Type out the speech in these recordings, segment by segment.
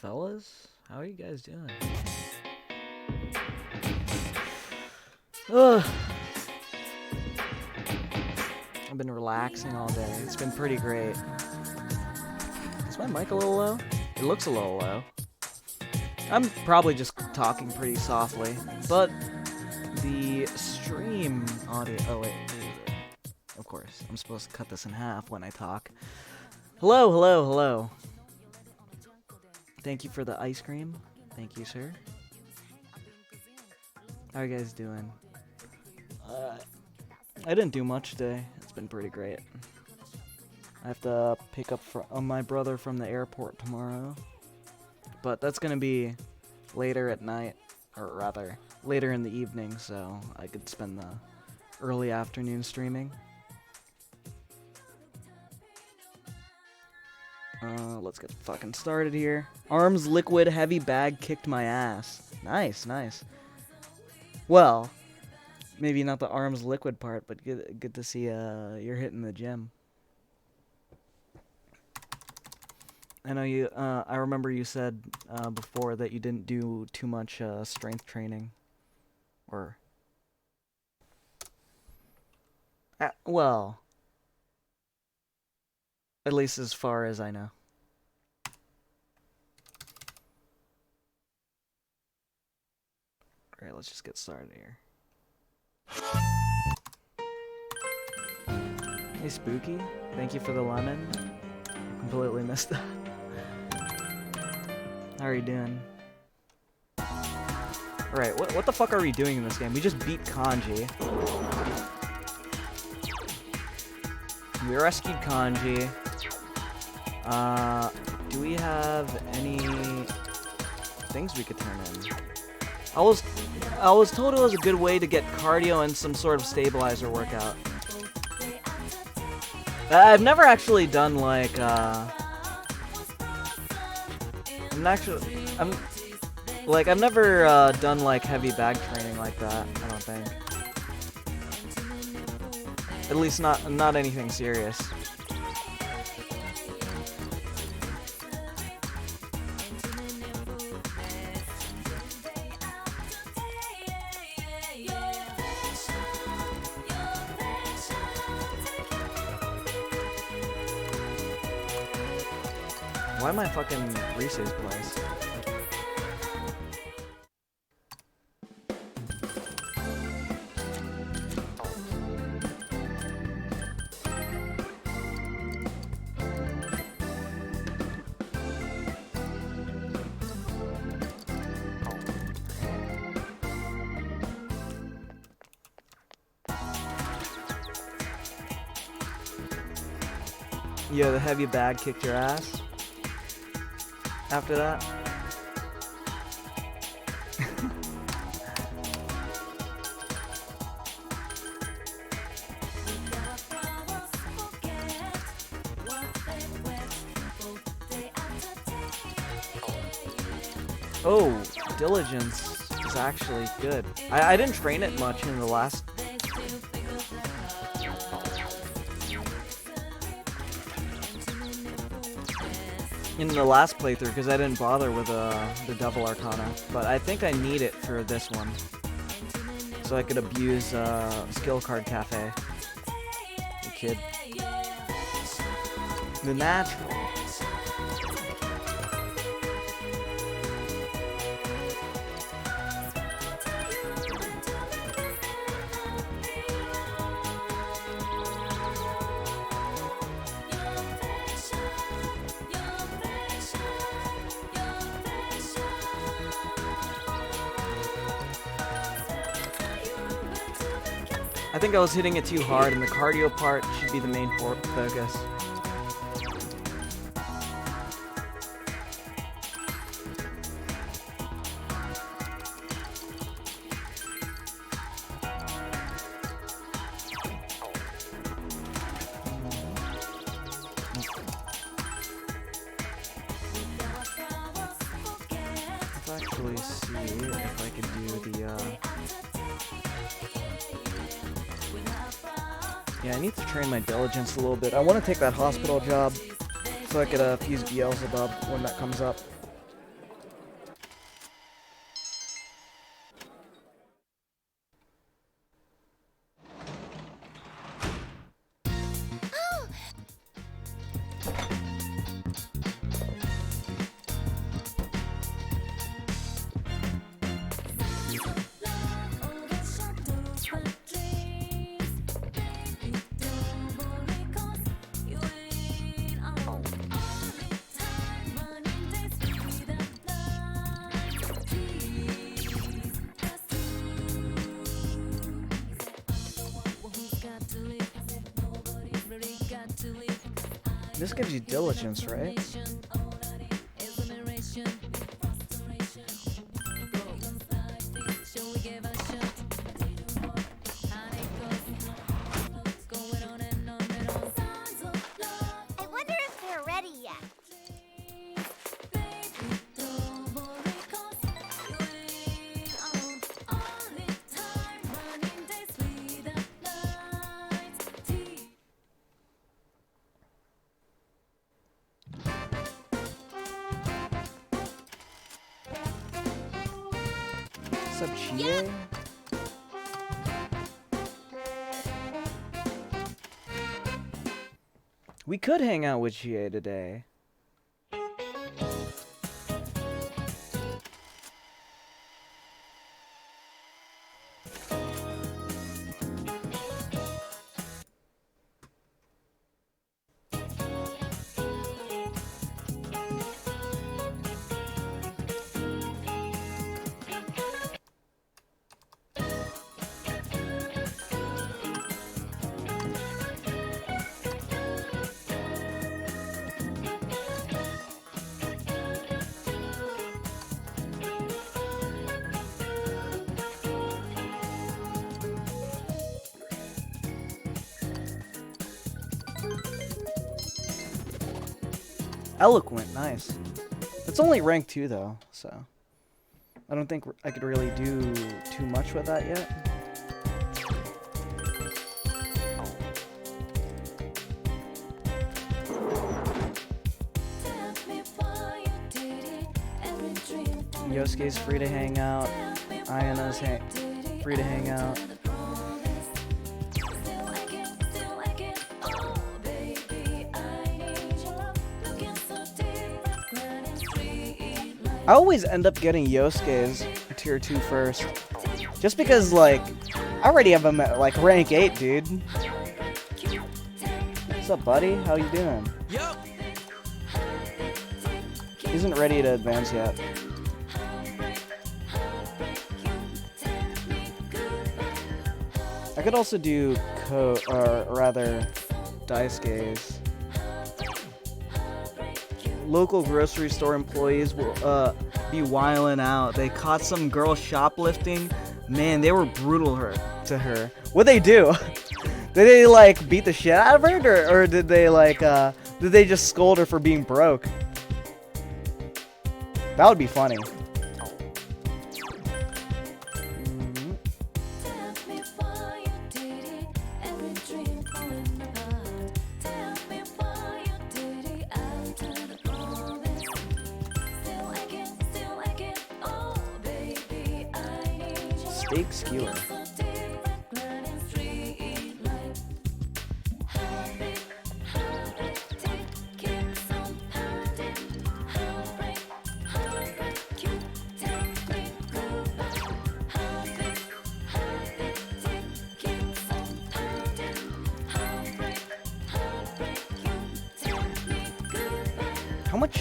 fellas? How are you guys doing? Ugh. I've been relaxing all day. It's been pretty great. Is my mic a little low? It looks a little low. I'm probably just talking pretty softly, but the stream audio... Oh, wait. Of course, I'm supposed to cut this in half when I talk. Hello, hello, hello. Thank you for the ice cream. Thank you, sir. How are you guys doing? I didn't do much today. It's been pretty great. I have to pick up my brother from the airport tomorrow. But that's going to be later at night, or rather, later in the evening, so I could spend the early afternoon streaming. Let's get fucking started here. Arms liquid, heavy bag kicked my ass. Nice, nice. Well, maybe not the arms liquid part, but good to see you're hitting the gym. I know you. I remember you said before that you didn't do too much strength training, or well, at least as far as I know. Alright, let's just get started here. Hey, Spooky. Thank you for the lemon. Completely missed that. How are you doing? Alright, what the fuck are we doing in this game? We just beat Kanji. We rescued Kanji. Do we have any things we could turn in? I was told it was a good way to get cardio and some sort of stabilizer workout. I've never actually done like I've never done like heavy bag training like that, I don't think. At least not anything serious. Why am I fucking Ruleset's place? Yo, the heavy bag kicked your ass. After that. Oh, diligence is actually good. I didn't train it much in the last... playthrough, because I didn't bother with the double arcana, but I think I need it for this one, so I could abuse skill card cafe. The kid, the natural. I think I was hitting it too hard, and the cardio part should be the main focus. Let's actually see if I can do the yeah, I need to train my diligence a little bit. I want to take that hospital job so I could fuse Beelzebub when that comes up. This gives you diligence, right? I wonder if they're ready yet. What's up, Chie? We could hang out with Chie today. Eloquent, nice. It's only rank 2 though, so I don't think I could really do too much with that yet. Yosuke's free to hang out. Ayana's free to hang out. I always end up getting Yosuke's tier 2 first. Just because, like, I already have him at, like, rank 8, dude. What's up, buddy? How you doing? He isn't ready to advance yet. I could also do Daisuke's. Local grocery store employees will be wiling out. They caught some girl shoplifting. Man, they were brutal to her. What'd they do? Did they like beat the shit out of her, or did they like did they just scold her for being broke? That would be funny. Steak skewer. How much?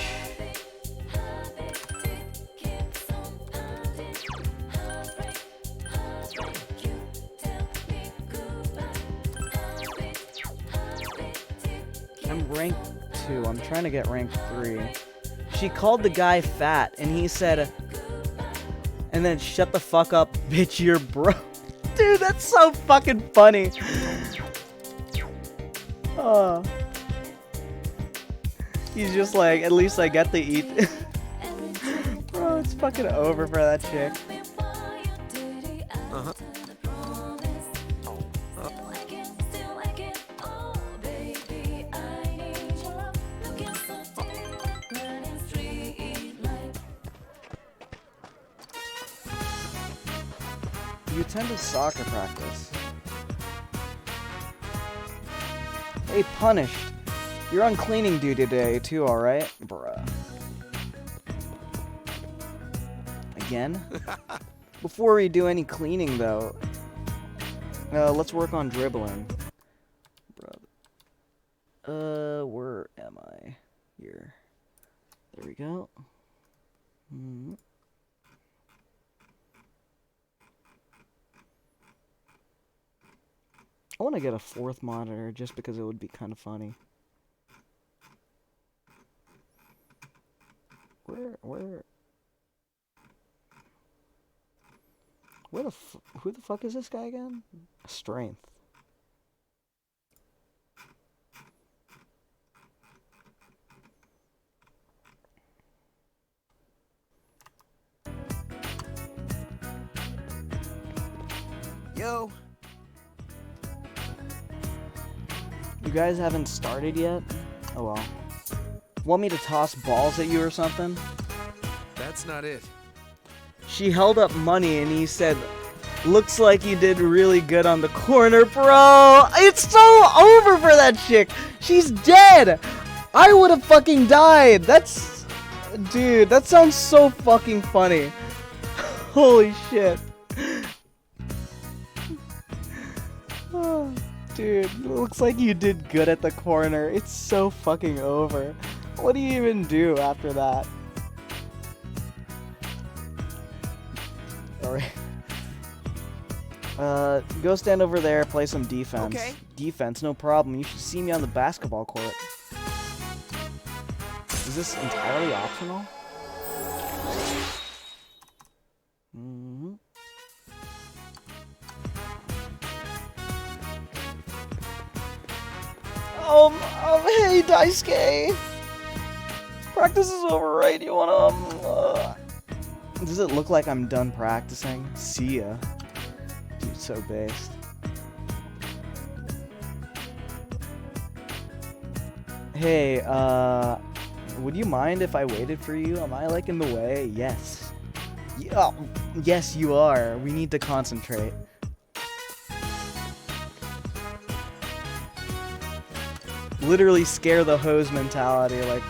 I'm rank 2. I'm trying to get rank 3. She called the guy fat, and he said, and then shut the fuck up, bitch, you're broke. Dude, that's so fucking funny. Oh. He's just like, at least I get to eat. Bro, it's fucking over for that chick. Uh-huh. You attended soccer practice. Hey, Punished. You're on cleaning duty today, too, alright? Bruh. Again? Before we do any cleaning, though, let's work on dribbling. Bruh. Where am I? Here. There we go. I want to get a 4th monitor just because it would be kind of funny. Who the fuck is this guy again? Strength. Yo. You guys haven't started yet? Oh well. Want me to toss balls at you or something? That's not it. She held up money and he said, "Looks like you did really good on the corner, bro." It's so over for that chick. She's dead. I would have fucking died. Dude, that sounds so fucking funny. Holy shit. Oh, dude, it looks like you did good at the corner. It's so fucking over. What do you even do after that? Alright. Go stand over there, play some defense. Okay. Defense, no problem. You should see me on the basketball court. Is this entirely optional? Mm-hmm. Hey, Daisuke! Practice is over, right? You wanna, Does it look like I'm done practicing? See ya. Dude, so based. Hey, would you mind if I waited for you? Am I, like, in the way? Yes. Yeah, yes, you are. We need to concentrate. Literally scare the hose mentality, like...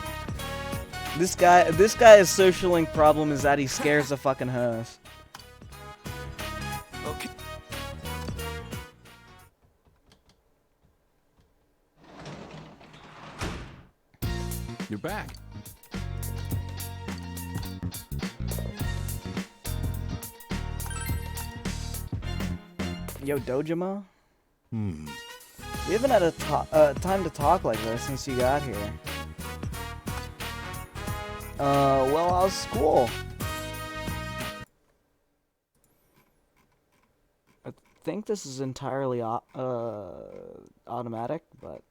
This guy's social link problem is that he scares the fucking hose. Okay. You're back. Yo, Dojima? We haven't had a time to talk like this since you got here. Well, how's school? I think this is entirely automatic, but...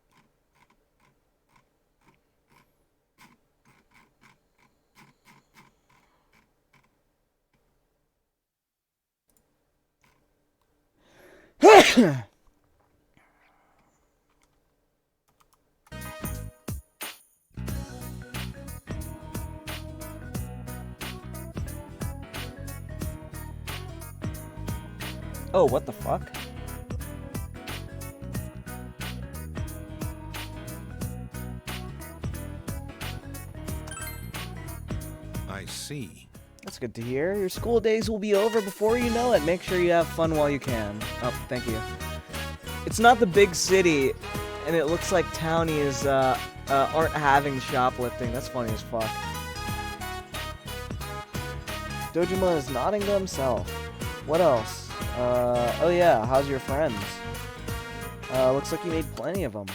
Oh, what the fuck? I see. That's good to hear. Your school days will be over before you know it. Make sure you have fun while you can. Oh, thank you. It's not the big city, and it looks like townies aren't having shoplifting. That's funny as fuck. Dojima is nodding to himself. What else? Oh yeah, how's your friends? Looks like you made plenty of them.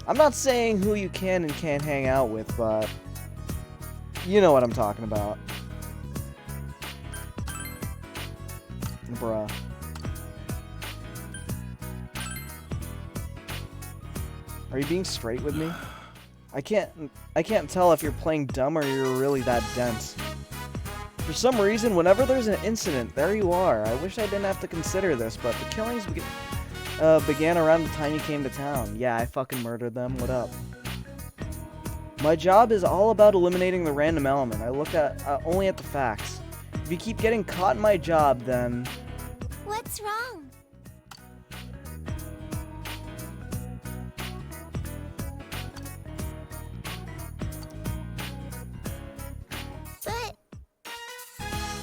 I'm not saying who you can and can't hang out with, but... You know what I'm talking about. Bruh. Are you being straight with me? I can't tell if you're playing dumb or you're really that dense. For some reason, whenever there's an incident, there you are. I wish I didn't have to consider this, but the killings began around the time you came to town. Yeah, I fucking murdered them. What up? My job is all about eliminating the random element. I look at only at the facts. If you keep getting caught in my job, then... What's wrong?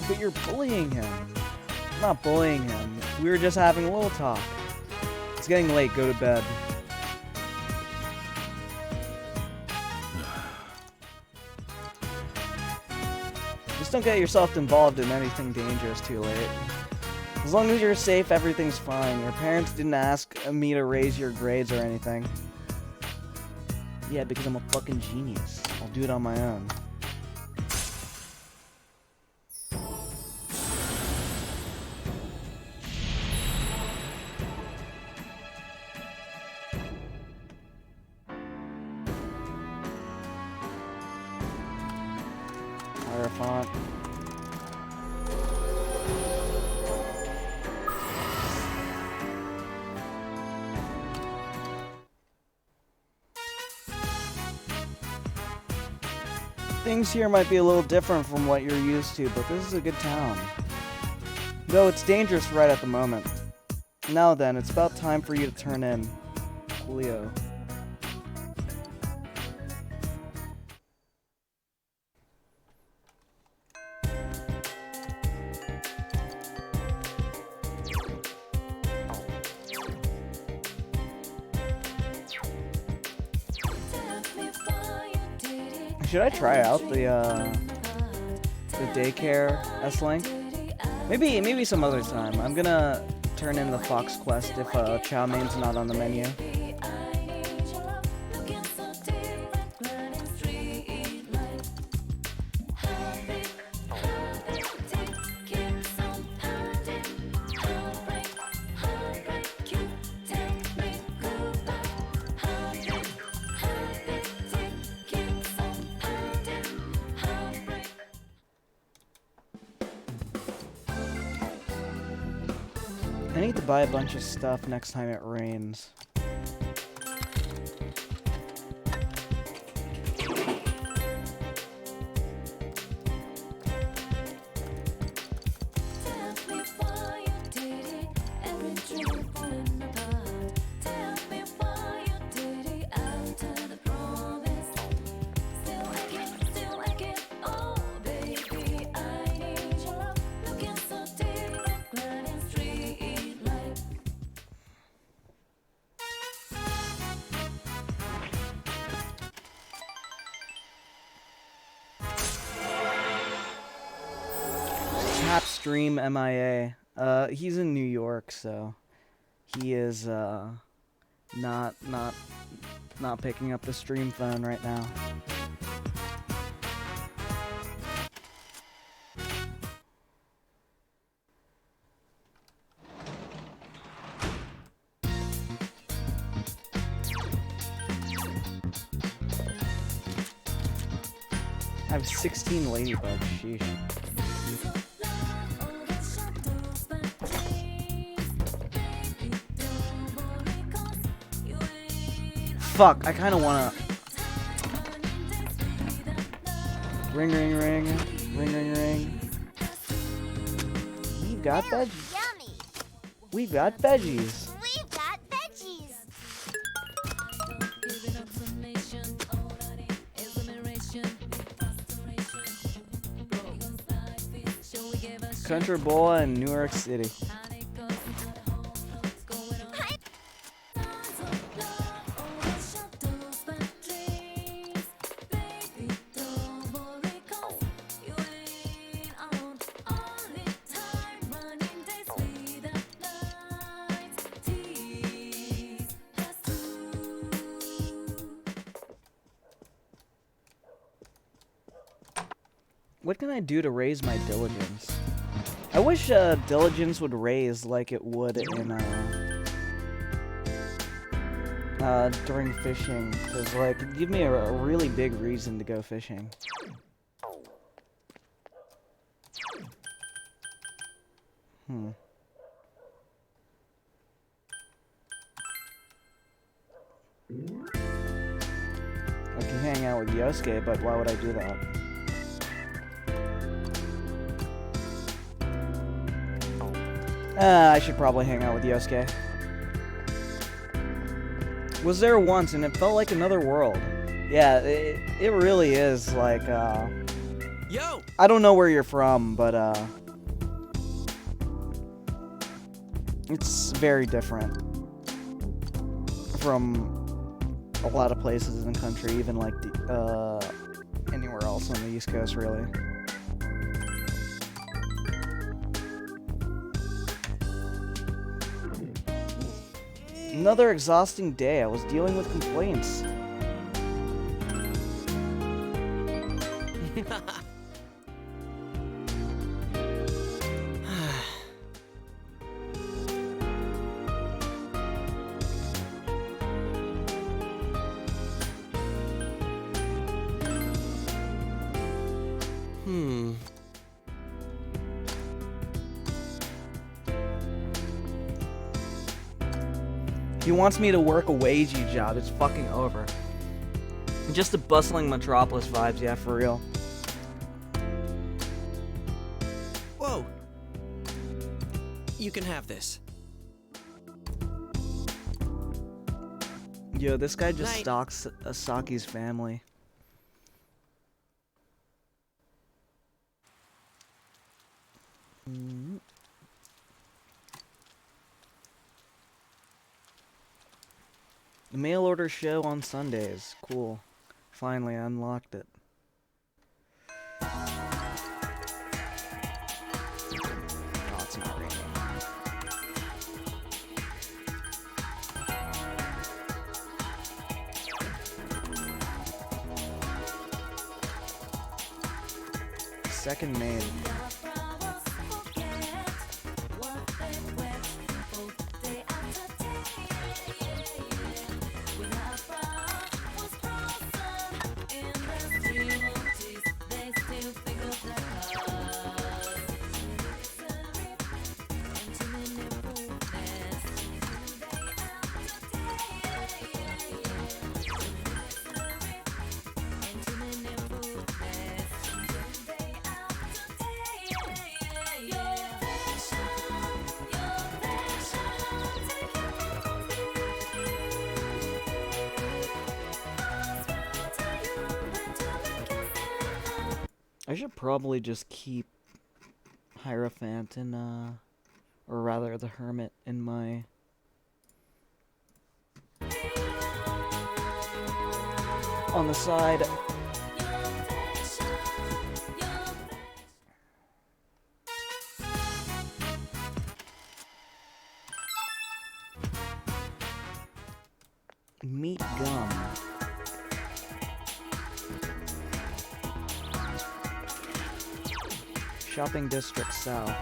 But you're bullying him. I'm not bullying him. We were just having a little talk. It's getting late. Go to bed. Just don't get yourself involved in anything dangerous too late. As long as you're safe, everything's fine. Your parents didn't ask me to raise your grades or anything. Yeah, because I'm a fucking genius. I'll do it on my own. Things here might be a little different from what you're used to, but this is a good town. Though it's dangerous right at the moment. Now then, it's about time for you to turn in. Coolio. Should I try out the daycare S-Link? Maybe some other time. I'm gonna turn in the Fox Quest if chow main's not on the menu. I need to buy a bunch of stuff next time it rains. Stream MIA. He's in New York, so he is not picking up the stream phone right now. I have 16 ladybugs, sheesh. Fuck, I kinda wanna... Ring, ring, ring. Ring, ring, ring. We've got veggies. Yummy. We've got veggies. We've got veggies. Country boy in New York City. What can I do to raise my diligence? I wish diligence would raise like it would in during fishing, because like it'd give me a really big reason to go fishing. I can hang out with Yosuke, but why would I do that? I should probably hang out with Yosuke. Was there once, and it felt like another world. Yeah, it really is, like, Yo! I don't know where you're from, but, it's very different from a lot of places in the country, even, like, anywhere else on the East Coast, really. Another exhausting day. I was dealing with complaints. He wants me to work a wagey job. It's fucking over. Just the bustling metropolis vibes, yeah, for real. You can have this. Yo, this guy just Night. stalks Asaki's family. The mail order show on Sundays. Cool. Finally, I unlocked it. Oh, it's not raining. Second main. I should probably just keep Hierophant and, or rather the Hermit in my... on the side. Meat gum. Shopping District South.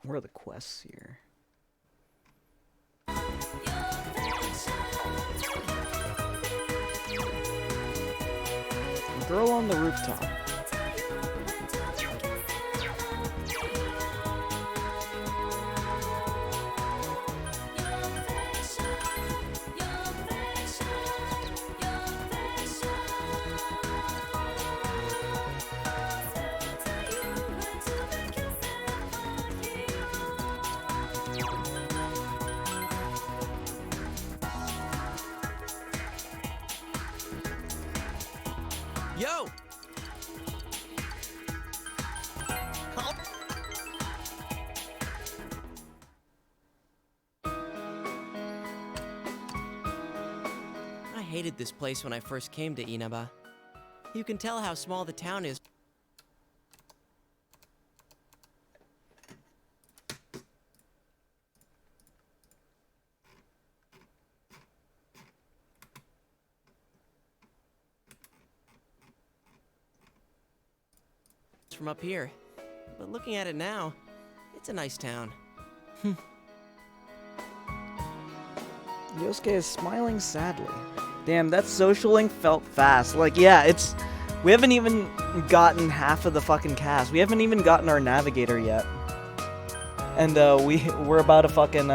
Where are the quests here? Girl on the rooftop. Yo! I hated this place when I first came to Inaba. You can tell how small the town is from up here. But looking at it now, it's a nice town. Yosuke is smiling sadly. Damn, that social link felt fast. Like, yeah, we haven't even gotten half of the fucking cast. We haven't even gotten our navigator yet. And we're about to fucking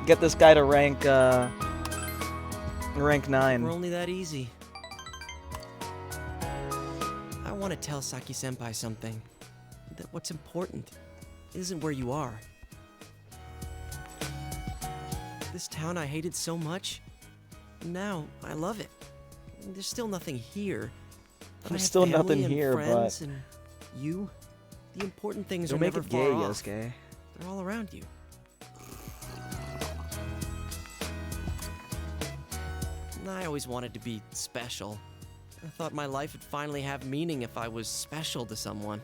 get this guy to rank 9. We're only that easy. I want to tell Saki-senpai something. That what's important isn't where you are. This town I hated so much, now I love it. There's still nothing here. But There's I have still family nothing and here, friends but and you. The important things don't are make never it gay, far off. Yosuke. They're all around you. I always wanted to be special. I thought my life would finally have meaning if I was special to someone.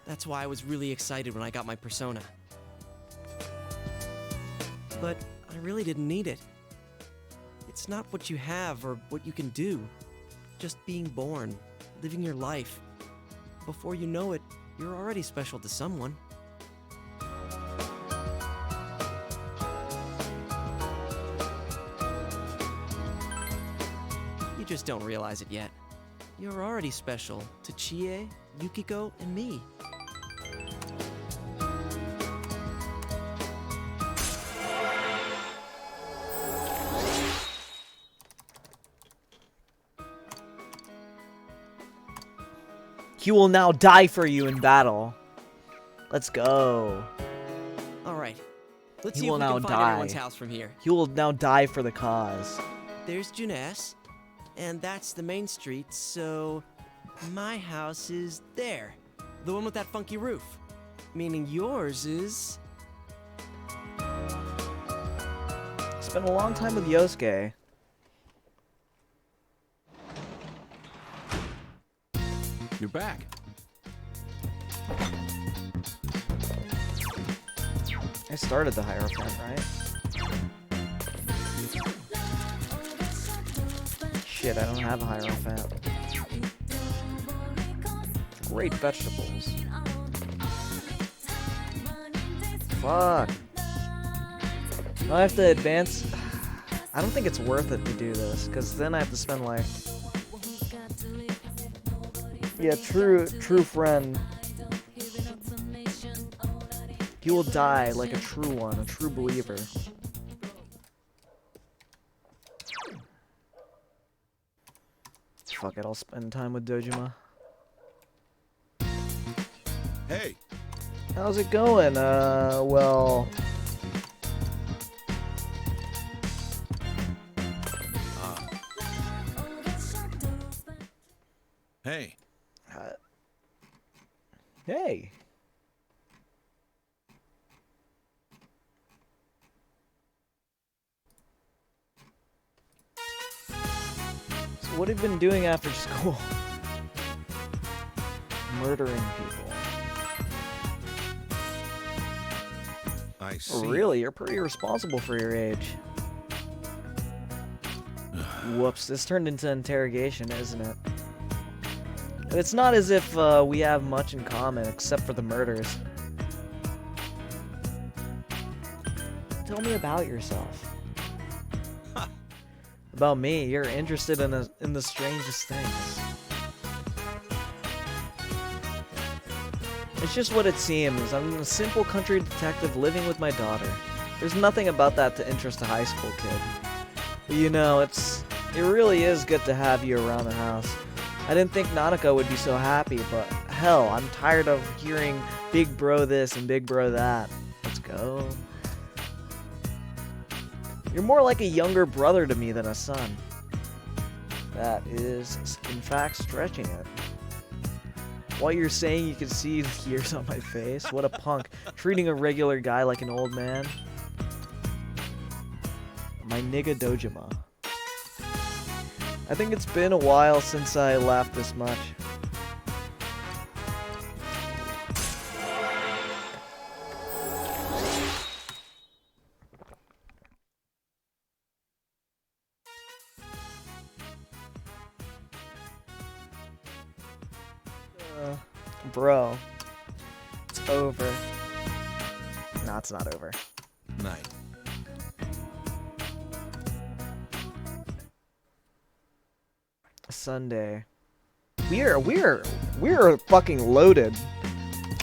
That's why I was really excited when I got my persona. But I really didn't need it. It's not what you have or what you can do. Just being born, living your life. Before you know it, you're already special to someone. You just don't realize it yet. You're already special to Chie, Yukiko, and me. He will now die for you in battle. Let's go. All right. Let's He see if will we now can find die. everyone's house from here. He will now die for the cause. There's Juness, and that's the main street, so my house is there. The one with that funky roof. Meaning yours is... Spent a long time with Yosuke. You're back. I started the Hierophant, right? Shit, I don't have a Hierophant. Great vegetables. Fuck. I have to advance. I don't think it's worth it to do this, because then I have to spend like... Yeah, true friend. He will die like a true one, a true believer. Fuck it, I'll spend time with Dojima. Hey, How's it going? Well... hey. Hey. So what have you been doing after school? Murdering people. I see. Oh, really? You're pretty responsible for your age. Whoops, this turned into interrogation, isn't it? But it's not as if we have much in common, except for the murders. Tell me about yourself. About me, you're interested in the strangest things. It's just what it seems. I'm a simple country detective living with my daughter. There's nothing about that to interest a high school kid. But you know, it really is good to have you around the house. I didn't think Nanako would be so happy, but hell, I'm tired of hearing big bro this and big bro that. Let's go. You're more like a younger brother to me than a son. That is, in fact, stretching it. While you're saying you can see the tears on my face, what a punk. Treating a regular guy like an old man. My nigga Dojima. I think it's been a while since I laughed this much. Bro, it's over. No, it's not over. Night. Sunday. We're fucking loaded.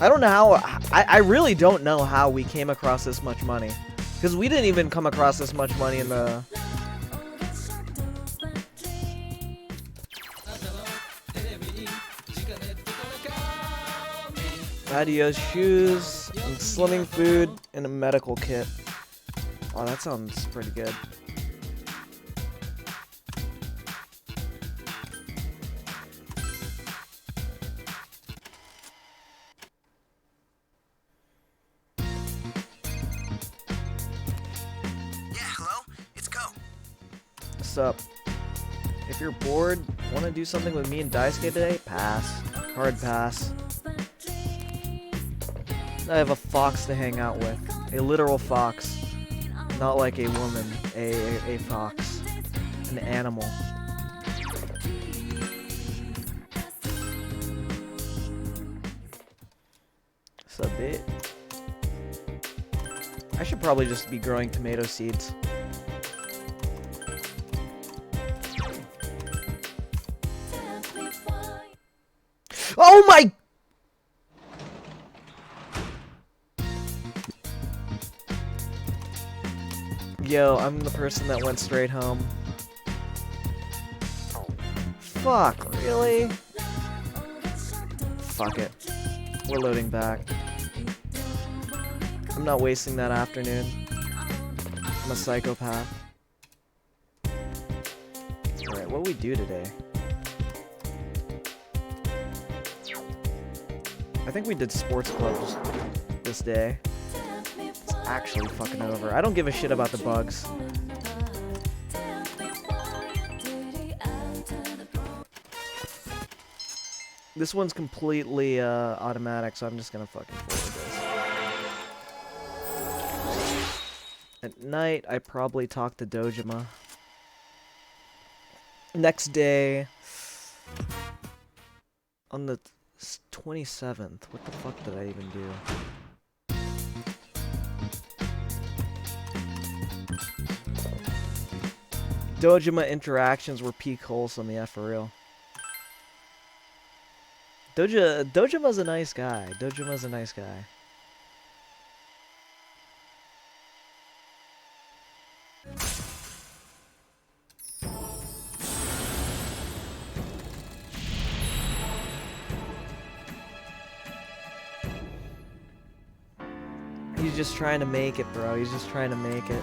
I don't know how. I really don't know how we came across this much money, because we didn't even come across this much money in the. Adios shoes, and slimming food, and a medical kit. Oh, that sounds pretty good. What's up? If you're bored, want to do something with me and Daisuke today? Pass. Hard pass. I have a fox to hang out with. A literal fox. Not like a woman. A fox. An animal. What's up, bitch? I should probably just be growing tomato seeds. Oh my! Yo, I'm the person that went straight home. Fuck, really? Fuck it. We're loading back. I'm not wasting that afternoon. I'm a psychopath. Alright, what do we do today? I think we did sports clubs this day. It's actually fucking over. I don't give a shit about the bugs. This one's completely automatic, so I'm just gonna fucking forward this. At night, I probably talk to Dojima. Next day, on the 27th. What the fuck did I even do? Dojima interactions were peak wholesome, yeah, for real. Dojima's a nice guy. Dojima's a nice guy. He's just trying to make it, bro. He's just trying to make it.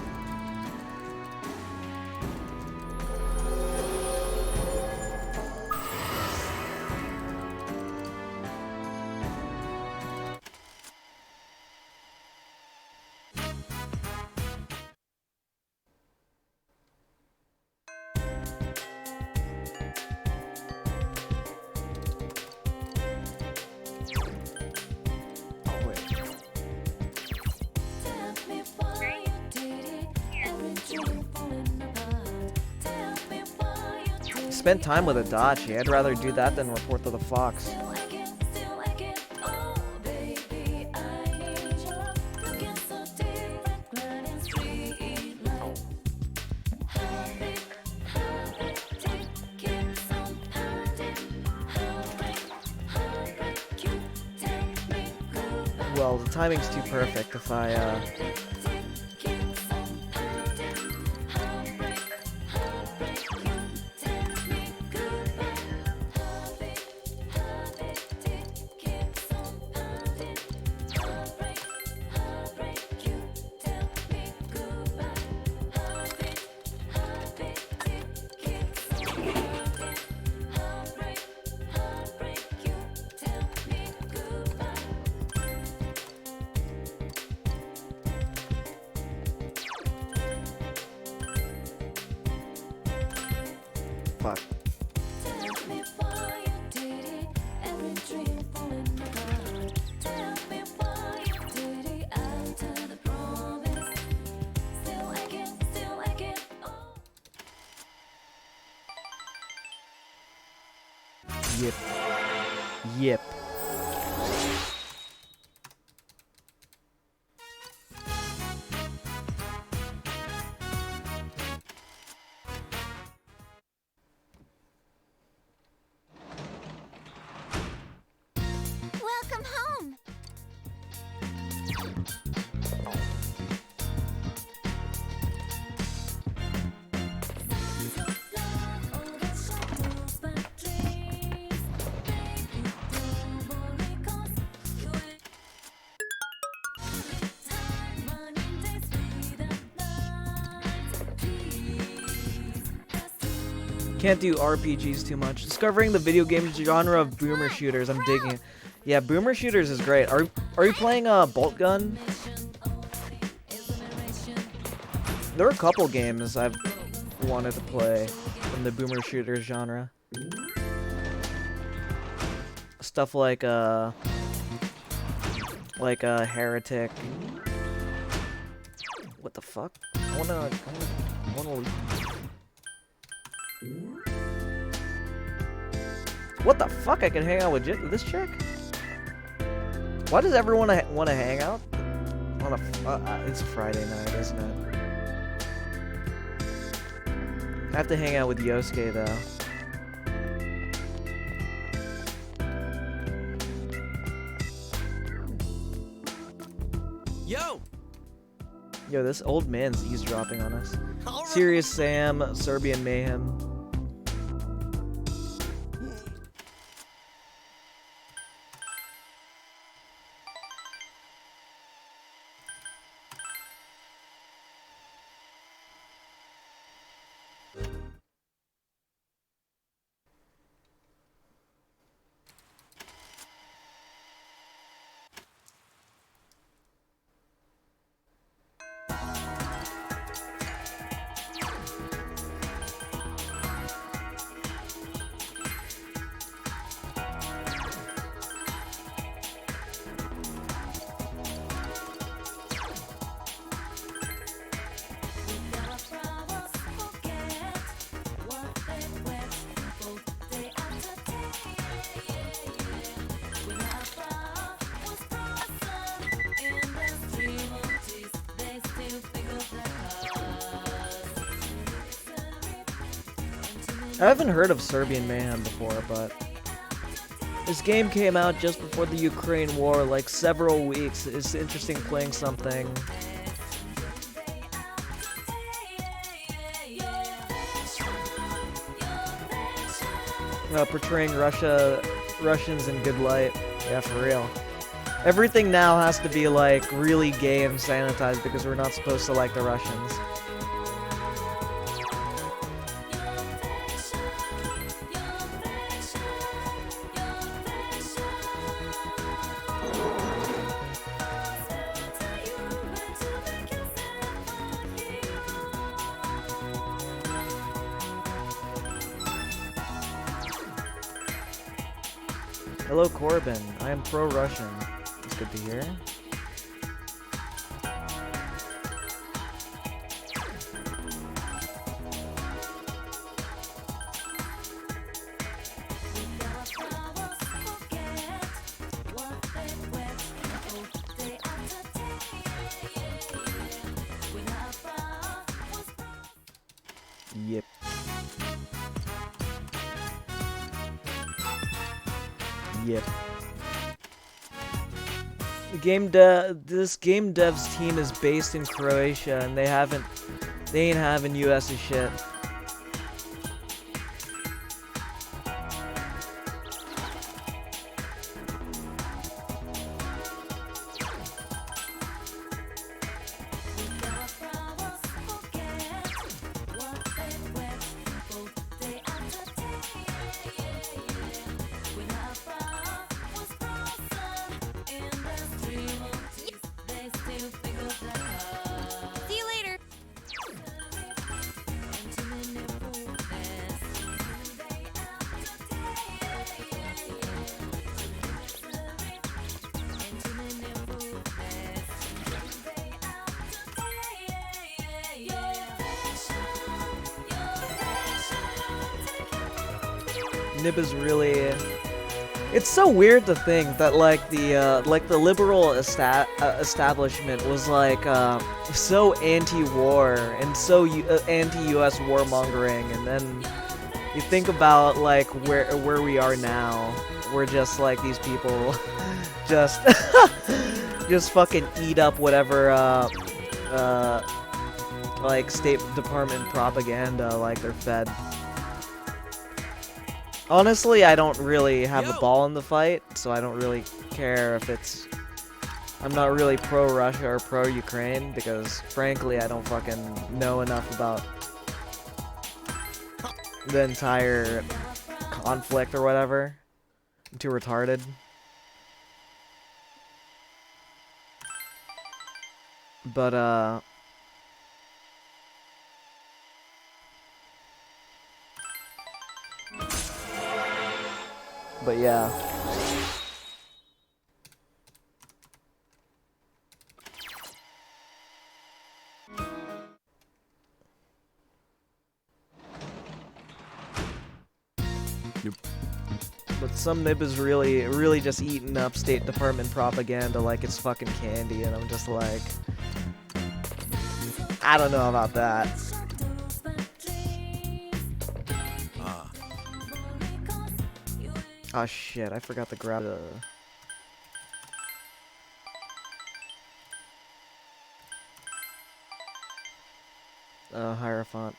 Spent time with Adachi. I'd rather do that than report to the fox. Well, the timing's too perfect if I, Fuck. Yep. Yep. Welcome home. Can't do RPGs too much. Discovering the video game genre of boomer shooters. I'm digging it. Yeah, boomer shooters is great. Are you playing Bolt Gun? There are a couple games I've wanted to play from the boomer shooters genre. Stuff like Heretic. What the fuck? I wanna What the fuck? I can hang out with this chick? Why does everyone want to hang out? On a it's Friday night, isn't it? I have to hang out with Yosuke though. Yo! Yo, this old man's eavesdropping on us. All right. Serious Sam, Serbian Mayhem. I haven't heard of Serbian Mayhem before, but this game came out just before the Ukraine war, like several weeks. It's interesting playing something portraying Russians in good light. Yeah, for real. Everything now has to be like really gay and sanitized because we're not supposed to like the Russians. Hello, Corbin. I am pro-Russian. It's good to hear. Yep. Yep. This game dev's team is based in Croatia, and they ain't having US shit. See you later. Nib is really... It's so weird to think that like the liberal establishment was like so anti-war and so anti-U.S. warmongering, and then you think about like where we are now. We're just like these people, just just fucking eat up whatever like State Department propaganda like they're fed. Honestly, I don't really have a ball in the fight, so I don't really care if it's... I'm not really pro-Russia or pro-Ukraine, because, frankly, I don't fucking know enough about the entire conflict or whatever. I'm too retarded. But, But yeah. But some nib is really just eating up State Department propaganda like it's fucking candy, and I'm just like, I don't know about that. Oh shit, I forgot to grab the Hierophant.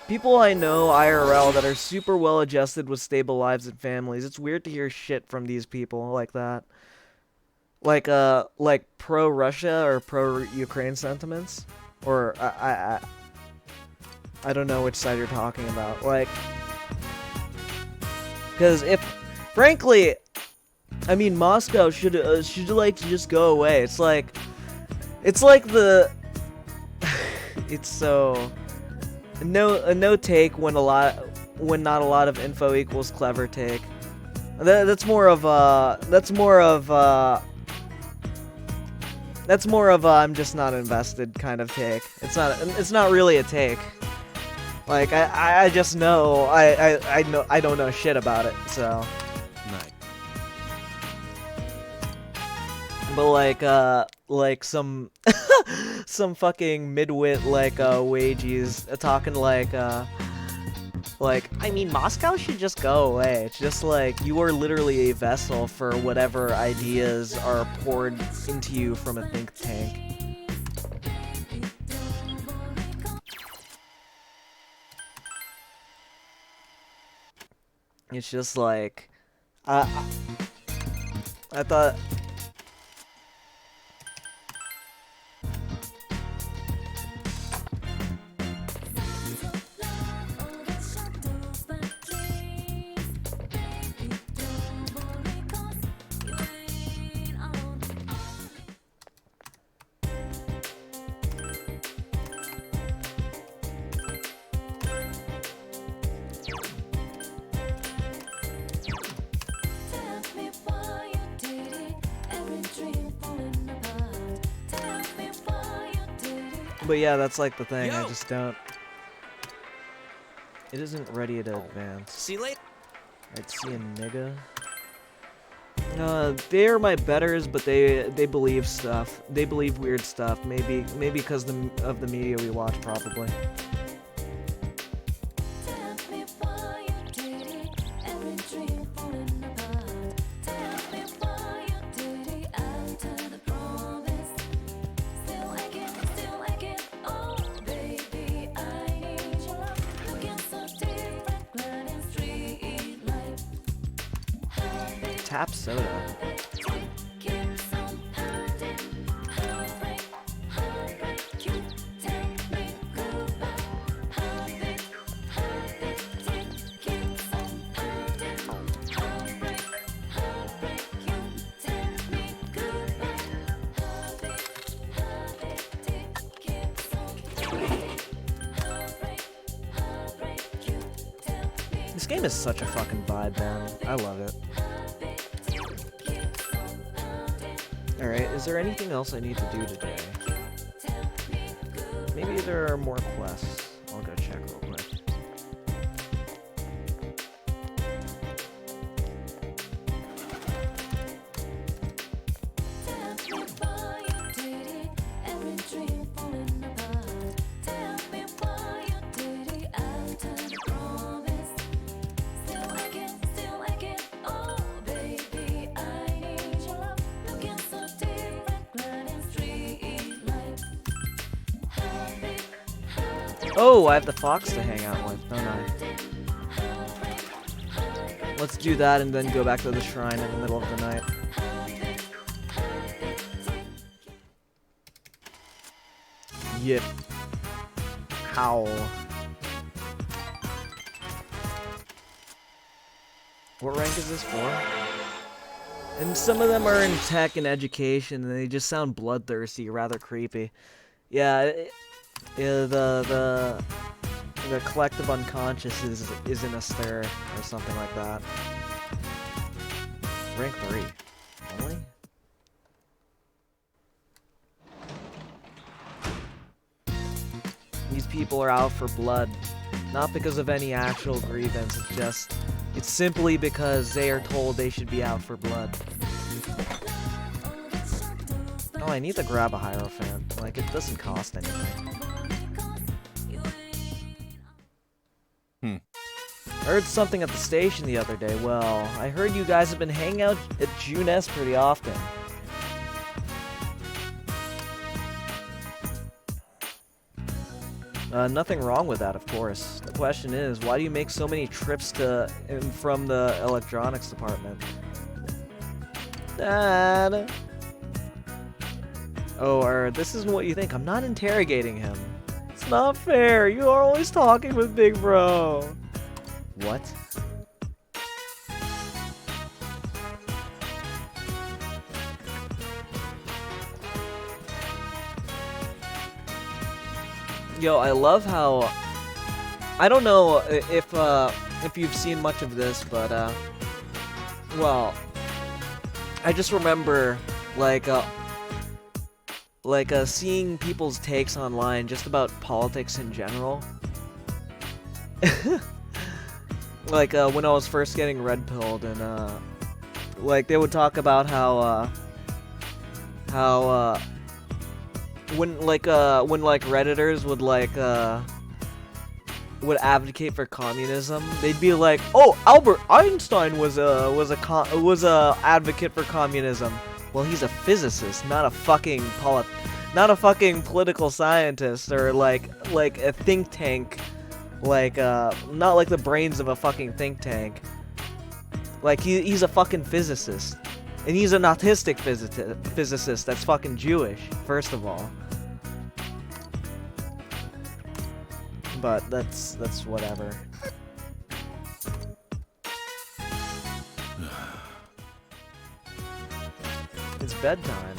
People I know IRL that are super well adjusted with stable lives and families. It's weird to hear shit from these people like that. Like pro-Russia or pro-Ukraine sentiments. Or I don't know which side you're talking about. Like, because if, frankly, I mean, Moscow should like just go away. It's like the, it's so no take when not a lot of info equals clever take. That's more of I'm just not invested kind of take. It's not really a take. Like, I just know, I don't know shit about it, so. Night. But like some, some fucking midwit, wages, talking like, I mean, Moscow should just go away. It's just like, you are literally a vessel for whatever ideas are poured into you from a think tank. It's just like, I thought... But yeah, that's like the thing, I just don't... It isn't ready to advance. See you later. I'd see a nigga. They are my betters, but they believe stuff. They believe weird stuff. Maybe because of the media we watch, probably. Tap soda. This game is such a fucking vibe, man. I love it. Alright, is there anything else I need to do today? Maybe there are more quests. I'll go check real quick. Oh, I have the fox to hang out with, don't I? Let's do that and then go back to the shrine in the middle of the night. Yep. Howl. What rank is this for? And some of them are in tech and education, and they just sound bloodthirsty, rather creepy. Yeah, the collective unconscious is in a stir or something like that. Rank 3. Only? These people are out for blood, not because of any actual grievance, it's simply because they are told they should be out for blood. Oh, I need to grab a Hierophant. Like, it doesn't cost anything. I heard something at the station the other day. Well, I heard you guys have been hanging out at June S pretty often. Nothing wrong with that, of course. The question is, why do you make so many trips to and from the electronics department? Dad. Oh, or this isn't what you think. I'm not interrogating him. It's not fair. You are always talking with Big Bro. What? Yo, I love how... I don't know if you've seen much of this, but, well, I just remember, seeing people's takes online just about politics in general. When I was first getting red-pilled, and, they would talk about how when Redditors would advocate for communism, they'd be like, "Oh, Albert Einstein was a advocate for communism." Well, he's a physicist, not a fucking political scientist or like a think tank, not like the brains of a fucking think tank. Like he's a fucking physicist. And he's an autistic physicist that's fucking Jewish, first of all. But that's whatever. It's bedtime.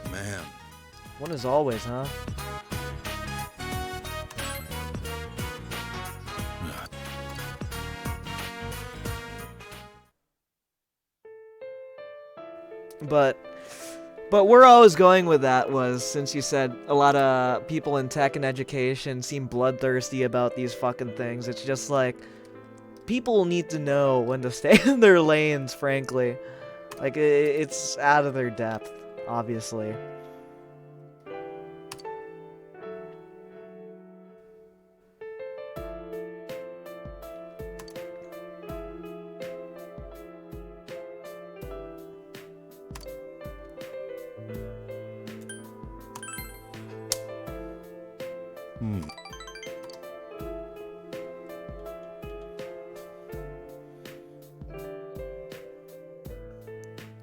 Man. One as always, huh? But where I was going with that was, since you said a lot of people in tech and education seem bloodthirsty about these fucking things, it's just like, people need to know when to stay in their lanes, frankly. Like, it's out of their depth, obviously.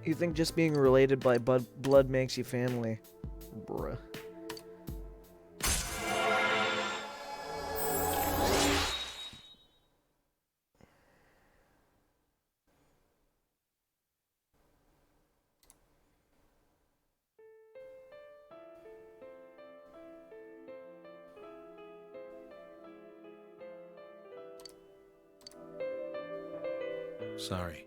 You think just being related by blood makes you family? Bruh. Sorry.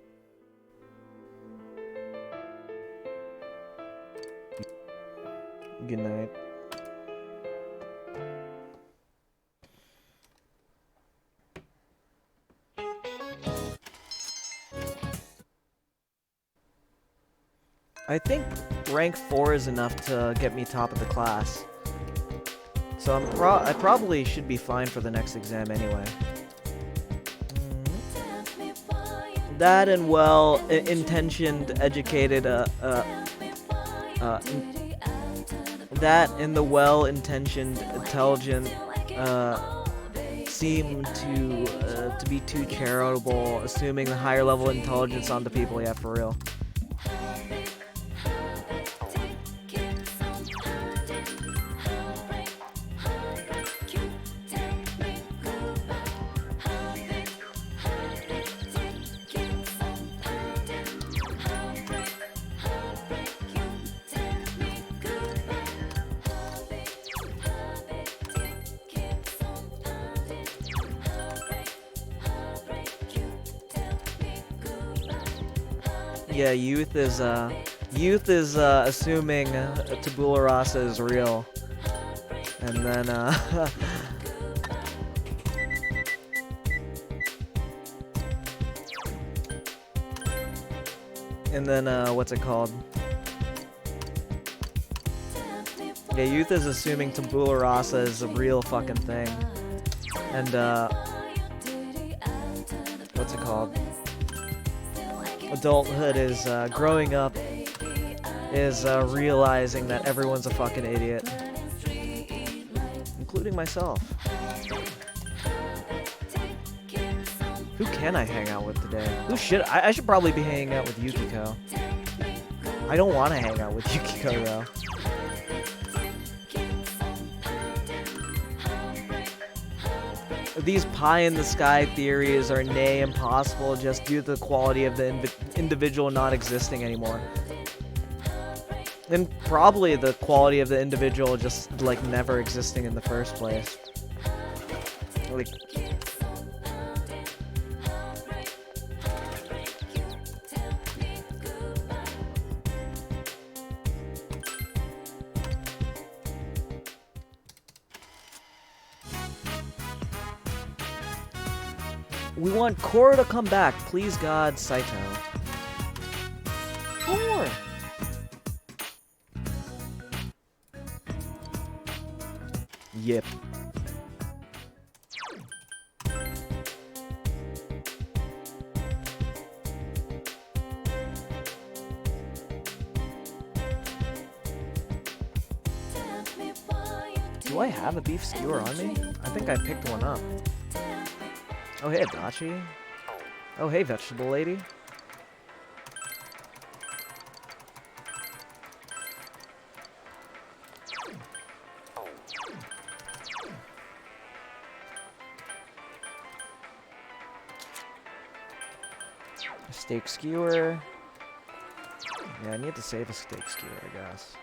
Good night. I think rank 4 is enough to get me top of the class. So I probably should be fine for the next exam anyway. That and well-intentioned, educated, that and the well-intentioned, intelligent, seem to be too charitable, assuming the higher level intelligence on the people. Yeah, for real. Yeah, youth is assuming tabula rasa is real, and then and then what's it called? Yeah, youth is assuming tabula rasa is a real fucking thing, and what's it called? Adulthood is growing up is realizing that everyone's a fucking idiot, including myself. Who can I hang out with today? Who should I should probably be hanging out with Yukiko. I don't want to hang out with Yukiko though. These pie-in-the-sky theories are nay impossible just due to the quality of the individual not existing anymore. And probably the quality of the individual just, like, never existing in the first place. Like... We want Korra to come back. Please, God, Saito. Korra! Yep. Do I have a beef skewer on me? I think I picked one up. Oh, hey, Adachi. Oh, hey, vegetable lady. A steak skewer. Yeah, I need to save a steak skewer, I guess.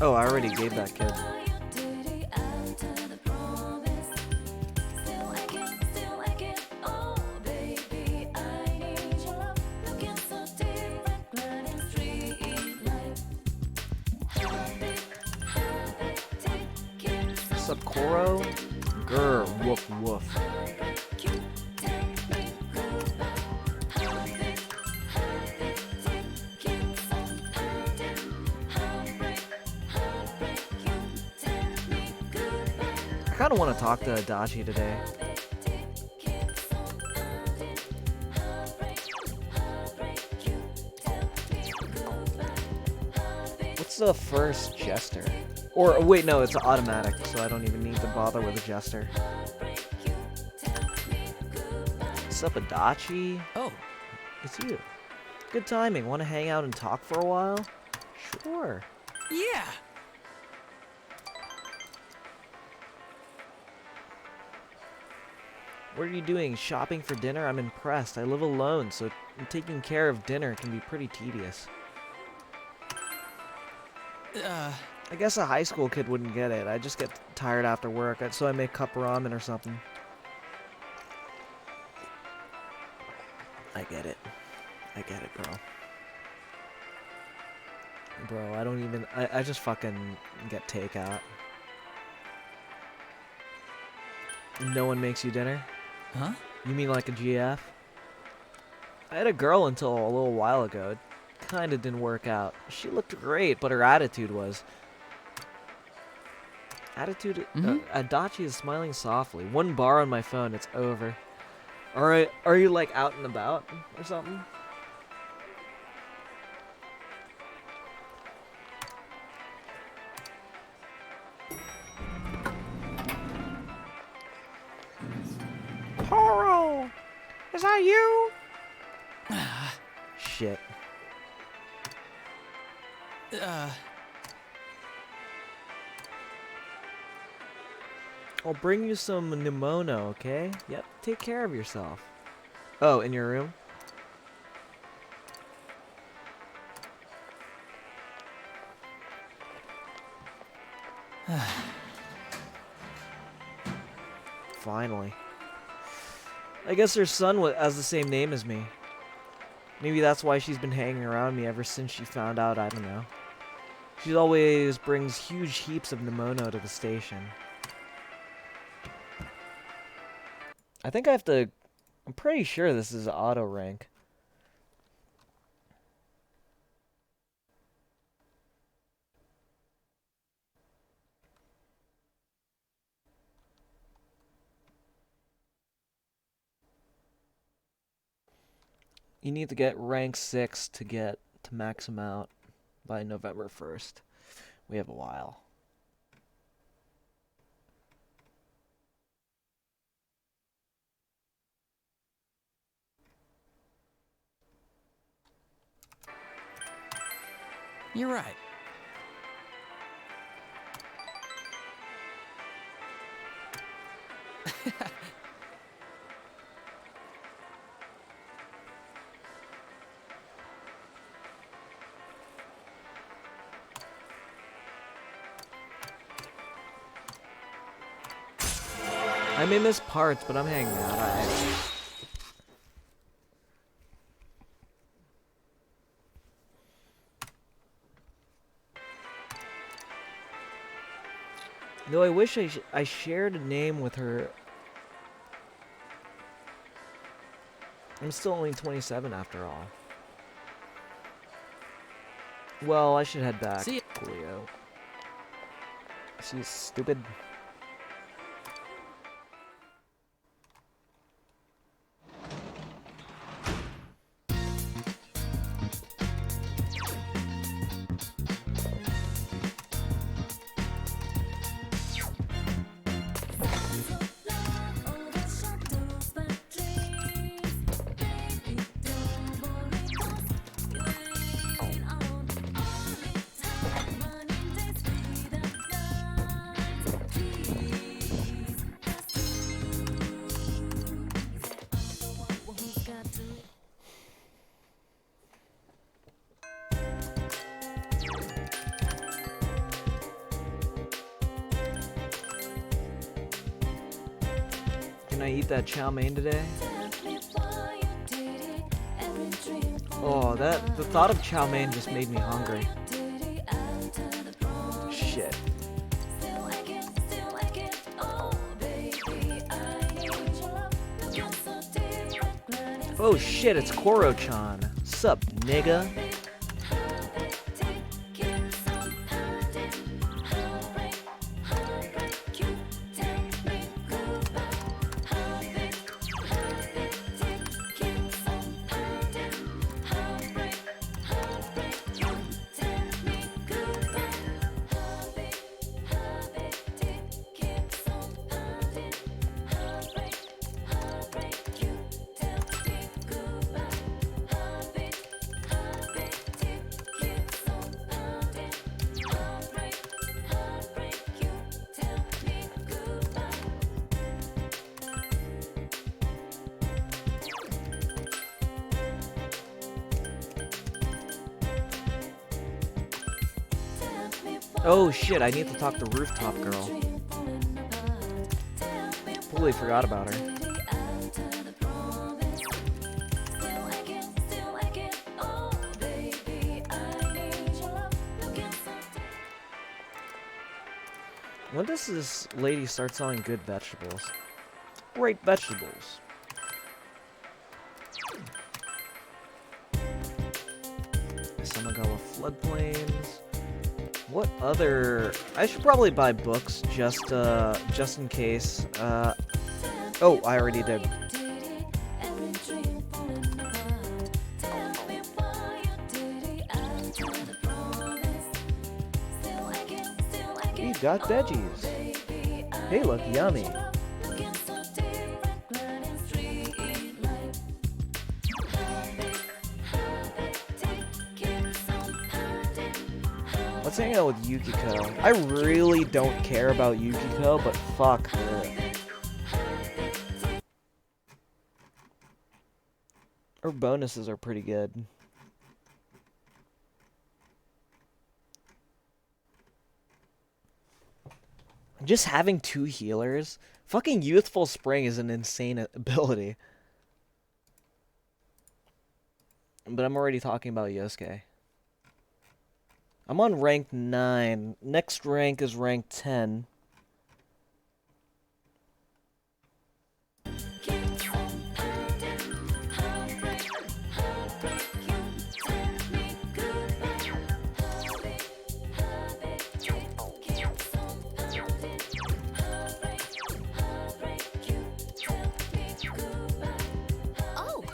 Oh, I already gave that kid. Sapporo? Grr, woof woof. I kind of want to talk to Adachi today. What's the first jester? Or, wait, no, it's automatic, so I don't even need to bother with a jester. What's up, Adachi? Oh, It's you. Good timing. Want to hang out and talk for a while? Sure. yeah. What are you doing? Shopping for dinner? I'm impressed. I live alone, so taking care of dinner can be pretty tedious. I guess a high school kid wouldn't get it. I just get tired after work, so I make cup ramen or something. I get it. I get it, bro. Bro, I don't even... I just fucking get takeout. No one makes you dinner? Huh? You mean like a GF? I had a girl until a little while ago. It kinda didn't work out. She looked great, but her attitude was... Attitude. Adachi is smiling softly. One bar on my phone, it's over. Alright, are you like out and about or something? Toro! Is that you? Shit. I'll bring you some pneumono, okay? Yep, take care of yourself. Oh, in your room? Finally. I guess her son has the same name as me. Maybe that's why she's been hanging around me ever since she found out, I don't know. She always brings huge heaps of pneumono to the station. I think I have to... I'm pretty sure this is auto rank. You need to get rank 6 to max him out by November 1st. We have a while. You're right. I may miss parts, but I'm hanging out. Though I wish I shared a name with her. I'm still only 27 after all. Well, I should head back. See ya. Coolio. She's stupid. Can I eat that chow mein today? Oh, the thought of chow mein just made me hungry. Shit. Oh shit, it's Koro-chan. Sup, nigga? Oh shit, I need to talk to Rooftop Girl. Totally forgot about her. When does this lady start selling good vegetables? Great vegetables. Samagawa floodplains. What other... I should probably buy books just in case. Oh, I already did. We've got veggies. They look yummy. Let's hang out with Yukiko. I really don't care about Yukiko, but fuck her. Her bonuses are pretty good. Just having 2 healers? Fucking Youthful Spring is an insane ability. But I'm already talking about Yosuke. I'm on rank 9. Next rank is rank 10. Oh.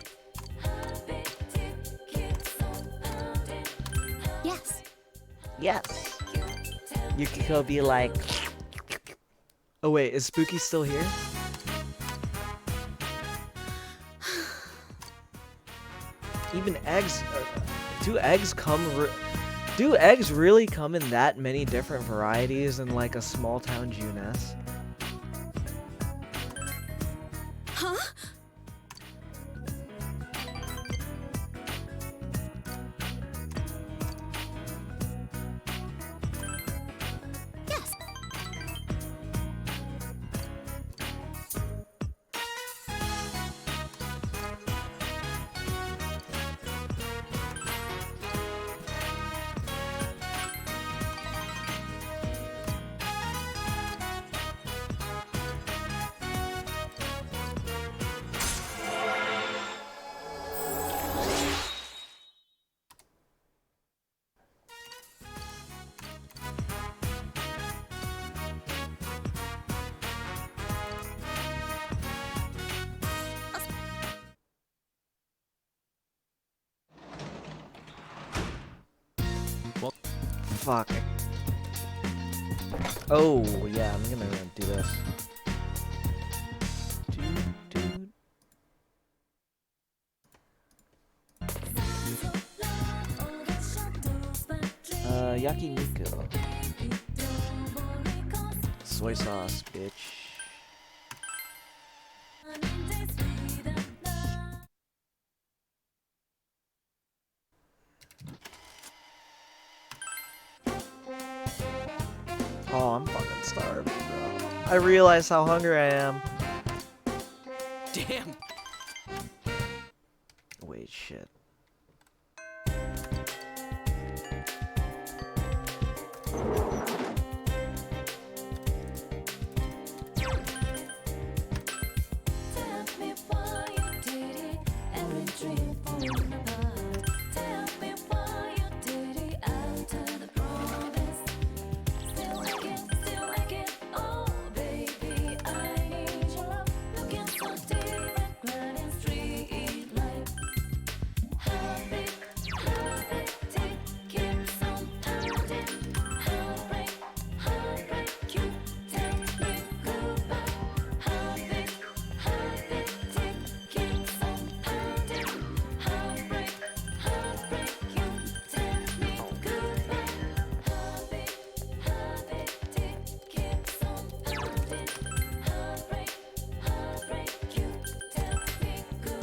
Yes. Yes. Yukiko be like... Oh wait, is Spooky still here? Even eggs... do eggs come... do eggs really come in that many different varieties in like a small town Juness? Huh? Yes. Fuck. Oh, yeah, I'm gonna do this. Yakiniku. Soy sauce, bitch. Oh, I'm fucking starving, bro. I realize how hungry I am. Damn! Wait, shit.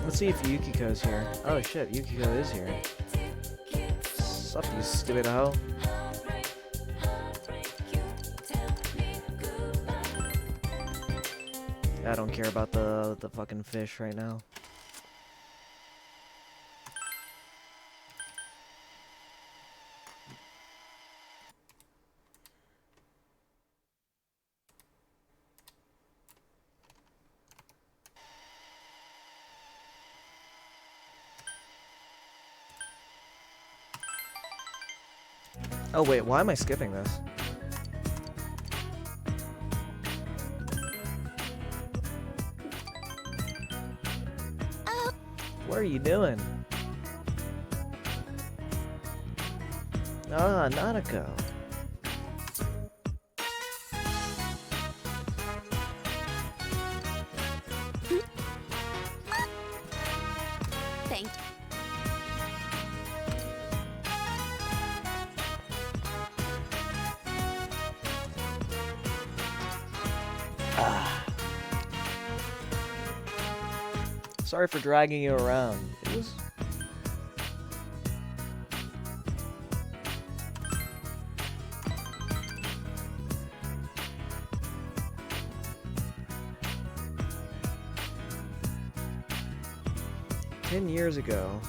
Let's see if Yukiko's here. Oh shit, Yukiko is here. Sup, you stupid hoe? I don't care about the fucking fish right now. Oh wait, why am I skipping this? What are you doing? Ah, Nanako. Thank Sorry for dragging you around. It was... "10 years ago."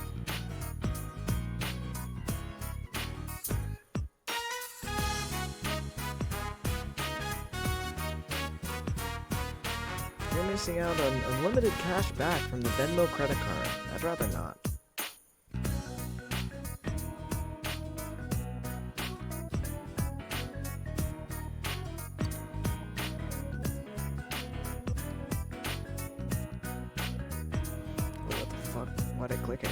You're missing out on unlimited cash back from the Venmo credit card. I'd rather not. Wait, what the fuck? Why'd I click it?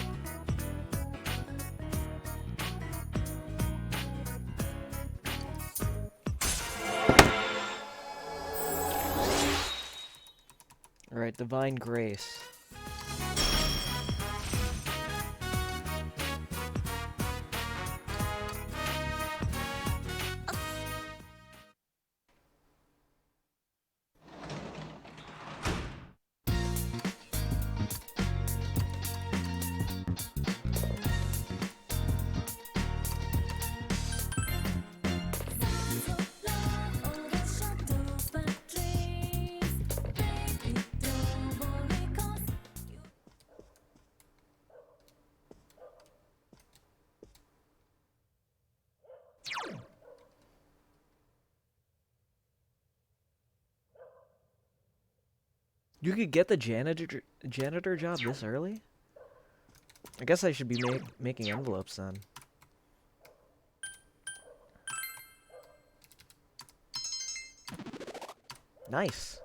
Alright, Divine Grace. You could get the janitor job this early? I guess I should be making envelopes then. Nice.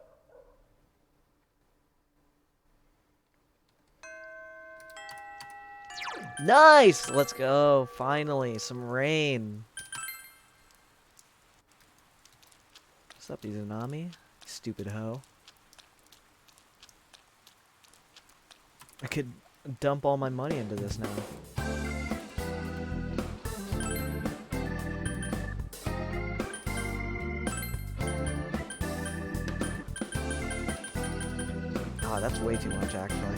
Nice! Let's go. Finally, some rain. What's up, Izanami? Stupid hoe. I could dump all my money into this now. Ah, that's way too much, actually.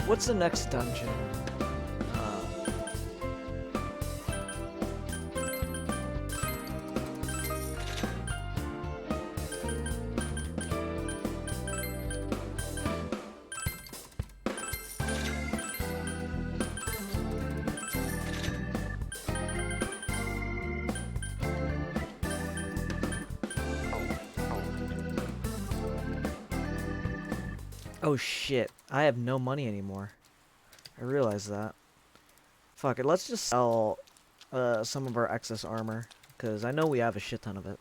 What's the next dungeon? Oh shit, I have no money anymore. I realize that. Fuck it, let's just sell some of our excess armor, because I know we have a shit ton of it.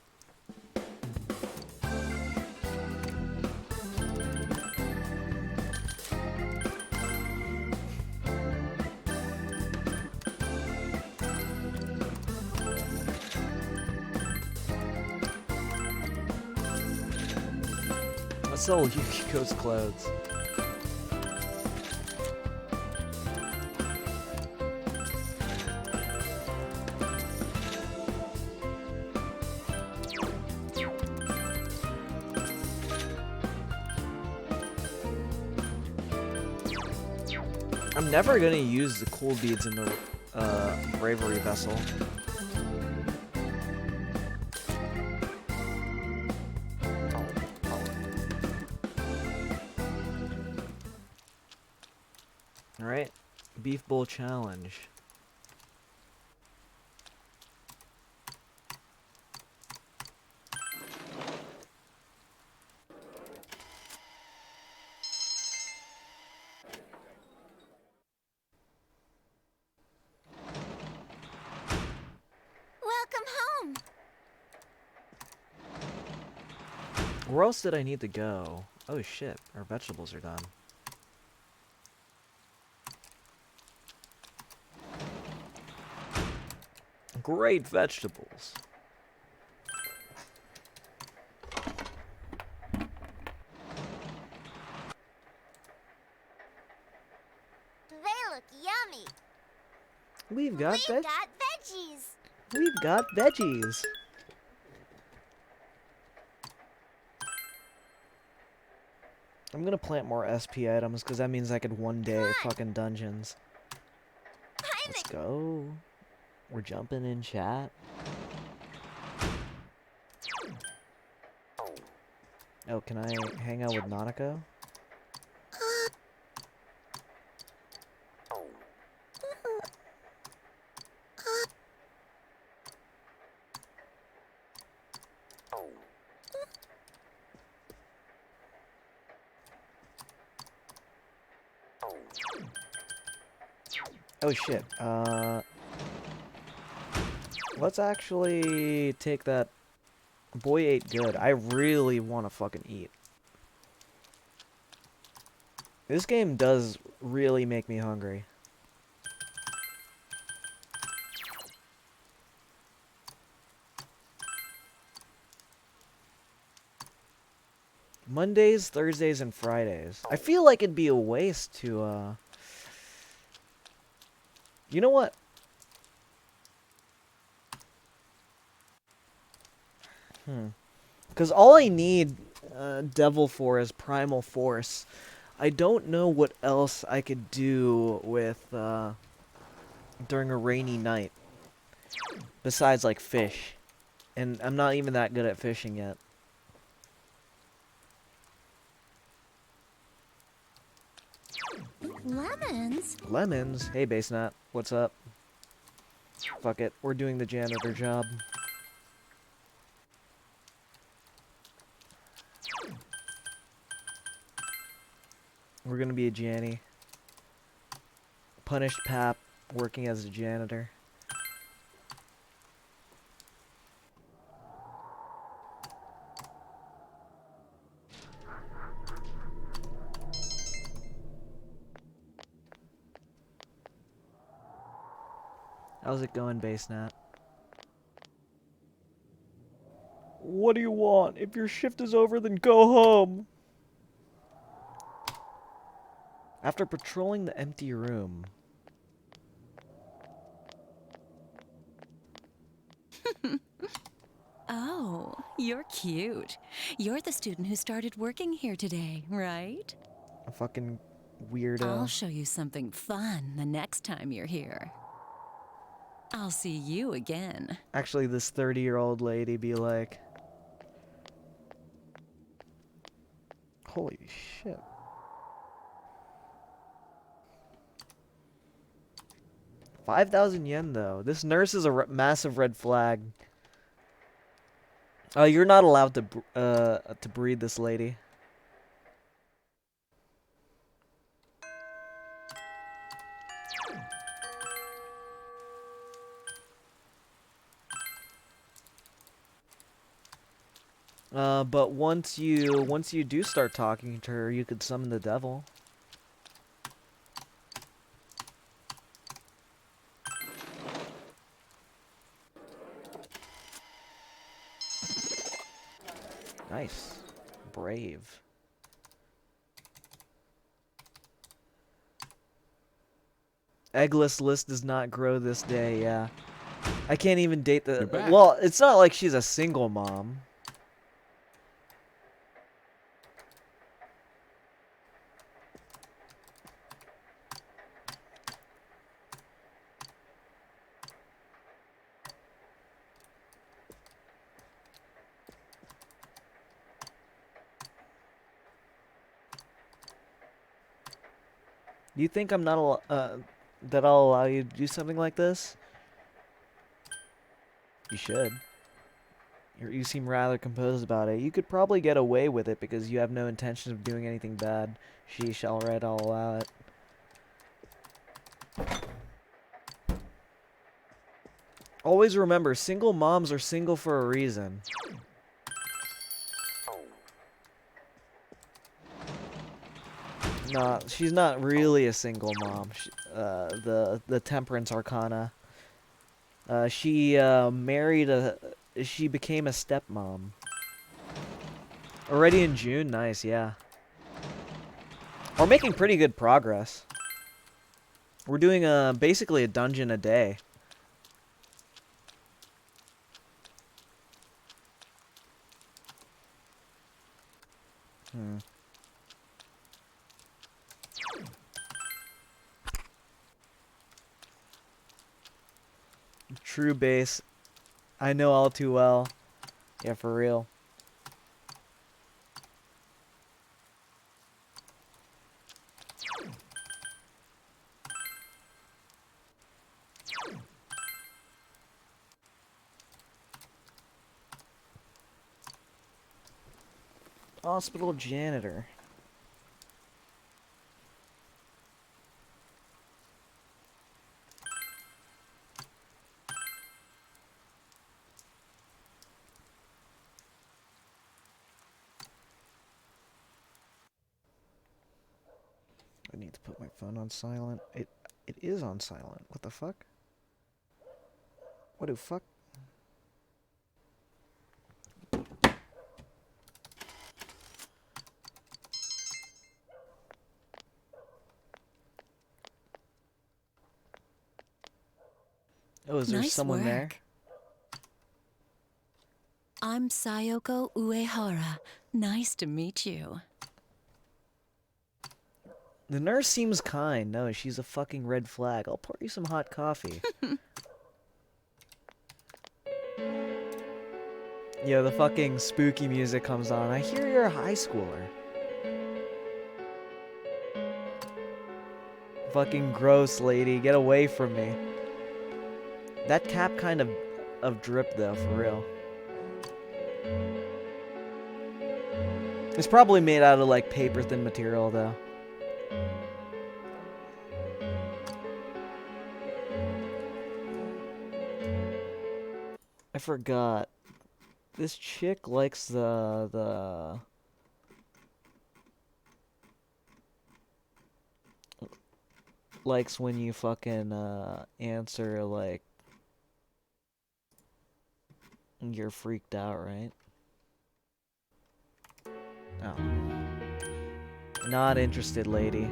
Let's sell Yukiko's clothes. I'm never gonna use the cool beads in the bravery vessel. Alright, beef bowl challenge. Where else did I need to go? Oh shit, our vegetables are done. Great vegetables. They look yummy. We've got veggies. We've got veggies. I'm gonna plant more SP items because that means I could one day fucking dungeons. Let's go. We're jumping in chat. Oh, can I hang out with Nanako? Oh shit, let's actually take that. Boy ate good. I really want to fucking eat. This game does really make me hungry. Mondays, Thursdays, and Fridays. I feel like it'd be a waste to, You know what? Because all I need Devil for is Primal Force. I don't know what else I could do with, during a rainy night. Besides, like, fish. And I'm not even that good at fishing yet. Lemons? Lemons? Hey, Basenat. What's up? Fuck it. We're doing the janitor job. We're gonna be a Janny. Punished Pap working as a janitor. How's it going, Basenat? What do you want? If your shift is over, then go home. After patrolling the empty room. Oh, you're cute. You're the student who started working here today, right? A fucking weirdo. I'll show you something fun the next time you're here. I'll see you again. Actually, this 30-year-old lady be like... Holy shit. $5,000 though. This nurse is a massive red flag. You're not allowed to breed this lady. But once you do start talking to her, you could summon the devil. Nice. Brave. Eggless list does not grow this day, yeah. I can't even date the... Well, it's not like she's a single mom. Do you think I'm not that I'll allow you to do something like this? You should. You seem rather composed about it. You could probably get away with it because you have no intention of doing anything bad. Sheesh, alright, I'll allow it. Always remember, single moms are single for a reason. No, she's not really a single mom. The Temperance Arcana. She married a. She became a stepmom. Already in June, nice, yeah. We're making pretty good progress. We're doing basically a dungeon a day. True base. I know all too well. Yeah, for real. Hospital janitor. I need to put my phone on silent. It is on silent. What the fuck? What the fuck? Oh, is there Nice someone work. there? I'm Sayoko Uehara. Nice to meet you. The nurse seems kind. No, she's a fucking red flag. I'll pour you some hot coffee. Yeah, the fucking spooky music comes on. I hear you're a high schooler. Fucking gross, lady. Get away from me. That cap kind of drip, though, for real. It's probably made out of, like, paper-thin material, though. I forgot. This chick likes the likes when you fucking answer like you're freaked out, right? Oh. Not interested, lady.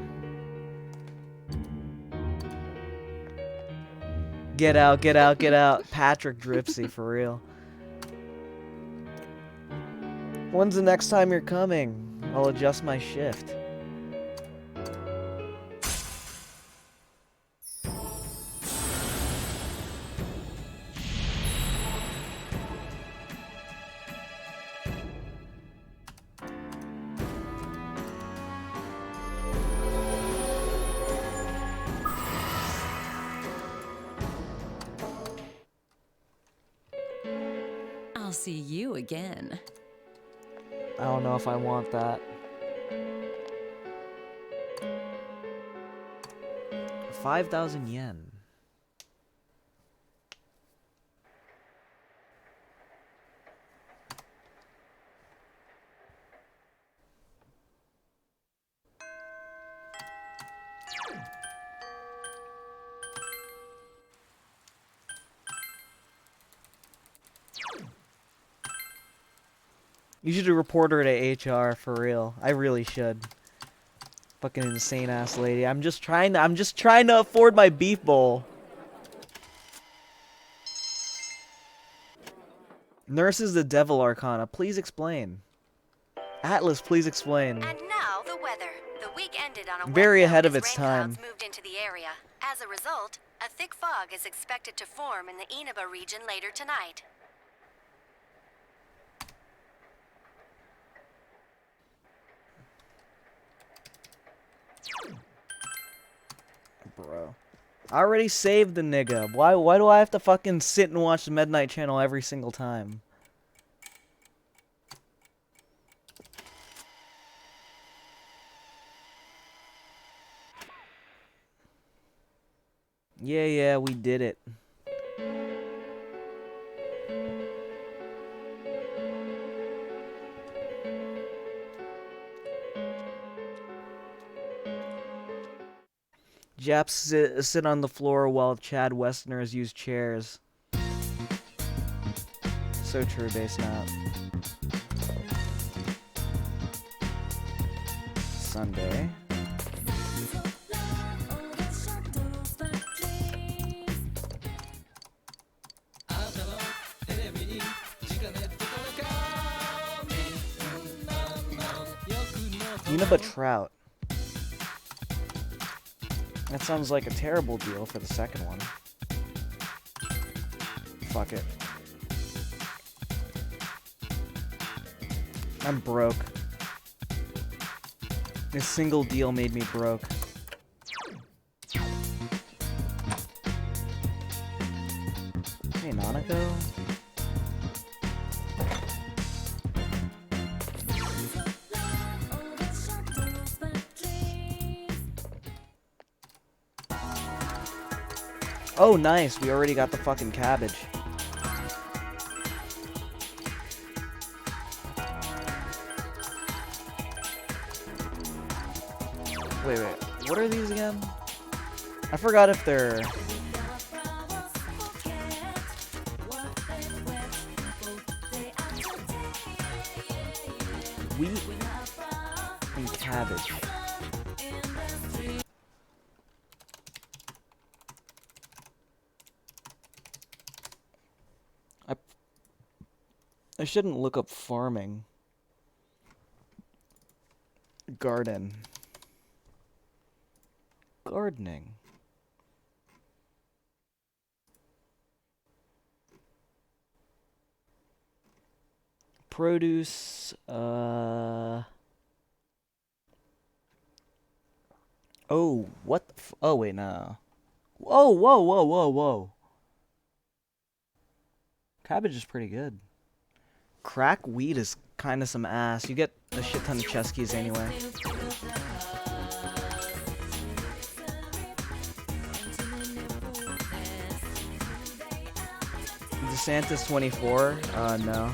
Get out, get out, get out. Patrick Dripsy, for real. When's the next time you're coming? I'll adjust my shift. I'll see you again. I don't know if I want that. 5,000 yen. You should report her to HR for real. I really should. Fucking insane ass lady. I'm just trying to afford my beef bowl. Nurse is the devil arcana. Please explain. Atlas, please explain. And now the weather. The week ended on a Very wet ahead note of as its rain clouds time. moved into the area. As a result, a thick fog is expected to form in the Inaba region later tonight. Bro. I already saved the nigga. Why do I have to fucking sit and watch the Midnight Channel every single time? Yeah, we did it. Japs sit on the floor while Chad Westerners use chairs. So true, base nap. Sunday. Inaba Trout. That sounds like a terrible deal for the second one. Fuck it. I'm broke. This single deal made me broke. Hey, Nanako. Oh, nice. We already got the fucking cabbage. Wait. What are these again? I forgot if they're... wheat and cabbage. I shouldn't look up farming. Gardening. Produce, oh, what the oh, wait, no. Whoa. Cabbage is pretty good. Crack wheat is kind of some ass. You get a shit ton of chess keys anyway. DeSantis 24? No.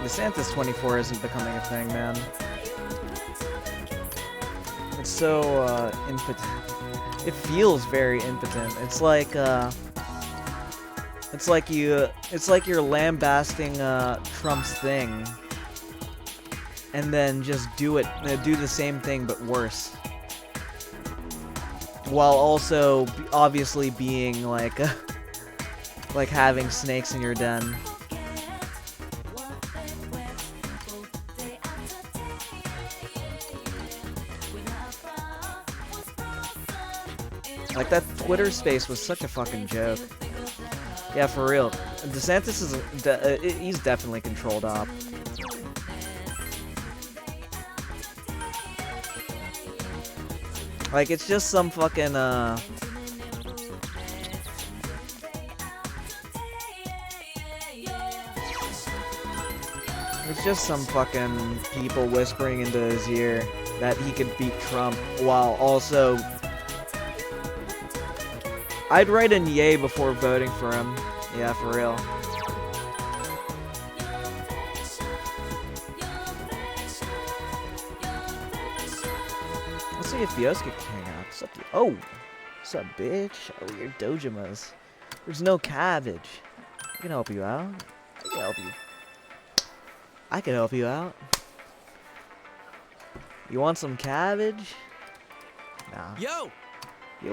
DeSantis 24 isn't becoming a thing, man. It's so impotent. It feels very impotent. It's like you're lambasting Trump's thing, and then just do the same thing but worse, while also obviously being like like having snakes in your den. Like, that Twitter space was such a fucking joke. Yeah, for real. DeSantis is... he's definitely controlled op. Like, it's just some fucking, it's just some fucking people whispering into his ear that he could beat Trump while also... I'd write in yay before voting for him. Yeah, for real. Let's see if Yosuke can hang out. What's up, oh! What's up, bitch? Oh, you're Dojimas. There's no cabbage. I can help you out. I can help you out. You want some cabbage? Nah. Yo,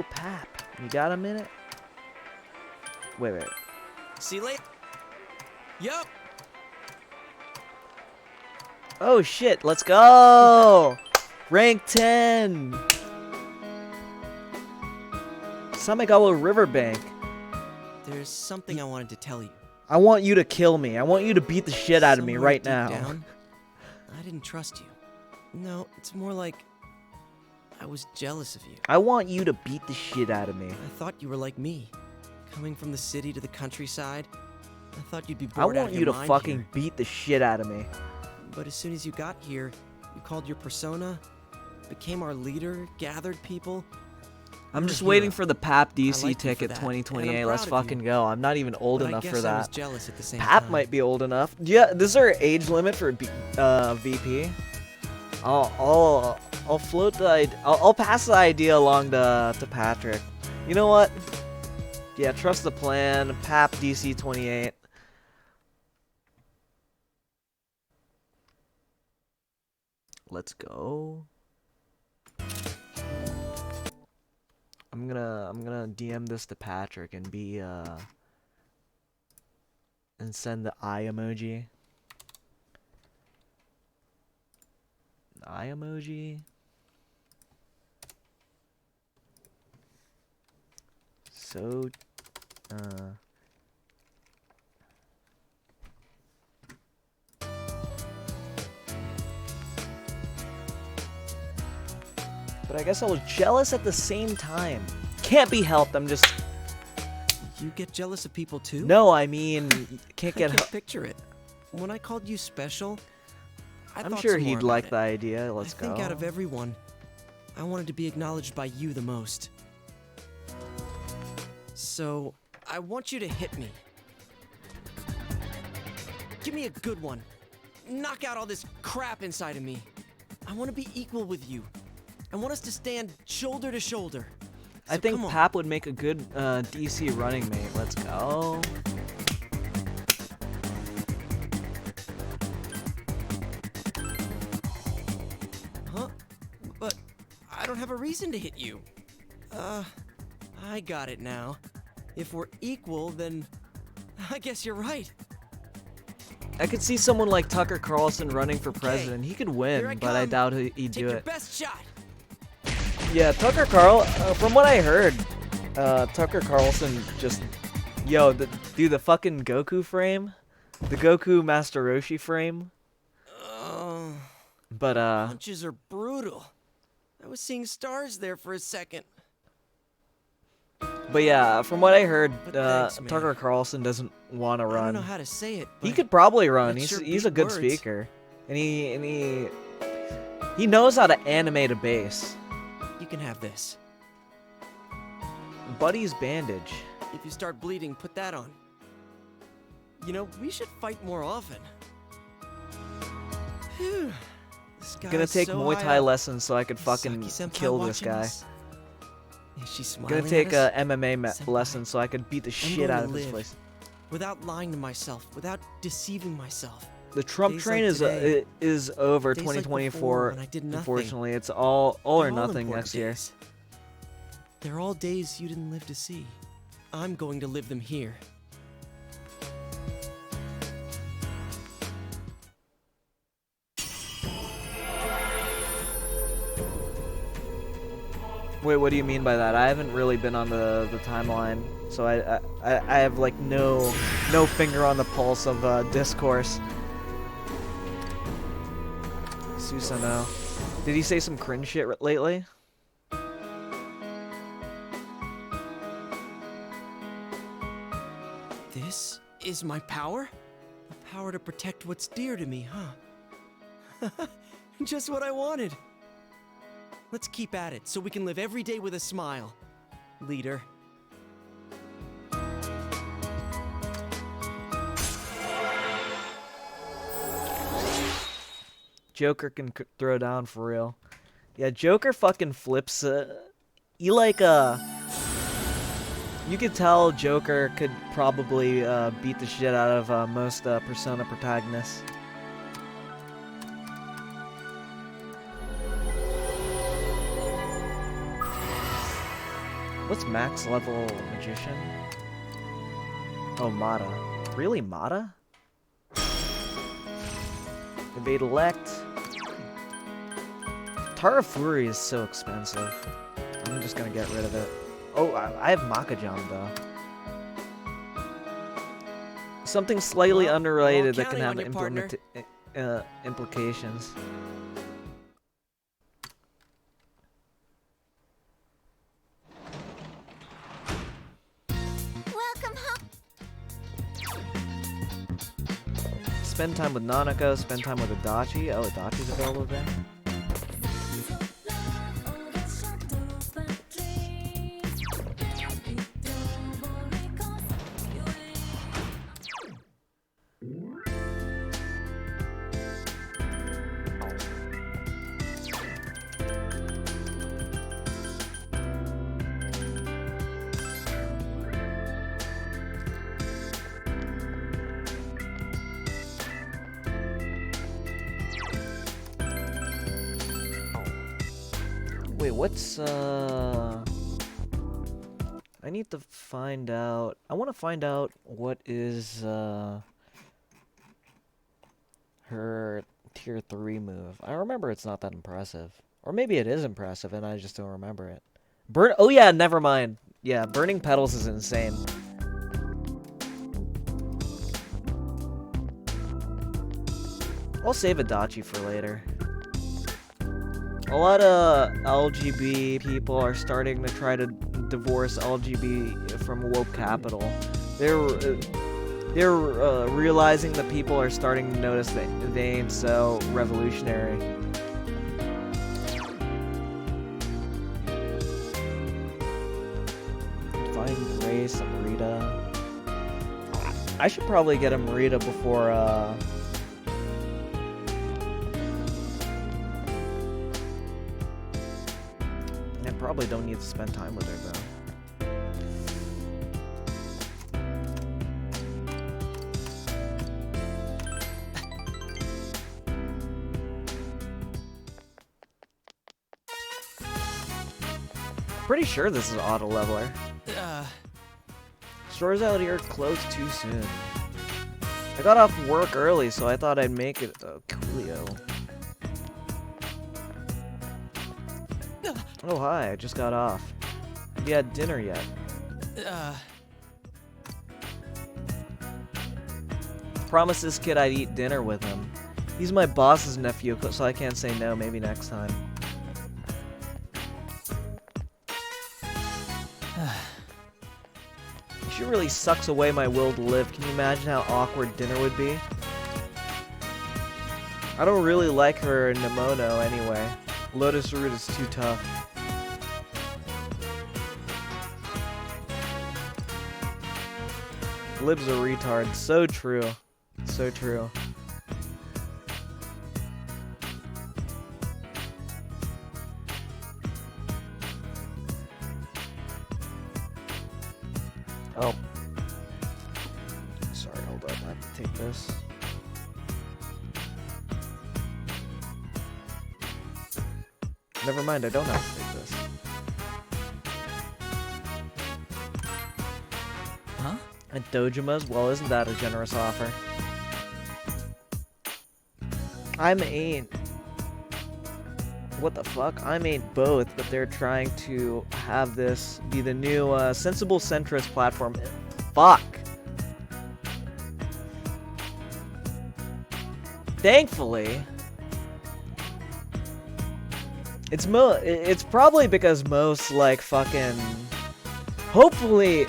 Pap. You got a minute? Wait. See you later. Yup. Oh shit, let's go! Rank 10! Samegawa Riverbank. There's something I wanted to tell you. I want you to kill me. I want you to beat the shit out of me right now. Down, I didn't trust you. No, it's more like I was jealous of you. I want you to beat the shit out of me. I thought you were like me, coming from the city to the countryside. I thought you'd be I bored out want of you your to mind fucking here. beat the shit out of me. But as soon as you got here, you called your persona, became our leader, gathered people. I'm You're just a waiting hero. for the PAP I DC like you for ticket that, 2028. and I'm Let's proud of fucking you. go. I'm not even old But enough I for guess I was that. jealous at the same PAP time. might be old enough. Yeah, this is our age limit for VP. I'll float the I'll pass the idea along to Patrick. You know what? Yeah, trust the plan. PAP DC 28. Let's go. I'm gonna DM this to Patrick and be and send the eye emoji. Eye emoji. So but I guess I was jealous at the same time. Can't be helped. I'm just You get jealous of people too? no. I mean, can't I get. can picture it. When I called you special, I'm thought sure some more he'd about like it. the idea. Let's I think go. out of everyone, I wanted to be acknowledged by you the most. So, I want you to hit me. Give me a good one. Knock out all this crap inside of me. I want to be equal with you. I want us to stand shoulder to shoulder. I So think come on. Pap would make a good DC running mate. Let's go. Huh? But I don't have a reason to hit you. I got it now. If we're equal, then I guess you're right. I could see someone like Tucker Carlson running for Okay, president. He could here win, I but I come. doubt he'd Take do your it. best shot. Yeah, from what I heard, Tucker Carlson just, dude, the fucking Goku frame, the Goku Master Roshi frame. But Punches are brutal. I was seeing stars there for a second. but yeah, from what I heard, But thanks, man. Tucker Carlson doesn't want to I don't run. know how to say it, but He could probably run. it He's sure he's a beat good words. speaker, and he knows how to animate a bass. you can have this. Buddy's bandage. If you start bleeding, put that on. You know, we should fight more often. Phew. This Gonna guy's take so Muay high Thai up. lessons so I could fucking Saki-senpai kill this watching guy. us? Is she smiling Gonna take at us? MMA Senpai, lessons so I could beat the shit going out to of this live. place. Without lying to myself, without deceiving myself. The Trump Days train like is today, is over. days like 2024. before when I did nothing. Unfortunately, it's all or They're all nothing important next year. days. They're all days you didn't live to see. I'm going to live them here. Wait, what do you mean by that? I haven't really been on the timeline, so I have like no finger on the pulse of discourse. Susano, did he say some cringe shit lately? This is my power? The power to protect what's dear to me, huh? Just what I wanted. Let's keep at it so we can live every day with a smile, leader. Joker can throw down for real. Yeah, Joker fucking flips. You could tell Joker could probably beat the shit out of most Persona protagonists. What's max level magician? Oh, Mata. Really, Mata? Evade elect. Tarafuri is so expensive. I'm just gonna get rid of it. Oh, I have Makajam though. Something slightly Well, unrelated we're that all can have counting on you, implications. spend time with Nanako, spend time with Adachi. Oh, Adachi's available there. Wait, what's, I need to find out, I want to find out what is, her tier 3 move. I remember it's not that impressive. Or maybe it is impressive and I just don't remember it. Oh yeah, never mind. Yeah, Burning Petals is insane. I'll save Adachi for later. A lot of LGB people are starting to try to divorce LGB from woke capital. They're realizing that people are starting to notice that they ain't so revolutionary. Find Grace, Amrita. I should probably get Amrita before, probably don't need to spend time with her though. Pretty sure this is auto leveler. Stores out here closed too soon. I got off work early, so I thought I'd make it coolio. Oh, hi, I just got off. Have you had dinner yet? Promised this kid I'd eat dinner with him. He's my boss's nephew, so I can't say no, maybe next time. She really sucks away my will to live. Can you imagine how awkward dinner would be? I don't really like her Nemono anyway. Lotus Root is too tough. Lib's a retard. So true. So true. Oh. Sorry, hold up. I have to take this. Never mind, I don't have to take this. Huh? At Dojima's? Well, isn't that a generous offer? I'm ain't. What the fuck? I ain't both, but they're trying to have this be the new sensible centrist platform. Fuck. Thankfully, it's probably because most like fucking. Hopefully,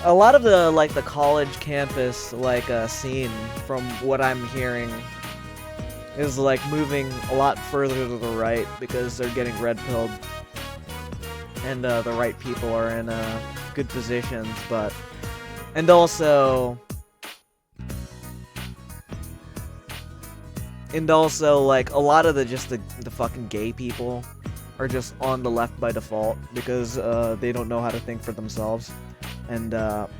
a lot of the like the college campus like scene, from what I'm hearing, is like moving a lot further to the right because they're getting red pilled, and the right people are in good positions, but also like a lot of the fucking gay people are just on the left by default because they don't know how to think for themselves, and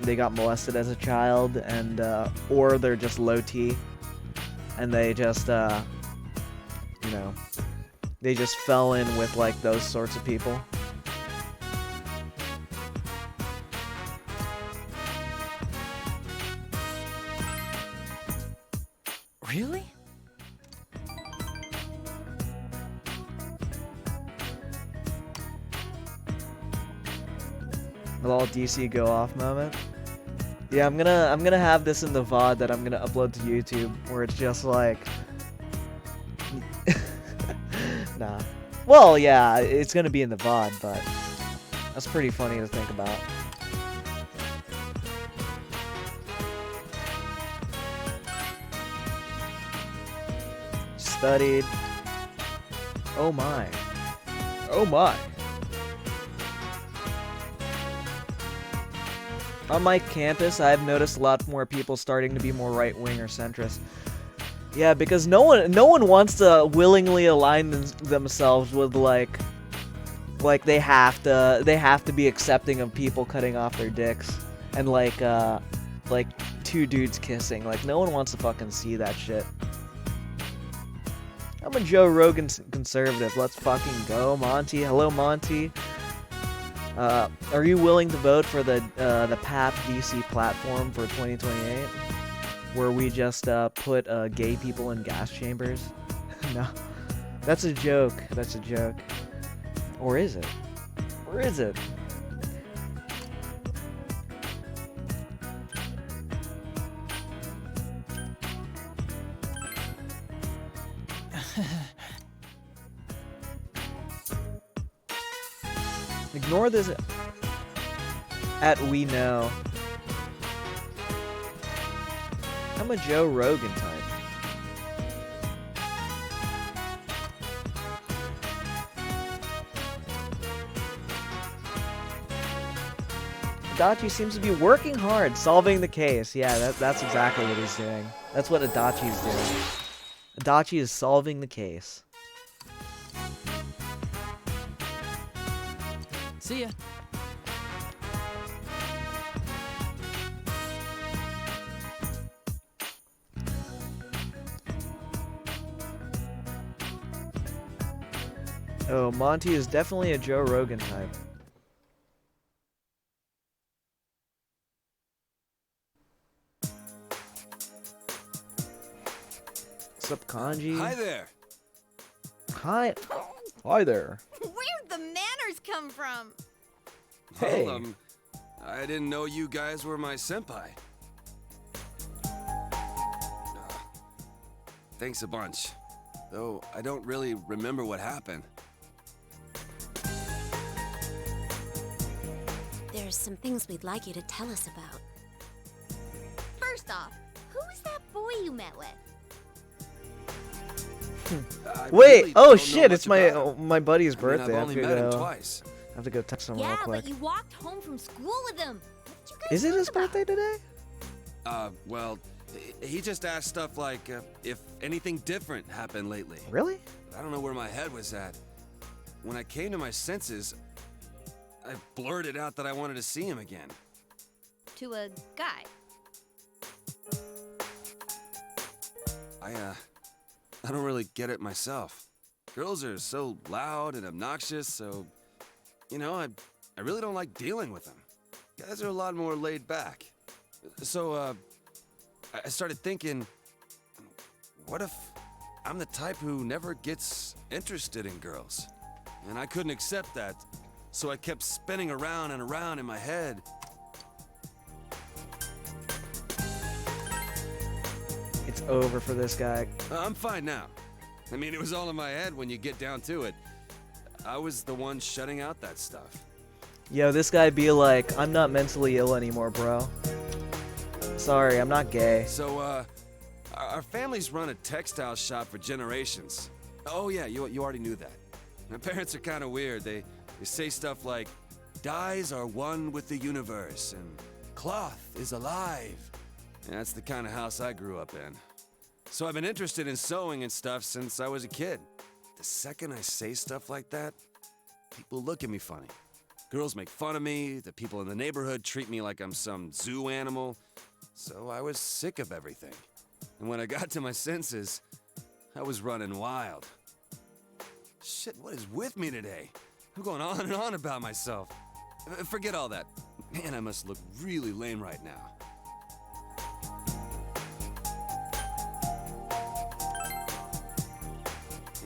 they got molested as a child, and or they're just low T, and they just you know, they just fell in with like those sorts of people. Really? A little DC go off moment. Yeah, I'm gonna have this in the VOD that I'm gonna upload to YouTube, where it's just like nah. Well, yeah, it's gonna be in the VOD, but that's pretty funny to think about. studied. Oh my. Oh my. On my campus, I've noticed a lot more people starting to be more right-wing or centrist. Yeah, because no one wants to willingly align themselves with like they have to be accepting of people cutting off their dicks and like two dudes kissing. Like no one wants to fucking see that shit. I'm a Joe Rogan conservative. Let's fucking go, Monty. Hello, Monty. Are you willing to vote for the PAP DC platform for 2028, where we just put gay people in gas chambers? No, that's a joke. That's a joke. Or is it? Or is it? Ignore this at we know. I'm a Joe Rogan type. Adachi seems to be working hard, solving the case. Yeah, that's exactly what he's doing. That's what Adachi's doing. Adachi is solving the case. See ya. Oh, Monty is definitely a Joe Rogan type. What's up, Kanji? Hi there. Hi. Hi there. Where'd the manners come from? Hey. Well, I didn't know you guys were my senpai. Thanks a bunch. Though I don't really remember what happened. There's some things we'd like you to tell us about. First off, who was that boy you met with? I Wait. really Oh don't know shit! It's much about him. my buddy's I mean, birthday. I've I only have to met him go. twice. I have to go text him real Yeah, quick. but you walked home from school with him. What did you guys Is it talk his about? birthday today? Well, he just asked stuff like if anything different happened lately. Really? I don't know where my head was at. When I came to my senses, I blurted out that I wanted to see him again. To a guy. I don't really get it myself. Girls are so loud and obnoxious, so, you know, I really don't like dealing with them. Guys are a lot more laid back. So, I started thinking, what if I'm the type who never gets interested in girls? And I couldn't accept that, so I kept spinning around and around in my head. It's over for this guy. I'm fine now. I mean, it was all in my head when you get down to it. I was the one shutting out that stuff. Yo, this guy be like, I'm not mentally ill anymore, bro. Sorry, I'm not gay. So, our family's run a textile shop for generations. Oh yeah, you already knew that. My parents are kind of weird. They say stuff like, dyes are one with the universe, and cloth is alive. And that's the kind of house I grew up in. So I've been interested in sewing and stuff since I was a kid. The second I say stuff like that, people look at me funny. Girls make fun of me, the people in the neighborhood treat me like I'm some zoo animal. So I was sick of everything. And when I got to my senses, I was running wild. Shit, what is with me today? I'm going on and on about myself. Forget all that. Man, I must look really lame right now.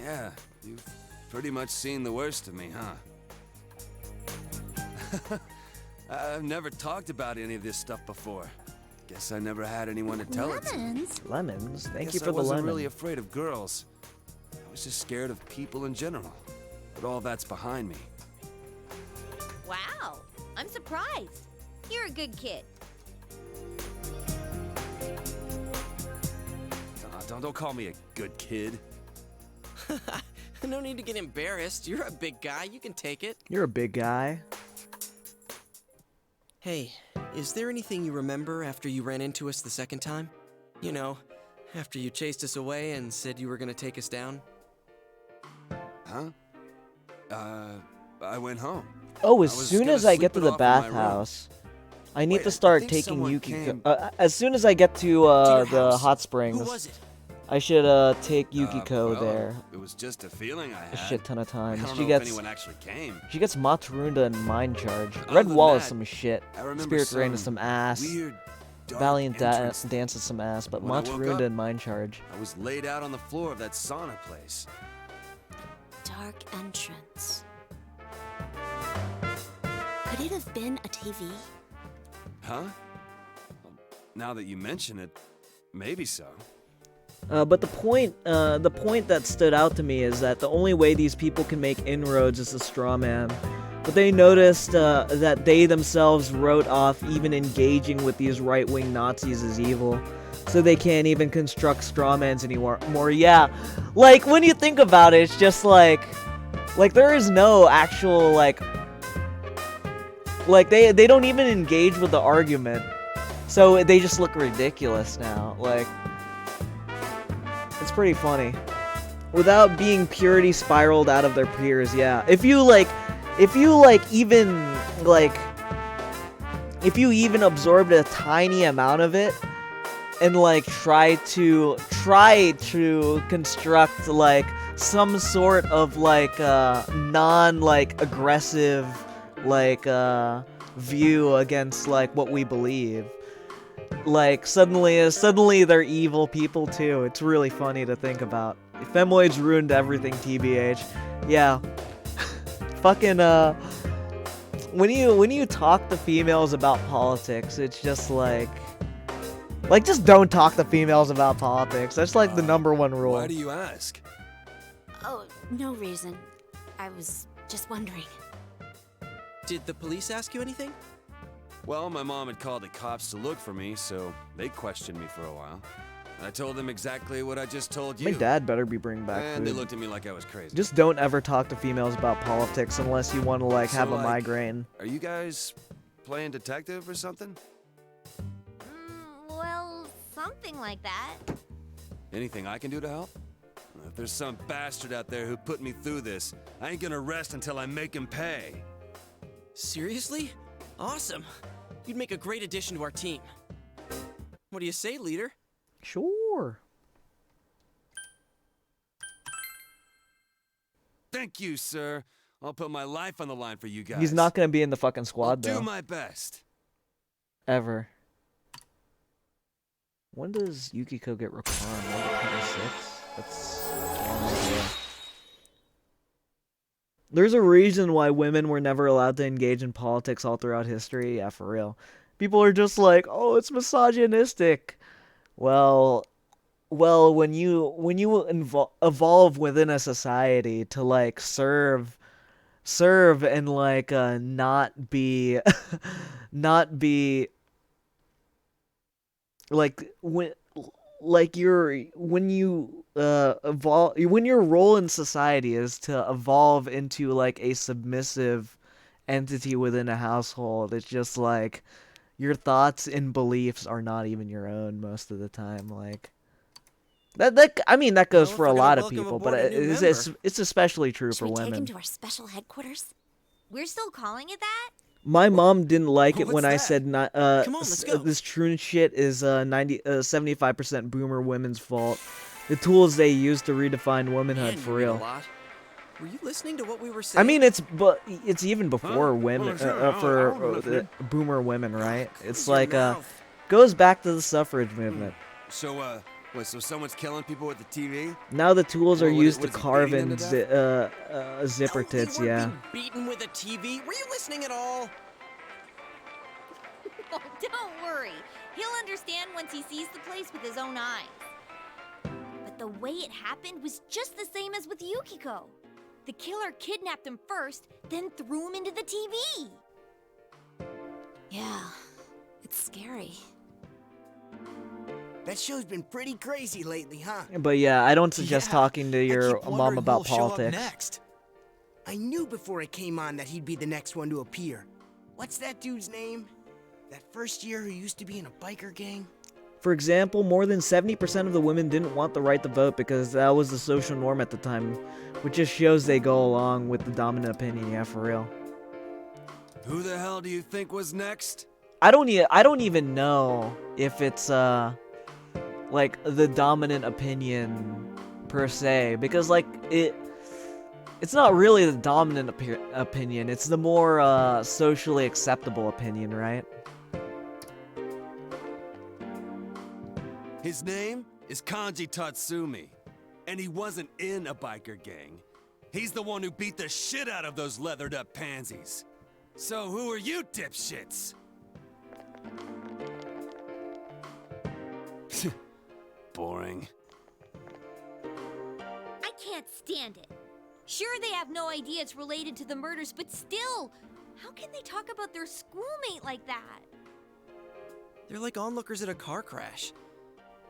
Yeah, you've pretty much seen the worst of me, huh? I've never talked about any of this stuff before. Guess I never had anyone to tell it to. Lemons? Lemons? Thank you Guess for I the wasn't lemon. really afraid of girls. I was just scared of people in general. But all that's behind me. Wow, I'm surprised. You're a good kid. Don't call me a good kid. No need to get embarrassed. You're a big guy. You can take it. You're a big guy. Hey, is there anything you remember after you ran into us the second time? You know, after you chased us away and said you were gonna take us down? Huh? I went home. Oh, as I was soon gonna as I get sleep to it the off in my room. bathhouse, I need Wait, to I start think taking someone Yukiko. came- As soon as I get to your the house? hot Who springs, was it? I should take Yukiko well, there It was just a feeling I a had. shit ton of I times. don't She know gets if anyone actually came. she gets Matsurunda and Mind Charge. Other Red than Wall is that, some shit. I remember Spirit Rain is some some ass. Weird, dark Valiant entrance. Dance is some ass, but When I woke Matsurunda up, and Mind Charge. I was laid out on the floor of that sauna place. Dark entrance. Could it have been a TV? Huh? Well, now that you mention it, maybe so. But the point that stood out to me is that the only way these people can make inroads is a straw man. But they noticed that they themselves wrote off even engaging with these right-wing Nazis as evil. So they can't even construct strawmans anymore. Yeah, like, when you think about it, it's just like there is no actual, like they don't even engage with the argument. So they just look ridiculous now, like, it's pretty funny. Without being purity spiraled out of their peers, yeah. If you even absorbed a tiny amount of it, and like try to construct like some sort of like non like aggressive like view against like what we believe, like suddenly they're evil people too. It's really funny to think about. Femoids ruined everything, TBH. Yeah. Fucking when you talk to females about politics, it's just like just don't talk to females about politics. That's like the #1 rule. Why do you ask? Oh, no reason. I was just wondering. Did the police ask you anything? Well, my mom had called the cops to look for me, so they questioned me for a while. I told them exactly what I just told you. My dad better be bringing back And they food. looked at me like I was crazy. Just don't ever talk to females about politics unless you want to like So, have a like, migraine. Are you guys playing detective or something? Well, something like that. Anything I can do to help? If there's some bastard out there who put me through this, I ain't gonna rest until I make him pay. Seriously? Awesome. You'd make a great addition to our team. What do you say, leader? Sure. Thank you, sir. I'll put my life on the line for you guys. He's not gonna be in the fucking I'll squad do though. my best. Ever. When does Yukiko get reclaimed? Level 26? That's a long idea. There's a reason why women were never allowed to engage in politics all throughout history. Yeah, for real. People are just like, oh, it's misogynistic. Well, when you evolve within a society to like serve and like not be like when you evolve, when your role in society is to evolve into like a submissive entity within a household, it's just like your thoughts and beliefs are not even your own most of the time. Like I mean that goes Well, for if a we're lot gonna of welcome people, but aboard a new it's especially true Should for we take him women. to our special headquarters? We're still calling it that? My mom didn't like it What's when I that? said Come on, let's go. this Troon shit is 75% boomer women's fault. The tools they use to redefine womanhood, Man, for you read a real. lot. Were you listening to what we were saying? I mean, it's even before women Well, sure, for listening. boomer women, right? It's Close your like mouth. goes back to the suffrage movement. So, so someone's killing people with the TV? Now the tools are Well, what used to is he, carve beating in them to zipper No, tits, they weren't yeah. being beaten with a TV. Were you listening at all? Oh, don't worry. He'll understand once he sees the place with his own eyes. But the way it happened was just the same as with Yukiko. The killer kidnapped him first, then threw him into the TV. Yeah, it's scary. That show's been pretty crazy lately, huh? But yeah, I don't suggest Yeah, talking to I your keep mom wondering about who'll show up politics. next. I knew before it came on that he'd be the next one to appear. What's that dude's name? That first year who used to be in a biker gang? For example, more than 70% of the women didn't want the right to vote because that was the social norm at the time, which just shows they go along with the dominant opinion, yeah, for real. Who the hell do you think was next? I don't even know if it's like the dominant opinion per se, because like it's not really the dominant opinion, it's the more socially acceptable opinion, right? His name is Kanji Tatsumi, and he wasn't in a biker gang. He's the one who beat the shit out of those leathered up pansies. So who are you dipshits? Boring. I can't stand it. Sure, they have no idea it's related to the murders, but still, how can they talk about their schoolmate like that? They're like onlookers at a car crash.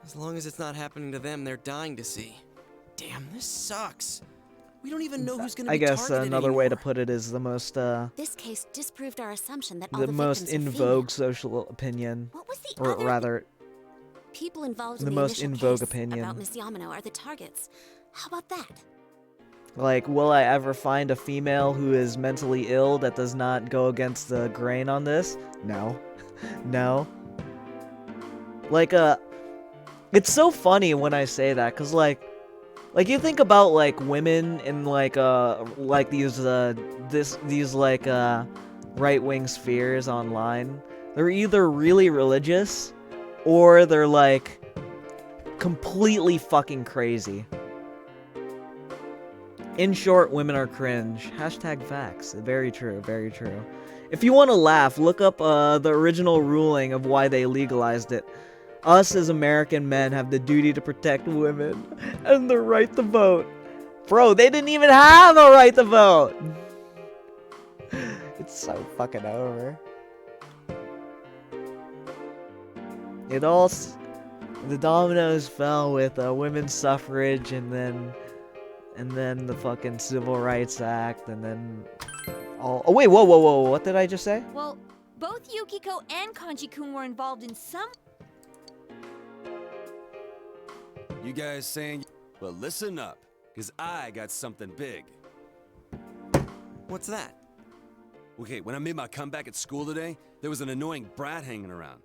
As long as it's not happening to them, they're dying to see. Damn, this sucks. We don't even know who's gonna I be guess targeted another way to anymore. put it is the most This case disproved our assumption that all the the most victims in are vogue female. social opinion, What was the or other rather, people involved the in the most initial in vogue case opinion. about Miss Yamano are the targets? How about that? like, will I ever find a female who is mentally ill that does not go against the grain on this? No. No. Like, it's so funny when I say that, cause like you think about like women in like these right-wing spheres online. They're either really religious, or they're like completely fucking crazy. In short, women are cringe. Hashtag facts. Very true, very true. If you want to laugh, look up the original ruling of why they legalized it. Us as American men have the duty to protect women and the right to vote. Bro, they didn't even have a right to vote! It's so fucking over. It all... The dominoes fell with women's suffrage, and then the fucking Civil Rights Act, and then all... Oh wait, whoa, what did I just say? Well, both Yukiko and Kanji-kun were involved in some... You guys saying? Well, listen up, because I got something big. What's that? Okay, when I made my comeback at school today, there was an annoying brat hanging around.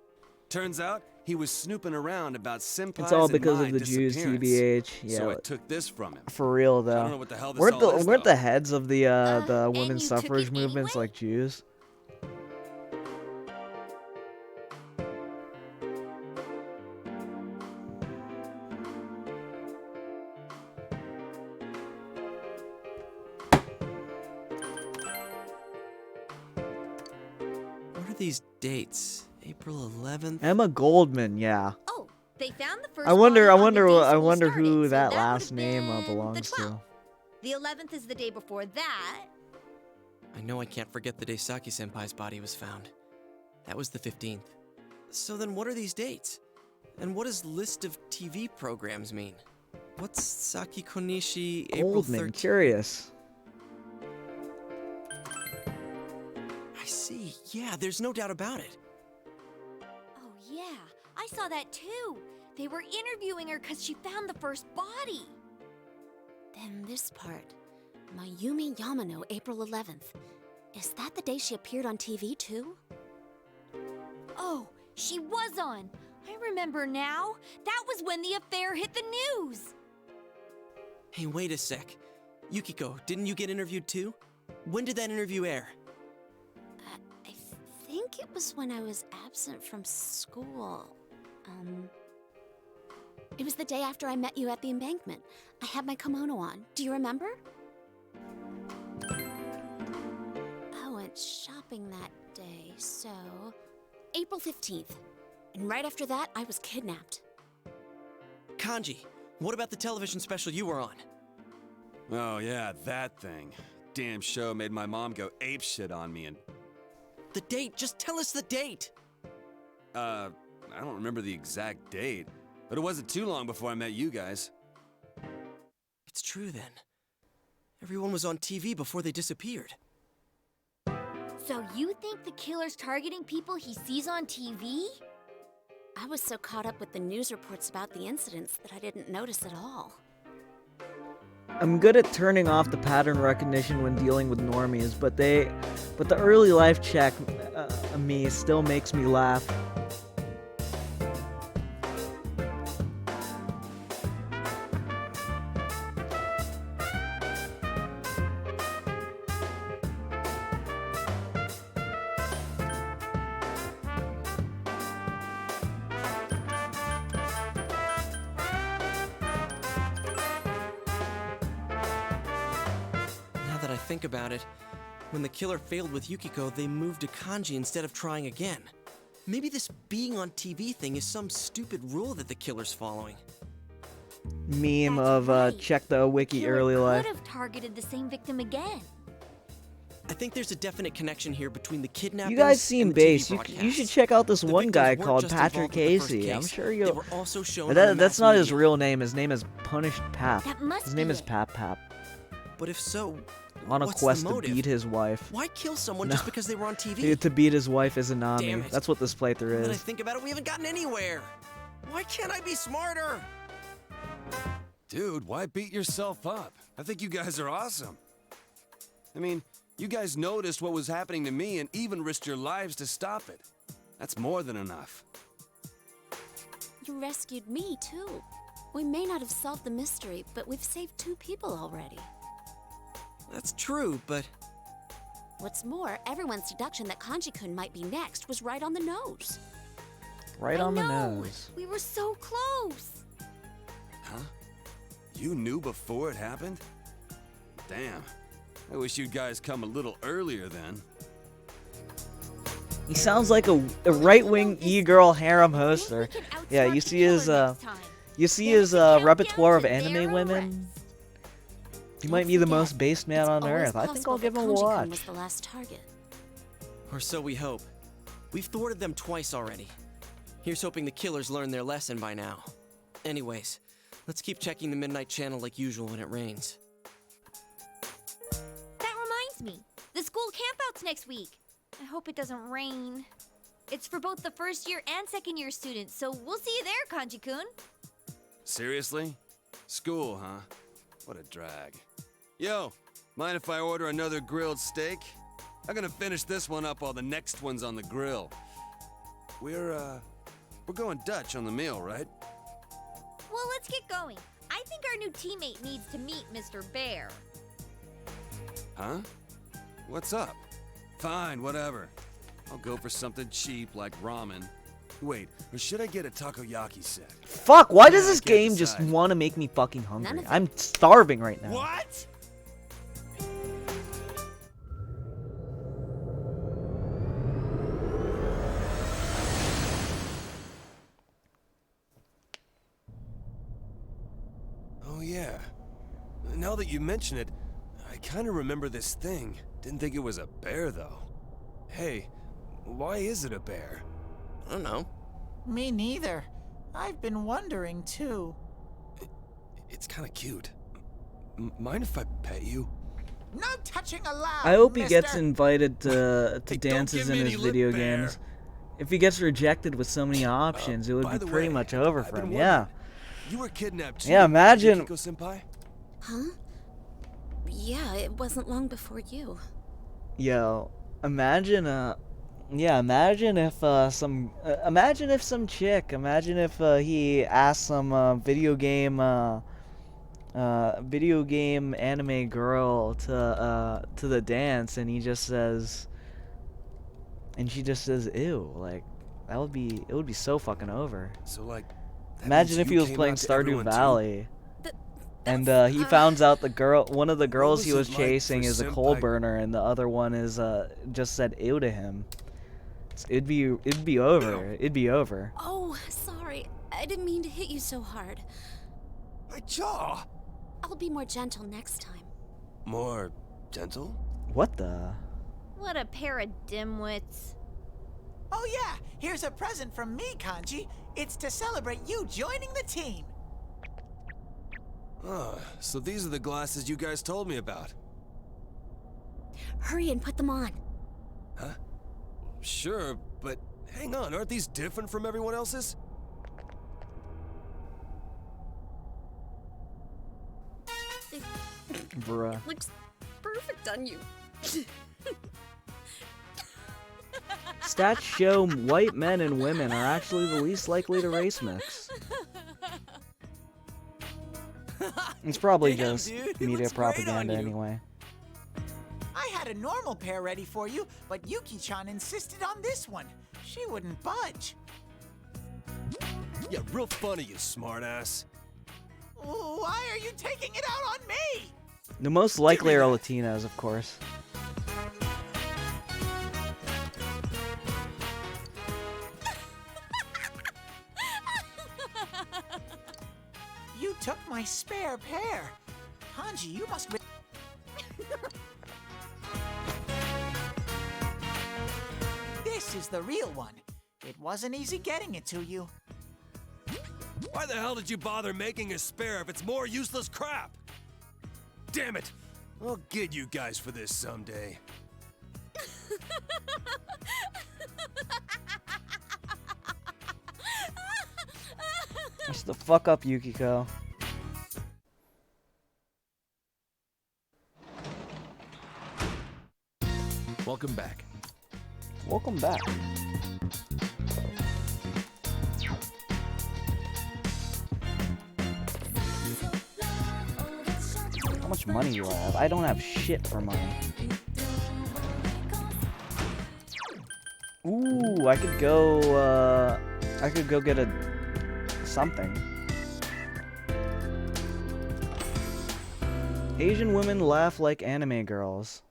Turns out, he was snooping around about senpais It's all and because my of the Jews, disappearance. TBH. Yeah, So I took this from him. for real I don't though. know what the hell this Weren't all is, weren't though. the heads of the and women's you took suffrage it movements anyway? like Jews? What are these dates? April 11th? Emma Goldman, yeah. Oh, they found the first I wonder body on the day school wonder who started, so that that last would've name been belongs the to. 12th. The 11th is the day before that. I know I can't forget the day Saki-senpai's body was found. That was the 15th. So then what are these dates? And what does list of TV programs mean? What's Saki Konishi April Goldman, 13th? curious. I see. Yeah, there's no doubt about it. Oh yeah, I saw that too. They were interviewing her because she found the first body. Then this part. Mayumi Yamano, April 11th. Is that the day she appeared on TV too? Oh, she was on. I remember now. That was when the affair hit the news. Hey, wait a sec. Yukiko, didn't you get interviewed too? When did that interview air? I think it was when I was absent from school. It was the day after I met you at the embankment. I had my kimono on. Do you remember? I went shopping that day, so... April 15th. And right after that, I was kidnapped. Kanji, what about the television special you were on? Oh yeah, that thing. Damn show made my mom go apeshit on me and... The date, just tell us the date! I don't remember the exact date. But it wasn't too long before I met you guys. It's true then. Everyone was on TV before they disappeared. So you think the killer's targeting people he sees on TV? I was so caught up with the news reports about the incidents that I didn't notice at all. I'm good at turning off the pattern recognition when dealing with normies, but the early life check me still makes me laugh. Now that I think about it, when the killer failed with Yukiko, they moved to kanji instead of trying again. Maybe this being on TV thing is some stupid rule that the killer's following. Meme That's of right. check the wiki Killer early life. could have targeted the same victim again. I think there's a definite connection here between the kidnapping. You guys seem and the based. TV You broadcasts. should check out this The one victims guy weren't called just Patrick involved with the first Casey. I'm case. sure They you'll. were also shown But on the that's mass not his media. real name. His name is Punished Pap. That must His be name is it. Pap Pap. But if so, On a what's quest the to motive? beat his wife. Why kill someone No. just because they were on TV? To beat his wife Izanagi. Damn it. That's what this playthrough Now that I is. think about it, we haven't gotten anywhere. Why can't I be smarter? Dude, why beat yourself up? I think you guys are awesome. I mean, you guys noticed what was happening to me and even risked your lives to stop it. That's more than enough. You rescued me, too. We may not have solved the mystery, but we've saved 2 people already. That's true, but What's more, everyone's deduction that Kanji-kun might be next was right on the nose. Right I on the know. nose. We were so close. Huh? You knew before it happened? Damn. I wish you guys come a little earlier then. He sounds like a right-wing e-girl harem I think hoster. we can outsmart Yeah, you the see his killer next time. you see There's his a countdown repertoire of to their anime women. arrest. He Don't might be the forget, most based man it's on always earth. I think possible I'll give that him a Kanji-kun watch. was the last target. or so we hope. We've thwarted them twice already. Here's hoping the killers learned their lesson by now. Anyways, let's keep checking the Midnight Channel like usual when it rains. That reminds me. The school campouts next week. I hope it doesn't rain. It's for both the first year and second year students, so we'll see you there, Kanji-kun. Seriously? School, huh? What a drag. Yo, mind if I order another grilled steak? I'm gonna finish this one up while the next one's on the grill. We're going Dutch on the meal, right? Well, let's get going. I think our new teammate needs to meet Mr. Bear. Huh? What's up? Fine, whatever. I'll go for something cheap like ramen. Wait, or should I get a takoyaki set? Fuck, why does Yeah, I this can't game just decide. want to make me fucking None hungry? of it. I'm starving right now. What? Oh yeah. Now that you mention it, I kind of remember this thing. Didn't think it was a bear though. Hey, why is it a bear? I don't know. Me neither. I've been wondering too. It's kind of cute. Mind if I pet you? No touching allowed. I hope he gets mister. invited to Hey, don't dances give me in any his lip, video bear. games. If he gets rejected with so many options, it would by be the pretty way, much over I've for been him. Yeah. wondering, you were kidnapped too, Yeah, imagine- Yukiko-senpai? Huh? Yeah, it wasn't long before you. Yo, imagine imagine if some chick, imagine if he asked some video game anime girl to the dance, and he just says, and she just says ew. Like, it would be so fucking over. So like, that Imagine means if you he was came playing out to Stardew everyone, too? Valley. Th- And that's, he founds out one of the girls he was was it like chasing for is a coal senpai- burner, and the other one is just said ew to him. It'd be over. It'd be over. Oh, sorry. I didn't mean to hit you so hard. My jaw. I'll be more gentle next time. More gentle? What the? What a pair of dimwits. Oh yeah, Here's a present from me, Kanji. It's to celebrate you joining the team. So these are the glasses you guys told me about. Hurry and put them on. Huh? Sure, but hang on, aren't these different from everyone else's? Bruh. Looks perfect on you. Stats show white men and women are actually the least likely to race mix. It's probably Damn, just dude, it media looks great on propaganda you. anyway. I had a normal pair ready for you, but Yuki-chan insisted on this one. She wouldn't budge. Yeah, real funny, you smartass. Why are you taking it out on me? The most likely are Latinos, of course. You took my spare pair. Kanji, you must be... This is the real one. It wasn't easy getting it to you. Why the hell did you bother making a spare if it's more useless crap? Damn it! I'll get you guys for this someday. Shut the fuck up, Yukiko. Welcome back. Welcome back. How much money do I have? I don't have shit for money. Ooh, I could go get a something. Asian women laugh like anime girls.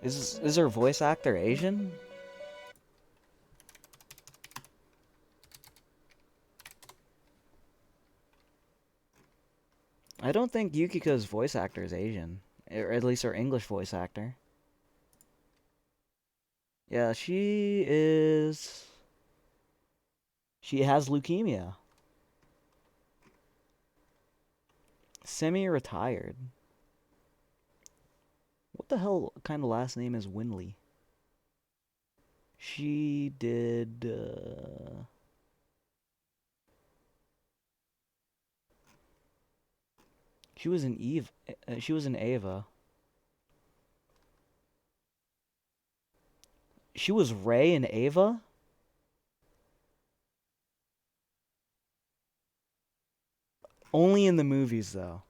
Is her voice actor Asian? I don't think Yukiko's voice actor is Asian, or at least her English voice actor. Yeah, she is. She has leukemia. Semi-retired. What the hell kind of last name is Winley? She did, she was in Eve. She was in Ava. She was Rey in Ava? Only in the movies, though.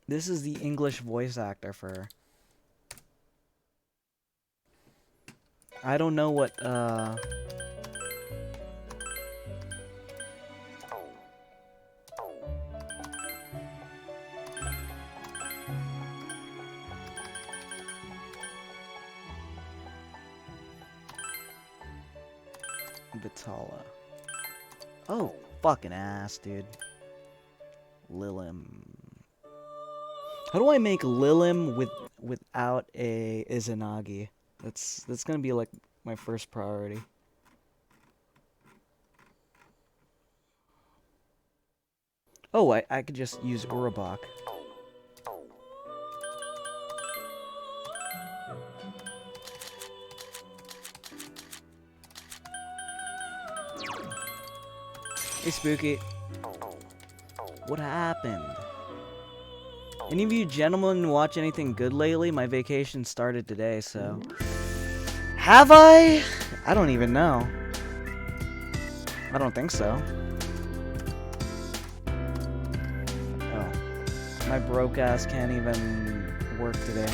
This is the English voice actor for her. I don't know what, Vitala. Oh, fucking ass, dude. Lilim. How do I make Lilim without a Izanagi? That's gonna be like my first priority. Oh, I could just use Urabak. Hey, Spooky. What happened? Any of you gentlemen watch anything good lately? My vacation started today, so... Have I? I don't even know. I don't think so. Oh. My broke ass can't even work today.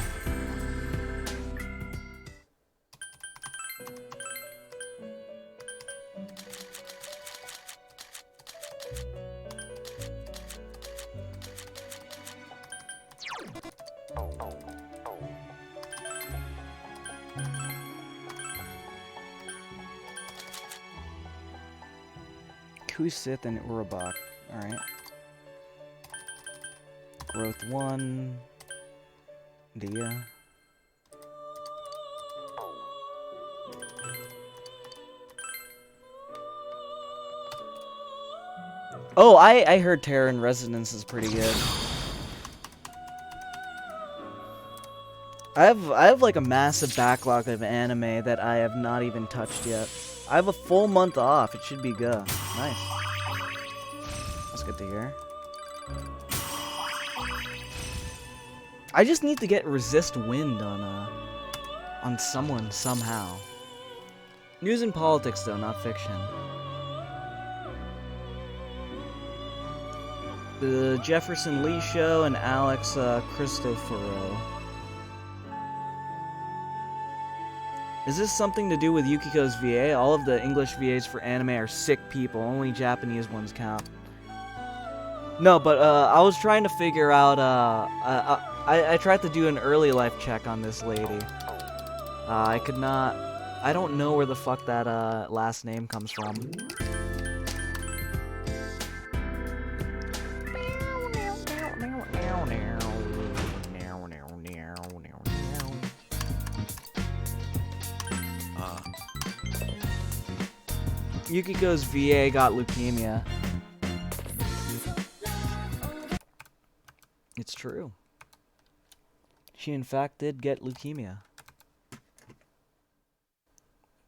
Ruleset and Urabak. Alright. Growth 1. Dia. Oh, I heard Terran Resonance is pretty good. I have like a massive backlog of anime that I have not even touched yet. I have a full month off. It should be good. Nice. That's good to hear. I just need to get Resist Wind on someone somehow. News and politics though, not fiction. The Jefferson Lee Show and Alex Cristoforo. Is this something to do with Yukiko's VA? All of the English VAs for anime are sick people. Only Japanese ones count. No, but I was trying to figure out. I tried to do an early life check on this lady. I could not. I don't know where the fuck that last name comes from. Yukiko's VA got leukemia. It's true. She in fact did get leukemia.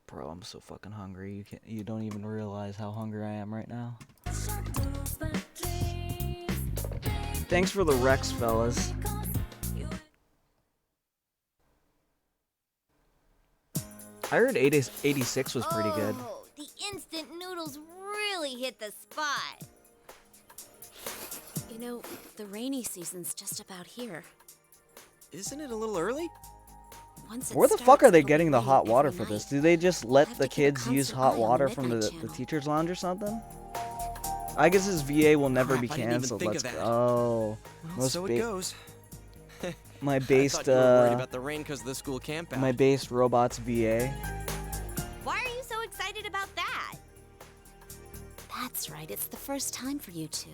Bro, I'm so fucking hungry. You don't even realize how hungry I am right now. Thanks for the Rex, fellas. I heard 86 was pretty good. Oh, the instant noodles really hit the spot. You know, the rainy season's just about here. Isn't it a little early? Once it Where the fuck starts, are they it'll getting the rain hot water every for this? night. Do they just let have the to keep a kids use constant hot eye on the water from Midnight the Channel. teacher's lounge or something? I guess his VA will never Crap, be I didn't even canceled. think Let's of go. that. Oh, Well, most so it goes. my I based thought you were worried about the rain because of the school camp out. my based robots VA. Why are you so excited about that? That's right, it's the first time for you two.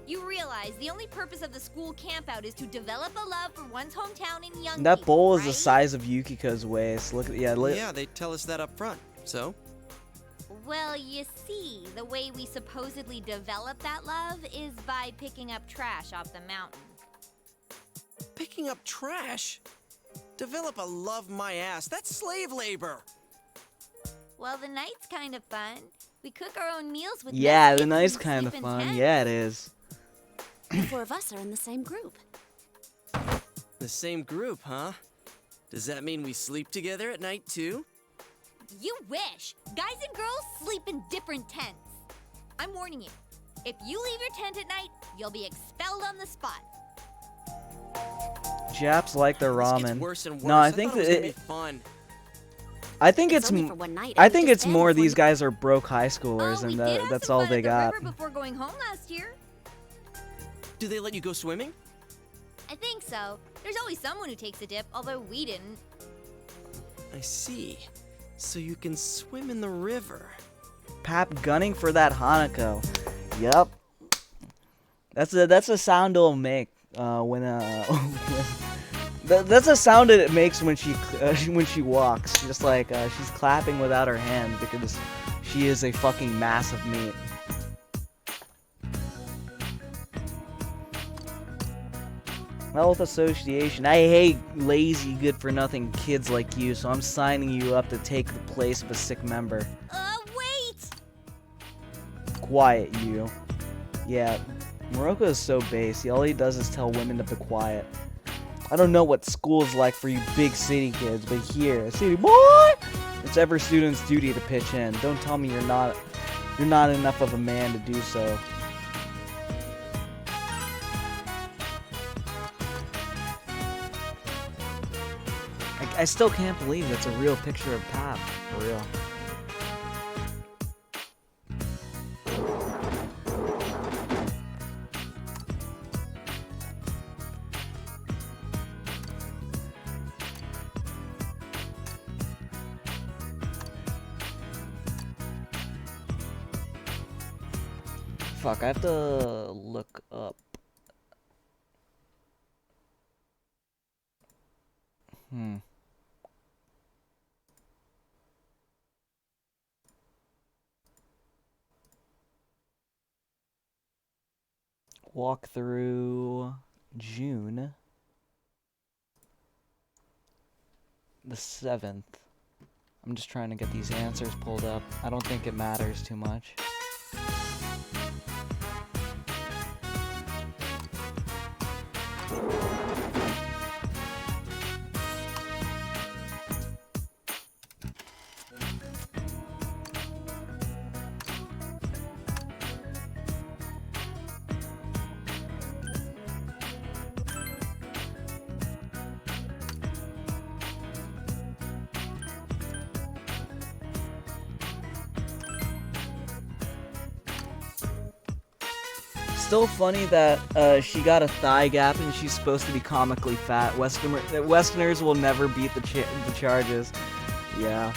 You realize the only purpose of the school campout is to develop a love for one's hometown and young That people, bowl is right? the size of Yukiko's waist. Look at Yeah, they tell us that up front. So? Well, you see, the way we supposedly develop that love is by picking up trash off the mountain. Picking up trash? Develop a love my ass. That's slave labor. Well, the night's kind of fun. We cook our own meals with Yeah, mess the kits night's and kind of sleep in fun. tents. Yeah, it is. The four of us are in the same group. The same group, huh? Does that mean we sleep together at night too? You wish! Guys and girls sleep in different tents. I'm warning you. If you leave your tent at night, you'll be expelled on the spot. Japs like their This gets ramen. worse and worse. No, I think thought it was that gonna be fun. I think It's it's only for one night, I and think just it's then more before these you- guys are broke high schoolers Oh, we and did have that's some all fun they at the got. river before going home last year. Do they let you go swimming? I think so. There's always someone who takes a dip, although we didn't. I see. So you can swim in the river. Pap gunning for that Hanako. Yup. That's a sound it'll make when that's a sound it makes when she walks. Just like she's clapping without her hands because she is a fucking mass of meat. Health Association. I hate lazy, good-for-nothing kids like you, so I'm signing you up to take the place of a sick member. Wait! Quiet, you. Yeah, Morocco is so base. All he does is tell women to be quiet. I don't know what school's like for you big city kids, but here, city boy, it's every student's duty to pitch in. Don't tell me you're not enough of a man to do so. I still can't believe that's a real picture of Pap, for real. Fuck, I have to look up. Walk through June the 7th. I'm just trying to get these answers pulled up. I don't think it matters too much. Still funny that she got a thigh gap and she's supposed to be comically fat. Westerners will never beat the charges. Yeah.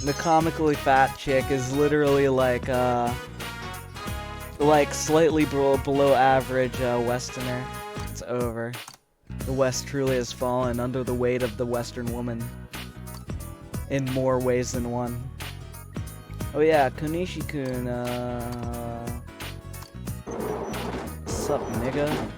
The comically fat chick is literally like slightly below average Westerner. It's over. The West truly has fallen under the weight of the Western woman in more ways than one. Oh yeah, Konishi-kun, sup, nigga?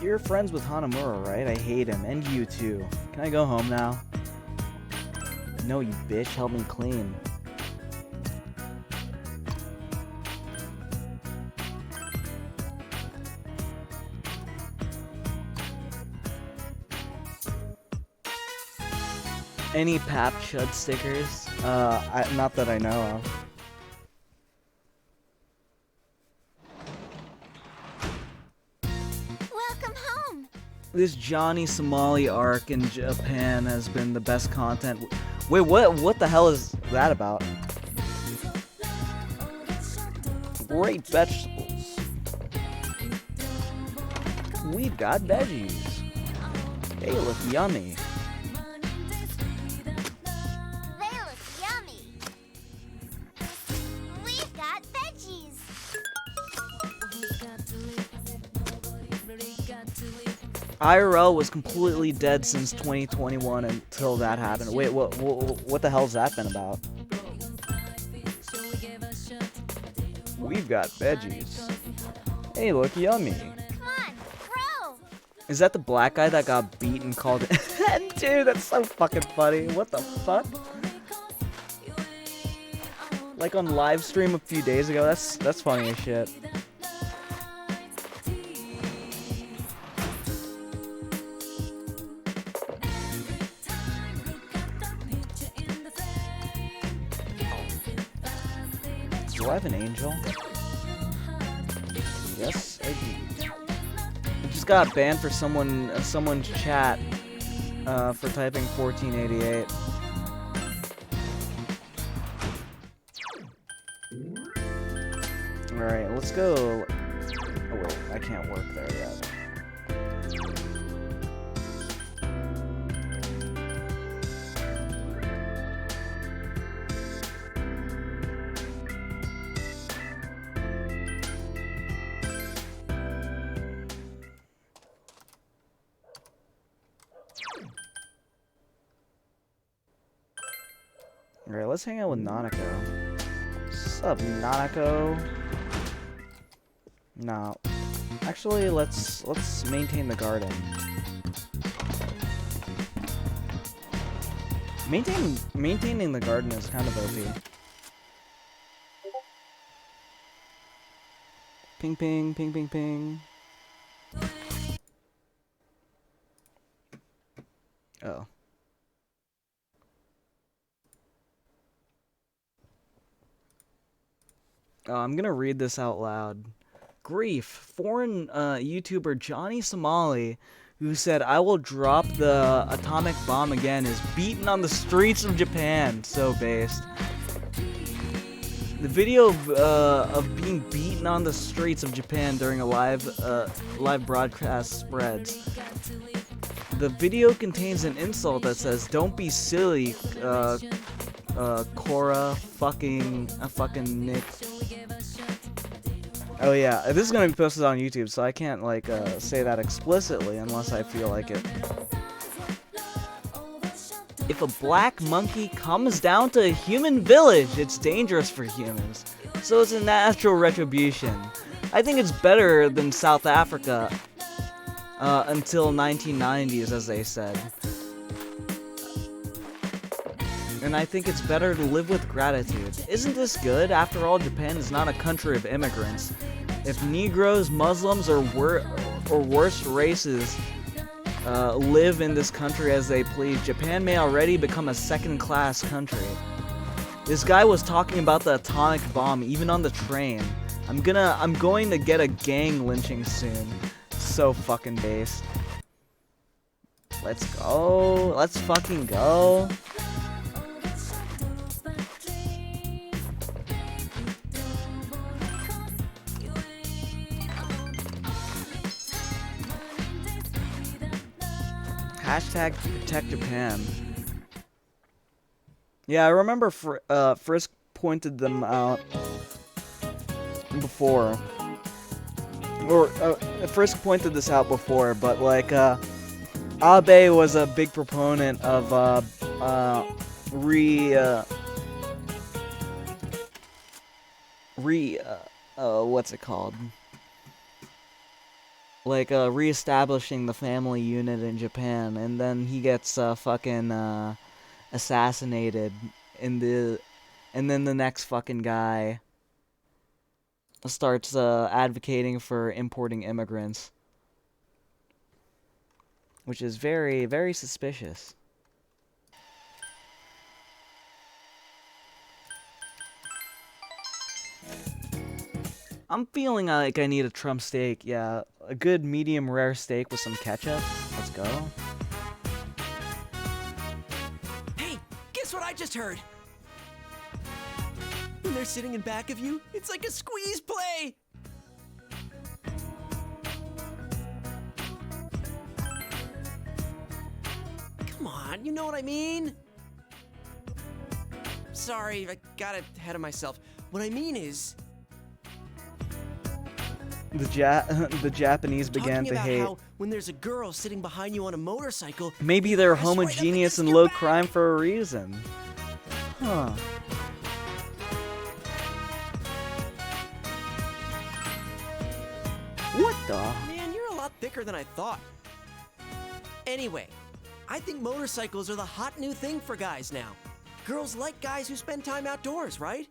You're friends with Hanamura, right? I hate him, and you too. Can I go home now? No, you bitch, help me clean. Any Pap Chud stickers? Not that I know of. This Johnny Somali arc in Japan has been the best content. Wait, what the hell is that about? Great vegetables. We've got veggies. They look yummy. They look yummy. We've got veggies. IRL was completely dead since 2021 until that happened. Wait, what the hell's that been about? We've got veggies. Hey, look yummy. Come on, grow. Is that the black guy that got beat and called it? Dude, that's so fucking funny. What the fuck? Like on live stream a few days ago. That's funny as shit. Do I have an angel? Yes, I do. I just got banned for someone's chat for typing 1488. Alright, let's go. Oh wait, I can't work there yet. Alright, let's hang out with Nanako. What's up, Nanako? No. Actually, let's maintain the garden. Maintaining the garden is kind of OP. Ping ping, ping ping ping. Oh. I'm gonna read this out loud. Grief. Foreign YouTuber Johnny Somali, who said, "I will drop the atomic bomb again," is beaten on the streets of Japan. So based. The video of being beaten on the streets of Japan during a live broadcast spreads. The video contains an insult that says, "Don't be silly, Cora, fucking Nick." Oh yeah, this is gonna be posted on YouTube, so I can't like say that explicitly unless I feel like it. If a black monkey comes down to a human village, it's dangerous for humans, so it's a natural retribution. I think it's better than South Africa until 1990s, as they said. And I think it's better to live with gratitude. Isn't this good? After all, Japan is not a country of immigrants. If Negroes, Muslims, or worse races live in this country as they please, Japan may already become a second-class country. This guy was talking about the atomic bomb even on the train. I'm going to get a gang lynching soon. So fucking based. Let's go. Let's fucking go. Hashtag protect Japan. Yeah, I remember Frisk pointed them out before. Or Frisk pointed this out before, but like Abe was a big proponent of what's it called? Like reestablishing the family unit in Japan, and then he gets fucking assassinated and then the next fucking guy starts advocating for importing immigrants, which is very, very suspicious. I'm feeling like I need a Trump steak. Yeah, a good medium rare steak with some ketchup. Let's go. Hey, guess what I just heard? When they're sitting in back of you, it's like a squeeze play! Come on, you know what I mean? Sorry, I got ahead of myself. What I mean is... The Japanese began to hate. How when there's a girl sitting behind you on a motorcycle, maybe they're homogeneous and low crime for a reason. Huh. What the? Man, you're a lot thicker than I thought. Anyway, I think motorcycles are the hot new thing for guys now. Girls like guys who spend time outdoors, right?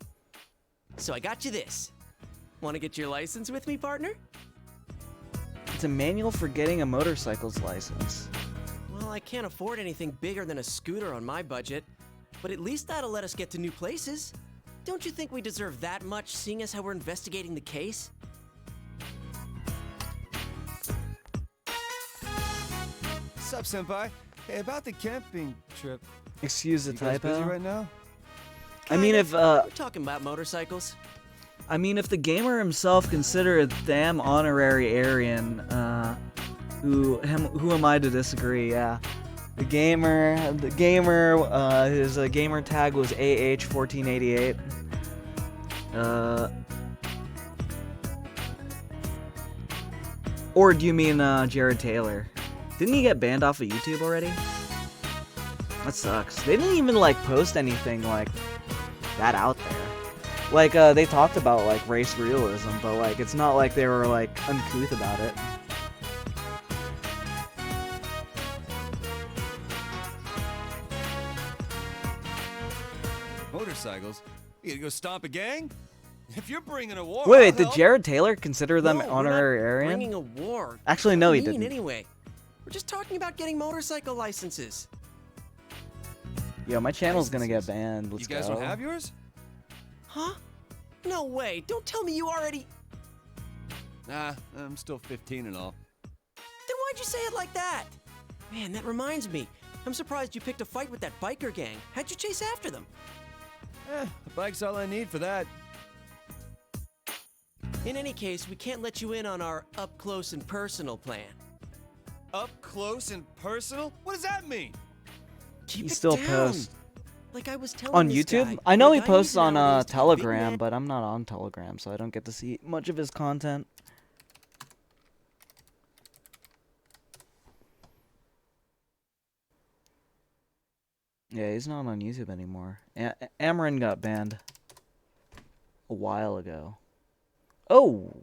So I got you this. Want to get your license with me, partner? It's a manual for getting a motorcycle's license. Well, I can't afford anything bigger than a scooter on my budget, but at least that'll let us get to new places. Don't you think we deserve that much, seeing as how we're investigating the case? Sup, senpai? Hey, about the camping trip. Excuse the You guys typo. busy right now? I mean, if We're talking about motorcycles. I mean, if the gamer himself considered a damn honorary Aryan, who am I to disagree? Yeah, the gamer, his gamer tag was AH1488. Or do you mean Jared Taylor? Didn't he get banned off of YouTube already? That sucks. They didn't even like post anything like that out there. Like, they talked about, like, race realism, but, like, it's not like they were, like, uncouth about it. Motorcycles? You gonna go stomp a gang? If you're bringing a war, Wait, I'll did help. Jared Taylor consider them No, honorary we're not Aryan? bringing a war. Actually, no, he What do you mean, didn't. Anyway, we're just talking about getting motorcycle licenses. Yo, my channel's gonna get banned. Let's You guys go. don't have yours? Huh? No way. Don't tell me you already... Nah, I'm still 15 and all. Then why Why'd you say it like that? Man, that reminds me. I'm surprised you picked a fight with that biker gang. How'd you chase after them? A bike's all I need for that. In any case, we can't let you in on our up close and personal plan. Up close and personal? What does that mean? Keep He it still down. posts Like I was telling on this YouTube. guy, I know the he guy posts using on nowadays to be big Telegram, man- but I'm not on Telegram, so I don't get to see much of his content. Yeah, he's not on YouTube anymore. Amarin got banned a while ago. Oh!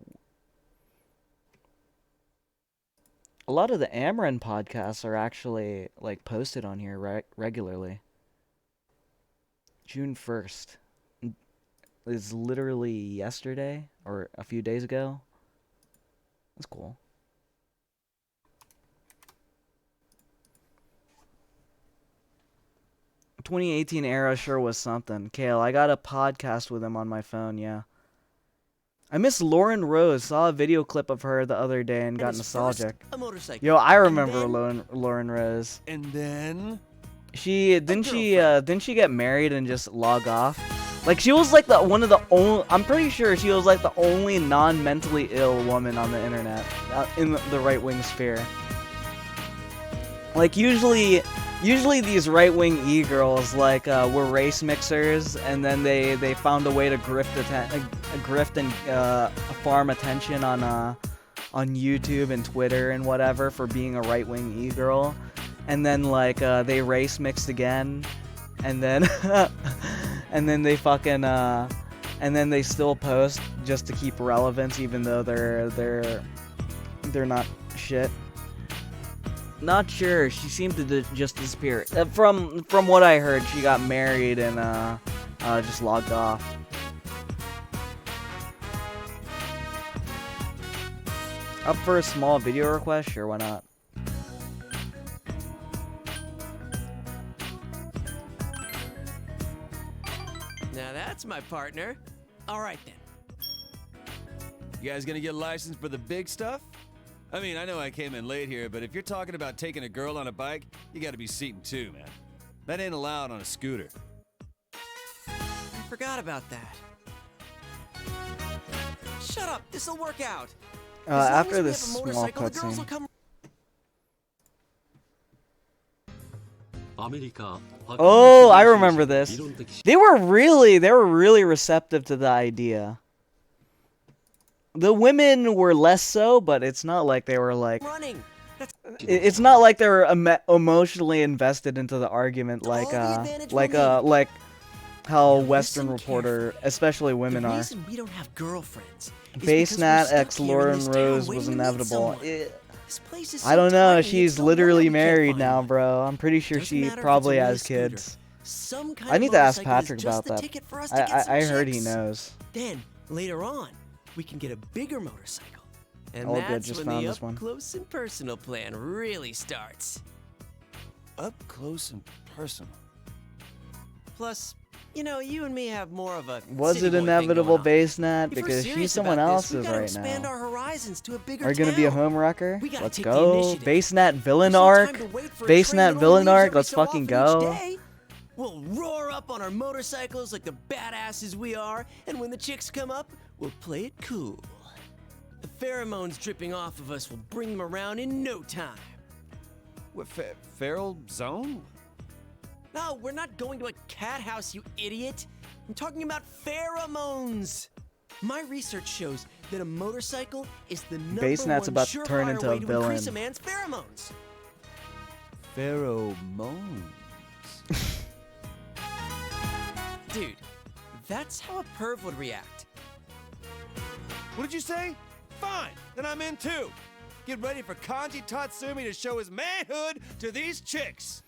A lot of the Amarin podcasts are actually, like, posted on here regularly. June 1st. Is literally yesterday, or a few days ago. That's cool. The 2018 era sure was something. Kale, I got a podcast with him on my phone, yeah. I miss Lauren Rose. Saw a video clip of her the other day and got his first, nostalgic. a motorcycle. Yo, I And remember then- Lauren Rose. And then? Didn't she get married and just log off? Like, she was like one of the only, I'm pretty sure she was like the only non-mentally ill woman on the internet, in the right-wing sphere. Like, usually these right-wing e-girls, like, were race mixers, and then they found a way to grift and farm attention on YouTube and Twitter and whatever for being a right-wing e-girl. And then, like, they race mixed again, and then and then they fucking and then they still post just to keep relevance, even though they're not shit. Not sure. She seemed to just disappear. From what I heard, she got married and just logged off. Up for a small video request? Sure, why not? Now that's my partner. All right then. You guys gonna get licensed for the big stuff? I mean, I know I came in late here, but if you're talking about taking a girl on a bike, you gotta be seating two, man. That ain't allowed on a scooter. I forgot about that. Shut up. This'll work out. As long After as we this have a small motorcycle, the girls will cutscene. come. Oh, I remember this. They were really receptive to the idea. The women were less so, but it's not like they were like. Running. That's It's not like they were emotionally invested into the argument, like All the advantage we'll need. like how Now Western listen Reporter, carefully. especially women the are. reason we don't have girlfriends is Base because Nat we're stuck X here in Lauren this town Rose waiting was to meet inevitable. someone. This place is I so don't know. tiny, She's it's no wonder literally we can't married find now, it. bro. I'm pretty sure Doesn't she matter if probably it's a has scooter. kids. Some kind I of need to ask motorcycle is Patrick just about the that. ticket for us to get some I heard he chicks. knows. Then later on, we can get a bigger motorcycle, and All good, that's just when found the this one. up close and personal plan really starts. Up close and personal. Plus, you know, you and me have more of a Was city it boy thing inevitable, going on. Base Nat? If we're Because serious she's someone about this, we else's gotta right expand now. our horizons to a bigger Are you gonna be a town. home wrecker? We gotta Let's take the go. initiative. Base Nat villain There's no time arc. to wait for a Base train Nat that only villain leaves arc. every Let's so fucking often each go. day. We'll roar up on our motorcycles like the badasses we are, and when the chicks come up, we'll play it cool. The pheromones dripping off of us will bring them around in no time. What, feral zone? No, we're not going to a cat house, you idiot. I'm talking about pheromones. My research shows that a motorcycle is the number Base Nat's one about to turn surefire into a way to increase villain. a man's pheromones. Pheromones. Dude, that's how a perv would react. What did you say? Fine, then I'm in too. Get ready for Kanji Tatsumi to show his manhood to these chicks.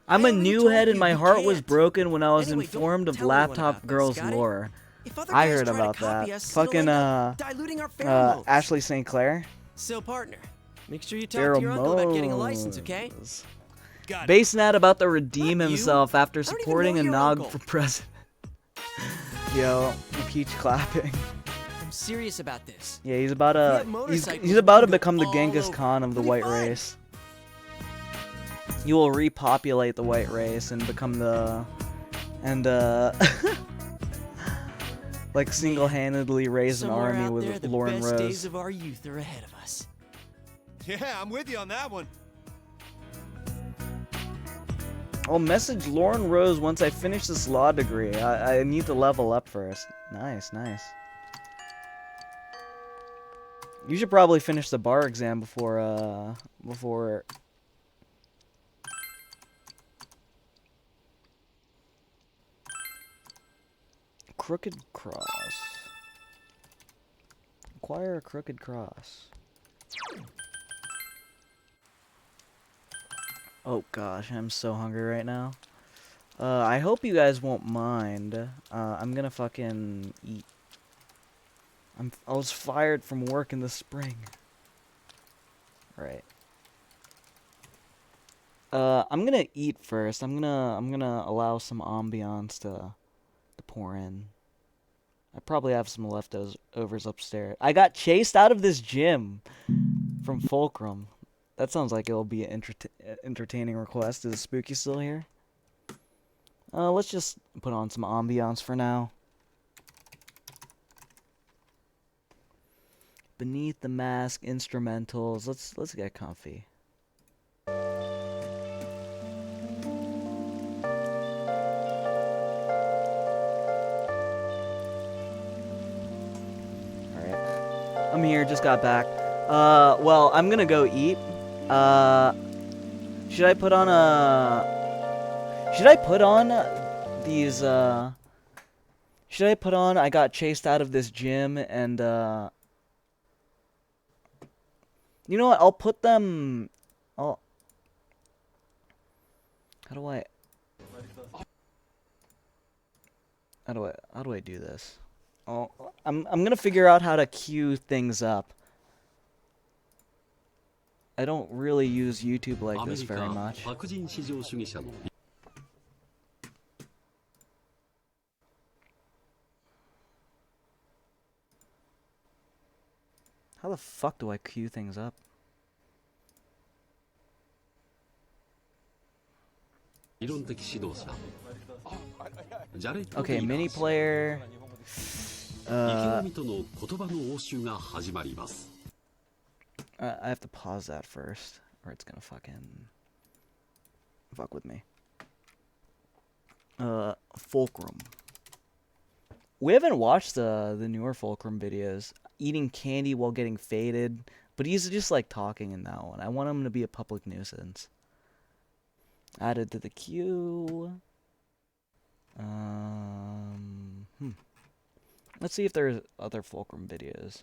I'm a already new told head and you my you heart was can't. broken when I was Anyway, don't informed of tell anyone Laptop about this, Girls got it? lore. If other I guys heard try to about copy that. us, it'll Fucking end up diluting our pheromones. Ashley St. Clair. So, partner, make sure you talk to your uncle about getting a license, okay? Pheromones. Got it. Base Nat about to redeem Not you. himself after I don't even supporting know a your Nog uncle. for president. Yo, peach clapping. I'm serious about this. Yeah, he's about We to have motorcycles, he's about to we can go become the all Genghis over. Khan of the It'll be white fun. race. You will repopulate the white race and become the like single-handedly raise an Somewhere army out with there, the Lauren best Rose. days of our youth are ahead of us. Yeah, I'm with you on that one. I'll message Lauren Rose once I finish this law degree. I need to level up first. Nice, nice. You should probably finish the bar exam before Crooked cross. Acquire a crooked cross. Oh gosh, I'm so hungry right now. I hope you guys won't mind. I'm gonna fucking eat. I was fired from work in the spring. Right. I'm gonna eat first. I'm gonna allow some ambiance to pour in. I probably have some leftovers upstairs. I got chased out of this gym from Fulcrum. That sounds like it'll be an entertaining request. Is Spooky still here? Let's just put on some ambiance for now. Beneath the Mask instrumentals. Let's get comfy. Alright. I'm here, just got back. Well, I'm gonna go eat. Should I put on these, should I put on, I got chased out of this gym, and, you know what, I'll put them, how do I do this? Oh, I'm gonna figure out how to queue things up. I don't really use YouTube like this very much. How the fuck do I queue things up? Okay, mini player. I have to pause that first, or it's gonna fucking fuck with me. Fulcrum. We haven't watched the newer Fulcrum videos. Eating candy while getting faded, but he's just like talking in that one. I want him to be a public nuisance. Added to the queue. Let's see if there's other Fulcrum videos.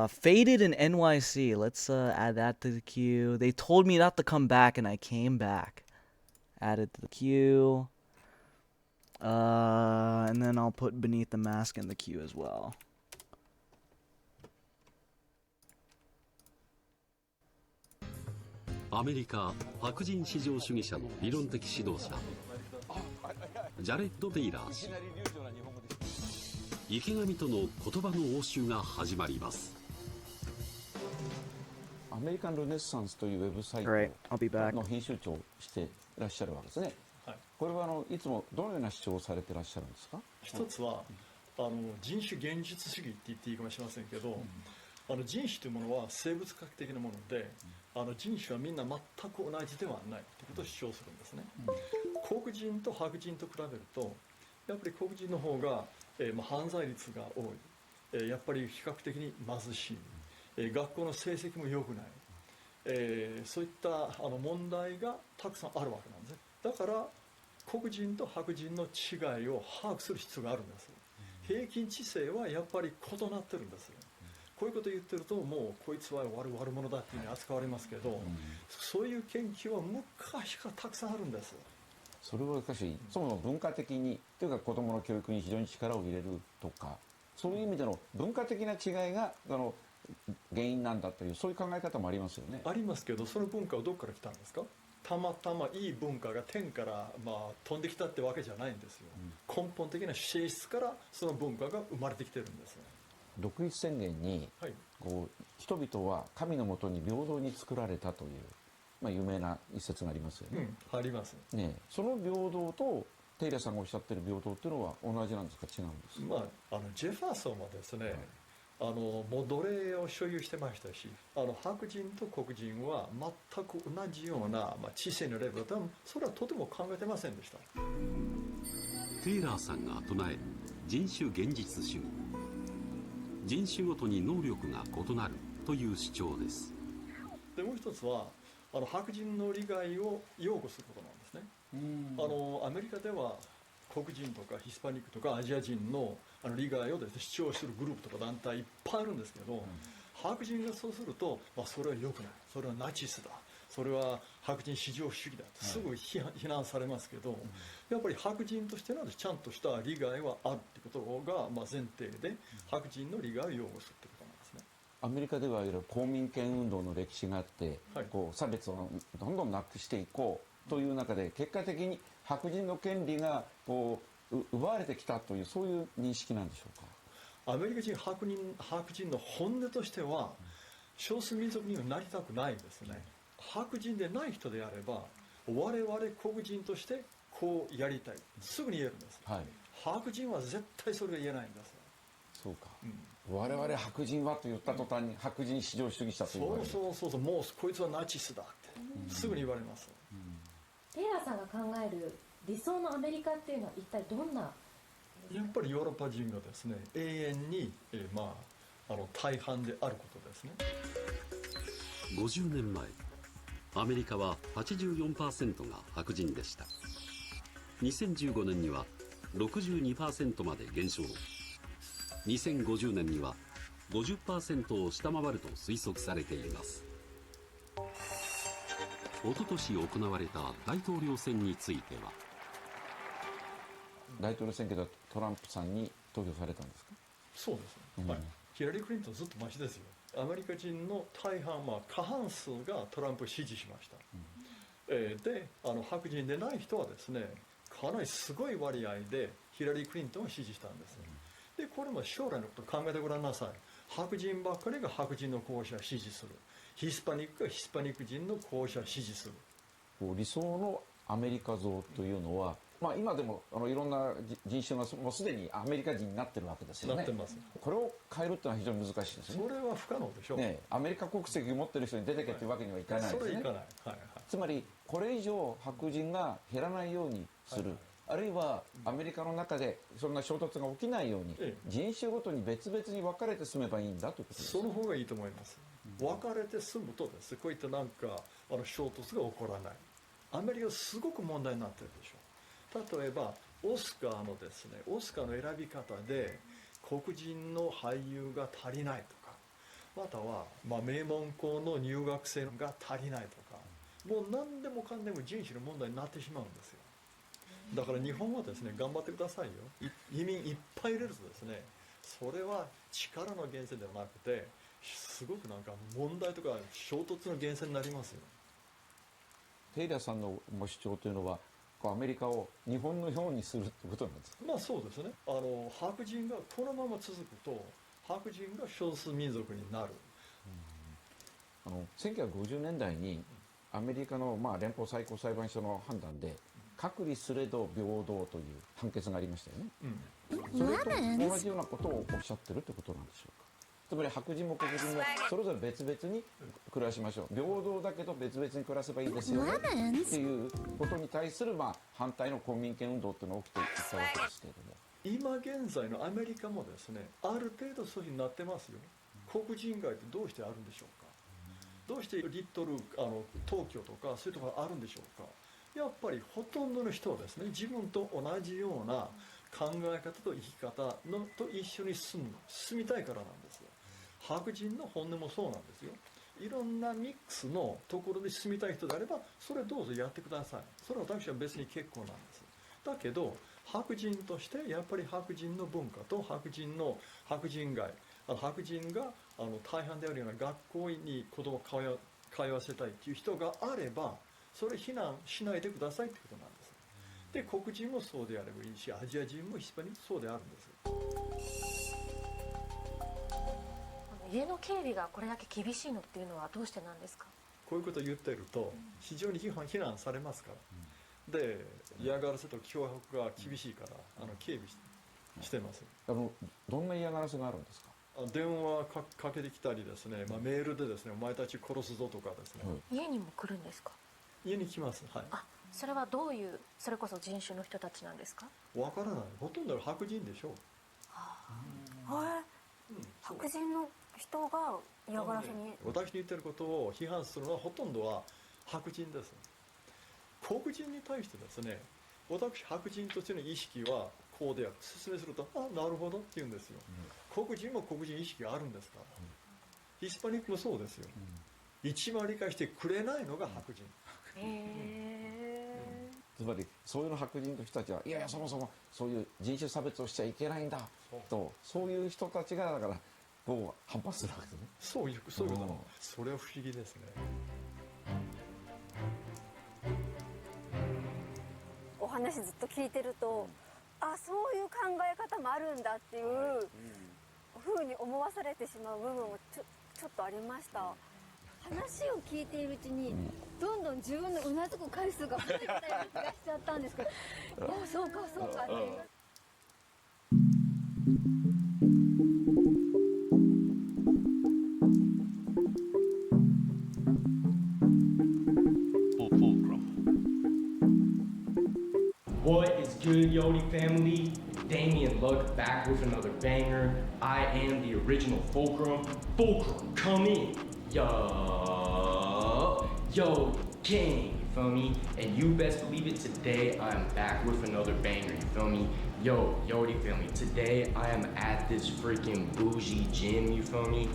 Faded in NYC. Let's add that to the queue. They told me not to come back, and I came back. Added to the queue. And then I'll put Beneath the Mask in the queue as well. America 白人至上主義者の理論的指導者ジャレッド・テイラー氏池上との言葉の応酬が始まりますアメリカン・ルネッサンスというウェブサイトの編集長をしていらっしゃるわけですね、はい、これはいつもどのような主張をされていらっしゃるんですか？一つは人種現実主義って言っていいかもしれませんけど、人種というものは生物学的なもので、人種はみんな全く同じではないということを主張するんですね、黒人と白人と比べるとやっぱり黒人の方が、犯罪率が多い、やっぱり比較的に貧しい、学校の成績も良くない、そういった問題がたくさんあるわけなんですね。だから黒人と白人の違いを把握する必要があるんです。平均知性はやっぱり異なってるんです。こういうことを言ってるともうこいつは悪者だっていうふうに扱われますけど、そういう研究は昔からたくさんあるんです。それはしかしそもそも文化的にというか子どもの教育に非常に力を入れるとかそういう意味での文化的な違いが原因なんだというそういう考え方もありますよね。ありますけどその文化はどこから来たんですか？たまたまいい文化が天から、飛んできたってわけじゃないんですよ、根本的な性質からその文化が生まれてきてるんですね。独立宣言に、はい、こう人々は神のもとに平等に作られたという、有名な一節がありますよね。あります、ね。その平等とテイラーさんがおっしゃってる平等っていうのは同じなんですか、違うんですか？ジェファーソンはですね、もう奴隷を所有してましたし、白人と黒人は全く同じような、知性のレベルでもそれはとても考えてませんでした。テイラーさんが唱える人種現実主義、人種ごとに能力が異なるという主張です。でもう一つは白人の利害を擁護することなんですね。アメリカでは黒人とかヒスパニックとかアジア人の利害をですね、主張するグループとか団体いっぱいあるんですけど、白人がそうすると、それは良くない、それはナチスだ、それは白人至上主義だってすぐ非難されますけど、やっぱり白人としてのちゃんとした利害はあるってことが前提で、白人の利害を擁護するってことなんですね。アメリカではいわゆる公民権運動の歴史があって、こう差別をどんどんなくしていこうという中で、結果的に白人の権利がこう奪われてきたという、そういう認識なんでしょうか？アメリカ人白人の本音としては、少数民族にはなりたくないんですね。白人でない人であれば、我々黒人としてこうやりたい、すぐに言えるんです。白人は絶対それが言えないんです。そうか、我々白人はと言った途端に白人至上主義者と言われる。そう、もうこいつはナチスだってすぐに言われます。テイラーさんが考える理想のアメリカっていうのは一体どんな？やっぱりヨーロッパ人がですね、永遠に、大半であることですね。50年前、アメリカは 84% が白人でした。2015年には 62% まで減少。2050年には 50% を下回ると推測されています。おととし行われた大統領選については、大統領選挙ではトランプさんに投票されたんですか？そうですね、ヒラリー・クリントンずっとマシですよ。アメリカ人の大半、過半数がトランプを支持しました。で白人でない人はですね、かなりすごい割合でヒラリー・クリントンを支持したんです。でこれも将来のことを考えてごらんなさい。白人ばっかりが白人の候補者を支持する、ヒスパニックがヒスパニック人の候補者を支持する。理想のアメリカ像というのは、今でもいろんな人種がもうすでにアメリカ人になってるわけですよね。なってます。これを変えるっていうのは非常に難しいですね。それは不可能でしょう。アメリカ国籍を持ってる人に出てけっていうわけにはいかないですね。それいかない。つまりこれ以上白人が減らないようにする、あるいはアメリカの中でそんな衝突が起きないように、人種ごとに別々に分かれて住めばいいんだということです。その方がいいと思います。分かれて住むとですね、こういった衝突が起こらない。アメリカすごく問題になってるでしょう。例えばオスカーの選び方で黒人の俳優が足りないとか、または、名門校の入学生が足りないとか、もう何でもかんでも人種の問題になってしまうんですよ。だから日本はですね、頑張ってくださいよ。移民いっぱい入れるとですね、それは力の源泉ではなくて、すごく問題とか衝突の源泉になりますよ。テイラーさんの主張というのは、アメリカを日本のようにするってことなんですか？そうですね。白人がこのまま続くと、白人が少数民族になる。1950年代にアメリカの連邦最高裁判所の判断で、隔離すれど平等という判決がありましたよね。それと同じようなことをおっしゃってるってことなんでしょうか？つまり白人も黒人もそれぞれ別々に暮らしましょう、平等だけど別々に暮らせばいいですよねっていうことに対する反対の公民権運動っていうのが起きていったわけですけれども、今現在のアメリカもですね、ある程度そういうふうになってますよ。黒人街ってどうしてあるんでしょうか？どうしてリットル東京とかそういうところあるんでしょうか？やっぱりほとんどの人はですね、自分と同じような考え方と生き方と一緒に住みたいからなんですよ。白人の本音もそうなんですよ。いろんなミックスのところに住みたい人であれば、それどうぞやってください。それは私は別に結構なんです。だけど白人としてやっぱり白人の文化と白人街、白人が大半であるような学校に子供を通わせたいっていう人があれば、それ非難しないでくださいってことなんです。で黒人もそうであればいいし、アジア人もヒスパニックそうであるんです。家の警備がこれだけ厳しいのっていうのはどうしてなんですか？こういうことを言ってると非常に非難されますから、で嫌がらせと脅迫が厳しいから警備してます。どんな嫌がらせがあるんですか？電話かけてきたりですね、メールでですね、お前たち殺すぞとかですね、家にも来るんですか？家に来ます。はい。それはどういうそれこそ人種の人たちなんですか？わからない。ほとんど白人でしょう。白人の人が嫌がらせに。私に言ってることを批判するのはほとんどは白人です。黒人に対してですね、私白人としての意識はこうである。説明すると、なるほどって言うんですよ。黒人も黒人意識があるんですから。ヒスパニックもそうですよ。一番理解してくれないのが白人。つまりそういうの白人の人たちはいやいやそもそもそういう人種差別をしちゃいけないんだと、そういう人たちがだからこう反発するわけですね。そういうことなの。それは不思議ですね。お話ずっと聞いてると、そういう考え方もあるんだっていうふうに思わされてしまう部分もちょっとありました。話を聞いているうちにどんどん自分のうなずく回数が増えてきたような気がしちゃったんですけど、そうかそうかっていう。What is good, Yodi family? Damien Luck back with another banger. I am the original Fulcrum. Fulcrum, come in. Yo, gang, you feel me? And you best believe it, today I'm back with another banger, you feel me? Yo, Yodi family, today I am at this freaking bougie gym, you feel me?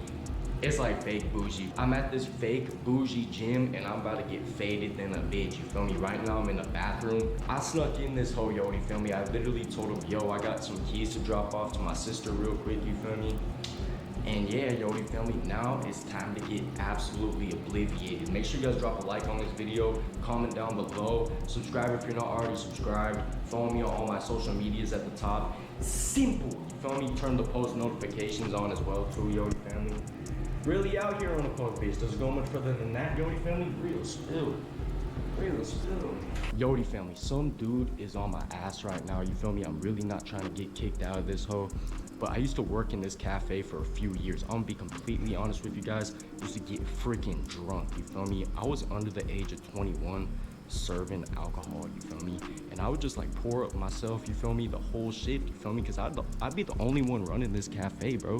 It's like fake bougie. I'm at this fake bougie gym and I'm about to get faded than a bitch, you feel me? Right now I'm in the bathroom. I snuck in this whole Yodi, feel me? I literally told him, yo, I got some keys to drop off to my sister real quick, you feel me? And yeah, Yodi family, now it's time to get absolutely obliviated. Make sure you guys drop a like on this video, comment down below, subscribe if you're not already subscribed, follow me on all my social medias at the top. Simple, you feel me? Turn the post notifications on as well too, Yodi family. Really out here on the post base. Does it go much further than that, Yodi family? Real spill. Real spill. Yodi family, some dude is on my ass right now, you feel me? I'm really not trying to get kicked out of this hole. But I used to work in this cafe for a few years. I'm gonna be completely honest with you guys. I used to get freaking drunk, you feel me? I was under the age of 21 serving alcohol, you feel me? And I would just like pour up myself, you feel me? The whole shift, you feel me? Cause I'd be the only one running this cafe, bro.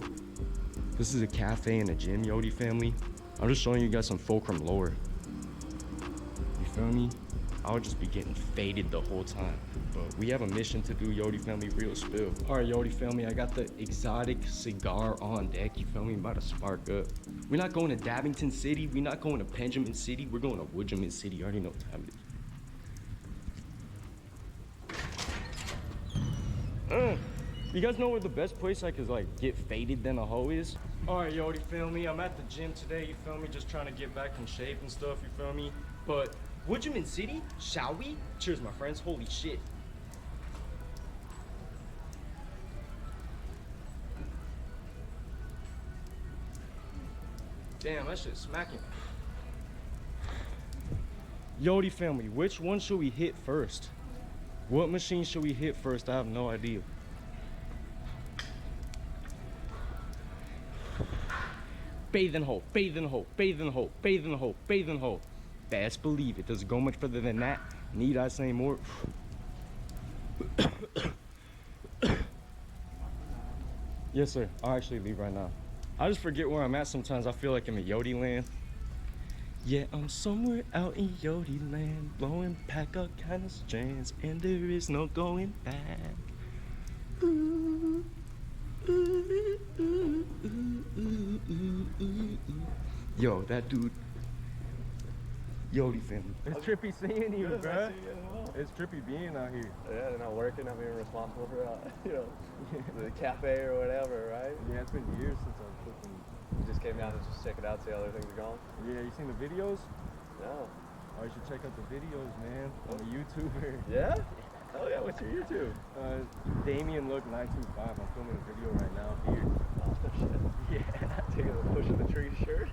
This is a cafe and a gym, Yodi family. I'm just showing you guys some Fulcrum lore. You feel me? I would just be getting faded the whole time. But we have a mission to do, Yodi family, real spill. All right, Yodi family, I got the exotic cigar on deck, you feel me? I'm about to spark up. We're not going to Dabbington City. We're not going to Benjamin City. We're going to Woodjamin City. You already know what time it is. You guys know where the best place I could like get faded than a hoe is? All right, Yodi family, I'm at the gym today, you feel me? Just trying to get back in shape and stuff, you feel me? But Woodjamin City, shall we? Cheers, my friends. Holy shit. Damn, that shit's smacking. Yodi family, which one should we hit first? What machine should we hit first? I have no idea. Bathing hole, bathing hole, bathing hole, bathing hole, bathing hole. Best believe it. Does it go much further than that? Need I say more? Yes, sir. I'll actually leave right now. I just forget where I'm at sometimes. I feel like I'm in Yodi land. Yeah, I'm somewhere out in Yodi land, blowing pack up kind of strands, and there is no going back. Ooh, ooh, ooh, ooh, ooh, ooh, ooh. Yo, that dude. Yodi family. It's trippy seeing you, bro. It's trippy being out here. Yeah, they're not working. I'm being responsible for the cafe or whatever, right? Yeah, it's been years since I've cooking. You just came down to just check it out, see how other things are going? Yeah, you seen the videos? No. Oh, you should check out the videos, man. I'm a YouTuber. Yeah? Oh yeah, what's your YouTube? Damien Look 925. I'm filming a video right now here. Oh shit. Yeah, taking a push of the tree shirt.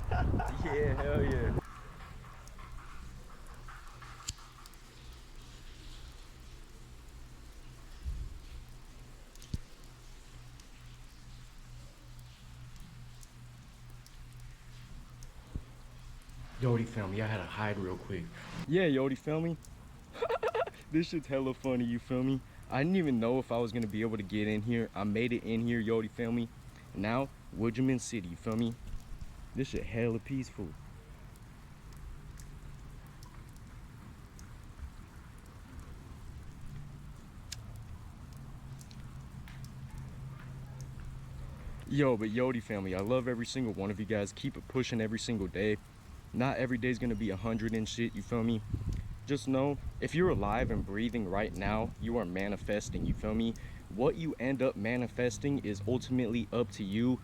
Yeah, hell yeah. Yodi, feel me? I had to hide real quick. Yeah, Yodi, feel me? This shit's hella funny, you feel me? I didn't even know if I was gonna be able to get in here. I made it in here, Yodi, feel me? Now, Woodgerman City, you feel me? This shit hella peaceful. Yo, but Yodi family, I love every single one of you guys. Keep it pushing every single day. Not every day's gonna be 100 and shit, you feel me? Just know, if you're alive and breathing right now, you are manifesting, you feel me? What you end up manifesting is ultimately up to you,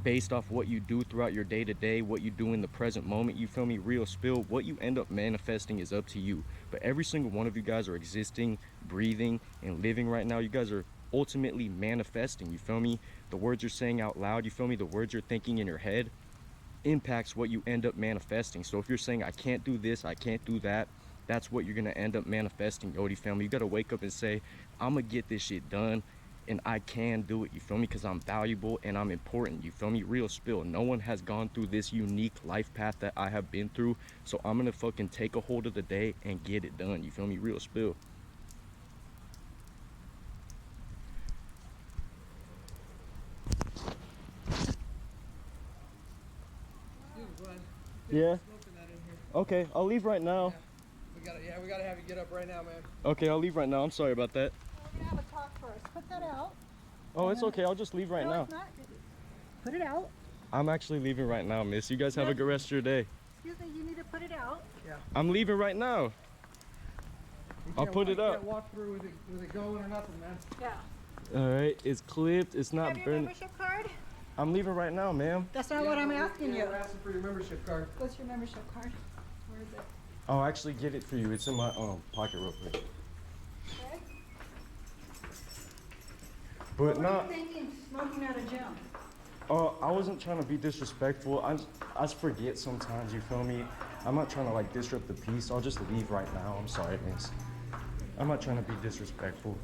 based off what you do throughout your day-to-day, what you do in the present moment, you feel me? Real spill, what you end up manifesting is up to you. But every single one of you guys are existing, breathing, and living right now. You guys are ultimately manifesting, you feel me? The words you're saying out loud, you feel me? The words you're thinking in your head impacts what you end up manifesting. So if you're saying, I can't do this, I can't do that, that's what you're gonna end up manifesting, Yodi family. You gotta wake up and say, I'm gonna get this shit done, and I can do it, you feel me? Because I'm valuable and I'm important, you feel me? Real spill. No one has gone through this unique life path that I have been through, so I'm gonna fucking take a hold of the day and get it done, you feel me? Real spill. Yeah. Okay, I'll leave right now. We gotta have you get up right now, man. Okay, I'll leave right now. I'm sorry about that. We're gonna have a talk first. Put that out. Oh, it's okay. I'll just leave right now. It's not. Put it out. I'm actually leaving right now, miss. You guys have a good rest of your day. Excuse me, you need to put it out. Yeah. I'm leaving right now. I'll put it up. You can't walk through with it going or nothing, man. Yeah. All right, it's clipped. It's not Have your burning. membership card? I'm leaving right now, ma'am. That's not what I'm asking you. We're asking for your membership card. What's your membership card? Where is it? I'll actually get it for you. It's in my pocket real quick. Okay. But what not. were you thinking smoking at a gym? I wasn't trying to be disrespectful. I just forget sometimes. You feel me? I'm not trying to like disrupt the peace. I'll just leave right now. I'm sorry, miss. I'm not trying to be disrespectful.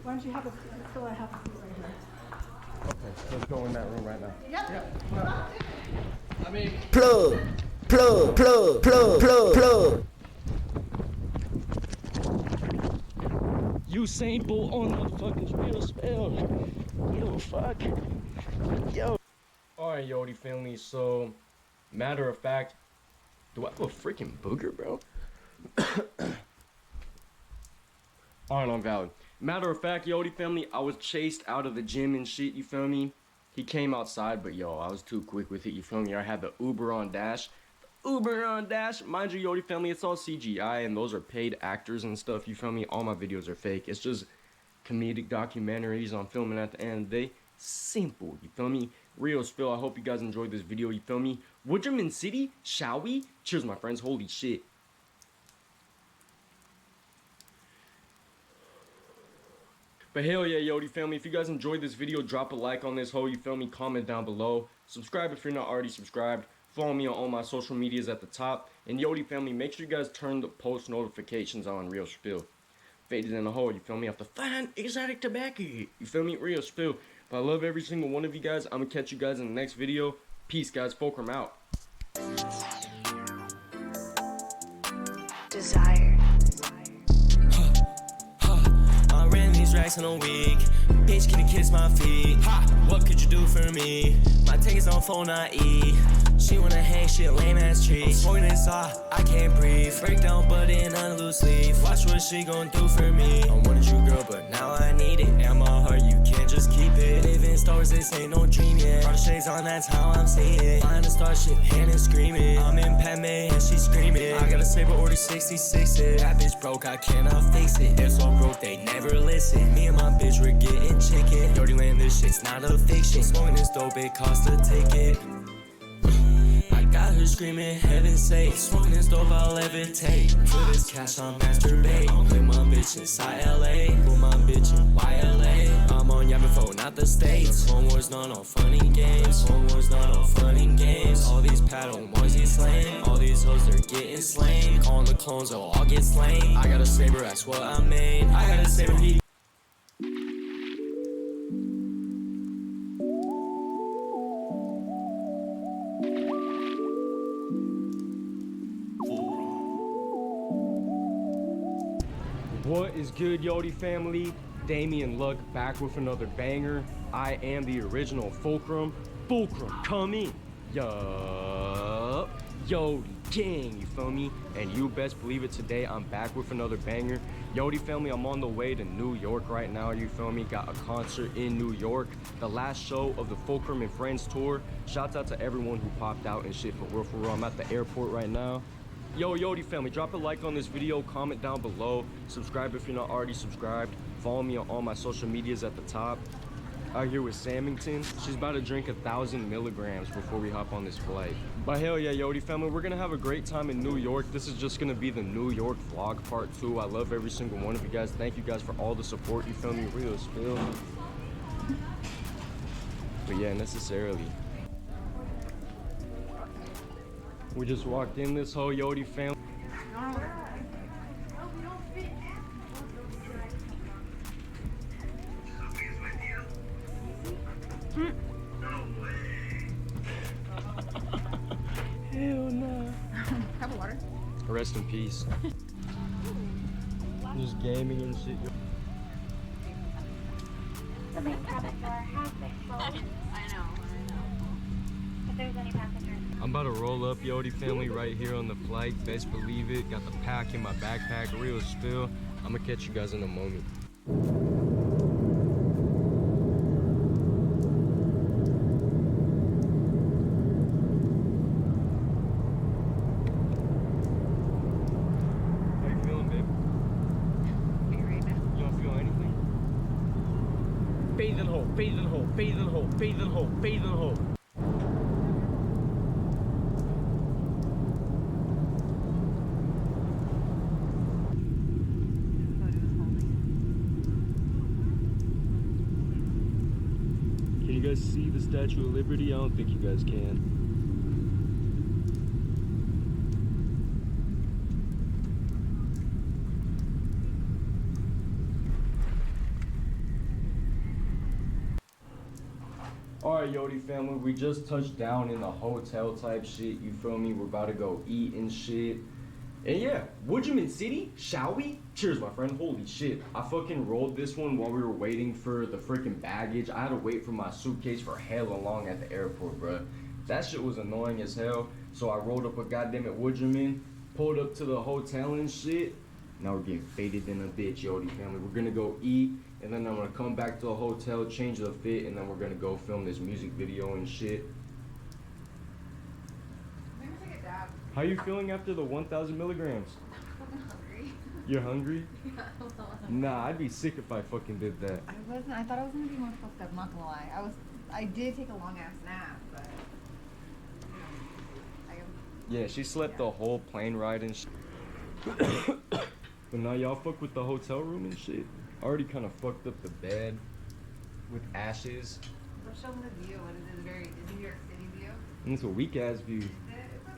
Why don't you have a fill I have a seat right here? Okay, let's go in that room right now. Yep. I mean, Plug. Usain Bolt on motherfuckers, real spell. Yo, fuck. Yo. Alright, Yodi family, so, matter of fact, do I have a freaking booger, bro? Alright, I'm valid. Matter of fact, Yodi family, I was chased out of the gym and shit, you feel me? He came outside, but yo, I was too quick with it, you feel me? I had the Uber on Dash. Uber on Dash, mind you, Yodi family, it's all CGI, and those are paid actors and stuff, you feel me? All my videos are fake. It's just comedic documentaries I'm filming at the end of the day. Simple, you feel me? Real spill. I hope you guys enjoyed this video, you feel me? Woodgerman City, shall we? Cheers, my friends. Holy shit. But hell yeah, Yodi family, if you guys enjoyed this video, drop a like on this hoe, you feel me? Comment down below. Subscribe if you're not already subscribed. Follow me on all my social medias at the top. And Yodi family, make sure you guys turn the post notifications on. Real spill. Faded in the hole, you feel me? Have to find exotic tobacco. You feel me? Real spill. But I love every single one of you guys. I'm gonna catch you guys in the next video. Peace, guys. Fulcrum out. Desire. I ran these racks in a week. Bitch, can you kiss my feet? Ha! What could you do for me? My tank is on phone, not E. She wanna hang shit, lame ass tree. Smoking this off, I can't breathe. Breakdown button on loose sleeve. Watch what she gon' do for me. I wanted you, girl, but now I need it. And my heart, you can't just keep it. Living stars, this ain't no dream yet. All the shades on, that's how I'm seeing. Find a star shit, hand is screaming. I'm in Padme and she's screaming. I got a Saber order 66 it. That bitch broke, I cannot face it. They're so broke, they never listen. Me and my bitch, we're getting chicken. Dirty land, this shit's not a fiction. Smoking this dope, it cost a ticket. I got her screaming heaven sake. Smoking this dope, I'll levitate. For this cash, I'll masturbate. With my bitch inside LA. With my bitch in YLA. I'm on Yamifo, not the States. Home wars, no funny games. Home wars, no funny games. All these paddle boys, he's slain. All these hoes, they're getting slain. Calling the clones, they'll all get slain. I got a saber, that's what I made. I got a saber, he. What is good, Yodi family? Damien Luck back with another banger. I am the original Fulcrum. Fulcrum, come in. Yup. Yodi gang, you feel me? And you best believe it, today I'm back with another banger. Yodi family, I'm on the way to New York right now, you feel me? Got a concert in New York. The last show of the Fulcrum and Friends tour. Shouts out to everyone who popped out and shit, for real. I'm at the airport right now. Yo, Yodi family, drop a like on this video, comment down below, subscribe if you're not already subscribed, follow me on all my social medias at the top. Out here with Samington, she's about to drink 1,000 milligrams before we hop on this flight. But hell yeah, Yodi family, we're gonna have a great time in New York. This is just gonna be the New York vlog part 2. I love every single one of you guys. Thank you guys for all the support, you feel me? Real spill. But yeah, necessarily. We just walked in this whole Yodi family. Hell no. Have a water. Rest in peace. Just gaming and shit. The main cabin door has been closed. I know. If there's any passengers. I'm about to roll up, Yodi family, right here on the flight. Best believe it. Got the pack in my backpack, real spill. I'm gonna catch you guys in a moment. How you feeling, babe? Right now. You don't feel anything? Bathe in hole, bathe in hole, bathe in hole, bathe in hole, bathe in hole. Can you guys see the Statue of Liberty? I don't think you guys can. Alright, Yodi family, we just touched down in the hotel type shit, you feel me? We're about to go eat and shit. And yeah, Woodjamin City, shall we? Cheers, my friend. Holy shit. I fucking rolled this one while we were waiting for the freaking baggage. I had to wait for my suitcase for hella long at the airport, bruh. That shit was annoying as hell. So I rolled up a goddamn at Woodjamin, pulled up to the hotel and shit. Now we're getting faded in a bitch, Yodi family. We're gonna go eat, and then I'm gonna come back to the hotel, change the fit, and then we're gonna go film this music video and shit. Maybe take a dab. How you feeling after the 1,000 milligrams? I'm hungry. You're hungry? Yeah, I'm a little hungry. Nah, I'd be sick if I fucking did that. I wasn't. I thought I was gonna be more fucked up. Not gonna lie. I did take a long ass nap, but. Yeah, she slept the whole plane ride and shit. But now y'all fuck with the hotel room and shit. I already kind of fucked up the bed with ashes. But show them the view. What is it? Very New York City view. And it's a weak ass view. It's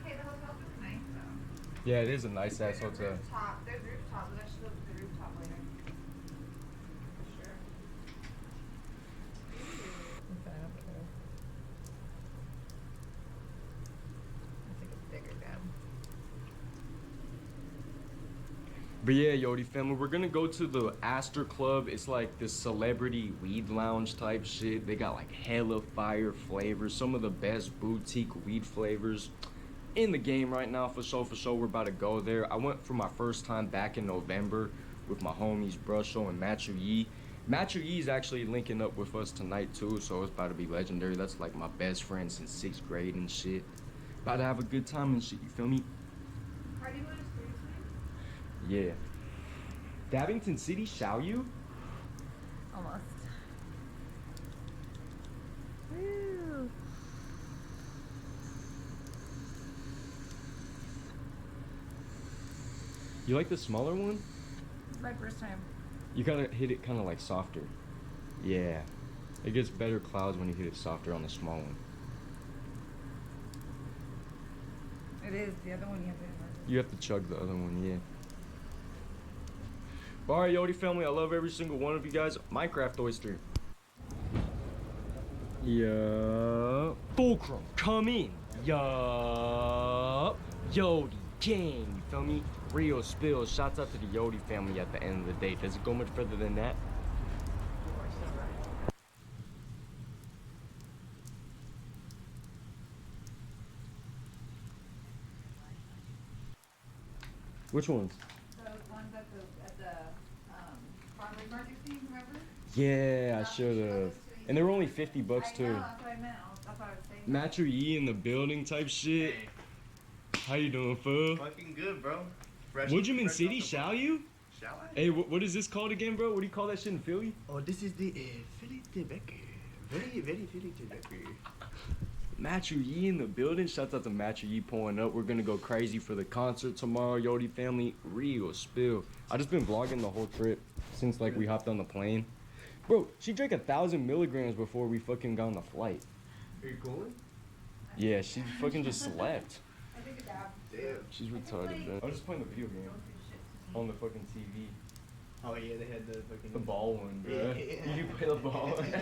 okay. The hotel looks nice though. Yeah, it is a nice ass hotel. There's rooftop. Let's actually look at the rooftop later. For sure. Okay. Let's take a bigger dab. But yeah, Yodi family, we're gonna go to the Astor Club. It's like this celebrity weed lounge type shit. They got like hella fire flavors, some of the best boutique weed flavors in the game right now. For sure, we're about to go there. I went for my first time back in November with my homies Brusho and Matthew Yee. Matthew Yee is actually linking up with us tonight too, so it's about to be legendary. That's like my best friend since 6th grade and shit. About to have a good time and shit, you feel me? Yeah. Dabbington City, shall you? Almost. Woo. You like the smaller one? It's my first time. You gotta hit it kind of like softer. Yeah. It gets better clouds when you hit it softer on the small one. It is. The other one you have to hit harder. You have to chug the other one, yeah. Alright, Yodi family, I love every single one of you guys. Minecraft Oyster. Yup. Fulcrum, come in. Yup. Yodi gang, you feel me? Real spill. Shouts out to the Yodi family at the end of the day. Does it go much further than that? Which ones? Those ones at the farmer's market scene, remember? Yeah, I should have. And they were only $50 too. I know, that's what I meant. That's what I was saying. Matcher Yi in the building type shit. How you doing, fool? Fucking good, bro. Woodjamin City, shall you? Shall I? Hey, what is this called again, bro? What do you call that shit in Philly? Oh, this is the Philly Quebec. Very, very Philly Quebec. Matcher Yi in the building. Shouts out to Matcher Yi pulling up. We're gonna go crazy for the concert tomorrow, Yodi family. Real spill. I just been vlogging the whole trip since like we hopped on the plane. Bro, she drank 1,000 milligrams before we fucking got on the flight. Are you going? Yeah, she fucking just slept. I think a dab. Damn. She's retarded, bro. I was just playing the video game on the fucking TV. Oh yeah, they had the fucking... The ball one, bro. Yeah. You play the ball one?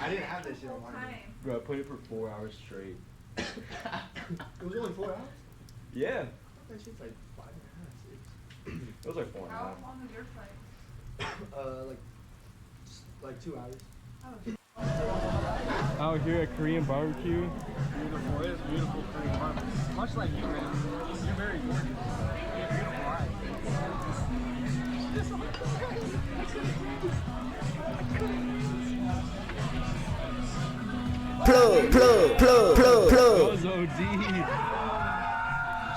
I didn't have that shit on mine. Bro, I played it for 4 hours straight. It was only 4 hours? Yeah. I thought that shit's like 5.5, 6. It was like 4 and a How half. long was your flight? Like 2 hours. Out here at Korean barbecue. Beautiful. It is beautiful Korean barbecue. Much like you, man. You're very gorgeous. You have beautiful eyes. Plug. That was OD.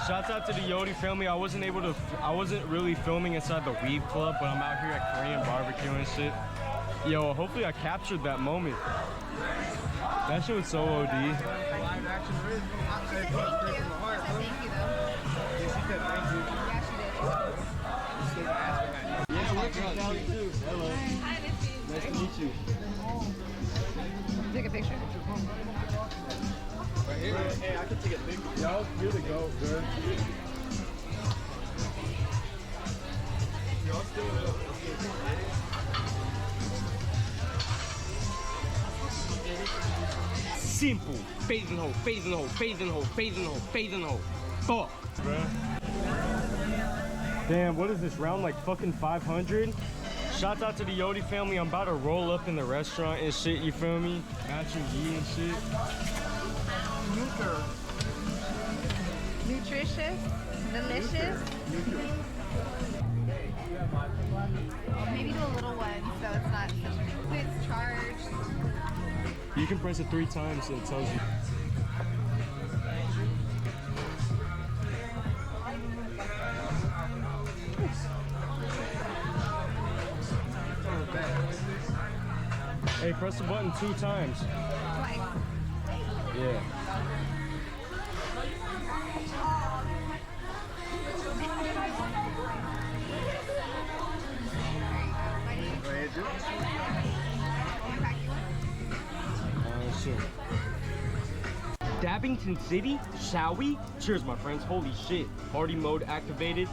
Shouts out to the Yodi family. I wasn't really filming inside the Weed Club, but I'm out here at Korean barbecue and shit. Yo, hopefully I captured that moment. That shit was so OD. Live action wrist. I said straight from the heart, bro. Thank you, though. Yeah, she said thank you. Yeah, she did. Yeah, what's up, Sally, too? Hello. Hi, Missy. Nice to meet you. Take a picture. Right here? Hey, I can take a picture. Yo, you're the GOAT, bro. Yo, let's do it. Simple. Phasing hoe, phasing hoe, phasing hoe, phasing hoe, phasing hoe. Fuck. Bruh. Damn, what is this, round like fucking 500? Shouts out to the Yodi family. I'm about to roll up in the restaurant and shit, you feel me? Matcher Yi and shit. Nutritious. Delicious. Maybe do a little one so it's not such it's charged. You can press it 3 times and it tells you. Hey, press the button 2 times. Yeah. Sure. Dabbington City, shall we? Cheers, my friends. Holy shit. Party mode activated.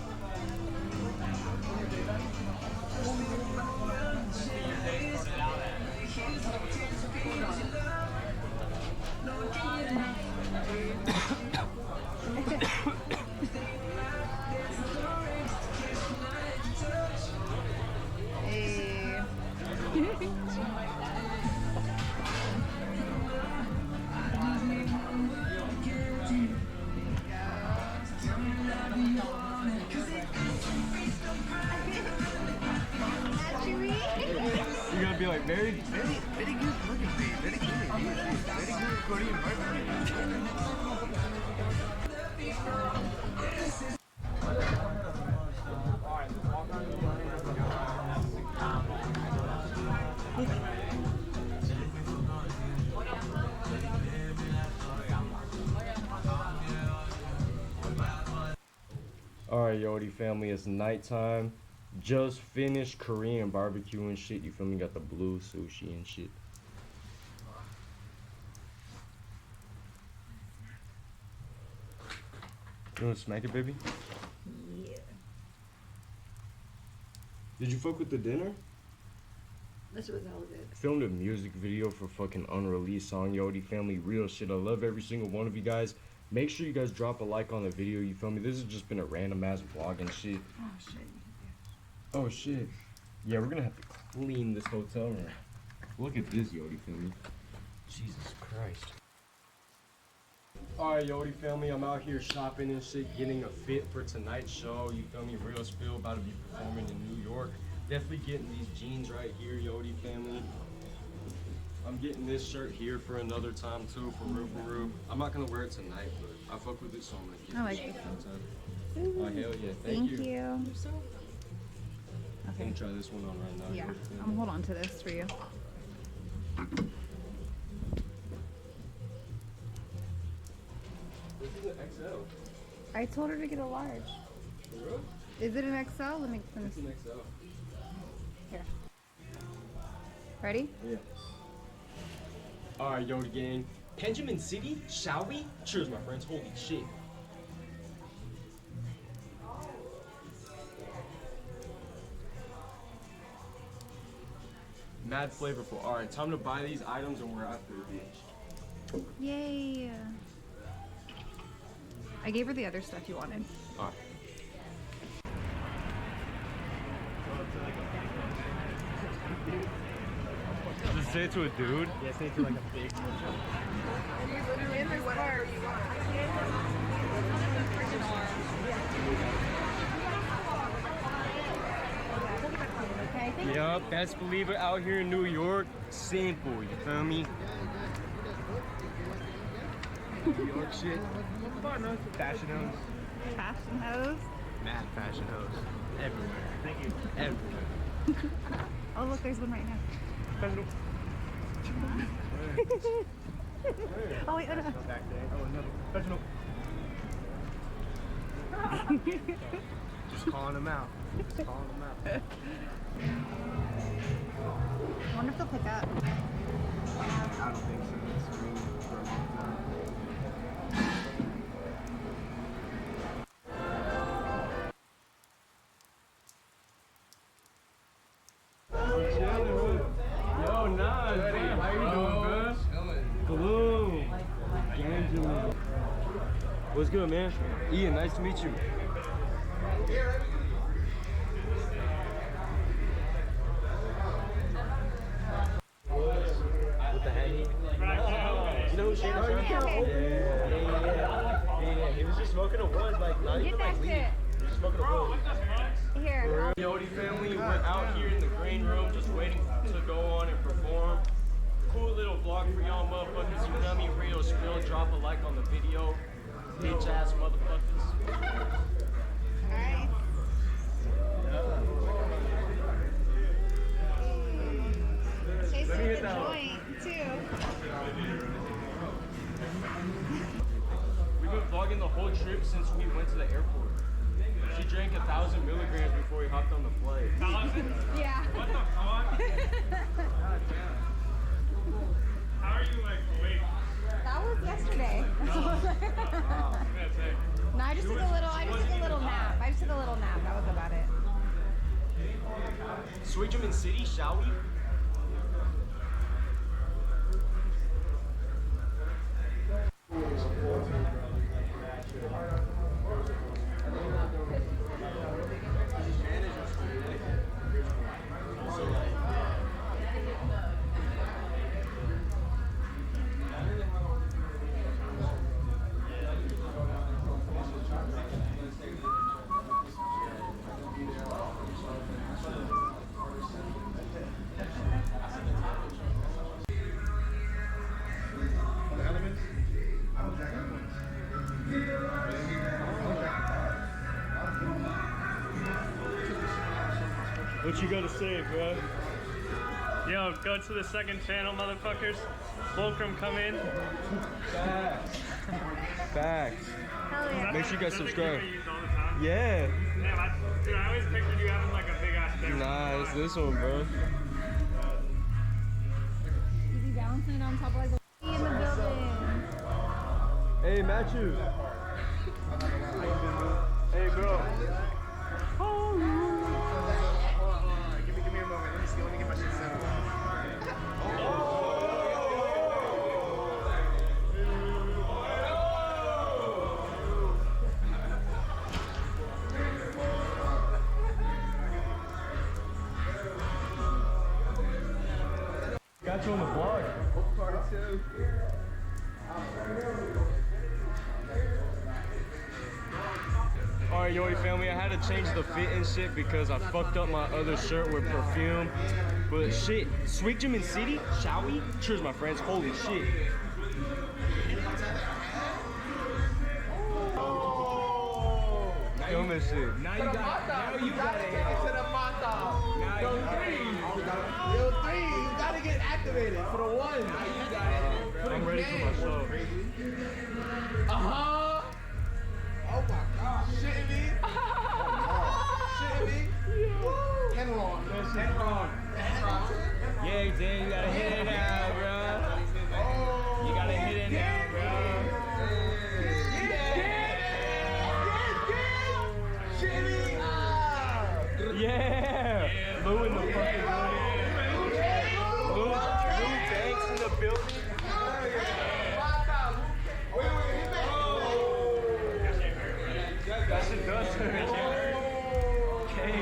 You're gonna be like, very good looking, babe. Very good. Very good Korean barbecue. Alright, Yodi family, it's nighttime. Just finished Korean barbecue and shit. You feel me? Got the blue sushi and shit. You wanna smack it, baby? Yeah. Did you fuck with the dinner? This was hella good. Filmed a music video for fucking unreleased song, Yodi family. Real shit. I love every single one of you guys. Make sure you guys drop a like on the video, you feel me? This has just been a random ass vlog and shit. Oh shit. Oh shit. Yeah, we're gonna have to clean this hotel room. Look at this, Yodi family. Jesus Christ. Alright, Yodi family, I'm out here shopping and shit, getting a fit for tonight's show. You feel me? Real Spill about to be performing in New York. Definitely getting these jeans right here, Yodi family. I'm getting this shirt here for another time too, for real. I'm not gonna wear it tonight, but I fuck with it, so I'm gonna get I like this this sometime. Oh hell yeah, thank you. Okay. Let me try this one on right now. Yeah, Yodi family. I'm hold on to this for you. This is an XL. I told her to get a large. For real? Is it an XL? Let me It's an XL. Here. Ready? Yeah. Alright, Yodi gang. Benjamin City, shall we? Cheers, my friends. Holy shit. Mad flavorful. Alright, time to buy these items and we're after the beach. Yay! I gave her the other stuff you wanted. Alright. Just say it to a dude? Yeah, say it to like a big Yup, best believer out here in New York. Simple, you feel me? New York shit. Fashion hose. Fashion hose? Mad fashion hose. Everywhere. Thank you. Everywhere. Oh look, there's one right now. Oh wait, no. Back there. Oh, another professional. Just calling them out. Just calling them out. I wonder if they'll pick up. I don't think so. It's green for a long time. Yo, Nas, man, how you doing, bro? Bloom. Angela. What's good, man? Ian, nice to meet you. With the hanging. You know who she is, right? Yeah. He was just smoking a wood, like, not even like weed. He was just smoking a wood. Here. Yodi family, we're out here in the green room just waiting to go on and perform. Cool little vlog for y'all motherfuckers. You feel me? Real Spill. Drop a like on the video. Bitch ass motherfuckers. Alright. Chase with the joint, too. We've been vlogging the whole trip since we went to the airport. She drank 1,000 milligrams before we hopped on the flight. 1,000? Yeah. What the fuck? How are you like awake? That was yesterday. No, I just took a little nap. That was about it. Switchman City, shall we? What you gotta say, bro? Yo, go to the second channel, motherfuckers. Fulcrum, come in. Facts. Hell yeah. Make sure you guys subscribe. Yeah. Dude, I always pictured you having like a big ass dick. Nah, it's this one, bro. Is he balancing it on top of like the in the building? Hey, Matthew. Hey, bro. Give me a moment. Let me get my shit set up. Got you on the vlog. Party too. Alright, Yori family, I had to change the fit and shit because I fucked up my other shirt with perfume. But shit, Sweet Gym in City, shall we? Cheers, my friends. Holy shit. Film this shit. Now you got it. To the mata. Yo, three. You gotta get activated for the one. Now you got it. I'm ready for my show. Uh-huh. Oh my God. Shitting me. Shitting me. Headlong. Headlong. Yeah, Jay, you gotta hit it out, bro. You gotta hit it now, bro. Yeah! Lou in the fucking building. Lou Banks in the building. That shit does hurt. Okay.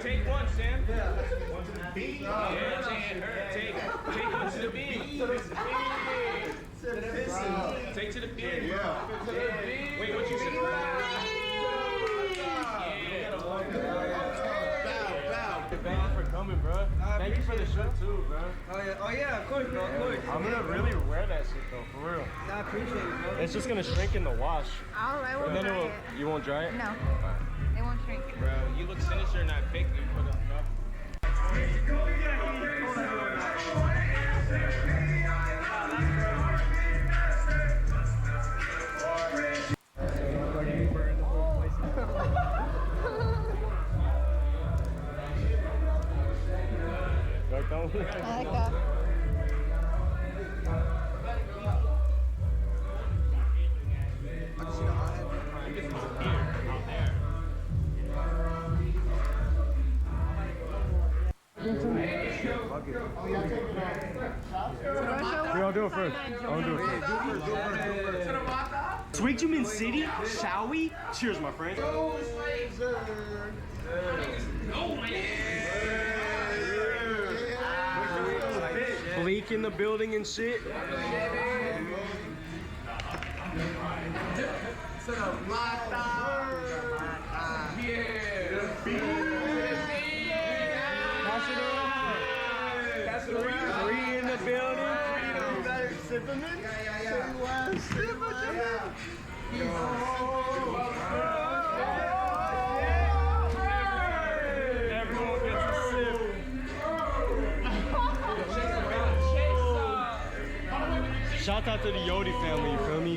Take one, Sam. One to the B. Yeah, take one to the B. Take to the B. Yeah. Wait, what you said? Thank you for coming, bro. Thank you for the shirt too, bro. Oh yeah, of course, bro, of course. I'm gonna really wear that shit though, for real. I appreciate it, bro. It's just gonna shrink in the wash. Alright, we'll And then try it. you won't dry it? No. It won't shrink. Bro, you look sinister in that pic, dude. Put up, bro. I like that. Here, I'll do it first. I'll do it first. Sweet Gym in City, shall we? Cheers, my friend. Bleak in the building and shit. Three in the building. Zipperman? Everyone gets a sip. Shout out to the Yodi family, you feel me?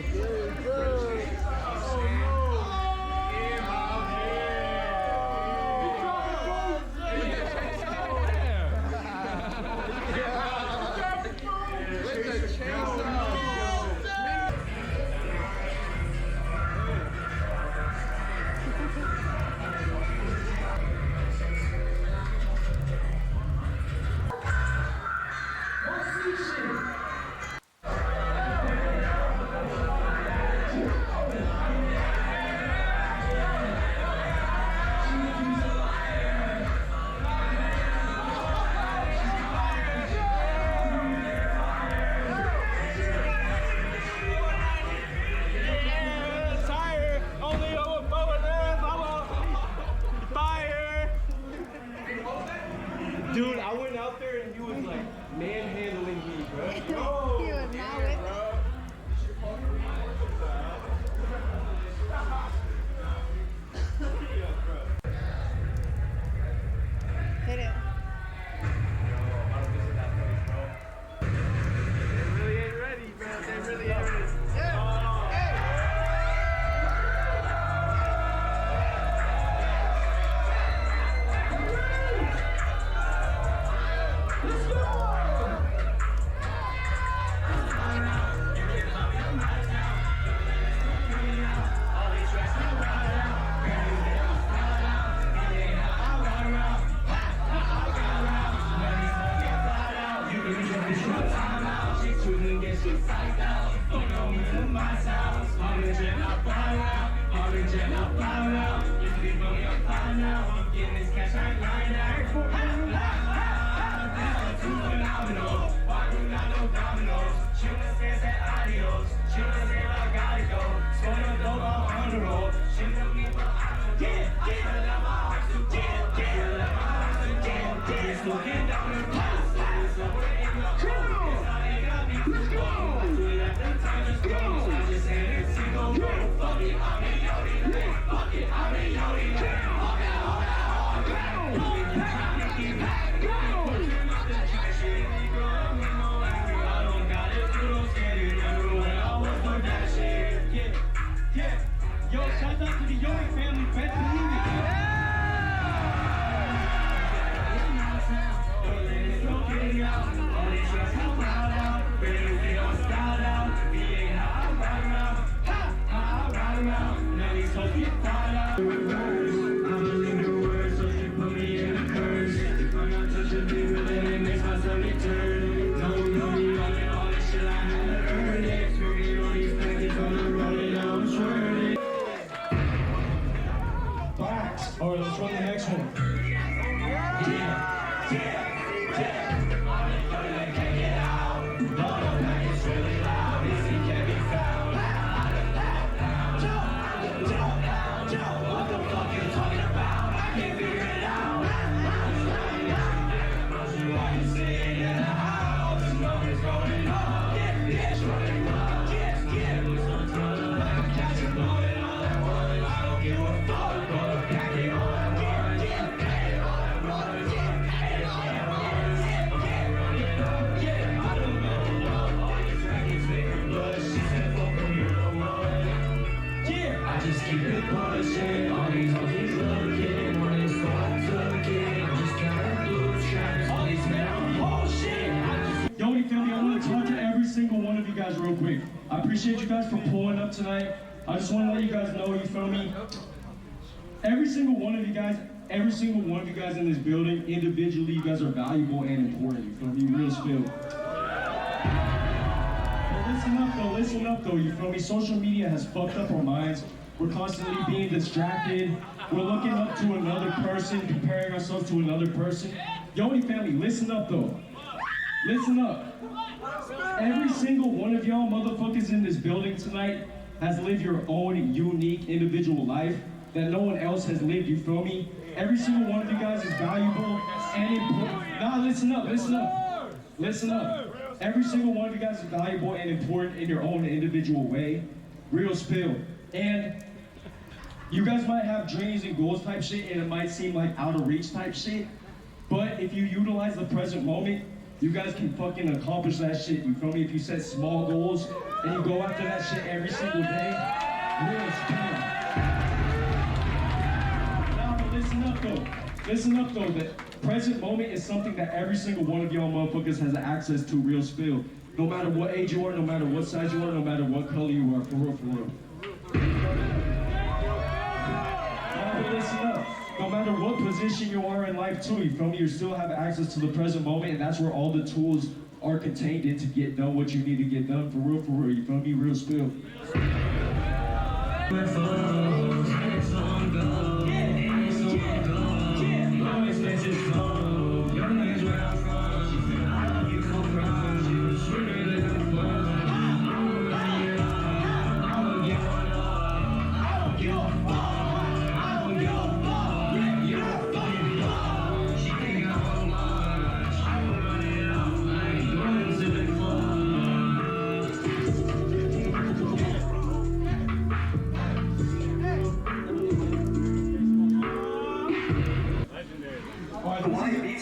Dude, I went out there and you was like manhandling me, bro. He was not with Hit it. getting this cash, I ain't lying too phenomenal. Why do not know dominoes? She wanna stance at adios. She wanna say I gotta go. Smoking a dope on the road. She took me but I don't know. I feel that my heart's too cold. I feel that my heart's too cold. It's looking down the road. Somewhere in the cold. Guess I ain't got me to go. I do it at the time just go. I just had it to go. Fuck it, I'm in Yodi. Fuck it, I'm in Yodi. Hold that, hold that, hold that. Go, back, back, go. Yo, shout out to the Yodi family, best believe it. All right, let's run the next one. Yodi family, I want to talk to every single one of you guys real quick. I appreciate you guys for pulling up tonight. I just want to let you guys know, you feel me? Every single one of you guys in this building, individually, you guys are valuable and important. You feel me? Real spill. But listen up though, you feel me? Social media has fucked up our minds. We're constantly being distracted. We're looking up to another person, comparing ourselves to another person. Yodi family, listen up though. Listen up. Every single one of y'all motherfuckers in this building tonight has lived your own unique individual life that no one else has lived, you feel me? Every single one of you guys is valuable and important. Nah, listen up. Listen up. Every single one of you guys is valuable and important in your own individual way. Real spill. And you guys might have dreams and goals type shit and it might seem like out of reach type shit, but if you utilize the present moment, you guys can fucking accomplish that shit, you feel me? If you set small goals and you go after that shit every single day, real spill. Now, but listen up though, the present moment is something that every single one of y'all motherfuckers has access to, real spill. No matter what age you are, no matter what size you are, no matter what color you are, for real. Listen up. No matter what position you are in life too, you feel me? You still have access to the present moment, and that's where all the tools are contained in to get done what you need to get done, for real, you feel me? Real spill.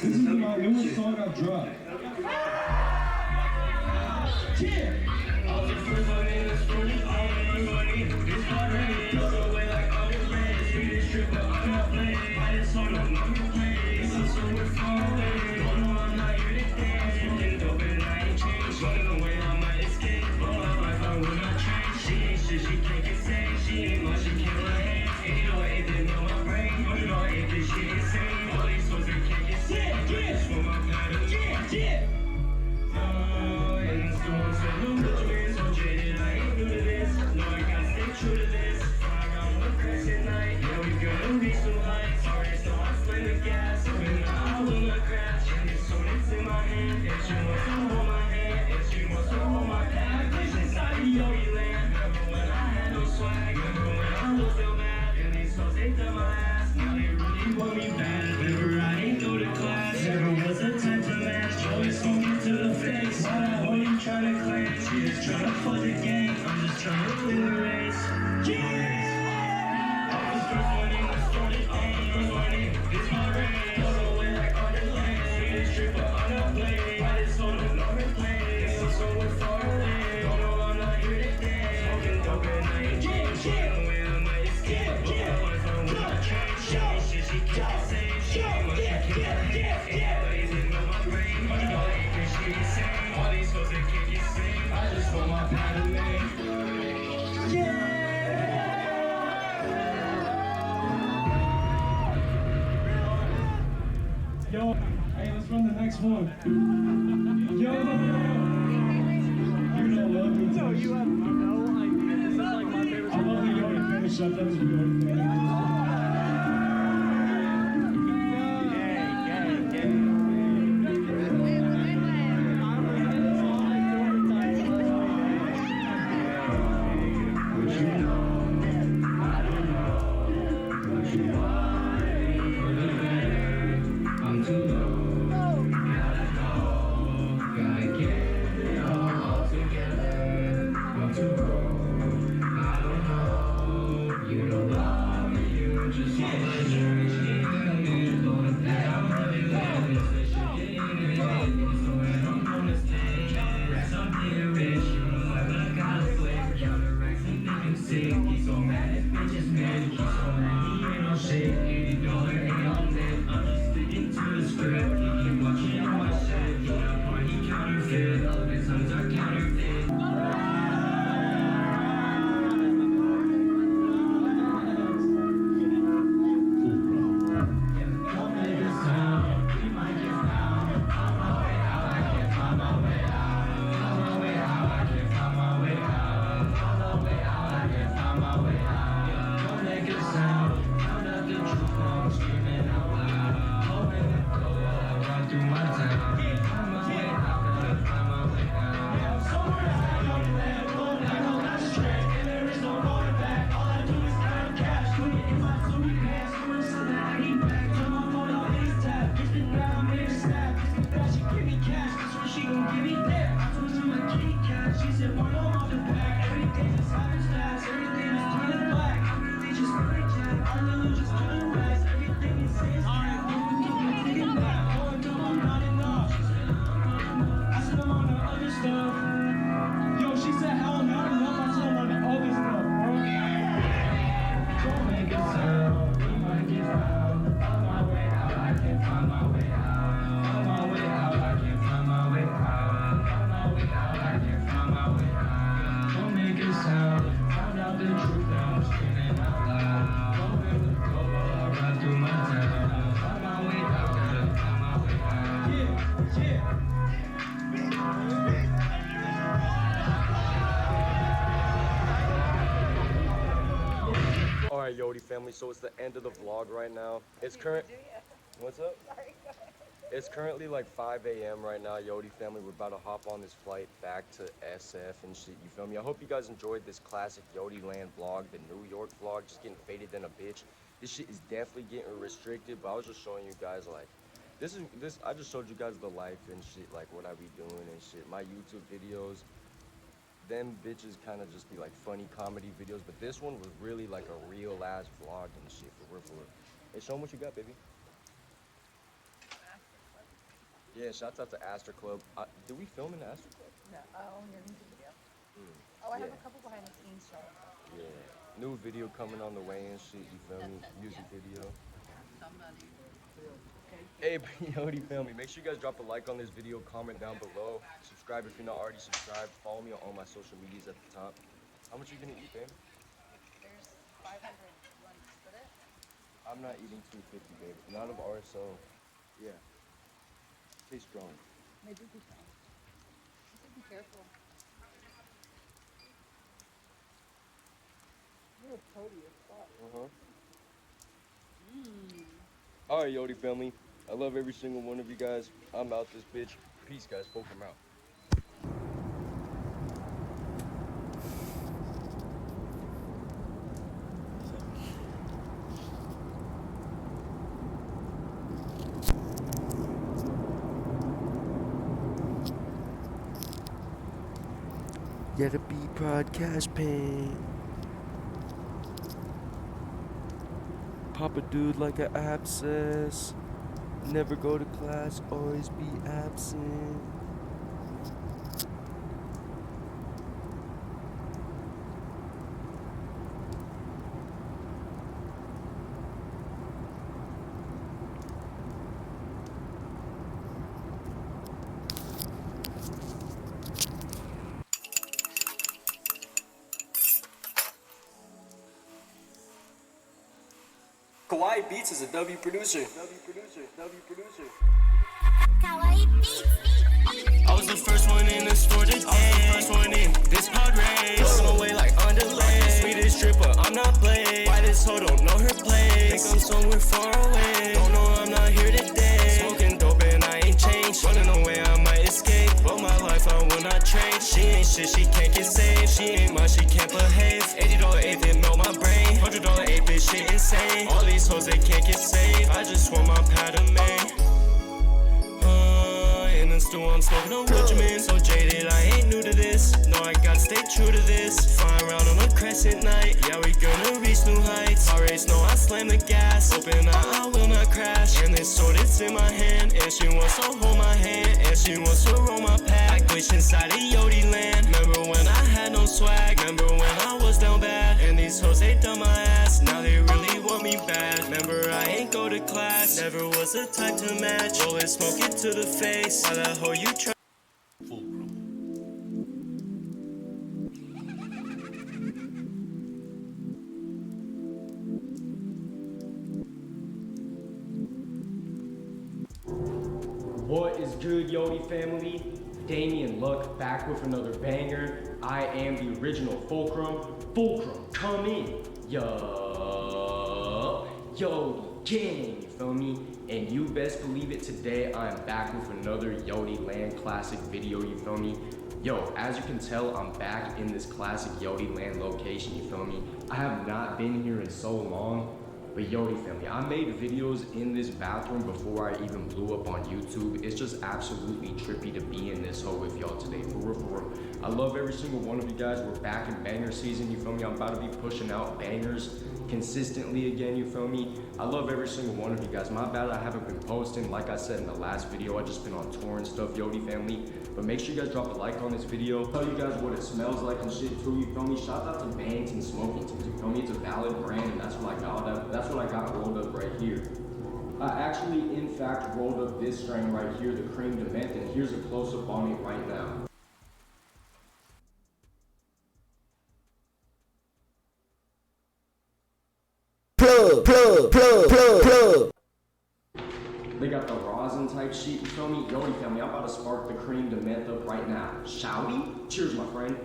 This is my newest song I've dropped. my hand. If you want some, hold my hand. If you want some, hold my hand. Push inside the yogi land. Remember when I had no swag? Remember when I was still mad? And these hoes they done my ass. Now they really want me back. Never riding through the class. Never was a type to match. Always smoking to the face. All that holy trying to claim. She just trying to fuck the game. I'm just trying to win the race. Yeah! I was first one in the started. I'm the first one in. It's my rain. All the way like on the lane. See this trip, but I'm not playing. Got this on the number plane. So we're far away. Don't know I'm not here today. Smoking dope at night. Fucking away on my escape. But my wife on with the train. Shit, she keep the same. She must keep her head. Blazing on my brain. Much more acres, she insane. All these hoes that can't get sane. I just want my pattern made. Yeah! Yo, hey, let's run the next one. Yo! You don't love me too. You have no idea. This is like my favorite song. I love the Yoda finish up. That was the Yoda finish. Alright, Yodi family, so it's the end of the vlog right now. It's What's up? It's currently like 5 a.m. right now, Yodi family. We're about to hop on this flight back to SF and shit, you feel me? I hope you guys enjoyed this classic Yodi Land vlog, the New York vlog, just getting faded than a bitch. This shit is definitely getting restricted, but I was just showing you guys, like, I just showed you guys the life and shit, like what I be doing and shit. My YouTube videos, them bitches kind of just be like funny comedy videos, but this one was really like a real ass vlog and shit, for real, for real. Hey, show them what you got, baby. Yeah, shouts out to Astor Club. Did we film in the Astor Club? No, only your music video. Oh, I have a couple behind the scenes shots. Yeah, new video coming on the way and shit, you feel me? Music video. Hey, Yodi family, make sure you guys drop a like on this video, comment down below, subscribe if you're not already subscribed, follow me on all my social medias at the top. How much are you gonna eat, babe? There's 500. You want to split it? I'm not eating 250, babe. Not of RSO. Yeah. Stay strong. They do be strong. Just be careful. You're a toady as fuck. Alright, Yodi family. I love every single one of you guys. I'm out this bitch. Peace, guys. Folk, I'm out. Yeah, the B podcast pain. Pop a dude like an abscess. Never go to class, always be absent. Kawaii Beats is a W producer. I was the first one in the store today. I was the first one in this pod race. On the way like underlay. Sweetest stripper, I'm not played. Why this hoe don't know her place? Think I'm somewhere far away. Don't know I'm not here today. Smoking dope and I ain't changed. Running away, I might escape. But my life I will not trade. She ain't shit, she can't get saved. She ain't much, she can't behave. $80 eighth, it melt my brain. $100 eighth, this shit insane. All these hoes, they can't get saved. I just want my Padme. In the stew, I'm smoking on what you mean. So jaded, I ain't new to this. No, I gotta stay true to this. Flying around on a crescent night. Yeah, we gonna reach new heights. I race, no, I slam the gas. Open I will not crash. And this sword, it's in my hand. And she wants to hold my hand. And she wants to roll my pack. I glitch inside of Yodi land. Remember when I had no swag? Remember when I was down bad? And these hoes, they done my ass. Now they really want me bad. Remember I ain't go to class. Never was the type to match. Roll it, smoke it to the face. Why the hoe you try? What is good, Yodi family? Damien Luck back with another banger. I am the original Fulcrum. Fulcrum, come in. Yo, Yodi gang, you feel me? And you best believe it, today I am back with another Yodi Land classic video, you feel me? Yo, as you can tell, I'm back in this classic Yodi Land location, you feel me? I have not been here in so long. But Yodi family, I made videos in this bathroom before I even blew up on YouTube. It's just absolutely trippy to be in this hole with y'all today, for real, for real. I love every single one of you guys. We're back in banger season, you feel me? I'm about to be pushing out bangers consistently again, you feel me? I love every single one of you guys. My bad I haven't been posting. Like I said in the last video, I just been on tour and stuff, Yodi family. But make sure you guys drop a like on this video. Tell you guys what it smells like and shit too, you feel me? Shout out to Bangton Smokington, you feel me? It's a valid brand and that's what I got. That's what I got rolled up right here. I actually, in fact, rolled up this strain right here, the Cream de Menthe, and here's a close-up on it right now. Plug. They got the rosin type shit, you feel me? Yodi family, I'm about to spark the Cream de Menthe up right now. Shall we? Cheers, my friend.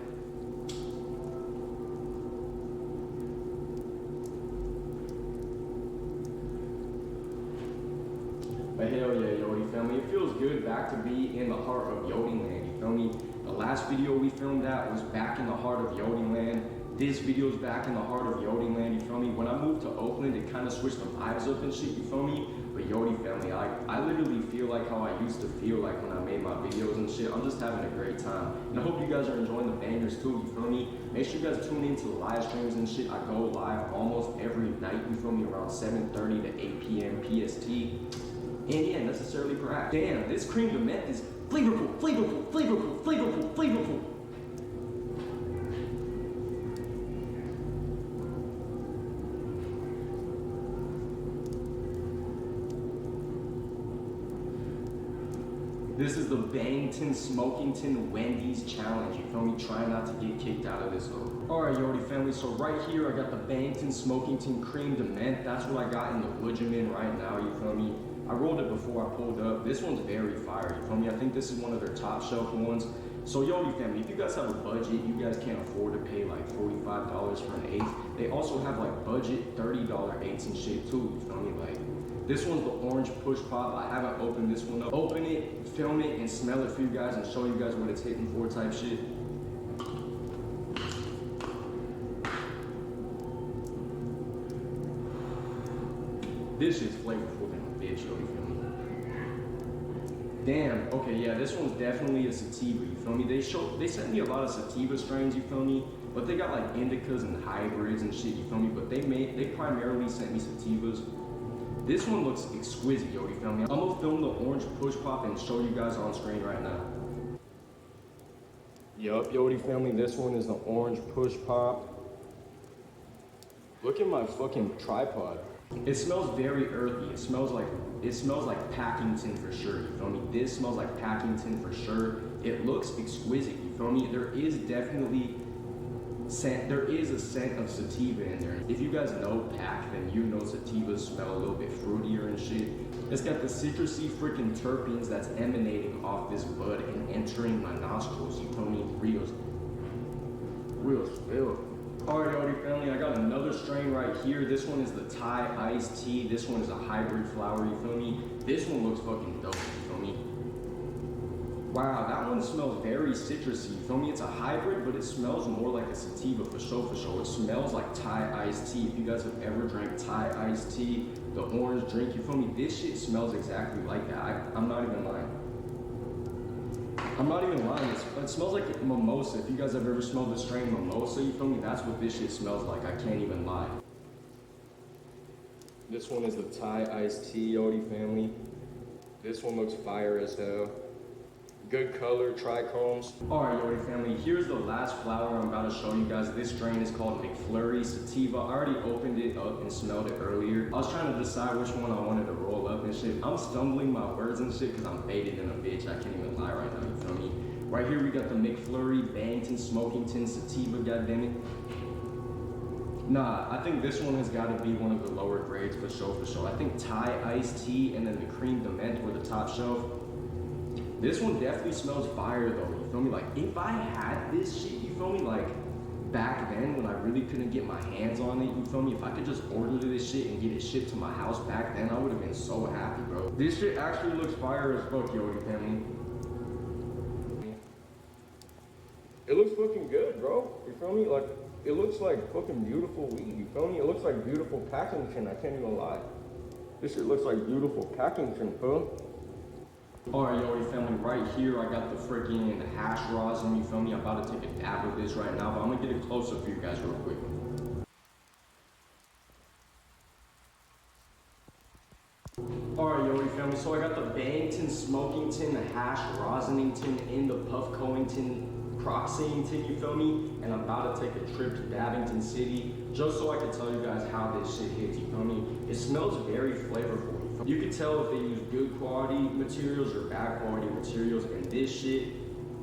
But hell yeah, Yodi family, it feels good back to be in the heart of Yodi Land, you feel me? The last video we filmed at was back in the heart of Yodi Land. This video's back in the heart of Yodi Land, you feel me? When I moved to Oakland, it kind of switched the vibes up and shit, you feel me? But Yodi family, I literally feel like how I used to feel like when I made my videos and shit. I'm just having a great time. And I hope you guys are enjoying the bangers too, you feel me? Make sure you guys tune into the live streams and shit. I go live almost every night, you feel me? Around 7:30 to 8 p.m. PST. And yeah, necessarily perhaps. Damn, this Cream de Menthe is flavorful, flavorful, flavorful, flavorful, flavorful. This is the Bangton Smokington Wendy's challenge, you feel me? Try not to get kicked out of this hole. Alright, Yodi family, so right here I got the Bangton Smokington Cream de Menthe. That's what I got in the Woodjamin right now, you feel me? I rolled it before I pulled up. This one's very fire, you feel me? I think this is one of their top shelf ones. So Yodi family, if you guys have a budget, you guys can't afford to pay like $45 for an eighth. They also have like budget $30 eighths and shit too, you feel me? Like, This one's the orange push pop. I haven't opened this one up. Open it, film it, and smell it for you guys and show you guys what it's hitting for type shit. This shit's flavorful than a bitch, yo, you feel me? Damn, okay, yeah, this one's definitely a sativa, you feel me? They sent me a lot of sativa strains, you feel me? But they got like indicas and hybrids and shit, you feel me? But they primarily sent me sativas. This one looks exquisite, yo, you feel me? I'm gonna film the orange push pop and show you guys on screen right now. Yup, Yodi family, this one is the orange push pop. Look at my fucking tripod. It smells very earthy. It smells like Packington for sure, you feel me? This smells like Packington for sure. It looks exquisite, you feel me? There is definitely there is a scent of sativa in there. If you guys know Pack, then you know sativas smell a little bit fruitier and shit. It's got the citrusy freaking terpenes that's emanating off this bud and entering my nostrils, you feel me? Real spill. Alright, Yodi family, I got another strain right here. This one is the Thai iced tea. This one is a hybrid flower, you feel me? This one looks fucking dope, you feel me? Wow, that one smells very citrusy, you feel me? It's a hybrid, but it smells more like a sativa for sure, for sure. It smells like Thai iced tea. If you guys have ever drank Thai iced tea, the orange drink, you feel me? This shit smells exactly like that. I'm not even lying. I'm not even lying, it smells like mimosa. If you guys have ever smelled the strain mimosa, you feel me? That's what this shit smells like, I can't even lie. This one is the Thai iced tea, Yodi family. This one looks fire as hell. Good color, trichomes. Alright, Yodi family, here's the last flower I'm about to show you guys. This strain is called McFlurry Sativa. I already opened it up and smelled it earlier. I was trying to decide which one I wanted to roll up and shit. I'm stumbling my words and shit because I'm baited in a bitch. I can't even lie right now, you feel me? Right here we got the McFlurry Bangton Smokington Sativa, goddammit. Nah, I think this one has got to be one of the lower grades for sure, for sure. I think Thai iced tea and then the cream de menthe were the top shelf. This one definitely smells fire though, you feel me? Like, if I had this shit, you feel me? Like, back then when I really couldn't get my hands on it, you feel me? If I could just order this shit and get it shipped to my house back then, I would have been so happy, bro. This shit actually looks fire as fuck, Yodi family. It looks fucking good, bro. You feel me? Like, it looks like fucking beautiful weed, you feel me? It looks like beautiful Packington, I can't even lie. This shit looks like beautiful Packington, bro. Alright, Yodi family, right here I got the freaking hash rosin, you feel me? I'm about to take a dab of this right now, but I'm gonna get it closer for you guys real quick. Alright, Yodi family, so I got the Bangton Smokington, the hash rosinington, and the Puff Coington Croxington, you feel me? And I'm about to take a trip to Babington City, just so I can tell you guys how this shit hits, you feel me? It smells very flavorful. You can tell if they use good quality materials or bad quality materials, and this shit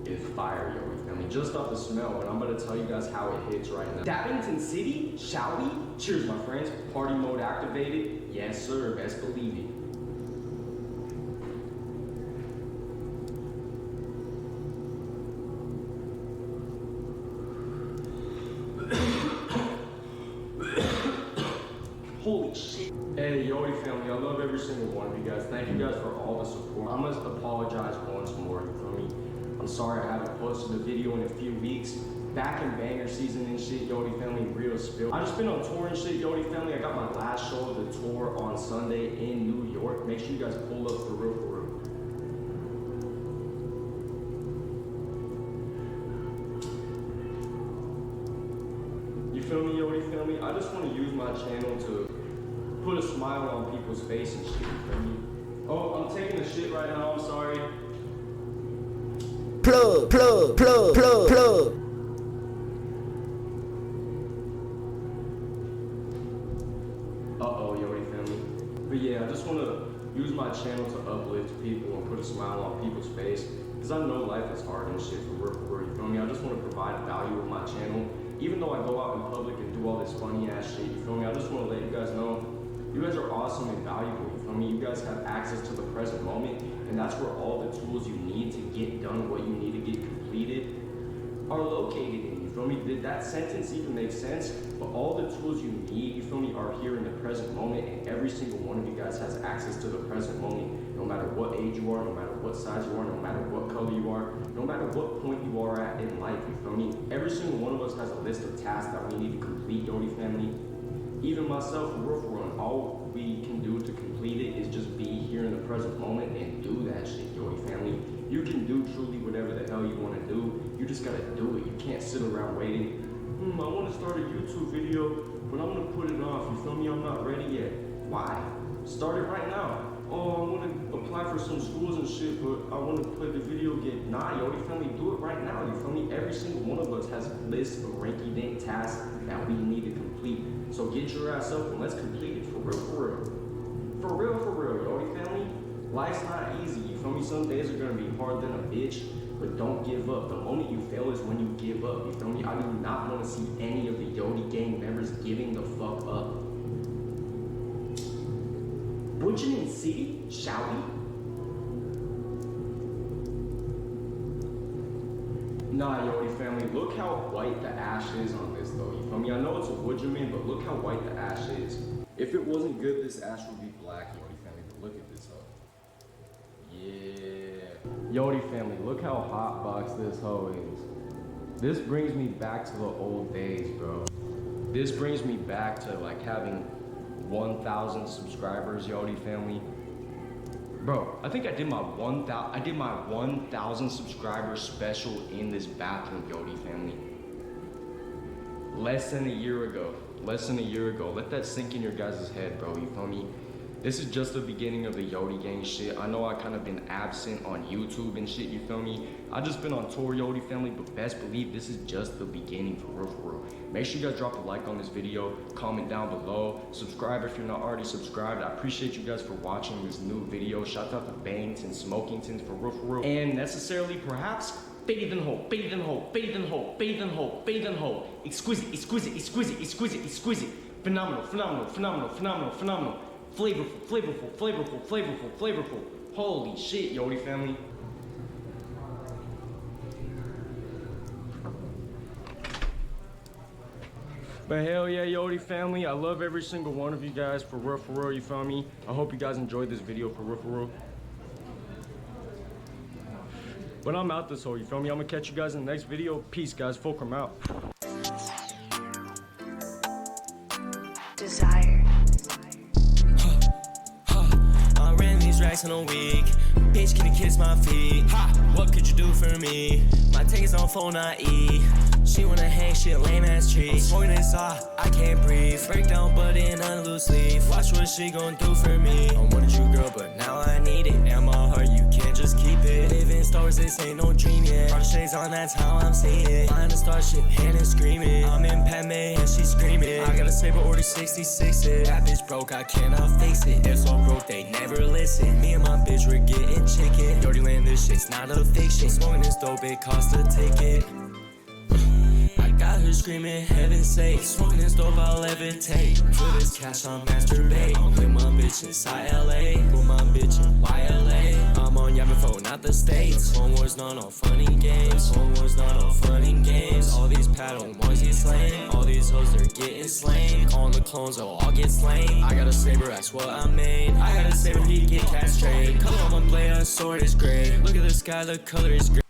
is fire, yo, you feel me? Just off the smell, and I'm gonna tell you guys how it hits right now. Dabbington City, shall we? Cheers, my friends. Party mode activated. Yes, sir, best believe it. Holy shit. Hey, Yodi family, I love every single one of you guys. Thank you guys for all the support. I must apologize once more, you feel me? I'm sorry I haven't posted a video in a few weeks. Back in banger season and shit, Yodi family, real spill. I just been on tour and shit, Yodi family. I got my last show of the tour on Sunday in New York. Make sure you guys pull up for real, for real. You feel me, Yodi family? I just want to use my channel to put a smile on people's face and shit, you feel me? Oh, I'm taking a shit right now, I'm sorry. Plug, plug, plug, plug, plug. Uh-oh, Yodi family. But yeah, I just want to use my channel to uplift people and put a smile on people's face. Because I know life is hard and shit for real, you feel me? I just want to provide value with my channel. Even though I go out in public and do all this funny ass shit, you feel me? I just want to let you guys know, you guys are awesome and valuable, you feel me? You guys have access to the present moment, and that's where all the tools you need to get done what you need to get completed are located in, you feel feel me? Did that sentence even make sense? But all the tools you need, you feel me, are here in the present moment, and every single one of you guys has access to the present moment, no matter what age you are, no matter what size you are, no matter what color you are, no matter what point you are at in life, you feel me? Every single one of us has a list of tasks that we need to complete, Yodi family. Even myself, for real, and all we can do to complete it is just be here in the present moment and do that shit, Yodi family. You can do truly whatever the hell you want to do. You just gotta do it. You can't sit around waiting. I want to start a YouTube video, but I'm gonna put it off. You feel me? I'm not ready yet. Why? Start it right now. Oh, I want to apply for some schools and shit, but I want to play the video game. Nah, Yodi family, do it right now. You feel me? Every single one of us has a list of ranky-dink tasks that we need to complete. So get your ass up and let's complete it for real, for real. For real, Yodi family. Life's not easy, you feel me? Some days are gonna be hard than a bitch, but don't give up. The moment you fail is when you give up, you feel me? I do not want to see any of the Yodi gang members giving the fuck up. Butchinin City, shall we? Nah, Yodi family, look how white the ash is on this though, you feel me? I know it's a woodjamin, but look how white the ash is. If it wasn't good, this ash would be black, Yodi family, but look at this hoe. Yeah. Yodi family, look how hot box this hoe is. This brings me back to the old days, bro. This brings me back to like having 1,000 subscribers, Yodi family. Bro, I think I did my 1,000 subscribers special in this bathroom, Yodi family. Less than a year ago. Let that sink in your guys' head, bro, you feel me? This is just the beginning of the Yodi gang shit. I know I kind of been absent on YouTube and shit, you feel me? I just been on tour, Yodi family, but best believe this is just the beginning, for real, for real. Make sure you guys drop a like on this video, comment down below, subscribe if you're not already subscribed. I appreciate you guys for watching this new video. Shout out to Bangton, Smokington, for real. And necessarily, perhaps, bathe and hold, exquisite, phenomenal. Flavorful. Holy shit, Yodi family. But hell yeah, Yodi family. I love every single one of you guys, for real, you feel me? I hope you guys enjoyed this video, for real. But I'm out this hole, you feel me? I'm gonna catch you guys in the next video. Peace, guys. Fulcrum out. Desire. I ran these racks in a week. Bitch, can you kiss my feet? Ha! What could you do for me? My tank is on phone, not E. She wanna hang shit, lame ass trees. Smoking this off, I can't breathe. Breakdown button, unloose sleeve. Watch what she gon' do for me. I wanted you, girl, but now I need it. And my heart, you can't just keep it. Living stars, this ain't no dream yet. All the shades on, that's how I'm seeing it. Behind the star shit, and screaming. I'm in Padme and she screaming. I got a Saber order 66 it. That bitch broke, I cannot fix it. If so broke, they never listen. Me and my bitch, we're getting chicken. Dirty land, this shit's not a fiction. Smoking this dope, it cost a ticket. Got her screaming, heaven sake. Smoking this dope, I'll levitate. For this cash, I'll masturbate. I'm with my bitch inside LA. With my bitch in YLA. I'm on Yamaha, not the States. Home wars, not no funny games. Home wars, not no funny games. All these paddle boys get slain. All these hoes, they're getting slain. All the clones, they'll all get slain. I got a saber, that's what I made. I got a saber, he get castrated. Color on my blade, a sword is gray. Look at the sky, the color is gray.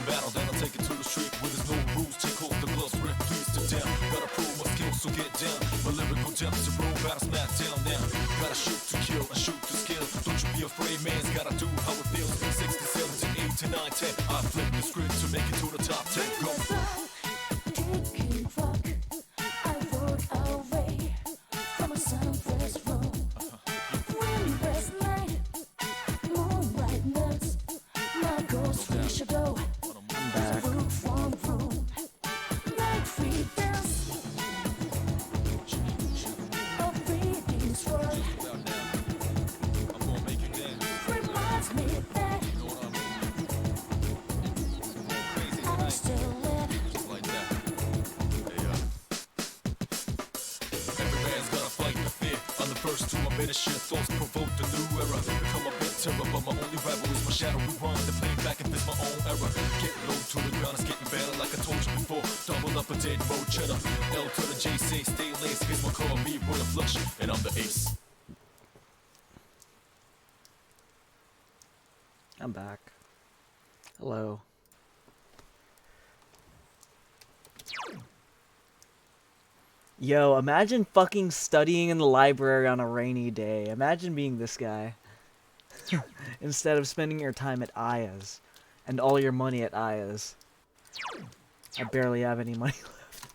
Battle, then I'll take it to the street where there's no rules. Take off the gloves, rip please to down. Gotta prove my skills, so get down. My lyrical depths to roll battles, not down now. Gotta shoot to kill and shoot to skill. Don't you be afraid, man's gotta do how it feels. 6 to 7 to 8 to 9, 10. I flip the script to make it to the top 10. Go. Thoughts provoked a new era. Become a bit terror, but my only rival is my shadow. Rewind and play back and fix my own error. Get low to the ground, it's getting better like I told you before. Double up a dead road cheddar. L to the J, say stay lace. Here's my call, me roll a flush, and I'm the ace. I'm back. Hello. Yo, imagine fucking studying in the library on a rainy day. Imagine being this guy. Instead of spending your time at Aya's. And all your money at Aya's. I barely have any money left.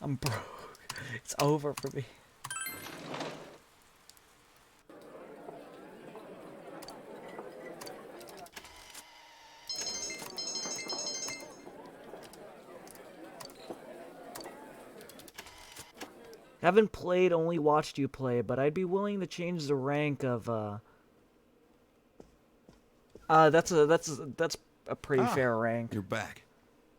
I'm broke. It's over for me. Haven't played, only watched you play, but I'd be willing to change the rank of that's a pretty fair rank. You're back.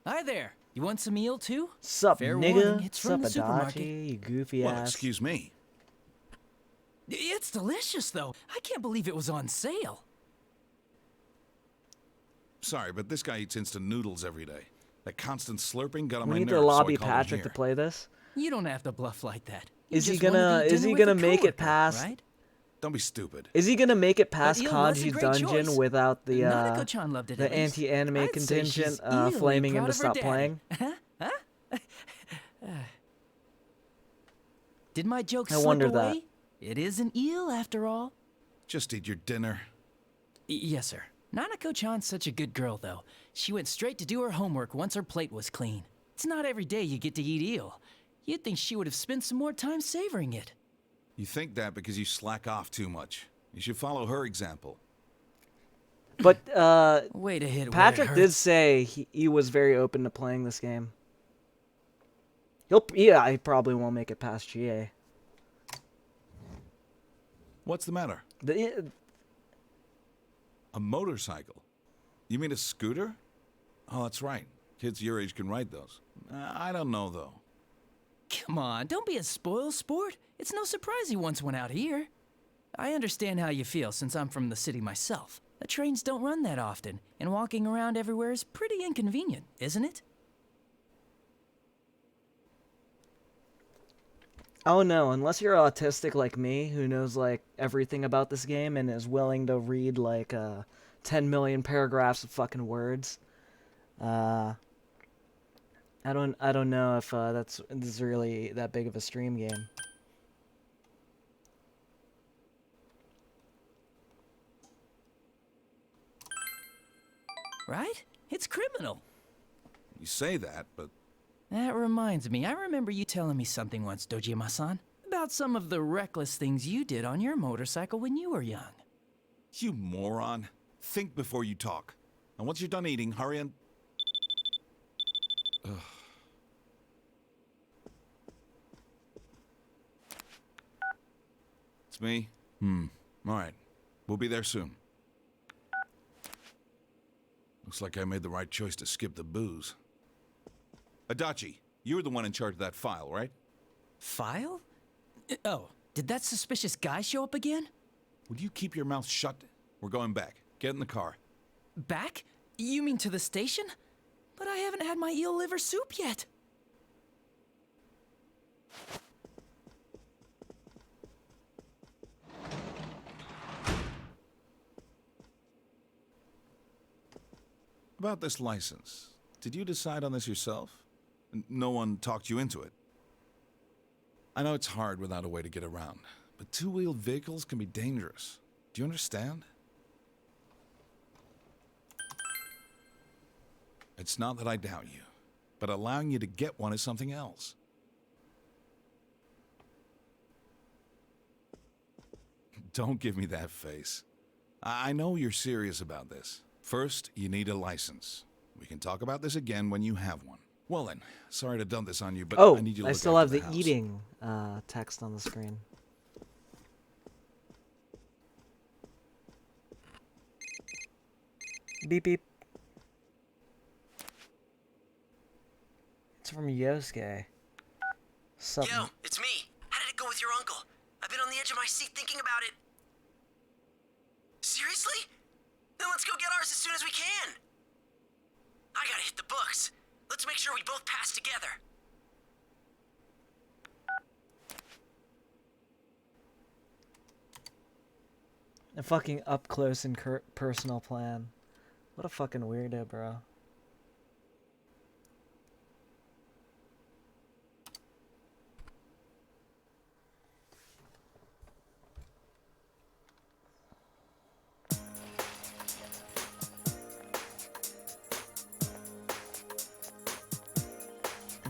Hi there. You want some meal too? Sup, Fair nigga? warning, it's from the Sup, supermarket. Adachi, you goofy Well, ass. excuse me. It's delicious though. I can't believe it was on sale. Oh, Sorry, but this guy eats instant noodles every day. That constant slurping got on We my need nerves, to lobby so I called him Patrick to here. play this. You don't have to bluff like that. You Is he just wanna gonna eat dinner with a make it coworker, past? Right? Don't be stupid. Is he gonna make it past Eel was a Kanji's great dungeon choice. without the Nanako-chan loved it the at least. anti-anime I'd say contingent she's eerily flaming him proud to of her stop daddy. playing? Did my joke I slip wonder away? It is an eel after all. Just eat your dinner. Yes, sir. Nanako-chan's such a good girl, though. She went straight to do her homework once her plate was clean. It's not every day you get to eat eel. You'd think she would have spent some more time savoring it. You think that because you slack off too much. You should follow her example. But Way to hit Patrick where it did hurts. say he was very open to playing this game. He probably won't make it past GA. What's the matter? A motorcycle? You mean a scooter? Oh, that's right. Kids your age can ride those. I don't know, though. Come on, don't be a spoil sport. It's no surprise he once went out here. I understand how you feel since I'm from the city myself. The trains don't run that often, and walking around everywhere is pretty inconvenient, isn't it? Oh no, unless you're autistic like me, who knows like everything about this game and is willing to read like 10 million paragraphs of fucking words. I don't know if this is really that big of a stream game. Right? It's criminal. You say that, but That reminds me, I remember you telling me something once, Dojima-san, about some of the reckless things you did on your motorcycle when you were young. you moron. Think before you talk. And once you're done eating, hurry and... Ugh. It's me? All right. We'll be there soon. Looks like I made the right choice to skip the booze. Adachi, you were the one in charge of that file, right? File? Oh, did that suspicious guy show up again? Would you keep your mouth shut? We're going back. Get in the car. Back? You mean to the station? But I haven't had my eel liver soup yet. About this license. Did you decide on this yourself? No one talked you into it? I know it's hard without a way to get around, but two-wheeled vehicles can be dangerous. Do you understand? It's not that I doubt you, but allowing you to get one is something else. Don't give me that face. I know you're serious about this. First, you need a license. We can talk about this again when you have one. Well then, sorry to dump this on you, but Oh, I need you to I look still have after the house. eating text on the screen. Beep beep. It's from Yosuke. Yo, it's me. How did it go with your uncle? I've been on the edge of my seat thinking about it. Seriously? Then let's go get ours as soon as we can. I gotta hit the books. Let's make sure we both pass together. A fucking up close and personal plan. What a fucking weirdo, bro.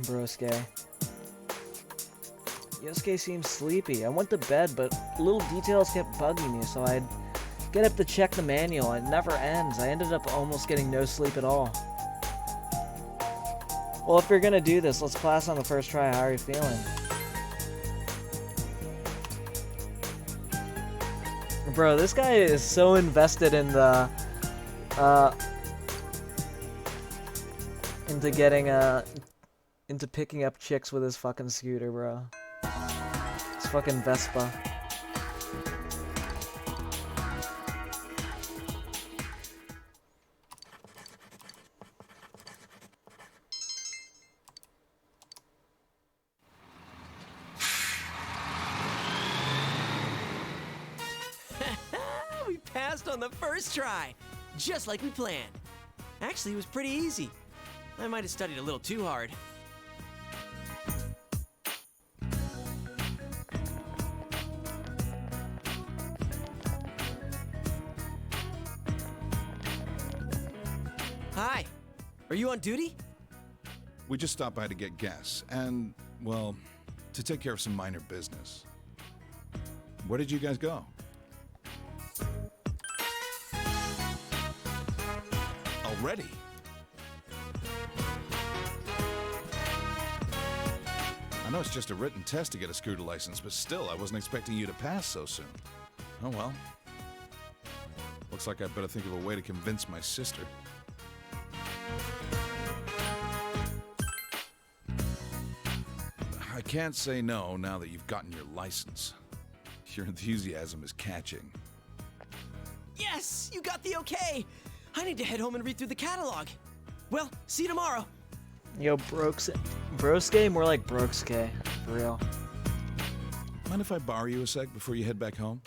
Broske. Yosuke seems sleepy. I went to bed, but little details kept bugging me, so I'd get up to check the manual. It never ends. I ended up almost getting no sleep at all. Well, if you're gonna do this, let's pass on the first try. How are you feeling? Bro, this guy is so invested in the, into getting, into picking up chicks with his fucking scooter, bro. It's fucking Vespa. We passed on the first try, just like we planned. Actually, it was pretty easy. I might have studied a little too hard. Hi. Are you on duty? We just stopped by to get gas and, well, to take care of some minor business. Where did you guys go? Already? I know it's just a written test to get a scooter license, but still, I wasn't expecting you to pass so soon. Oh well. Looks like I'd better think of a way to convince my sister. I can't say no now that you've gotten your license. Your enthusiasm is catching. Yes! You got the okay! I need to head home and read through the catalog. Well, see you tomorrow. Yo, Broske, more like Brokeske, for real. Mind if I borrow you a sec before you head back home?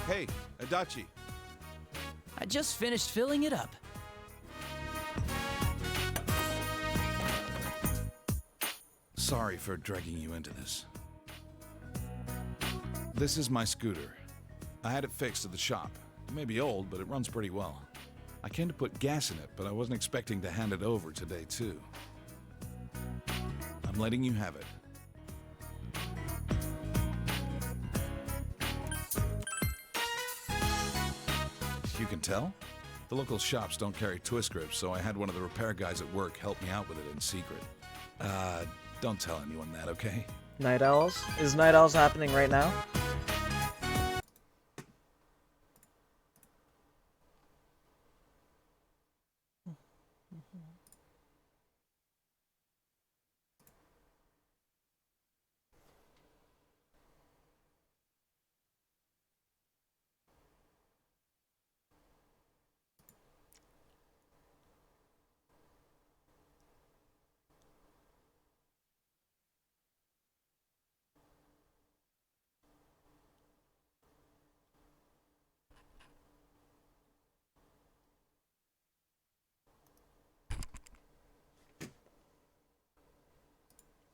Hey, Adachi. I just finished filling it up. Sorry for dragging you into this. This is my scooter. I had it fixed at the shop. It may be old, but it runs pretty well. I came to put gas in it, but I wasn't expecting to hand it over today, too. I'm letting you have it. You can tell? The local shops don't carry twist grips, so I had one of the repair guys at work help me out with it in secret. Don't tell anyone that, okay? Night Owls? Is Night Owls happening right now?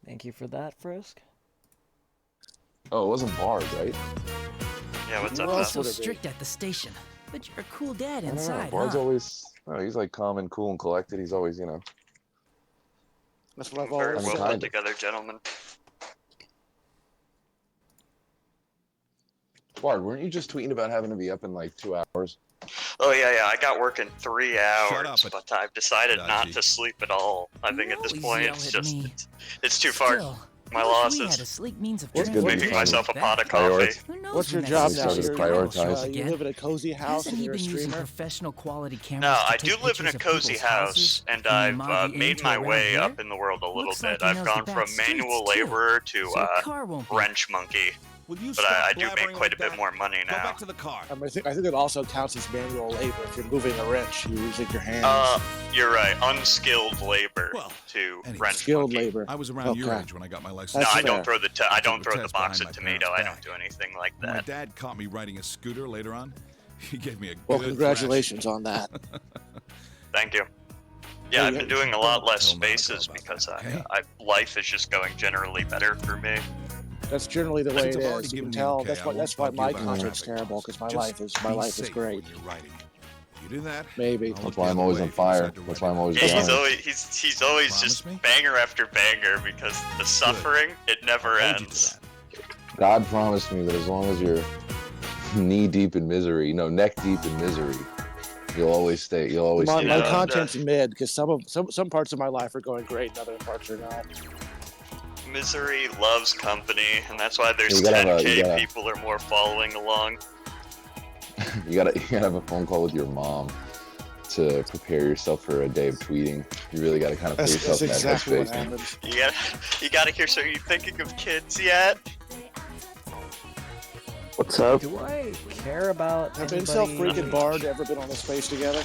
Thank you for that, Frisk. Oh, it wasn't Bard, right? Yeah, what's You're up, all so Beth? strict at the station, but you're a cool dad I don't know. inside, Bard's huh? always, oh, he's like calm and cool and collected. He's always, you know. That's what I've Very always well said. put together, gentlemen. Bard, weren't you just tweeting about having to be up in like 2 hours? Oh yeah, I got work in 3 Shut hours, up, but I've decided not Dodgy. to sleep at all. I think at this always point yell it's at just me. it's too far. Still, My I wish we had losses. a sleek means of It's good to Making be myself a that. pot of coffee. Who knows What's your when job that now? system's Started gonna prioritize. crash You again. live in a cozy house Hasn't and he you're a been using streamer? professional quality cameras No, to I take do live in a pictures of cozy people's house, houses and and I've Imagi made into my around way here? up in the world a little Looks bit. like he I've knows gone the from back streets, manual too. labor to So a car won't be. wrench monkey, Will you but stop I do make blabbering quite like a bit that? more money Go now. back to the car. I think that also counts as manual labor. If you're moving a wrench, you're using your hands. You're right. Unskilled labor to wrench Skilled monkey. labor. I was around your Okay. age when I got my license. No, That's I don't fair. throw the I don't Took the throw the test box behind of my tomato. I parents' don't do anything like When my that. dad caught me riding a scooter later on, he gave me a Well, good congratulations on that. Thank you. Yeah, Hey, I've been doing a lot less Tell Monaco spaces about because that, okay? life is just going generally better for me. That's generally the way Since it I've already is. You given can you tell. okay, That's I why. won't That's why bug you my about content's traffic. terrible because my Just life is be great. safe when you're riding. You do that? Maybe. I'll That's look why the I'm other always way on if you decide fire. to That's ride why I'm it. always Yeah, driving. he's always Promise just me? banger after banger because the suffering it never Hold you to ends. that. God promised me that as long as you're knee deep in misery, no, neck deep in misery, you'll always stay. You'll always My, stay. my Yeah, down. content's mid because some parts of my life are going great and other parts are not. Misery loves company, and that's why there's You gotta have 10K you gotta- people or more following along. You gotta have a phone call with your mom to prepare yourself for a day of tweeting. You really gotta kind of put That's yourself in that exactly what headspace. happens. You gotta hear. So are you thinking of kids yet? What's up? Do I care about Have anybody? Incel Freak and Bard ever been on a space together?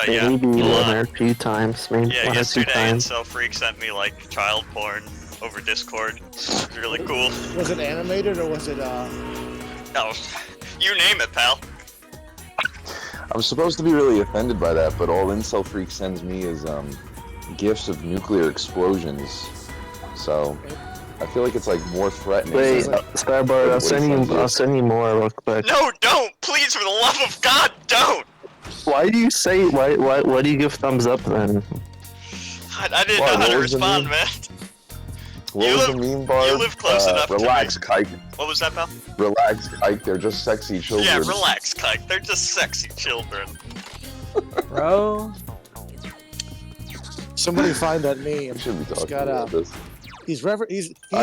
Yeah, Maybe a one lot. or a few times, maybe Yeah, one or two yesterday times. Incel Freak sent me like child porn over Discord. It was really cool. Was it animated or was it No, you name it, pal. I'm supposed to be really offended by that, but all Incel Freak sends me is gifs of nuclear explosions. So I feel like it's like more threatening. Wait, than Starbird, what I'll he send sends you. I'll send you more real quick. No, don't! Please, for the love of God, don't! Why do you say? Why do you give thumbs up then? I didn't Why, know how what to was the respond, meme? man. What You was live- the meme, Barb? you live close enough to Relax, Kike. What was that, pal? Relax, Kike. They're just sexy children. Yeah, relax, Kike. They're just sexy children. Bro. somebody find that meme? We should be It's talking got about this. He's I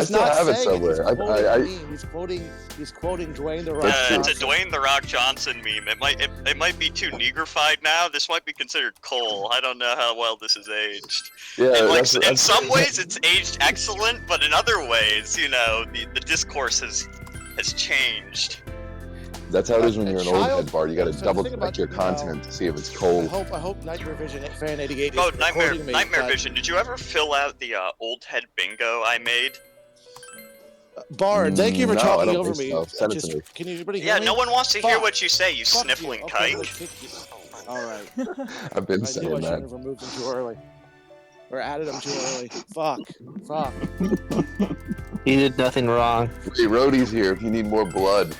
still not have it saying somewhere. He's quoting I- the meme. He's quoting Dwayne the Rock It's a Johnson. Dwayne the Rock Johnson meme. It might be too negrified now. This might be considered Cole. I don't know how well this is aged. Yeah, in that's- some ways it's aged excellent, but in other ways, you know, the discourse has changed. That's how it is when you're an old child- head, Bard. You gotta so the double thing check about, your you know, content to see if it's I cold. hope Nightmare Vision Fan 88 is Oh, recording me. Nightmare but- Vision. Did you ever fill out the old head bingo I made? Bard, thank you for No, I talking don't over think me. so. Send it to Just, me. can anybody hear Yeah, me? no one wants to hear Fuck. what you say, you Fuck sniffling you. Okay, kike. let's kick you. All right. I've been I knew I saying shouldn't that. have removed him too early. Or added him too early. Fuck. He did nothing wrong. Hey, Rhodey's here if you need more blood.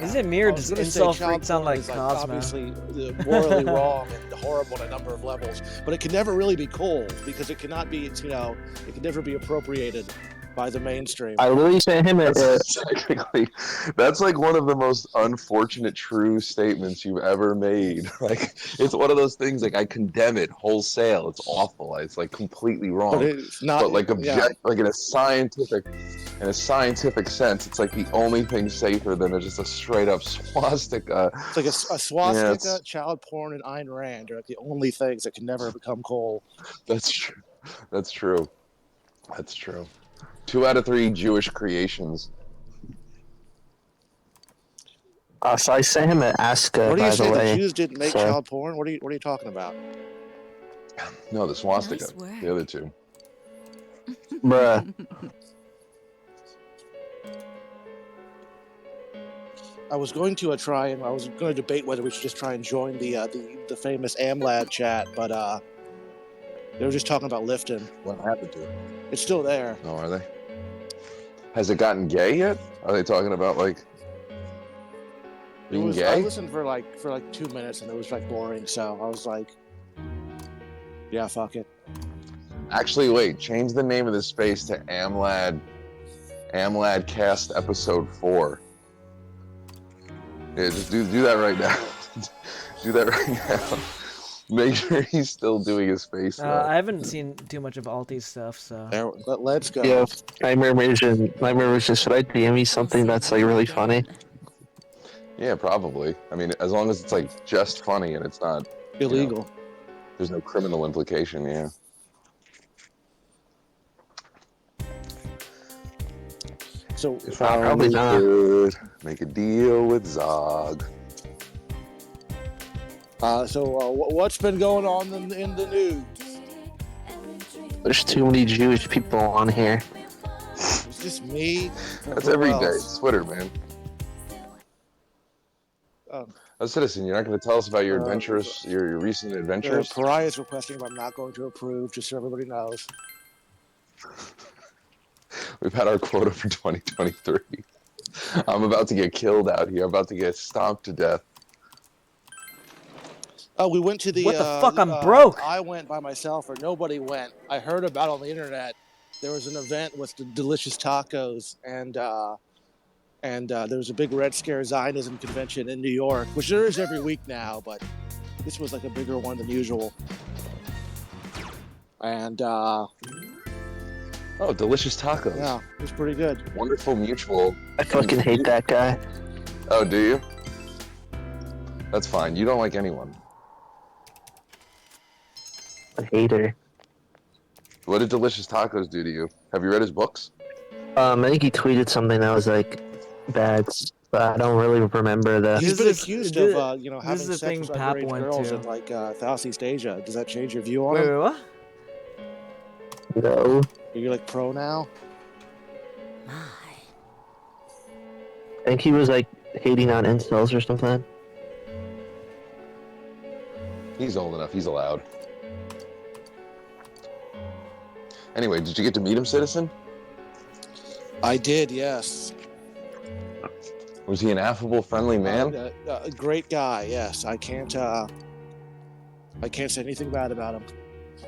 Is it me or does Incel Freak sound like Cosmo? Obviously morally wrong and horrible on a number of levels, but it can never really be cool because it cannot be. It can never be appropriated by the mainstream. I literally sent him a. Technically, that's like one of the most unfortunate true statements you've ever made. Like, it's one of those things. Like, I condemn it wholesale. It's awful. It's like completely wrong. But it's not. But like yeah. like in a scientific sense, it's like the only thing safer than just a straight up swastika. It's like a swastika, Yeah, it's- child porn, and Ayn Rand are like the only things that can never become cool. That's true. That's true. That's true. 2 out of 3 Jewish creations. So I sent him an ask. What do By you the say? way. The Jews didn't make So- child porn? What are you talking about? No, the swastika. Nice work. The other two. Bruh. I was going to try and I was going to debate whether we should just try and join the famous AmLad chat, but They were just talking about lifting. What happened to it? It's still there. Oh, are they? Has it gotten gay yet? Are they talking about like being gay? I listened for like 2 minutes and it was like boring, so I was like, yeah, fuck it. Actually, wait. Change the name of the space to AmLad Cast Episode 4. Yeah, just do that right now. Do that right now. Make sure he's still doing his face. I haven't seen too much of Alti's stuff, so. Let's go. Yeah, Nightmare Vision. Should I DM you something that's like really funny? Yeah, probably. I mean, as long as it's like just funny and it's not illegal. You know, there's no criminal implication. Yeah. So if I could make a deal with Zog. What's been going on in the news? There's too many Jewish people on here. Is this me? That's every day. It's Twitter, man. A citizen, you're not going to tell us about your adventures, your recent adventures? Pariah is requesting, but I'm not going to approve, just so everybody knows. We've had our quota for 2023. I'm about to get killed out here. I'm about to get stomped to death. Oh, we went to the. What the fuck? I'm broke. I went by myself, or nobody went. I heard about it on the internet. There was an event with the delicious tacos, and there was a big Red Scare Zionism convention in New York, which there is every week now, but this was like a bigger one than usual. And oh, delicious tacos. Yeah, it was pretty good. Wonderful mutual. I fucking hate that guy. Oh, do you? That's fine. You don't like anyone. A hater. What did Delicious Tacos do to you? Have you read his books? I think he tweeted something that was like bad, but I don't really remember the. He's been accused of having is the sex thing with Pap underage went girls to. in like Southeast Asia. Does that change your view on Wait, him? what? No. Are you like pro now? I think he was like hating on incels or something. He's old enough. He's allowed. Anyway, did you get to meet him, citizen? I did, yes. Was he an affable, friendly man? A great guy, yes. I can't say anything bad about him.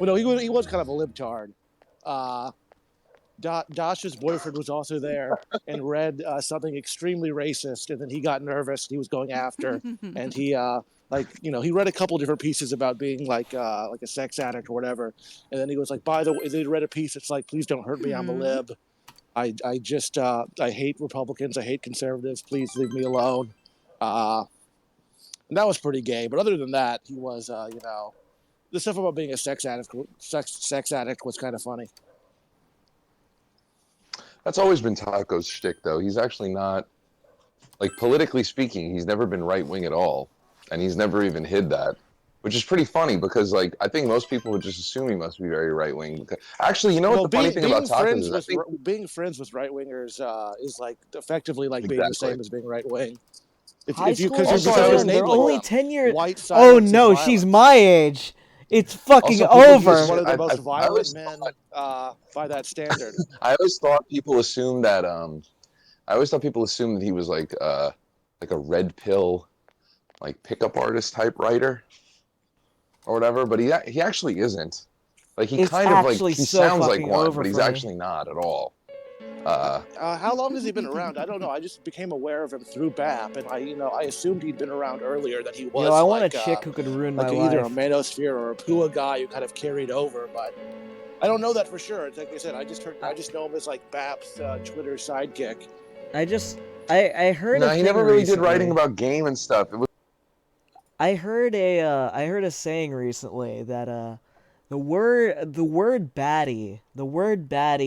Well, no, he was kind of a libtard. Dasha's boyfriend was also there and read something extremely racist, and then he got nervous. He was going after, and he he read a couple different pieces about being like a sex addict or whatever, and then he was like, by the way, they read a piece that's like, please don't hurt me, I'm a lib. I hate Republicans, I hate conservatives, please leave me alone. And that was pretty gay, but other than that, he was the stuff about being a sex addict was kind of funny. That's always been Taco's shtick, though. He's actually not, like, politically speaking, he's never been right-wing at all. And he's never even hid that, which is pretty funny because, like, I think most people would just assume he must be very right-wing. Actually, you know what the funny thing about Taco is? Being friends with right-wingers is, like, effectively like being the same as being right-wing. They're only 10 years... Oh, no, she's my age. It's fucking over. He's one of the most violent men by that standard. I always thought people assumed that he was like a red pill, like pickup artist type writer or whatever, but he actually isn't. Like he sounds like one, but he's actually not at all. How long has he been around? I don't know. I just became aware of him through BAP, and I assumed he'd been around earlier. That he was. I want a chick who could ruin my life. Either a manosphere or a Pua guy who kind of carried over, but I don't know that for sure. Like I said, I just know him as like BAP's Twitter sidekick. I heard. No, he never really did writing about game and stuff. I heard a saying recently that the word baddie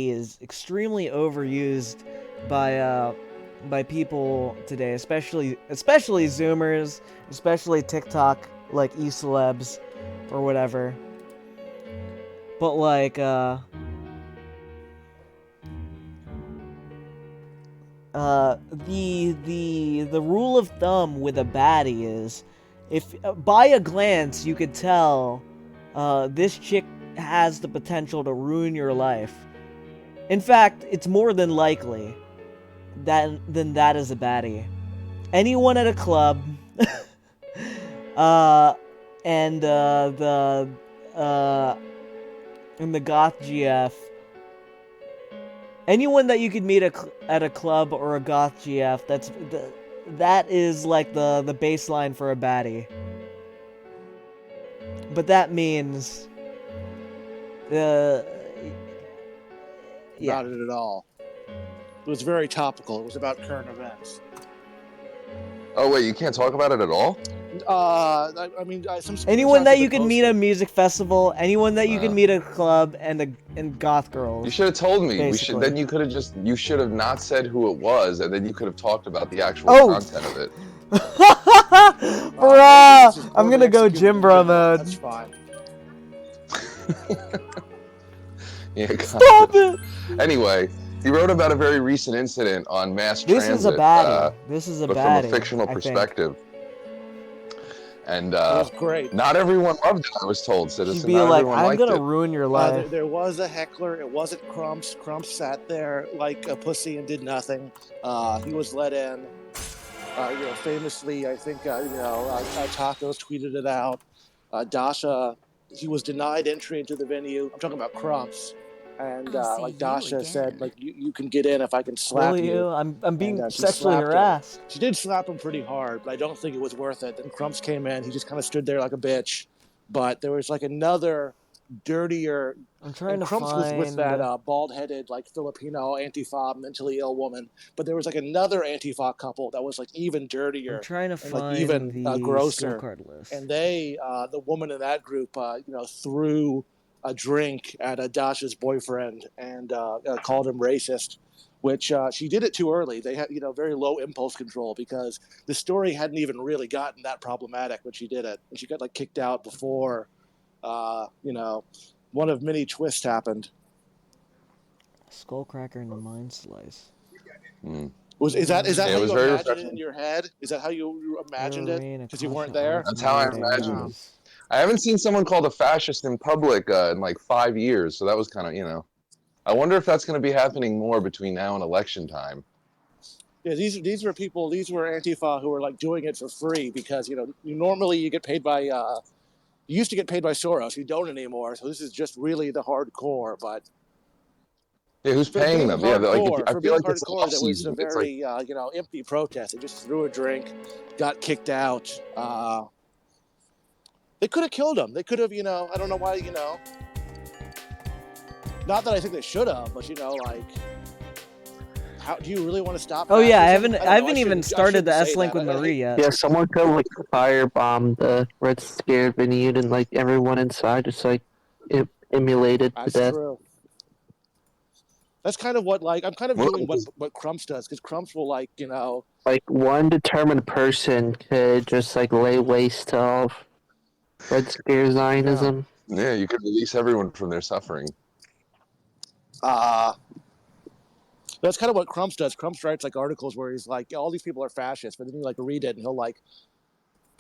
is extremely overused by people today, especially Zoomers, especially TikTok like e-celebs or whatever. But like the rule of thumb with a baddie is if by a glance you could tell this chick has the potential to ruin your life. In fact, it's more than likely than that is a baddie. Anyone at a club, and the goth GF. Anyone that you could meet at a club or a goth GF, that is like the baseline for a baddie. But that means yeah. Not it at all. It was very topical. It was about current events. Oh wait, you can't talk about it at all? I mean, some anyone that screenshots you have been can meet at a music festival, anyone that you can meet at a club, and goth girls. You should have told me. Basically. Then you should have not said who it was, and then you could have talked about the actual content of it. Bruh! I'm gonna go gym bro mode. That's fine. Yeah, Stop it! Anyway, he wrote about a very recent incident on mass This transit. is a baddie. This is a but baddie, from a fictional I think. perspective. And was great. not everyone loved it, I was told, Citizen. She'd be Not like, everyone I'm liked gonna it. ruin your life. There was a heckler. It wasn't Crumps. Crumps sat there like a pussy and did nothing. He was let in. Famously, I think, Tacos tweeted it out. Dasha, he was denied entry into the venue. I'm talking about Crumps. And Dasha said, like, you can get in if I can slap Really, you. I'm being And, she sexually slapped him. harassed. She did slap him pretty hard, but I don't think it was worth it. And Crumps came in. He just kind of stood there like a bitch. But there was like another dirtier. I'm trying to Crumps was with find- that bald-headed, like Filipino Antifa mentally ill woman. But there was like another Antifa couple that was like even dirtier. I'm trying to and, find like, even the grosser. skill card list. And they, the woman in that group, threw a drink at Dasha's boyfriend and called him racist. Which she did it too early. They had, very low impulse control because the story hadn't even really gotten that problematic when she did it. And she got like kicked out before, one of many twists happened. Skullcracker and the Mind Slice. Is that Yeah, how it was you very imagined it refreshing. in your head? Is that how you imagined it? Because you weren't there? That's how I imagined it. I haven't seen someone called a fascist in public in like 5 years, so that was kind of, I wonder if that's going to be happening more between now and election time. Yeah, these were people. These were Antifa who were like doing it for free because normally you get paid by. You used to get paid by Soros. You don't anymore. So this is just really the hardcore. But Yeah, who's paying them? Yeah, I for feel like being it's hardcore, that was a off-season. It's like, very empty protest. They just threw a drink, got kicked out. They could have killed him. They could have, I don't know why, Not that I think they should have, but how do you really want to stop? Oh yeah, I fascism? haven't don't know, even shouldn't- started the shouldn't say S-Link that. with I Marie yet. Yeah, someone could like firebomb the Red Scare venue and like everyone inside just like emulated to That's death. true. That's kind of what I'm kind of doing what Crumps does because Crumps will Like one determined person could just like lay waste to all of Red Scare Zionism. yeah, you could release everyone from their suffering. That's kind of what Crumps does. Crumps writes like articles where he's like, all these people are fascists, but then you read it and he'll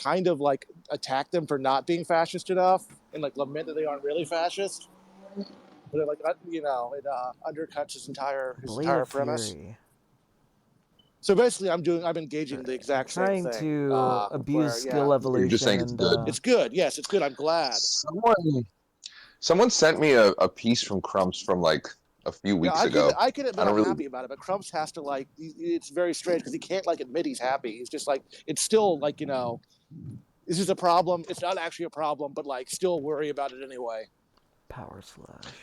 kind of attack them for not being fascist enough and lament that they aren't really fascist. But it it undercuts his entire Blade of premise. Fury. So basically, I'm engaging the exact same Trying thing. to abuse where, skill evolution. You're just saying it's and, good. It's good. Yes, it's good. I'm glad. Someone sent me a piece from Crumps from like a few weeks ago. I can admit I don't I'm really- happy about it, but Crumps has to it's very strange because he can't admit he's happy. He's just it's still this is a problem. It's not actually a problem, but still worry about it anyway. Power Slash.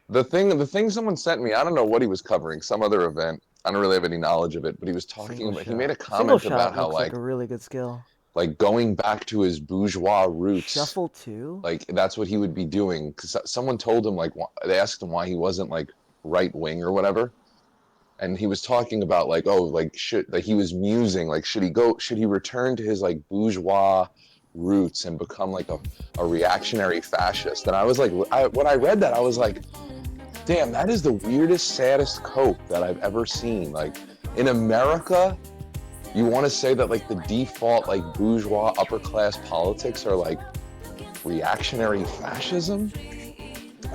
The thing someone sent me, I don't know what he was covering, some other event. I don't really have any knowledge of it, but he was talking about. He made a comment about how looks like a really good skill. Going back to his bourgeois roots. Shuffle 2? That's what he would be doing. Because someone told him, they asked him why he wasn't, right wing or whatever. And he was talking about, he was musing, should he return to his, bourgeois roots and become, a reactionary fascist? And I was when I read that, I was like, damn, that is the weirdest, saddest cope that I've ever seen. In America, you want to say that the default bourgeois upper class politics are reactionary fascism?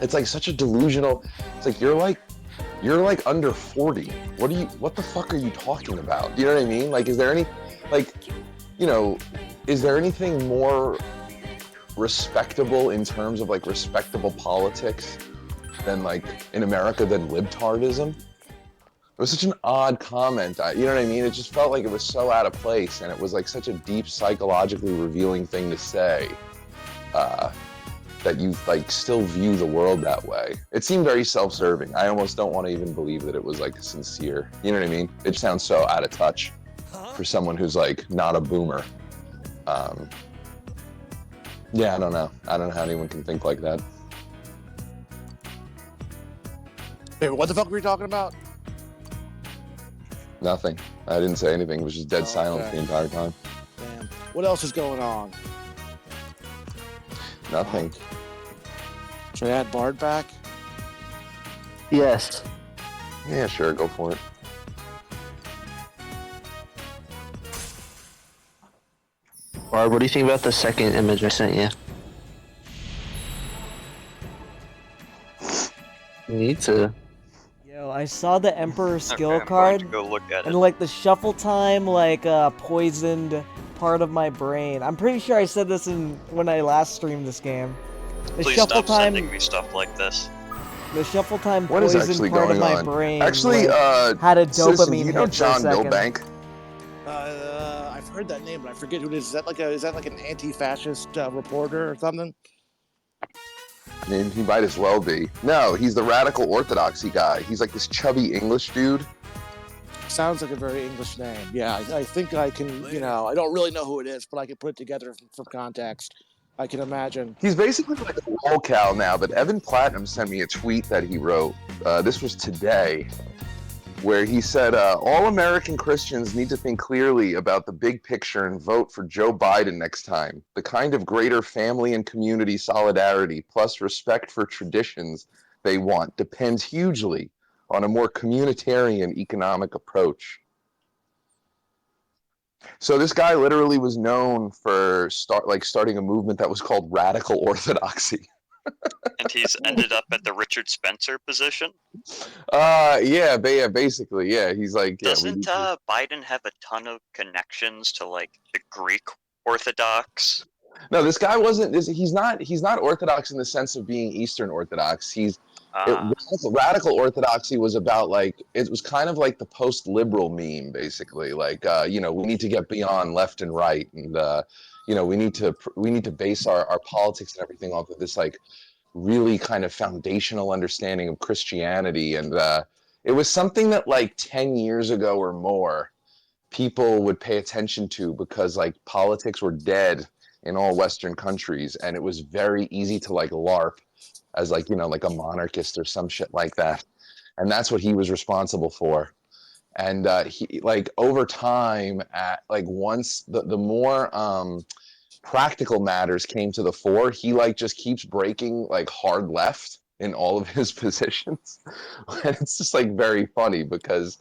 It's like such a delusional. It's like you're like under 40. What the fuck are you talking about? You know what I mean? Like, is there any, like, you know, is there anything more respectable in terms of like respectable politics than like in America than libtardism? It was such an odd comment. You know what I mean? It just felt like it was so out of place, and it was like such a deep psychologically revealing thing to say. That you like still view the world that way. It seemed very self-serving. I almost don't want to even believe that it was like sincere. You know what I mean? It sounds so out of touch for someone who's like not a boomer. Yeah, I don't know. I don't know how anyone can think like that. Hey, what the fuck were you talking about? Nothing. I didn't say anything. It was just dead silence the entire time. Damn. What else is going on? Nothing. Should I add Bard back? Yes. Yeah, sure. Go for it. Barb, what do you think about the second image I sent you? You need to. Yo, I saw the Emperor skill I'm going card, to go look at and it. like the shuffle time, like poisoned part of my brain. I'm pretty sure I said this when I last streamed this game. The Please shuffle stop time, sending me stuff like this. the shuffle time What is poisoned actually part of going my on? brain. Actually, like, had a Citizen, dopamine you know hit John for a second. Milbank? I've heard that name, but I forget who it is. Is that like an anti-fascist reporter or something? I mean, he might as well be. No, he's the radical orthodoxy guy. He's like this chubby English dude. Sounds like a very English name. Yeah, I think I can, you know, I don't really know who it is, but I can put it together from context. I can imagine. He's basically like a roll cal now, but Evan Platinum sent me a tweet that he wrote. This was today, where he said, all American Christians need to think clearly about the big picture and vote for Joe Biden next time. The kind of greater family and community solidarity plus respect for traditions they want depends hugely on a more communitarian economic approach. So this guy literally was known for starting a movement that was called radical orthodoxy. And he's ended up at the Richard Spencer position. Yeah, basically, yeah. He's like, yeah. Doesn't Biden have a ton of connections to like the Greek Orthodox? No, this guy wasn't. He's not Orthodox in the sense of being Eastern Orthodox. Radical Orthodoxy was about like it was kind of like the post-liberal meme, basically. Like, you know, we need to get beyond left and right, and you know, we need to base our politics and everything off of this like really kind of foundational understanding of Christianity. And it was something that like 10 years ago or more, people would pay attention to because like politics were dead in all Western countries, and it was very easy to like LARP as like, you know, like a monarchist or some shit like that. And that's what he was responsible for. And he like over time, at like once the more practical matters came to the fore, he like just keeps breaking like hard left in all of his positions. And it's just like very funny because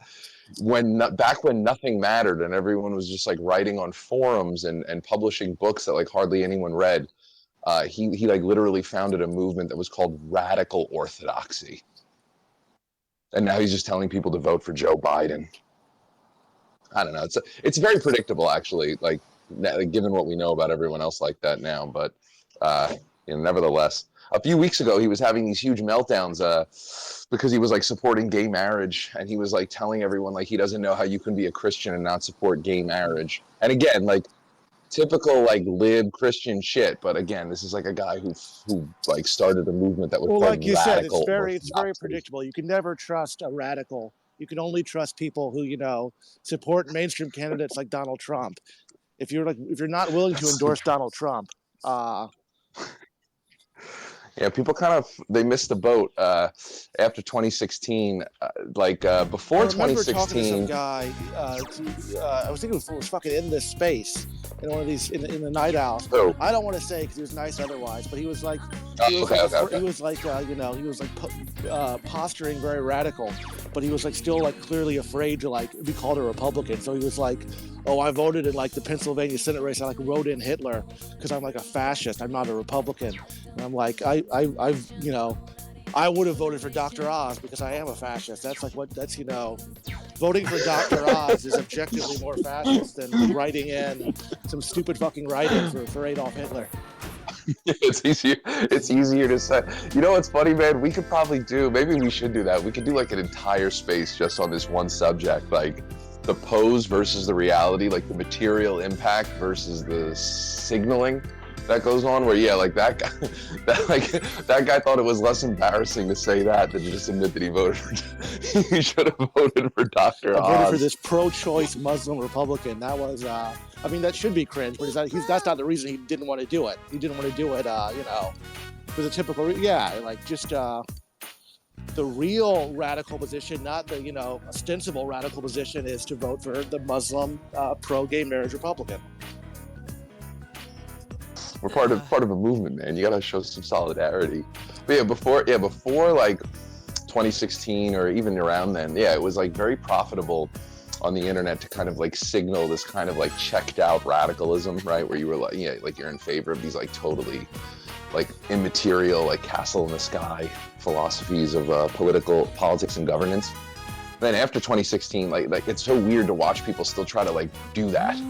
back when nothing mattered and everyone was just like writing on forums and publishing books that like hardly anyone read, he like literally founded a movement that was called radical orthodoxy. And now he's just telling people to vote for Joe Biden. I don't know. It's very predictable, actually, like given what we know about everyone else like that now. But you know, nevertheless, a few weeks ago, he was having these huge meltdowns because he was like supporting gay marriage, and he was like telling everyone like he doesn't know how you can be a Christian and not support gay marriage. And again, like typical like lib Christian shit. But again, this is like a guy who like started a movement that was Well, called like you said, it's very orthodoxy. predictable. You can never trust a radical. You can only trust people who, you know, support mainstream candidates like Donald Trump. If you're not willing to endorse Donald Trump, yeah, people kind of they missed the boat after 2016. Before I remember 2016, talking to some guy. I was thinking it was fucking in this space in one of these in the night owl. Oh. I don't want to say because he was nice otherwise, but he was like, Okay. you know, he was like posturing very radical, but he was like still like clearly afraid to like be called a Republican. So he was like, oh, I voted in like the Pennsylvania Senate race. I like wrote in Hitler because I'm like a fascist. I'm not a Republican. And I'm like, I've you know, I would have voted for Dr. Oz because I am a fascist. That's like voting for Dr. Oz is objectively more fascist than writing in some stupid fucking writing for Adolf Hitler. It's easier to say. You know what's funny, man? We could probably maybe we should do that. We could do like an entire space just on this one subject, like the pose versus the reality, like the material impact versus the signaling that goes on, where like that guy, that guy thought it was less embarrassing to say that than to just admit that he voted for, he should have voted for Dr. Oz. I voted for this pro-choice Muslim Republican. That was, that should be cringe, but that's not the reason he didn't want to do it. He didn't want to do it, for the typical, the real radical position, not the, ostensible radical position, is to vote for the Muslim pro-gay marriage Republican. We're part of a movement, man. You gotta show some solidarity. But before like 2016 or even around then, it was like very profitable on the internet to kind of like signal this kind of like checked out radicalism, right? Where you were like, like you're in favor of these like totally like immaterial, like castle in the sky philosophies of politics and governance. Then after 2016, like it's so weird to watch people still try to like do that.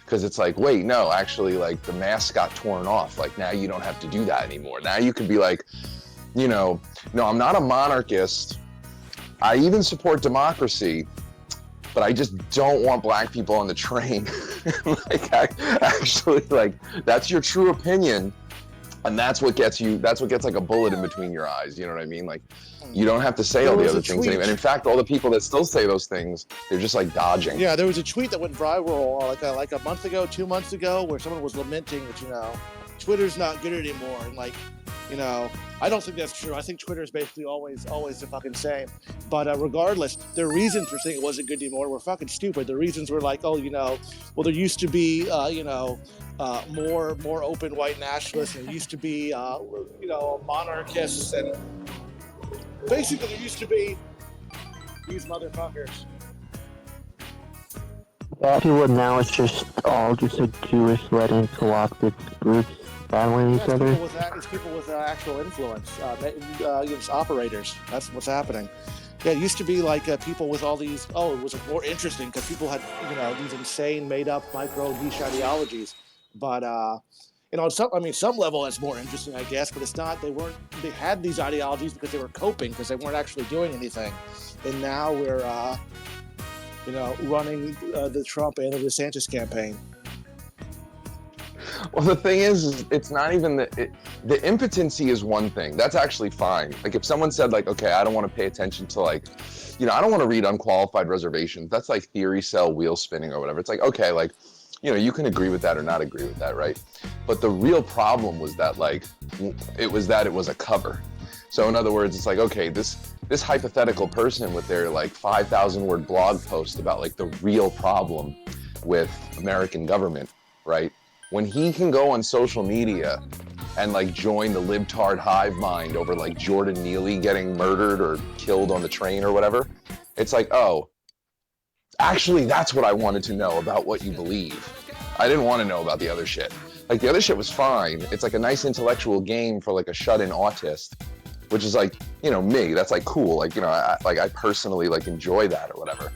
Because it's like, wait, no, actually, like the mask got torn off. Like now you don't have to do that anymore. Now you could be like, no, I'm not a monarchist. I even support democracy, but I just don't want black people on the train. Actually, like that's your true opinion. And that's what gets like a bullet in between your eyes. You know what I mean? Like, you don't have to say all the other things anymore. And in fact, all the people that still say those things, they're just like dodging. Yeah, there was a tweet that went viral like a month ago, 2 months ago, where someone was lamenting that, Twitter's not good anymore. And like, I don't think that's true. I think Twitter is basically always the fucking same. But regardless, the reasons for saying it wasn't good anymore were fucking stupid. The reasons were like, well, there used to be, more open white nationalists, and there used to be, monarchists, and basically there used to be these motherfuckers. People now it's just all just a Jewish-led and co-opted groups battling each other. It's people with actual influence, it's operators. That's what's happening. Yeah, it used to be like people with all these. Oh, it was more interesting because people had these insane, made-up micro niche ideologies. But on some level that's more interesting, I guess. But it's not. They had these ideologies because they were coping, because they weren't actually doing anything. And now we're running the Trump and the DeSantis campaign. Well, the thing is it's not even the impotency is one thing. That's actually fine. Like if someone said like, okay, I don't want to pay attention to like, I don't want to read unqualified reservations. That's like theory cell wheel spinning or whatever. It's like, okay, like, you can agree with that or not agree with that, right? But the real problem was that like, it was a cover. So in other words, it's like, okay, this hypothetical person with their like 5,000 word blog post about like the real problem with American government, right? When he can go on social media and like join the libtard hive mind over like Jordan Neely getting murdered or killed on the train or whatever, it's like, oh, actually that's what I wanted to know about what you believe. I didn't want to know about the other shit. Like the other shit was fine. It's like a nice intellectual game for like a shut-in autist, which is like, me, that's like cool. Like, I personally like enjoy that or whatever.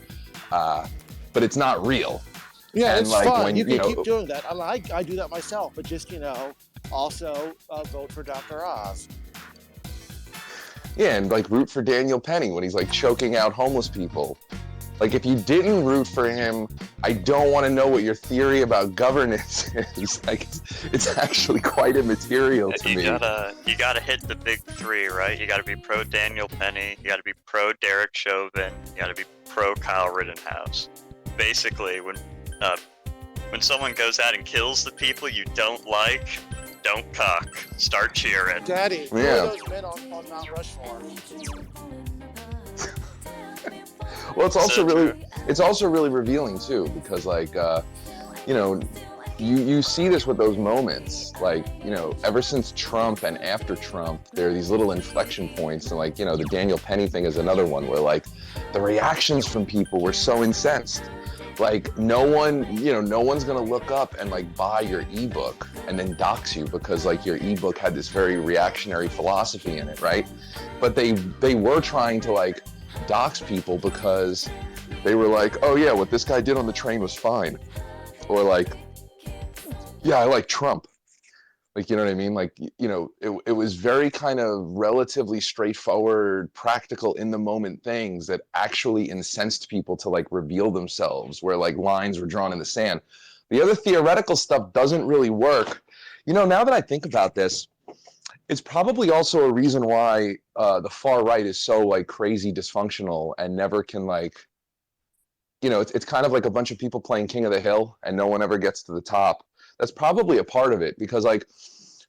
But it's not real. Yeah, and it's like fun. When, you can keep doing that. I do that myself, but just, also vote for Dr. Oz. Yeah, and like root for Daniel Penny when he's like choking out homeless people. Like if you didn't root for him, I don't want to know what your theory about governance is. Like it's actually quite immaterial to me. You gotta hit the big three, right? You gotta be pro Daniel Penny, you gotta be pro Derek Chauvin, you gotta be pro Kyle Rittenhouse. Basically, when someone goes out and kills the people you don't like, don't cock. Start cheering. Daddy, who are those men on Mount Rushmore? Well, it's also really revealing too, because like, you see this with those moments, like, ever since Trump and after Trump, there are these little inflection points, and like, the Daniel Penny thing is another one where like the reactions from people were so incensed. Like no one's gonna look up and like buy your ebook and then dox you because like your ebook had this very reactionary philosophy in it, right? But they were trying to like dox people because they were like, oh yeah, what this guy did on the train was fine. Or like, yeah, I like Trump. Like, you know what I mean? Like, it was very kind of relatively straightforward, practical, in the moment things that actually incensed people to like reveal themselves, where like lines were drawn in the sand. The other theoretical stuff doesn't really work. Now that I think about this, it's probably also a reason why the far right is so like crazy dysfunctional and never can like, it's kind of like a bunch of people playing King of the Hill and no one ever gets to the top. That's probably a part of it because like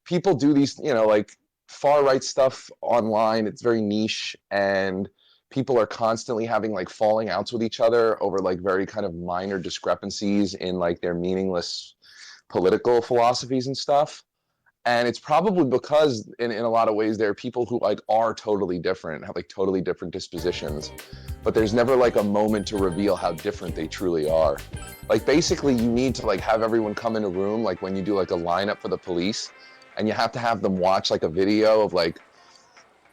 people do these, like far right stuff online. It's very niche and people are constantly having like falling outs with each other over like very kind of minor discrepancies in like their meaningless political philosophies and stuff. And it's probably because in a lot of ways there are people who like are totally different, have like totally different dispositions, but there's never like a moment to reveal how different they truly are. Like basically you need to like have everyone come in a room, like when you do like a lineup for the police, and you have to have them watch like a video of like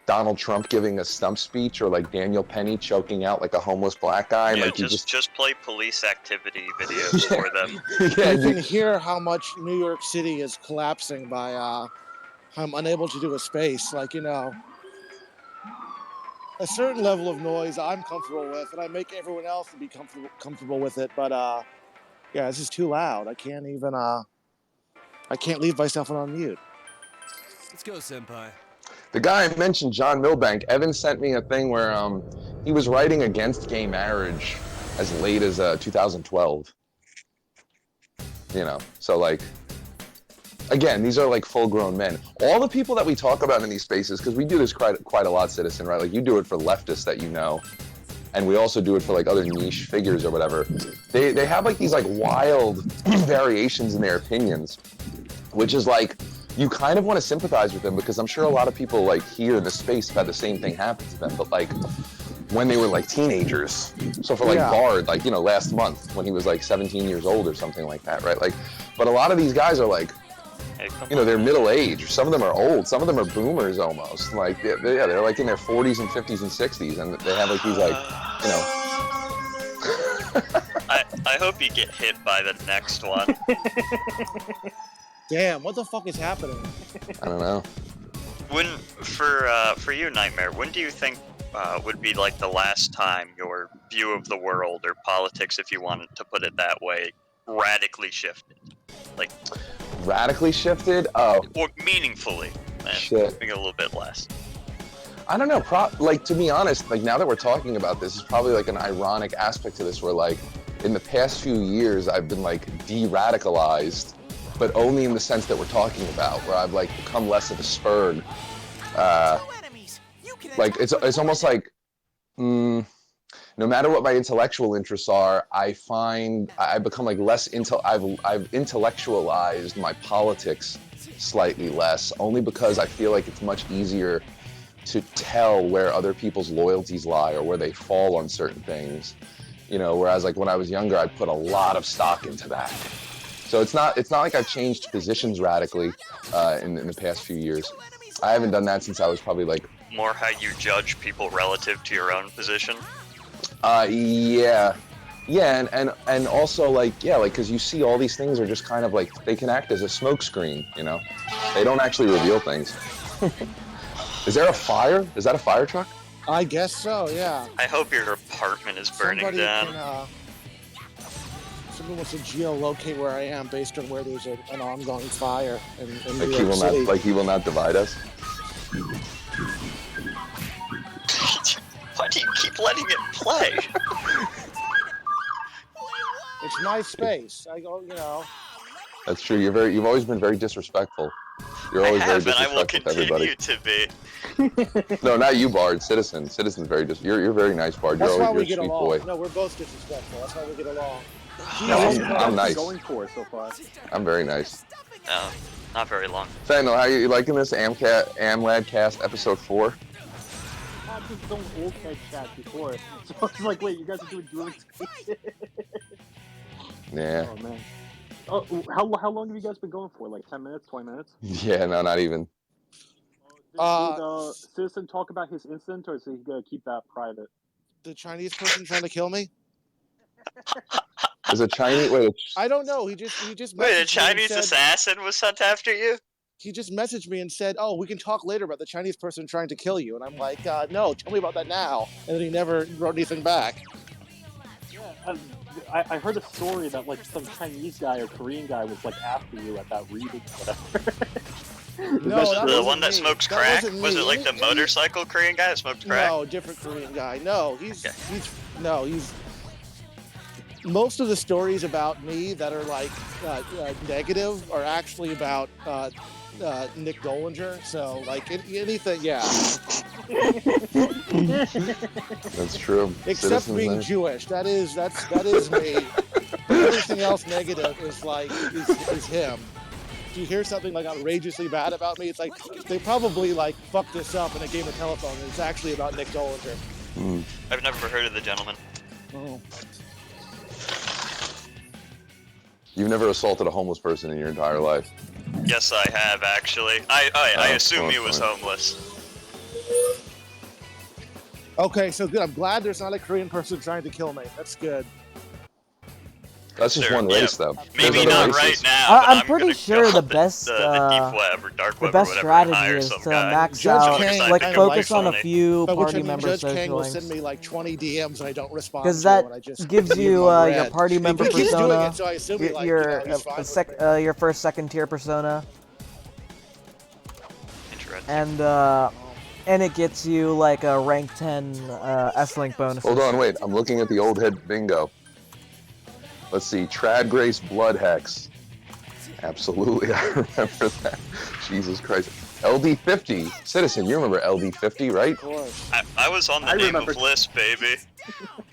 Donald Trump giving a stump speech or like Daniel Penny choking out like a homeless black guy. Yeah, Like just play police activity videos for them. Yeah, You can hear how much New York City is collapsing by I'm unable to do a space. Like, a certain level of noise I'm comfortable with, and I make everyone else be comfortable with it. But yeah, this is too loud. I can't even I can't leave myself on mute. Let's go, senpai. The guy I mentioned, John Milbank, Evan sent me a thing where he was writing against gay marriage as late as 2012. So like, again, these are like full-grown men. All the people that we talk about in these spaces, because we do this quite a lot, Citizen, right? Like you do it for leftists that you know, and we also do it for like other niche figures or whatever. They have like these like wild variations in their opinions, which is like, you kind of want to sympathize with them because I'm sure a lot of people like here in the space have had the same thing happen to them, but like when they were like teenagers. So for like Bard, like, last month when he was like 17 years old or something like that, right? Like, but a lot of these guys are like, they're middle-aged. Some of them are old. Some of them are boomers almost. Like, they're like in their 40s and 50s and 60s, and they have like these like, I hope you get hit by the next one. Damn, what the fuck is happening? I don't know. When for you, Nightmare, when do you think would be like the last time your view of the world or politics, if you wanted to put it that way, radically shifted? Like radically shifted? Oh. Or meaningfully. Shit. Maybe a little bit less. I don't know. Like, to be honest, like now that we're talking about this, is probably like an ironic aspect to this where like in the past few years I've been like de-radicalized, but only in the sense that we're talking about, where I've like become less of a spurg. Like it's almost like no matter what my intellectual interests are, I become like less I've intellectualized my politics slightly less, only because I feel like it's much easier to tell where other people's loyalties lie or where they fall on certain things. Whereas like when I was younger, I put a lot of stock into that. So it's not like I've changed positions radically in the past few years. I haven't done that since I was probably like... More how you judge people relative to your own position? Yeah, and also like, because you see all these things are just kind of like, they can act as a smokescreen, They don't actually reveal things. Is there a fire? Is that a fire truck? I guess so, yeah. I hope your apartment is burning down. Someone wants to geolocate where I am based on where there's an ongoing fire in Like New York City. He will not divide us. Why do you keep letting it play? It's my space. I go, That's true. You've always been very disrespectful. You're always very disrespectful to everybody. To be. No, not you, Bard. Citizen's very you're very nice, Bard. That's why you're we a get sweet along. boy. No, we're both disrespectful. That's why we get along. No, I'm nice. Going for it so far. I'm very nice. No, not very long. Fennel, how you liking this AmLadcast episode 4? his own old head chat before. So I was like, wait, you guys are doing dueling spaces? Yeah. Oh man. Oh, how long have you guys been going for? Like 10 minutes, 20 minutes? Yeah, no, not even. Did Citizen talk about his incident, or is he gonna keep that private? The Chinese person trying to kill me? Is a Chinese? Wait, I don't know. He just Wait, a messaged me and Chinese said- assassin was sent after you? He just messaged me and said, "Oh, we can talk later about the Chinese person trying to kill you." And I'm like, "No, tell me about that now." And then he never wrote anything back. Yeah, I heard a story that like some Chinese guy or Korean guy was like after you at that reading or whatever. No, was that it the wasn't one that me. smokes That crack? wasn't Was me. it like the motorcycle Korean guy that smoked crack? No, different Korean guy. No, he's most of the stories about me that are like negative are actually about Nick Dollinger. So like anything, yeah. That's true. Except Citizens being there. Jewish. That is me. Everything else negative is like is him. If you hear something like outrageously bad about me, it's like they probably like fucked this up in a game of telephone, and it's actually about Nick Dollinger. I've never heard of the gentleman. Oh. You've never assaulted a homeless person in your entire life. Yes, I have actually. I assume fine, he was fine. homeless. Okay, so good. I'm glad there's not a Korean person trying to kill me. That's good. That's just Sure, one yeah. race, though. Maybe There's not other right races. now. But I'm I'm pretty gonna sure go the on best the deep web or dark the web best or whatever and strategy hire is some to guy. max Judge out, Kang like kinda focus likes on a funny. few By which party I mean member Judge social Kang will links. send me like 20 DMs and I don't respond Because to that them, and I just gives leave you them on your red. party member He keeps doing persona, it, so I assume he, like, your he's fine with me. your first, second tier persona, Interesting. and it gets you like a rank 10 S-Link bonus. Hold on, wait. I'm looking at the old head bingo. Let's see. Trad Grace Blood Hex. Absolutely, I remember that. Jesus Christ. LD50. Citizen, you remember LD50, right? Of course. I was on the name of list, baby.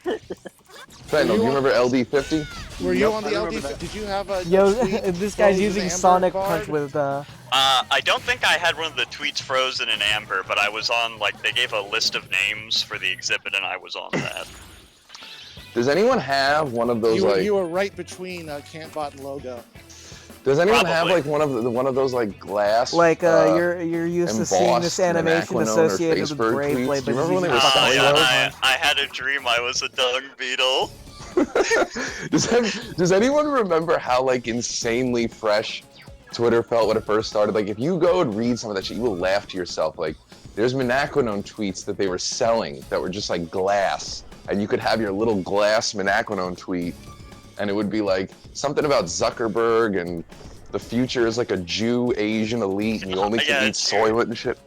Fentanyl, do you remember LD50? Were you Yep, on the I remember LD? that. Did you have a Yo, tweet this guy's frozen using amber Sonic card? Punch with I don't think I had one of the tweets frozen in amber, but I was on, like, they gave a list of names for the exhibit and I was on that. Does anyone have one of those You were right between Cantbot and Logo. Does anyone have Probably. like one of those like glass? you're used to seeing this embossed animation Anaquinone or associated with Faceberg Brave tweets? Blade, Do you but remember when they were he's selling using those? I had a dream I was a dung beetle. Does anyone remember how like insanely fresh Twitter felt when it first started? Like if you go and read some of that shit, you will laugh to yourself. Like there's Minaquinone tweets that they were selling that were just like glass, and you could have your little glass Minaquinone tweet, and it would be like something about Zuckerberg and the future is like a Jew Asian elite, and you only can eat soy with and shit.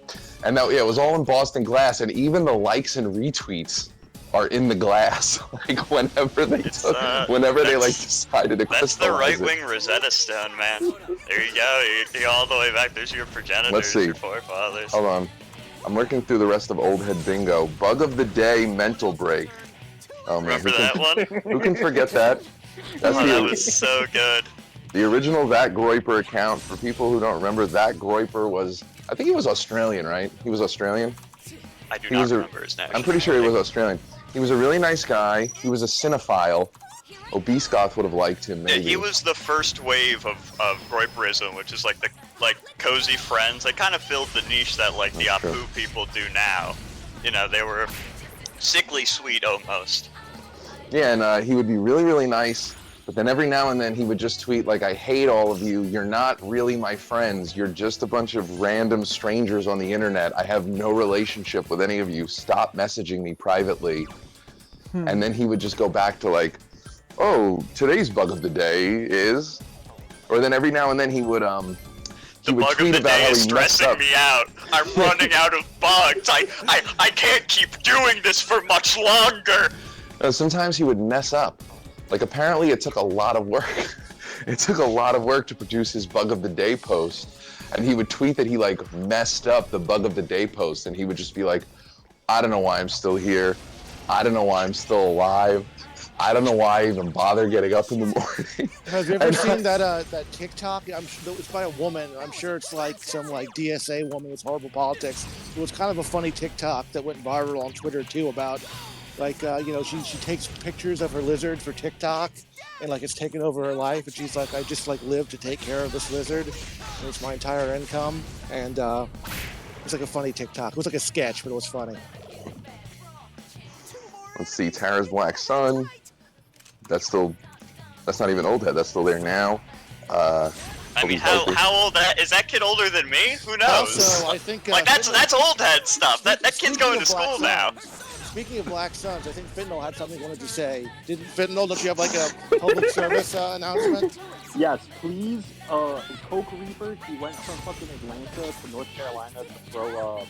And that, yeah, it was all in Boston glass, and even the likes and retweets are in the glass. Like whenever they decided to That's the crystallize right-wing Rosetta Stone, man. There you go. You go all the way back. There's your progenitors, Let's see. your forefathers. Hold on. I'm working through the rest of Old Head Bingo. Bug of the day, mental break. Oh man, Remember that one? Who can forget that? That's Oh, that was so good. The original That Groiper account. For people who don't remember, That Groiper was, I think he was Australian, right? He was Australian? I do He not was remember his name. I'm pretty sure he was Australian. He was a really nice guy. He was a cinephile. Obese Goth would have liked him, Yeah, maybe. he was the first wave of Groiperism, which is like the cozy friends. They kind of filled the niche that like the Apu people do now. You know, they were sickly sweet almost. Yeah, and he would be really, really nice, but then every now and then he would just tweet like, I hate all of you, you're not really my friends, you're just a bunch of random strangers on the internet, I have no relationship with any of you, stop messaging me privately. And then he would just go back to like, oh, today's bug of the day is, or then every now and then he would Bug of tweet the about day how is he messed stressing up. me out. I'm running out of bugs. I can't keep doing this for much longer. Sometimes he would mess up. Like apparently it took a lot of work. It took a lot of work to produce his bug of the day post. And he would tweet that he like messed up the bug of the day post, and he would just be like, I don't know why I'm still here. I don't know why I'm still alive. I don't know why I even bother getting up in the morning. Have you ever seen that TikTok? It's by a woman. I'm sure it's like some like DSA woman with horrible politics. It was kind of a funny TikTok that went viral on Twitter too about like she takes pictures of her lizard for TikTok and like it's taken over her life and she's like I just like live to take care of this lizard and it's my entire income and it's like a funny TikTok. It was like a sketch but it was funny. Let's see, Tara's Black Sun. That's not even old head. That's still there now. I mean, how old is that kid older than me? Who knows? Also, I think like that's old head stuff. That kid's going to school now. Speaking of Black Suns, I think Fentanyl had something he wanted to say. Didn't Fentanyl? Don't you have like a public service announcement? Yes, please. Coke Reaper. He went from fucking Atlanta to North Carolina to throw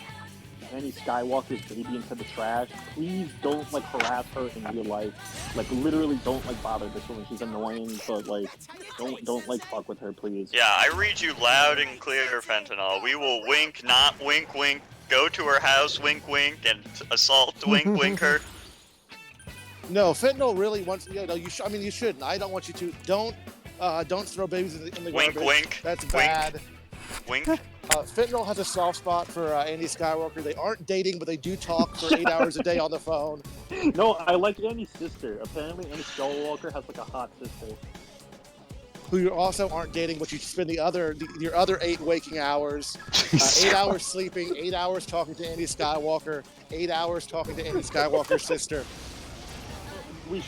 Annie Skywalker's baby into the trash. Please don't like harass her in real life. Like literally don't like bother this woman. She's annoying, but like don't like fuck with her, please. Yeah, I read you loud and clear, Fentanyl. We will wink, not wink, wink. Go to her house, wink, wink, and assault, wink, wink her. No, Fentanyl really wants. You shouldn't. I don't want you to. Don't throw babies in the wink, garbage. Wink, That's wink. bad. Wink. Fentanyl has a soft spot for Andy Skywalker. They aren't dating, but they do talk for 8 hours a day on the phone. No, I like Annie's sister. Apparently, Annie Skywalker has like a hot sister. Who you also aren't dating, but you spend your other 8 waking hours, 8 hours sleeping, 8 hours talking to Andy Skywalker, 8 hours talking to Andy Skywalker's sister. We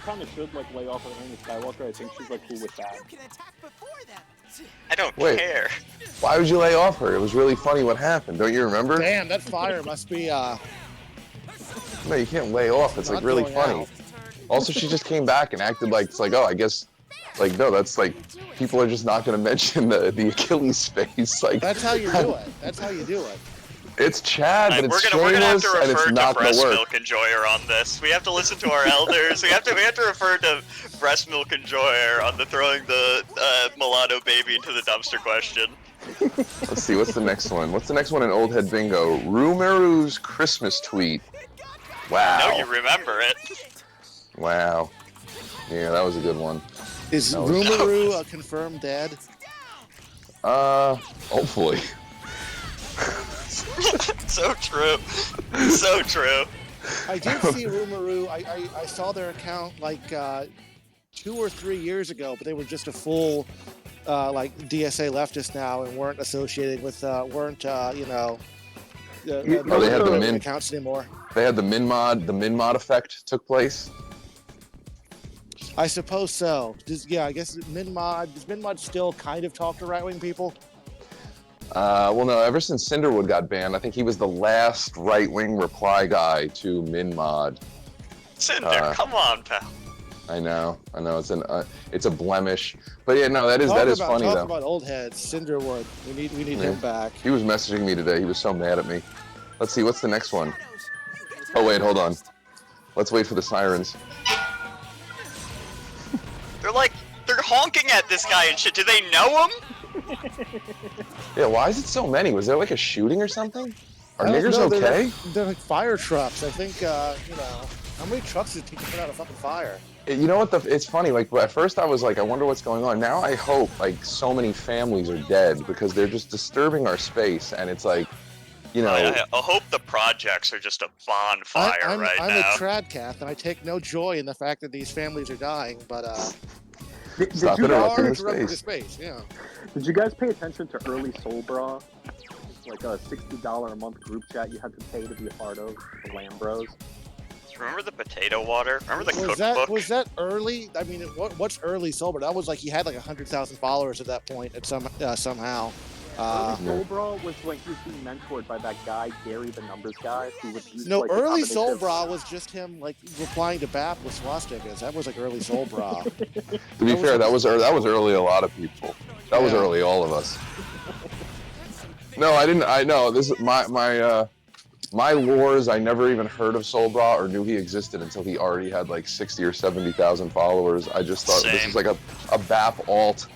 kind of should like lay off on Annie Skywalker. I think she's like cool with that. I don't Wait, care. Why would you lay off her? It was really funny what happened. Don't you remember? Damn, that fire must be. No, you can't lay off. It's like really funny. Also, she just came back and acted like it's like, oh, I guess, like no, that's like people are just not going to mention the Achilles face. Like that's how you do it. That's how you do it. It's Chad, but it's we're gonna have shameless to and refer it's to not going to breast work. milk enjoyer on this. We have to listen to our elders. We have to refer to breast milk enjoyer on the throwing the mulatto baby into the dumpster question. Let's see, what's the next one? What's the next one in Old Head Bingo? Rumeru's Christmas tweet. Wow. I know you remember it. Wow. Yeah, that was a good one. Is Rumeru confirmed dead? Hopefully. So true. So true. I did see Rumeru. I saw their account like 2 or 3 years ago, but they were just a full like DSA leftist now and weren't associated with they had the min accounts anymore. They had the min mod effect took place. I suppose so. I guess does min mod still kind of talk to right-wing people? Well, no, ever since Cinderwood got banned, I think he was the last right-wing reply guy to min mod. Cinder, come on, pal. I know, it's a blemish, but yeah, no, that is funny though. Talk about old heads, Cinderwood. We need him back. He was messaging me today. He was so mad at me. Let's see, what's the next one? Oh wait, hold on. Let's wait for the sirens. They're honking at this guy and shit. Do they know him? Yeah, why is it so many? Was there like a shooting or something? Are niggers okay? They're like fire trucks. I think, how many trucks did people put out a fucking fire? You know what? It's funny. Like at first, I was like, I wonder what's going on. Now I hope like so many families are dead because they're just disturbing our space, and it's like, I hope the projects are just a bonfire I'm now. I'm a tradcath, and I take no joy in the fact that these families are dying. But Stop you interrupting are the interrupting the space. space. Yeah. Did you guys pay attention to early Soul Bra? Like a $60 a month group chat you had to pay to be a part of, the Lamb Bros. Remember the potato water? Remember the cookbook? Was that early? I mean, what's early sober? That was like he had like 100,000 followers at that point. Somehow. Soul Bra was like he was being mentored by that guy Gary, the numbers guy, who would use. No, like, early the Soul Bra was just him like replying to BAP with swastikas. That was like early Soul Bra. To be fair, that was early a lot of people. That was early all of us. No, I didn't. I know this is my lores. I never even heard of Soul Bra or knew he existed until he already had like 60 or 70,000 followers. I just thought this was like a BAP alt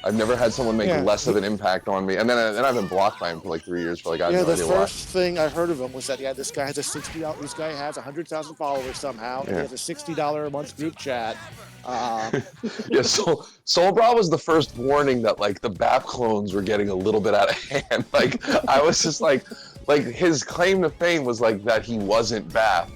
I've never had someone make Yeah. less of an impact on me. And then I've been blocked by him for like 3 years for like, I have no the idea why. first thing I heard of him was that this guy has a $60. This guy has 100,000 followers somehow, and he Yeah. has a $60 a month group chat. Yeah, Soul Bra was the first warning that like the BAP clones were getting a little bit out of hand. Like I was just like his claim to fame was like that he wasn't BAP,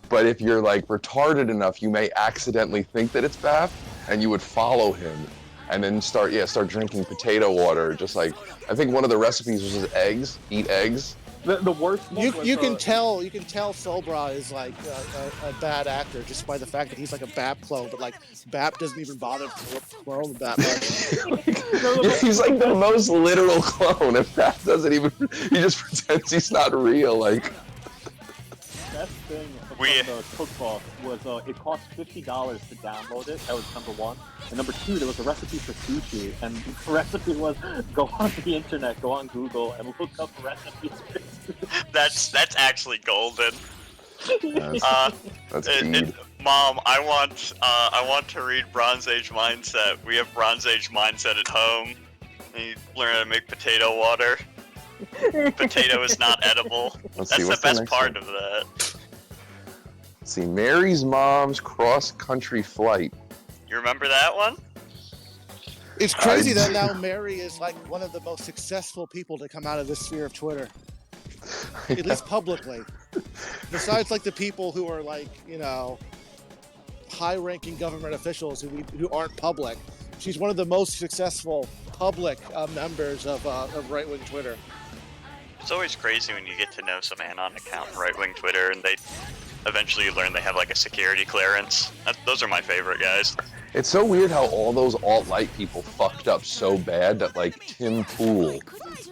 but if you're like retarded enough, you may accidentally think that it's BAP, and you would follow him, and then start drinking potato water. Just like I think one of the recipes was just eggs, eat eggs. The worst. You can tell Solbra is like a bad actor just by the fact that he's like a BAP clone, but like BAP doesn't even bother to clone that much. He's like the most literal clone. If BAP doesn't even, he just pretends he's not real. Like Best thing from the cookbook was it cost $50 to download it. That was number one. And number two, there was a recipe for sushi, and the recipe was go onto the internet, go on Google, and look up recipes for sushi. That's actually golden. That's good. Mom, I want to read Bronze Age Mindset. We have Bronze Age Mindset at home. And you learn how to make potato water. Potato is not edible. Let's That's see, the what's the best next part one? of that. Let's see, Mary's mom's cross-country flight. You remember that one? It's crazy that now Mary is like one of the most successful people to come out of the sphere of Twitter, at least publicly. Besides, like the people who are like high-ranking government officials who aren't public, she's one of the most successful public members of right-wing Twitter. It's always crazy when you get to know some anon account in right-wing Twitter and they eventually learn they have like a security clearance. Those are my favorite guys. It's so weird how all those alt-light people fucked up so bad that like Tim Pool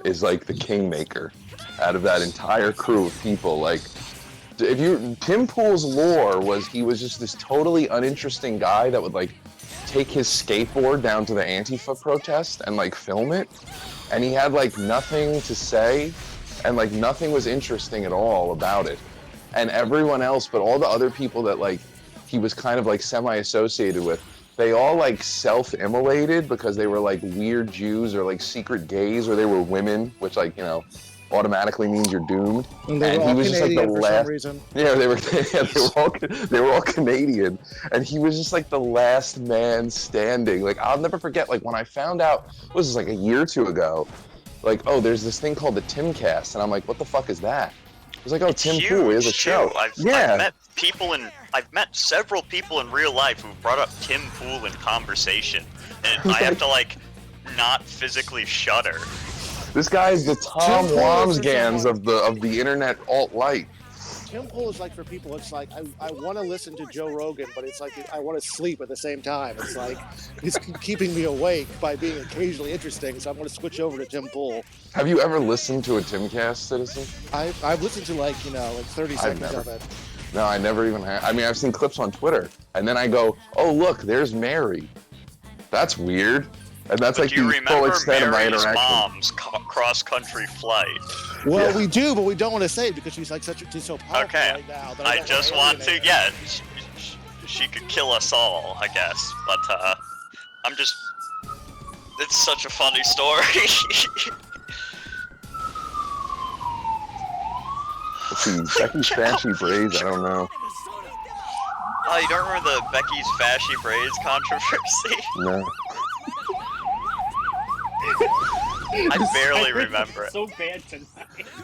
is like the kingmaker out of that entire crew of people. Like, Tim Pool's lore was he was just this totally uninteresting guy that would like take his skateboard down to the Antifa protest and like film it, and he had like nothing to say, and like nothing was interesting at all about it. And everyone else, but all the other people that like he was kind of like semi-associated with, they all like self-immolated because they were like weird Jews or like secret gays, or they were women, which like automatically means you're doomed. And they were all he was just like the Canadian for some last. reason. Yeah, they were all Canadian, and he was just like the last man standing. Like I'll never forget. Like when I found out, what was this, like a year or two ago? Like, oh, there's this thing called the Timcast, and I'm like, what the fuck is that? It was like, oh, It's Tim Pool, he has a huge, show. too. I've met several people in real life who brought up Tim Pool in conversation, and I have to like not physically shudder. This guy is the Tom Tim Pool is for Wamsgans someone- of the internet alt-light. Tim Pool is like for people, it's like I want to listen to Joe Rogan, but it's like I want to sleep at the same time. It's like he's keeping me awake by being occasionally interesting, so I'm going to switch over to Tim Pool. Have you ever listened to a Timcast, Citizen? I've listened to like 30 seconds of it. No, I never even have. I mean, I've seen clips on Twitter, and then I go, oh, look, there's Mary. That's weird. And that's But like do you the full remember extent of my Mary's interaction. mom's cross-country flight? Well, we do, but we don't want to say it because she's like she's so powerful Okay, right now. That I don't just wanna want to, alienate yeah, she could kill us all, I guess, but I'm just, it's such a funny story. Let's see, Becky's Fashy Braids, I don't know. Oh, you don't remember the Becky's Fashy Braids controversy? No. I barely remember it. So bad tonight.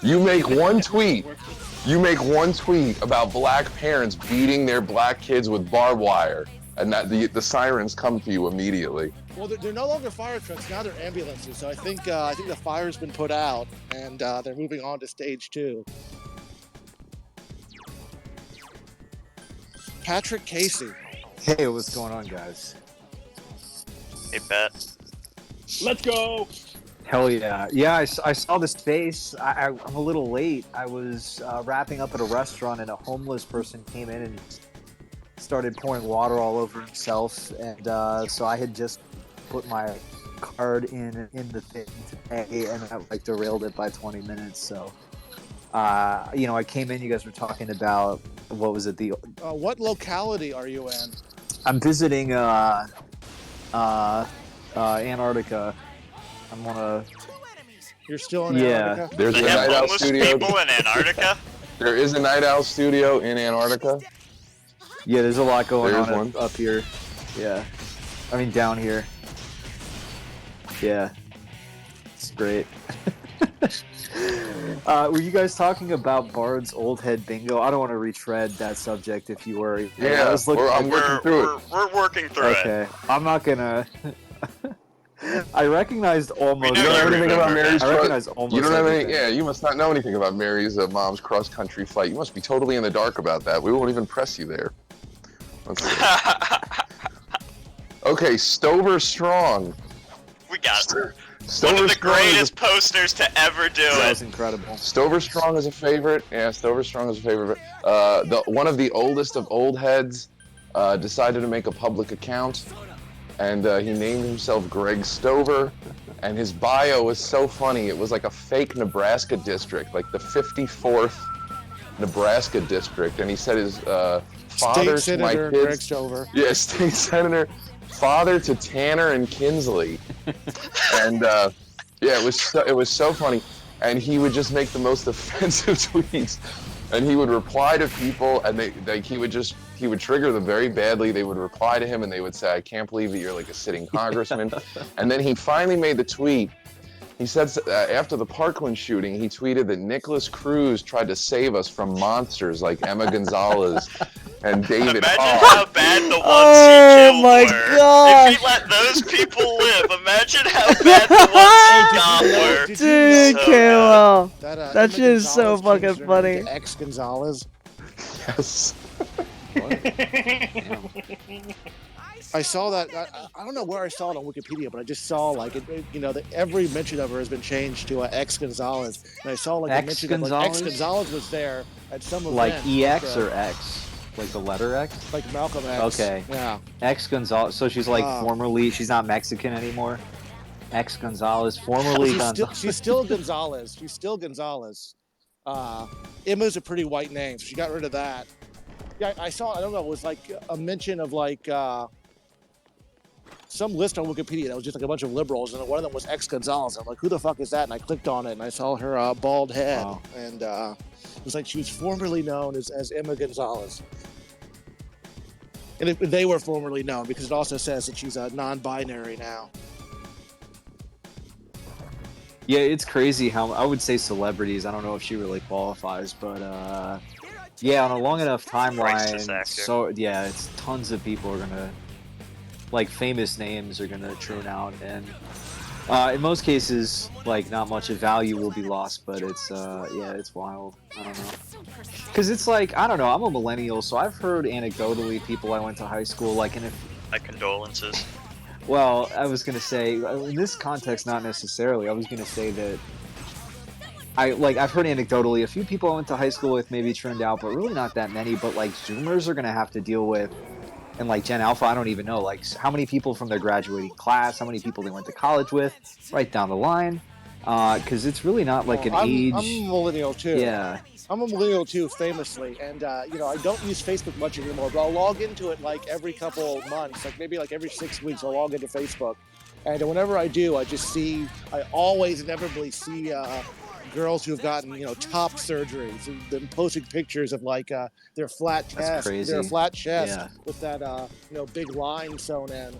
You make one tweet about black parents beating their black kids with barbed wire, and that the sirens come to you immediately. Well, they're no longer fire trucks, now they're ambulances. So I think the fire's been put out, and they're moving on to stage 2. Patrick Casey. Hey, what's going on, guys? Hey, Bet. Let's go. Hell yeah. Yeah, I saw the space. I'm a little late. I was wrapping up at a restaurant, and a homeless person came in and started pouring water all over himself. And so I had just put my card in the thing to pay, and I like derailed it by 20 minutes. So, I came in. You guys were talking about, what was it? What locality are you in? I'm visiting Antarctica. I'm gonna. You're still in Yeah. Antarctica? There's They a have night owl homeless studio. people in Antarctica? There is a night owl studio in Antarctica. Yeah, there's a lot going There's on one. up here. Yeah. I mean, down here. Yeah. It's great. Were you guys talking about Bard's old head bingo? I don't want to retread that subject if you were. Yeah, I was looking I'm working through it. We're working through it. Okay. I'm not gonna. I recognized almost. You don't know anything about Mary's I recognize almost. You don't have any. everything. Yeah, you must not know anything about Mary's mom's cross-country flight. You must be totally in the dark about that. We won't even press you there. Let's see. Okay, Stover Strong. We got it. Stover One of the Strong is greatest posters to ever do That it. was incredible. Stover Strong is a favorite. Yeah, Stover Strong is a favorite. One of the oldest of old heads decided to make a public account, and he named himself Greg Stover. And his bio was so funny. It was like a fake Nebraska district, like the 54th Nebraska district. And he said his father State to my Senator kids. Greg Stover. Yeah, state senator, father to Tanner and Kinsley. And yeah, it was so funny. And he would just make the most offensive tweets. And he would reply to people, and he would trigger them very badly. They would reply to him, and they would say, "I can't believe that you're like a sitting congressman." And then he finally made the tweet. He said after the Parkland shooting, he tweeted that Nicholas Cruz tried to save us from monsters like Emma Gonzalez and David Imagine Hogg. how bad the ones Oh he killed my were. gosh. If he let those people live, imagine how bad the ones he got were. Dude, So KOL. That That shit is so fucking funny. X Gonzalez. Yes. I saw that. I don't know where I saw it on Wikipedia, but I just saw like that every mention of her has been changed to X Gonzalez, and I saw like a X mention of like X Gonzalez? Gonzalez was there at some event. Like EX like, or X? Like the letter X? like Malcolm X. Okay. Yeah. X Gonzalez. So she's like formerly, she's not Mexican anymore. X Gonzalez, formerly Gonzalez. She's still Gonzalez. She's still Gonzalez. Emma's a pretty white name, so she got rid of that. Yeah, I saw. I don't know. It was like a mention of like some list on Wikipedia that was just like a bunch of liberals, and one of them was X Gonzalez. I'm like, who the fuck is that? And I clicked on it, and I saw her bald head, and it was like she was formerly known as Emma Gonzalez. And they were formerly known because it also says that she's non-binary now. Yeah, it's crazy how I would say celebrities. I don't know if she really qualifies, but yeah, on a long enough timeline, so yeah, it's tons of people are gonna like famous names are gonna tune out, and in most cases, like not much of value will be lost. But it's yeah, it's wild. I don't know, because it's like I don't know. I'm a millennial, so I've heard anecdotally people I went to high school like, and if my condolences. Well, I was gonna say in this context, not necessarily. I was gonna say that I've heard anecdotally a few people I went to high school with maybe turned out, but really not that many. But like Zoomers are gonna have to deal with, and like Gen Alpha, I don't even know like how many people from their graduating class, how many people they went to college with, right down the line, because it's really not like an age. I'm a millennial too. Yeah. I'm a millennial too, famously, and I don't use Facebook much anymore, but I'll log into it like every couple of months, like maybe like every 6 weeks. I'll log into Facebook, and whenever I do, I always inevitably see girls who have gotten top surgeries, and them posting pictures of like their flat chest, with that big line sewn in.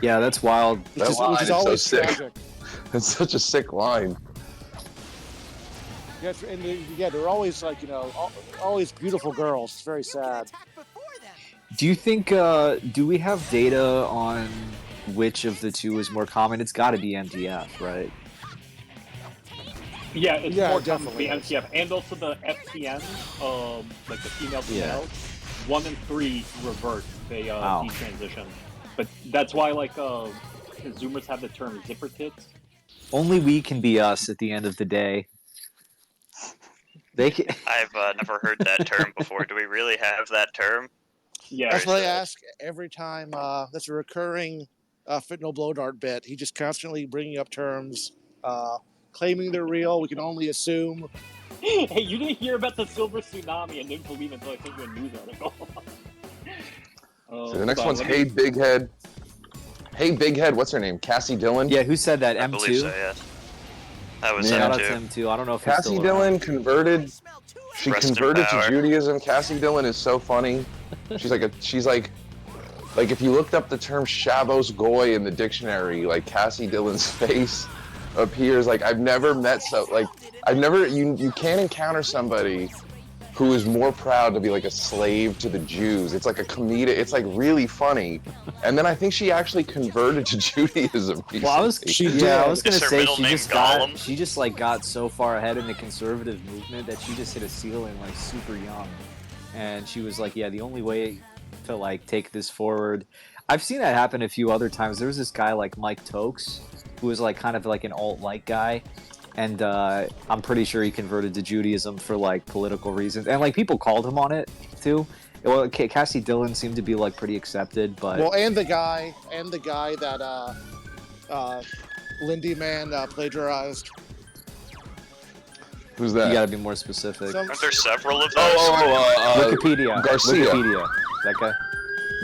Yeah, that's wild. That line which is always so sick. tragic. It's such a sick line. Yes, and they're always like always beautiful girls. It's very sad. Do you think do we have data on which of the two is more common? It's got to be MDF, right? Yeah, it's more common to definitely be MTF, and also the FCN, like the female to Yeah. male, 1 and 3 revert. They detransition, but that's why like Zoomers have the term zipper tits. Only we can be us at the end of the day. They can... I've never heard that term before. Do we really have that term? Yeah, that's what I ask every time. That's a recurring Fentanyl Blow Dart bit. He just constantly bringing up terms, claiming they're real. We can only assume. Hey, you didn't hear about the silver tsunami and didn't believe until I sent you a news article. So the next one's Hey Big Head. Hey, Big Head, what's her name? Cassie Dillon? Yeah, who said that? I M2? believe so, yeah. That was Shout out to M2. M2. I don't know if he's Cassie still Dillon around. converted. She Rest in converted to power. Judaism. Cassie Dillon is so funny. She's like if you looked up the term Shabbos Goy in the dictionary, like Cassie Dillon's face appears. Like I've never met you can't encounter somebody who is more proud to be like a slave to the Jews. It's like a comedic. It's like really funny. And then I think she actually converted to Judaism. Well, I was recently. I was gonna Is her say middle name Gollum? she just like got so far ahead in the conservative movement that she just hit a ceiling like super young, and she was like, yeah, the only way to like take this forward. I've seen that happen a few other times. There was this guy like Mike Tokes, who was like kind of like an alt-right guy. And I'm pretty sure he converted to Judaism for like political reasons, and like people called him on it too. Well, Cassie Dillon seemed to be like pretty accepted, but Well, and the guy that Lindy Man plagiarized. Who's that? You gotta be more specific. Aren't there several of those? Wikipedia. Garcia. Wikipedia. That guy.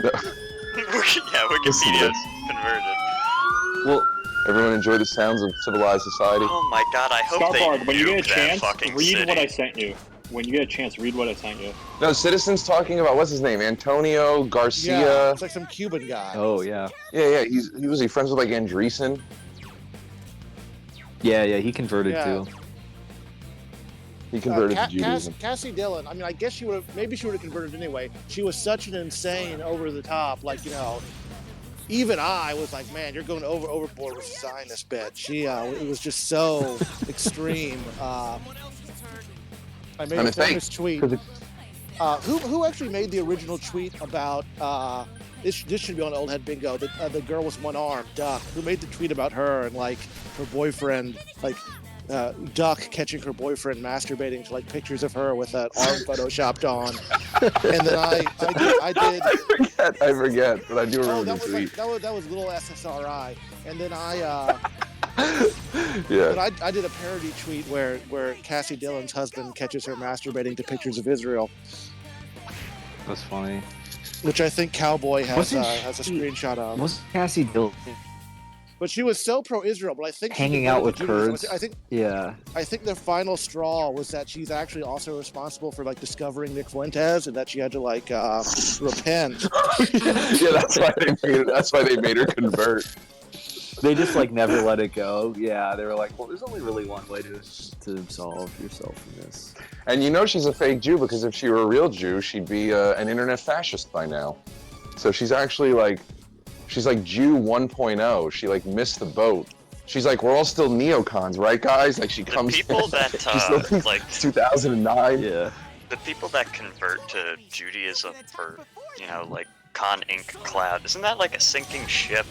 Yeah, Wikipedia's converted. Well, everyone enjoy the sounds of civilized society. Oh my god, I hope they Starborg, when you nuke get a that chance, fucking read city. what I sent you. When you get a chance, read what I sent you. No, Citizen's talking about what's his name? Antonio Garcia. Yeah, it's like some Cuban guy. Oh yeah. Yeah. He was friends with like Andreessen. Yeah, he converted Yeah. too. He converted to Judaism. Cassie Dillon. I mean, I guess she would have. Maybe she would have converted anyway. She was such an insane, over the top. Like even I was like, man, you're going overboard with the Zionist bitch. She, it was just so extreme. I made And a it's fake, famous tweet. 'cause Who actually made the original tweet about this should be on Old Head Bingo? The girl was one arm, Duck. Who made the tweet about her and like her boyfriend, like Duck catching her boyfriend masturbating to like pictures of her with that arm photoshopped on, and then I did. I forget, but I do remember that the was tweet. like that was little SSRI, and then Yeah. But I did a parody tweet where Cassie Dillon's husband catches her masturbating to pictures of Israel, That's funny. which I think Cowboy has Wasn't has a screenshot of. Was Cassie Dillon But she was so pro-Israel. But I think she hanging converted out with to Judaism. Kurds? I Yeah. think the final straw was that she's actually also responsible for like discovering Nick Fuentes, and that she had to like repent. Yeah, that's why they made her convert. They just like never let it go. Yeah, they were like, well, there's only really one way to absolve yourself from this. And she's a fake Jew, because if she were a real Jew, she'd be an internet fascist by now. So she's actually like Jew 1.0. She like missed the boat. She's like, we're all still neocons, right, guys? Like she comes. people that, she's still like 2009. Yeah. The people that convert to Judaism for, like Con Inc. Cloud, isn't that like a sinking ship?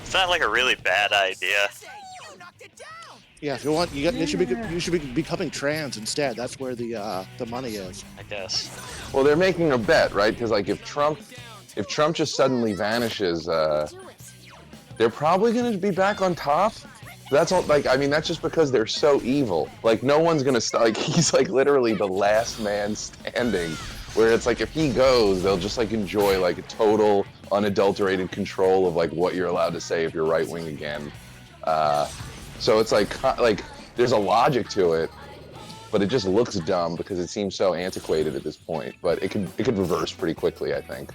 Is that like a really bad idea? Yeah, if you want, you should be becoming trans instead. That's where the money is. I guess. Well, they're making a bet, right? Because like if Trump just suddenly vanishes, they're probably going to be back on top. That's all. Like, I mean, that's just because they're so evil. Like, no one's gonna like. He's like literally the last man standing. Where it's like if he goes, they'll just like enjoy like a total unadulterated control of like what you're allowed to say if you're right wing again. So it's like there's a logic to it, but it just looks dumb because it seems so antiquated at this point. But it could reverse pretty quickly, I think.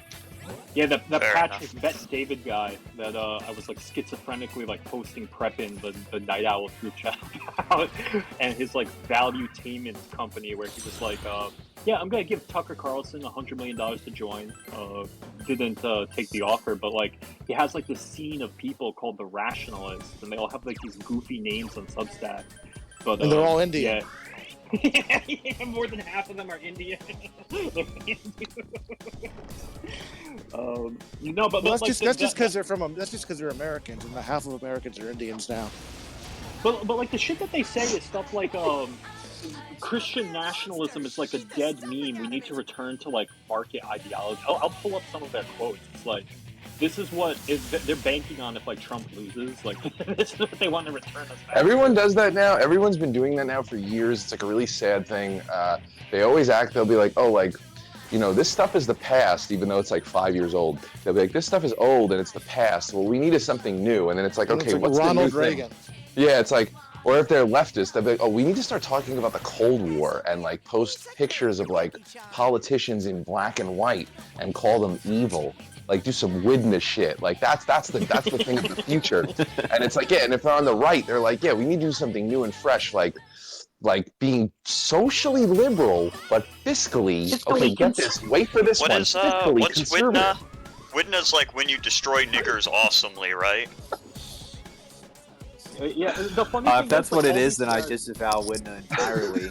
Yeah, that Patrick Bet David guy that I was like schizophrenically like posting prep in the Night Owl group chat about, and his like valuetainment company where he was like, yeah, I'm gonna give Tucker Carlson $100 million to join. Didn't take the offer, but like he has like this scene of people called the Rationalists, and they all have like these goofy names on Substack. But And they're all Indian. Yeah. Yeah, more than half of them are Indian. But Well, like, that's just because they're Americans, and the half of Americans are Indians now. But like the shit that they say is stuff like Christian nationalism is like a dead meme. We need to return to like market ideology. I'll pull up some of their quotes. It's like, this is what they're banking on if like Trump loses. Like this is what they want to return us back. Everyone does that now. Everyone's been doing that now for years. It's like a really sad thing. They always act. They'll be like, oh, like you know, this stuff is the past, even though it's like 5 years old. They'll be like, this stuff is old and it's the past. Well, we need something new. And then it's like, And okay, it's like what's Ronald the new Reagan. thing? Yeah, it's like, or if they're leftist, they'll be like, oh, we need to start talking about the Cold War and like post pictures of like politicians in black and white and call them evil. Like do some witness shit. Like that's the thing of the future. And it's like, yeah, and if they're on the right, they're like, yeah, we need to do something new and fresh, like being socially liberal but fiscally okay, get this, wait for this What one. is Fiscally what's conservative. Widna? Widna's like when you destroy niggers awesomely, right? Yeah, the funny thing If that's is, what like, it all is, these then I guys- disavow Widna entirely.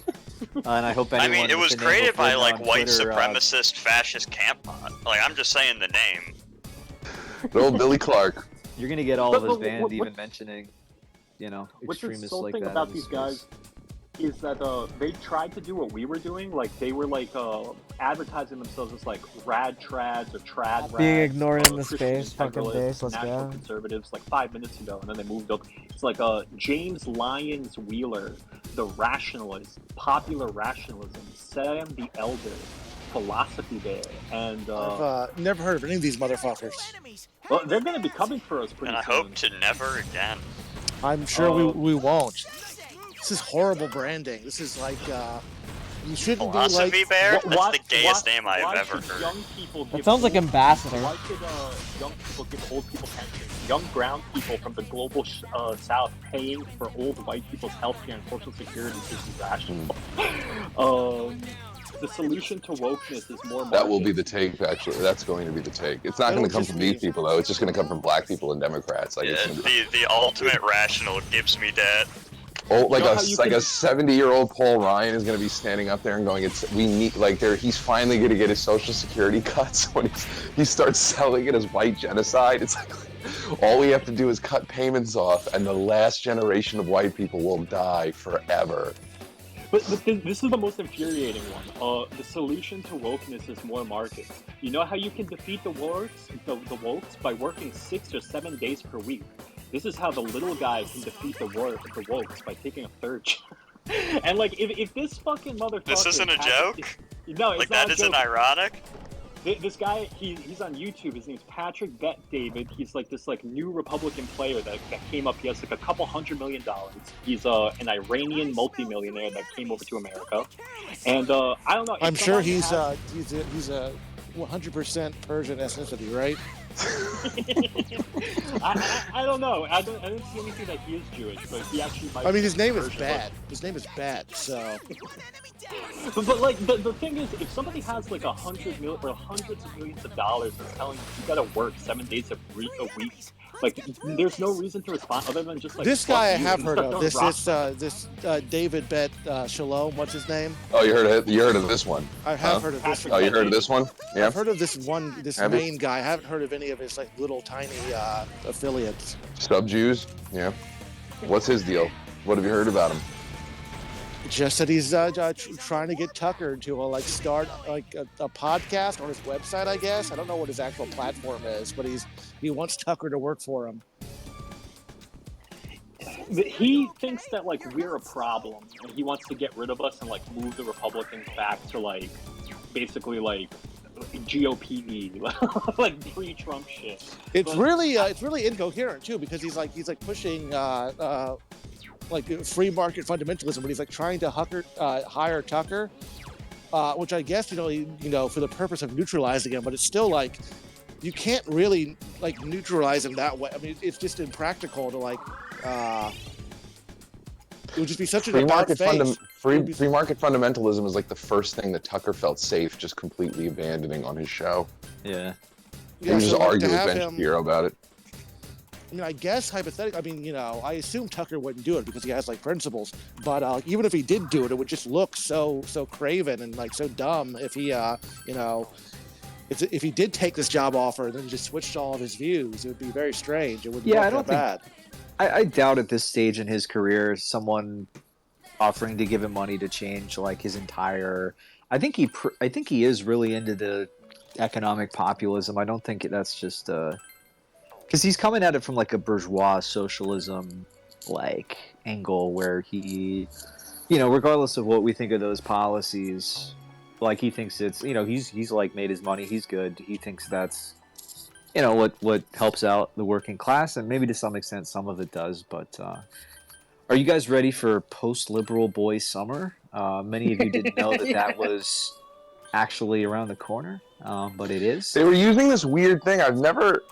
And I hope I anyone. mean, it with was the name created of by Widna like on white Twitter, supremacist fascist campbot. Like I'm just saying the name. Old Billy Clark. You're gonna get all of us But banned what- even mentioning, you know, What's extremists like insulting that. about in these this guys space. is that they tried to do what we were doing. Like they were like advertising themselves as like rad trads or trad rads. Being ignored in the Christian space, fucking integralists, base, let's national go. conservatives like 5 minutes ago, and then they moved up. It's like James Lyons Wheeler, the rationalist, popular rationalism, Sam the Elder, Philosophy Bear, and I've never heard of any of these motherfuckers. well, they're going to be coming for us pretty And I soon. hope to never again. I'm sure we won't. This is horrible branding. This is like you shouldn't Philosophy be like. Bear? That's Why- the gayest why- name I've why ever should heard. young people That give sounds like old- ambassador. Why should young people give old people pensions? Young brown people from the global south paying for old white people's health care and social security is irrational. The solution to wokeness is more. That will market. be the take, actually. That's going to be the take. It's not It'll going to come just from be- these people, though. It's just going to come from black people and Democrats. Like, it's Yeah, gonna be, the ultimate rational gives me that. oh, like You know a how you like can- a 70-year-old Paul Ryan is going to be standing up there and going, "It's we need like there. He's finally going to get his Social Security cuts when he starts selling it as white genocide. It's like all we have to do is cut payments off, and the last generation of white people will die forever." But this is the most infuriating one. The solution to wokeness is more markets. You know how you can defeat the wokes by working 6 or 7 days per week. This is how the little guy can defeat the wokes by taking a third job. And like, if this fucking motherfucker, This isn't a joke? No, it's Like not that a isn't joke. ironic? This guy, he's on YouTube. His name's Patrick Bet David. He's like this like new Republican player that came up. He has like $200 million. He's an Iranian multimillionaire that came over to America. And I don't know. if I'm sure someone he's a 100% Persian ethnicity, right? I don't know. I didn't see anything that he is Jewish, but he actually might. I mean, his be name is Persian. bad. His name is bad. So But like the thing is, if somebody has like $100 million or hundreds of millions of dollars and telling you gotta work 7 days a week, like there's no reason to respond other than just like this fuck guy I you have and heard don't of. This rock. David Bet Shalom. What's his name? Oh, you heard of this one? I have heard of this. Oh, you heard of this one? Yeah. I've heard of this Have you? main guy. I haven't heard of any of his like little tiny affiliates. Sub-Jews? Yeah. What's his deal? What have you heard about him? Just that he's trying to get Tucker to start like a podcast on his website. I guess I don't know what his actual platform is, but he wants Tucker to work for him. He thinks that like we're a problem, and he wants to get rid of us and like move the Republicans back to like basically like GOP, like pre-Trump shit. It's But- really incoherent too, because he's pushing like free market fundamentalism, but he's like trying to hire Tucker, which I guess for the purpose of neutralizing him, but it's still like you can't really like neutralize him that way. I mean, it's just impractical to like. It would just be such an Free about market, face. free market fundamentalism is like the first thing that Tucker felt safe just completely abandoning on his show. Yeah. He would just so, like, argue to with have Ben him- Shapiro about it. I mean, I guess hypothetically, I mean, I assume Tucker wouldn't do it because he has like principles. But even if he did do it, it would just look so craven and like so dumb if he, if he did take this job offer and then just switched all of his views. It would be very strange. It wouldn't Yeah, look I don't that think. bad. I doubt at this stage in his career someone offering to give him money to change like his entire. I think he is really into the economic populism. I don't think that's just because he's coming at it from like a bourgeois socialism like angle where he, regardless of what we think of those policies, like he thinks it's, you know, he's like made his money, he's good. He thinks that's, you know, what helps out the working class, and maybe to some extent some of it does. But are you guys ready for post-liberal boy summer? Many of you didn't know that that was actually around the corner, but it is. They were using this weird thing. I've never.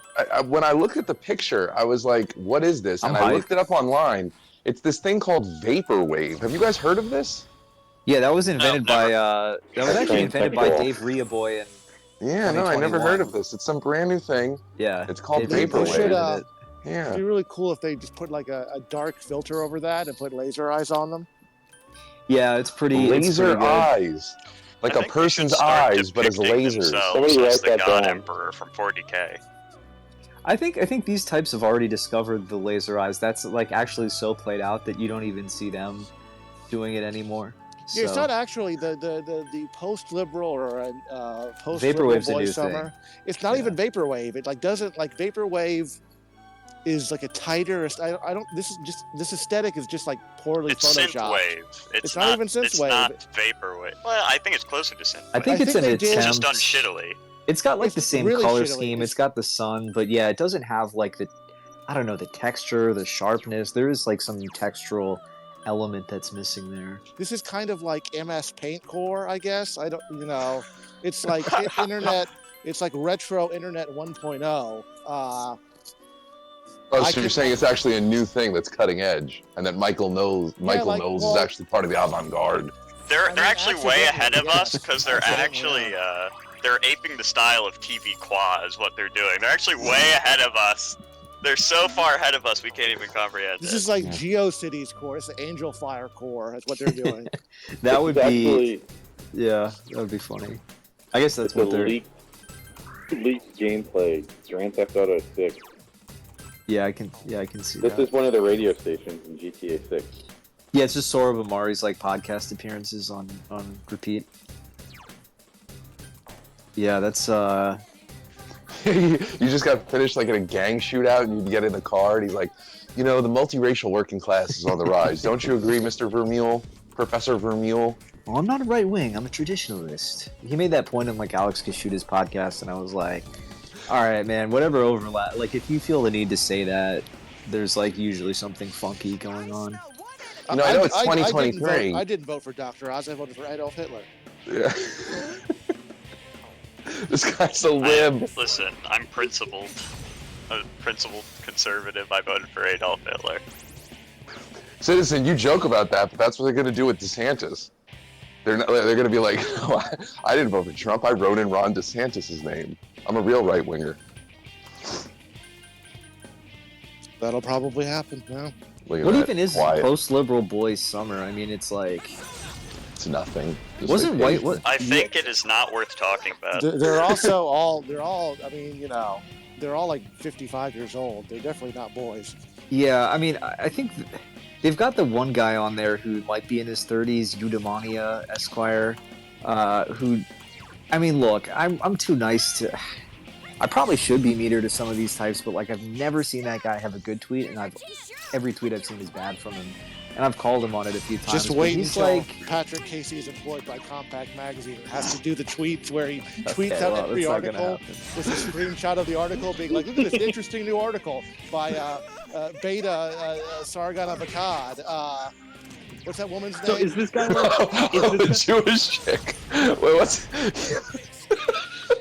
When I looked at the picture, I was like, "What is this?" And I looked it up online. It's this thing called vaporwave. Have you guys heard of this? Yeah, that was invented by that was actually invented by Dave Riaboy and. Yeah, no, I never heard of this. It's some brand new thing. Yeah, it's called They should, vaporwave. Yeah, it'd be really cool if they just put like a dark filter over that and put laser eyes on them. Yeah, it's pretty. Laser it's pretty eyes, like a person's eyes, but as lasers. As the God Emperor from 40K. I think these types have already discovered the laser eyes. That's like actually so played out that you don't even see them doing it anymore. Yeah, it's So- not actually the post-liberal or post-liberal Vaporwave's a boy new summer. thing. It's not even vaporwave. It like doesn't like vaporwave is like a tighter. I don't. This aesthetic is just like poorly It's photoshopped. synthwave. It's not even synthwave. It's not vaporwave. Well, I think it's closer to synthwave. I think it's an It's attempt. just done shittily. It's got like the same really color shittily. scheme. It's got the sun, but yeah, it doesn't have like the, I don't know, the texture, the sharpness. There is like some textural element that's missing there. This is kind of like MS Paint Core, I guess. I don't, you know, it's like internet. It's like retro internet 1.0. Oh, so you're saying it's actually a new thing that's cutting edge, and that Michael Knowles is actually part of the avant-garde. They're actually way ahead of us because they're actually they're aping the style of TV Qua is what they're doing. They're actually way ahead of us. They're so far ahead of us we can't even comprehend This it. is like GeoCities Core. It's the Angel Fire Core. That's what they're doing. That would It's be, actually- yeah, that would be funny. I guess that's It's a what they're. leaked gameplay. Grand Theft Auto 6. Yeah, I can see This that. is one of the radio stations in GTA 6. Yeah, it's just Sora Amari's like podcast appearances on repeat. Yeah, that's You just got finished like in a gang shootout, and you get in the car, and he's like, you know, the multiracial working class is on the rise. Don't you agree, Mr. Vermeule? Professor Vermeule? Well, I'm not a right wing. I'm a traditionalist. He made that point in like Alex Kashuda's podcast, and I was like, all right, man, whatever overlap. Like, if you feel the need to say that, there's like usually something funky going on. You know, I know it's 2023. I didn't vote for Dr. Oz. I voted for Adolf Hitler. Yeah. This guy's a lib. Listen, I'm principled. I'm a principled conservative. I voted for Adolf Hitler. Citizen, you joke about that, but that's what they're going to do with DeSantis. They're going to be like, oh, I didn't vote for Trump. I wrote in Ron DeSantis' name. I'm a real right-winger. That'll probably happen. Yeah. Look at What that. even is Quiet. post-liberal boys summer? I mean, it's like It's nothing. Just wasn't like, white. What? I think it is not worth talking about. They're also all. They're all. I mean, you know, they're all like 55 years old. They're definitely not boys. Yeah, I mean, I think they've got the one guy on there who might be in his 30s, Eudaimonia Esquire, who, I mean, look, I'm too nice to. I probably should be meter to some of these types, but like I've never seen that guy have a good tweet, and every tweet I've seen is bad from him, and I've called him on it a few times. Just but wait he's until like, Patrick Casey is employed by Compact Magazine and has to do the tweets where he tweets Okay, out well, every that's not gonna article happen. with a screenshot of the article, being like, "Look at this interesting new article by Beta Sargon of Akkad." What's that woman's name? So is this guy the Jewish chick. Wait, what's?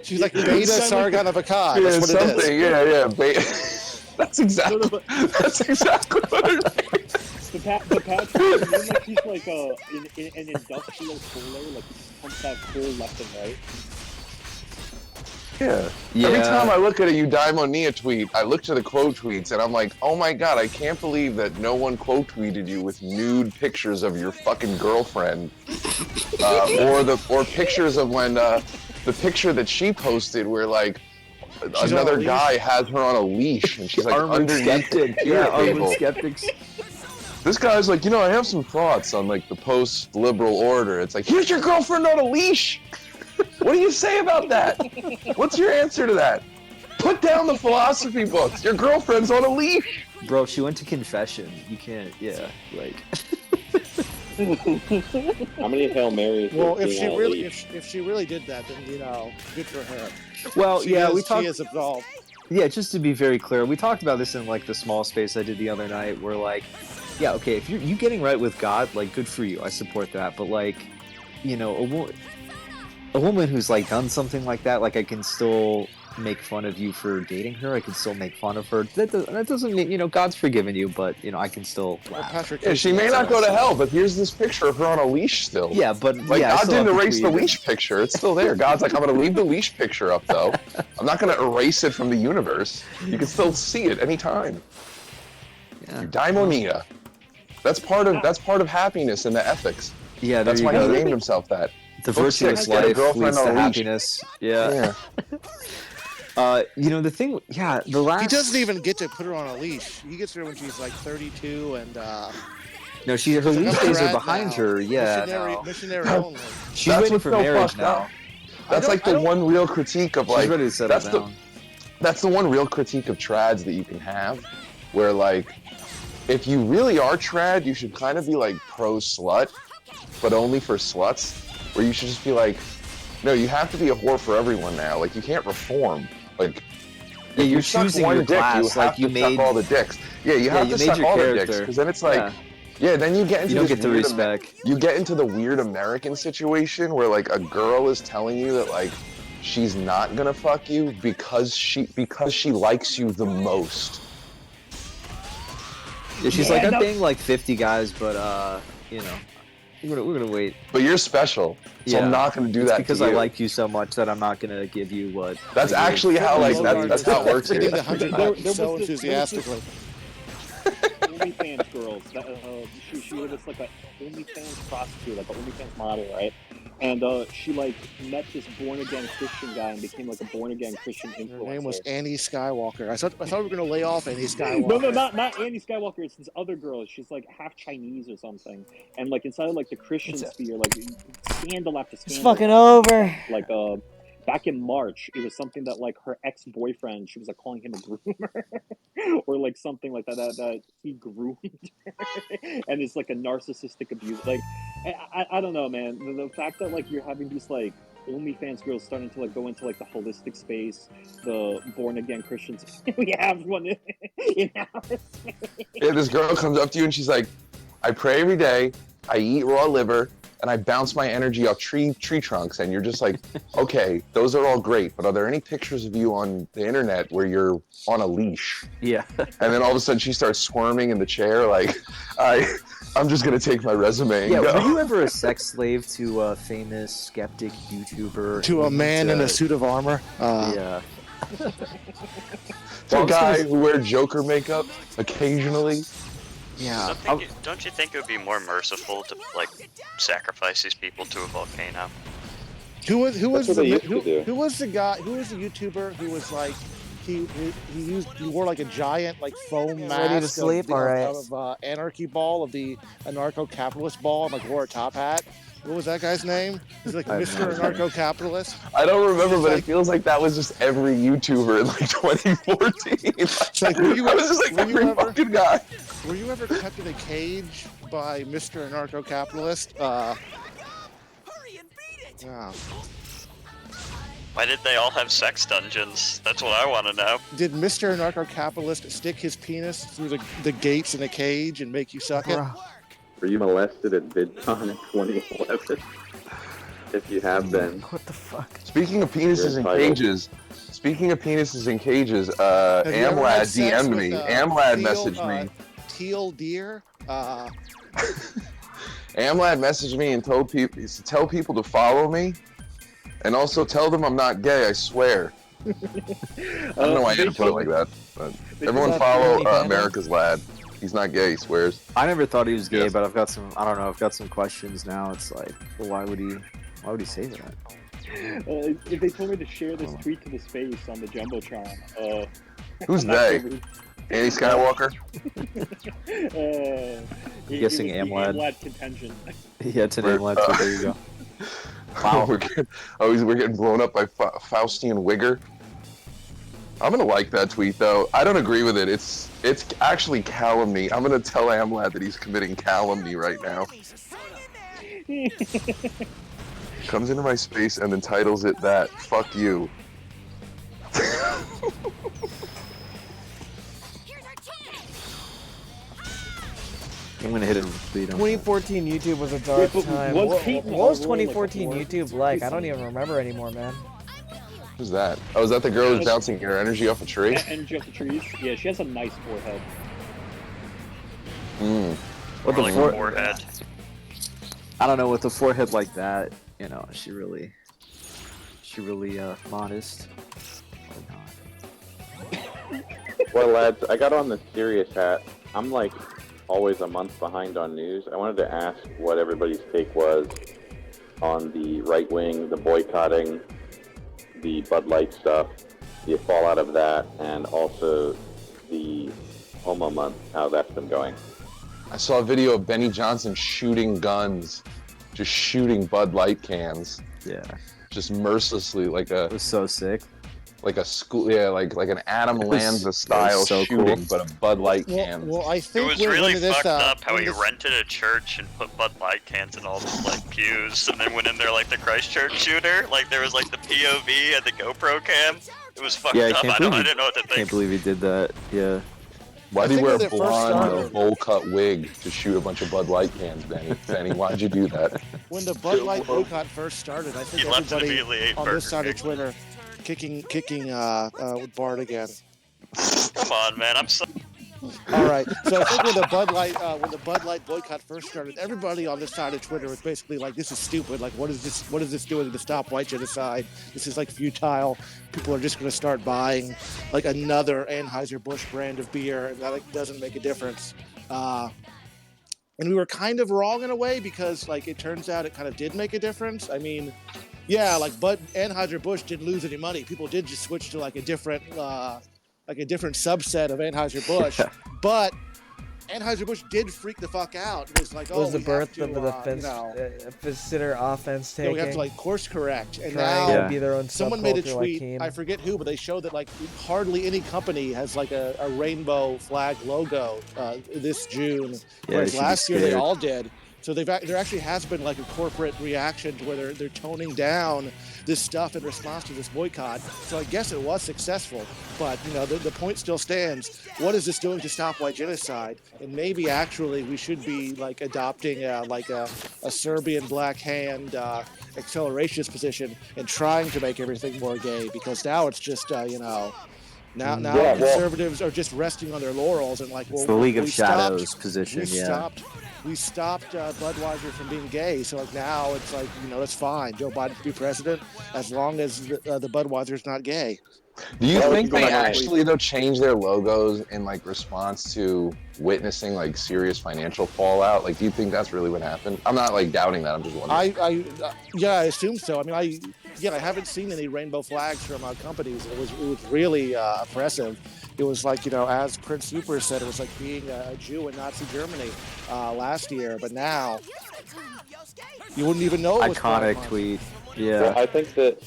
She's like Beta Sargon of Akkad. Yeah, That's what it is. something. Yeah. That's exactly. That's exactly what it is. The Patrick, like he's like an industrial cooler, like he pumps that coal left and right. Yeah. Yeah. Every time I look at a Eudaimonia tweet, I look to the quote tweets, and I'm like, oh my god, I can't believe that no one quote tweeted you with nude pictures of your fucking girlfriend, or pictures of when the picture that she posted where like She's on a another leash? guy has her on a leash, and she's like Armored underneath skeptic. the Yeah, table. armored skeptics. This guy's like, you know, I have some thoughts on like the post-liberal order. It's like, here's your girlfriend on a leash. What do you say about that? What's your answer to that? Put down the philosophy books. Your girlfriend's on a leash. Bro, she went to confession. You can't. Yeah, like. How many Hail Marys? Well, was if she being on a really, leash? if she really did that, then good for her. Well, She yeah, is, we talked. She is absolved. Yeah, just to be very clear, we talked about this in like the small space I did the other night, where like, yeah, okay, if you getting right with God, like, good for you, I support that. But like, you know, a woman who's like done something like that, like, I can still make fun of you for dating her. I can still make fun of her. That doesn't mean, you know, God's forgiven you, but you know, I can still laugh. Yeah, she may not go to hell, but here's this picture of her on a leash still. Yeah, but like, yeah, I God still didn't have to erase the tweet it. leash picture. It's still there. God's like, I'm gonna leave the leash picture up though. I'm not gonna erase it from the universe. You can still see it anytime. Yeah. Daimonia. That's part of happiness in the ethics. Yeah, that's why he named himself that. The Book virtuous 6, get a life girlfriend leads on to a leash. happiness. Yeah. You know, the thing, yeah, the last... He doesn't even get to put her on a leash. He gets her when she's like 32 and No, her she's like, leash I'm days are grad behind now. her. Yeah, Missionary no. only. She's That's waiting what's for so marriage fucked up. now. That's like the one real critique of like. She's ready to settle that's down. That's the one real critique of trads that you can have, where like, if you really are trad, you should kind of be like pro slut, but only for sluts. Where you should just be like, no, you have to be a whore for everyone now. Like, you can't reform. Like, Yeah, if you're you suck choosing one your dick, class, you have like, to you suck made- all the dicks. Yeah, you have you to made suck your all the dicks, character. because then it's like, Yeah. yeah, then you get into You don't this get the weird respect. you get into the weird American situation where like a girl is telling you that like she's not gonna fuck you because she likes you the most. Yeah, she's like, I'm paying like 50 guys, but you know, we're gonna wait. But you're special, so I'm not gonna do It's that because to I you. like you so much that I'm not gonna give you what. That's I gave actually how like Logan. that's how it works here. Eating the 100 There bucks so was this- enthusiastically. OnlyFans girls. That, she was just like a OnlyFans prostitute, like an OnlyFans model, right? And she like met this born again Christian guy and became like a born again Christian influencer. Her name was Annie Skywalker. I thought we were gonna lay off Annie Skywalker. No, not Annie Skywalker. It's this other girl. She's like half Chinese or something. And like inside of like the Christian sphere, like scandal after scandal. It's fucking over. Like back in March, it was something that like her ex-boyfriend, she was like calling him a groomer, or like something like that he groomed her. And it's like a narcissistic abuse. Like I don't know, man. The fact that like you're having these like OnlyFans girls starting to like go into like the holistic space, the born again Christians. We have one in our space. Yeah, this girl comes up to you and she's like, I pray every day, I eat raw liver, and I bounce my energy off tree trunks, and you're just like, okay, those are all great, but are there any pictures of you on the internet where you're on a leash? Yeah. And then all of a sudden she starts squirming in the chair, like, I'm just gonna take my resume and Yeah, go. were you ever a sex slave to a famous skeptic YouTuber? To a man in a suit of armor. Yeah. To a guy who wears Joker makeup occasionally. Yeah. Don't you think it would be more merciful to like sacrifice these people to a volcano? Who was the guy? Who was the YouTuber who was like he wore like a giant like foam mask Ready to sleep? of, All right. out of Anarchy Ball of the anarcho-capitalist ball and like wore a top hat. What was that guy's name? He's like Mr. Anarcho-Capitalist. I don't remember, but it feels like that was just every YouTuber in like 2014. It's like, were you, I was just like every fucking guy. Were you ever kept in a cage by Mr. Anarcho-Capitalist? Hurry and beat it! Yeah. Why did they all have sex dungeons? That's what I want to know. Did Mr. Anarcho-Capitalist stick his penis through the gates in a cage and make you suck it? Were you molested at VidCon in 2011? If you have been. What the fuck? Speaking of penises in cages, Have you ever had Amlad sex DM'd with, me. Amlad teal, messaged me. Teal deer? Amlad messaged me and told people to tell people to follow me, and also tell them I'm not gay. I swear. I don't know why you had to put it like that, but everyone follow America's Lad. He's not gay. He swears. I never thought he was gay, but I've got some. I don't know. I've got some questions now. It's like, well, why would he say that? If they told me to share this tweet to the space on the Jumbotron, Who's they? Annie Skywalker? Guessing it was the Amlad. Amlad contention. Yeah, it's an Amlad, so there you go. Wow. we're getting blown up by Faustian Wigger. I'm gonna like that tweet though. I don't agree with it. It's actually calumny. I'm gonna tell Amlad that he's committing calumny right now. Comes into my space and then titles it that. Fuck you. I'm gonna hit it with speed. 2014 YouTube was a dark but time. was What Peyton was Aurora, like, 2014 before? YouTube like? I don't even remember anymore, man. Who's that? Oh, is that the girl who's bouncing her energy off a tree? Energy off the trees. Yeah, she has a nice forehead. With More the like a forehead. I don't know, with a forehead like that, you know, she really modest. Well, lads, I got on the serious hat. I'm like always a month behind on news. I wanted to ask what everybody's take was on the right wing, the boycotting, the Bud Light stuff, the fallout of that, and also the Homo Month, how that's been going. I saw a video of Benny Johnson shooting guns, just shooting Bud Light cans. Yeah. Just mercilessly, like a. It was so sick. Like a school, yeah, like an Adam It was- Lanza it style was so shooting, cool. but a Bud Light can. Well, I It think was when really this, fucked up how when he this- rented a church and put Bud Light cans in all the like pews, and then went in there like the Christchurch shooter. Like there was like the POV and the GoPro cam. It was fucked Yeah, I up. can't I believe didn't know what to think. Can't believe he did that. Yeah. Why did he think wear when a they first blonde, started- bowl cut wig to shoot a bunch of Bud Light cans, Benny? Benny, why'd you do that? When the Bud Light boycott first started, I think He left and everybody immediately ate on Burger this side of King. Twitter kicking with Bart again. Come on, man. I'm so. All right. So I think when the Bud Light boycott first started, everybody on this side of Twitter was basically like, "This is stupid. Like, what is this? What is this doing to stop white genocide? This is like futile. People are just going to start buying like another Anheuser-Busch brand of beer, and that like doesn't make a difference." And we were kind of wrong in a way because like it turns out it kind of did make a difference. I mean, yeah, like Anheuser-Busch didn't lose any money. People did just switch to like a different subset of Anheuser-Busch. But Anheuser-Busch did freak the fuck out. It was like, It was oh, the we birth have of to, the fence, consider offense you taking. know, we have to like course correct. And Trying now to be their own someone made a subculture like tweet. Keen. I forget who, but they showed that like hardly any company has like a rainbow flag logo this June, Yeah, whereas you should be last year they scared. all did. So there actually has been like a corporate reaction to where they're toning down this stuff in response to this boycott. So I guess it was successful, but you know the point still stands. What is this doing to stop white genocide? And maybe actually we should be like adopting a Serbian black hand accelerationist position and trying to make everything more gay, because now it's just now Yeah, well- conservatives are just resting on their laurels and like, well, It's the League of we stopped- Shadows position, yeah. We stopped Budweiser from being gay, so like now it's like, you know, it's fine. Joe Biden can be president as long as the Budweiser's not gay. Do you Well, think going they on. actually though change their logos in like response to witnessing like serious financial fallout? Like, do you think that's really what happened? I'm not like doubting that. I'm just wondering. I assume so. I mean, I haven't seen any rainbow flags from companies. It was really oppressive. It was like, you know, as Prince Super said, it was like being a Jew in Nazi Germany last year. But now, you wouldn't even know it was Iconic Pride Month. tweet. Yeah. Well, I think that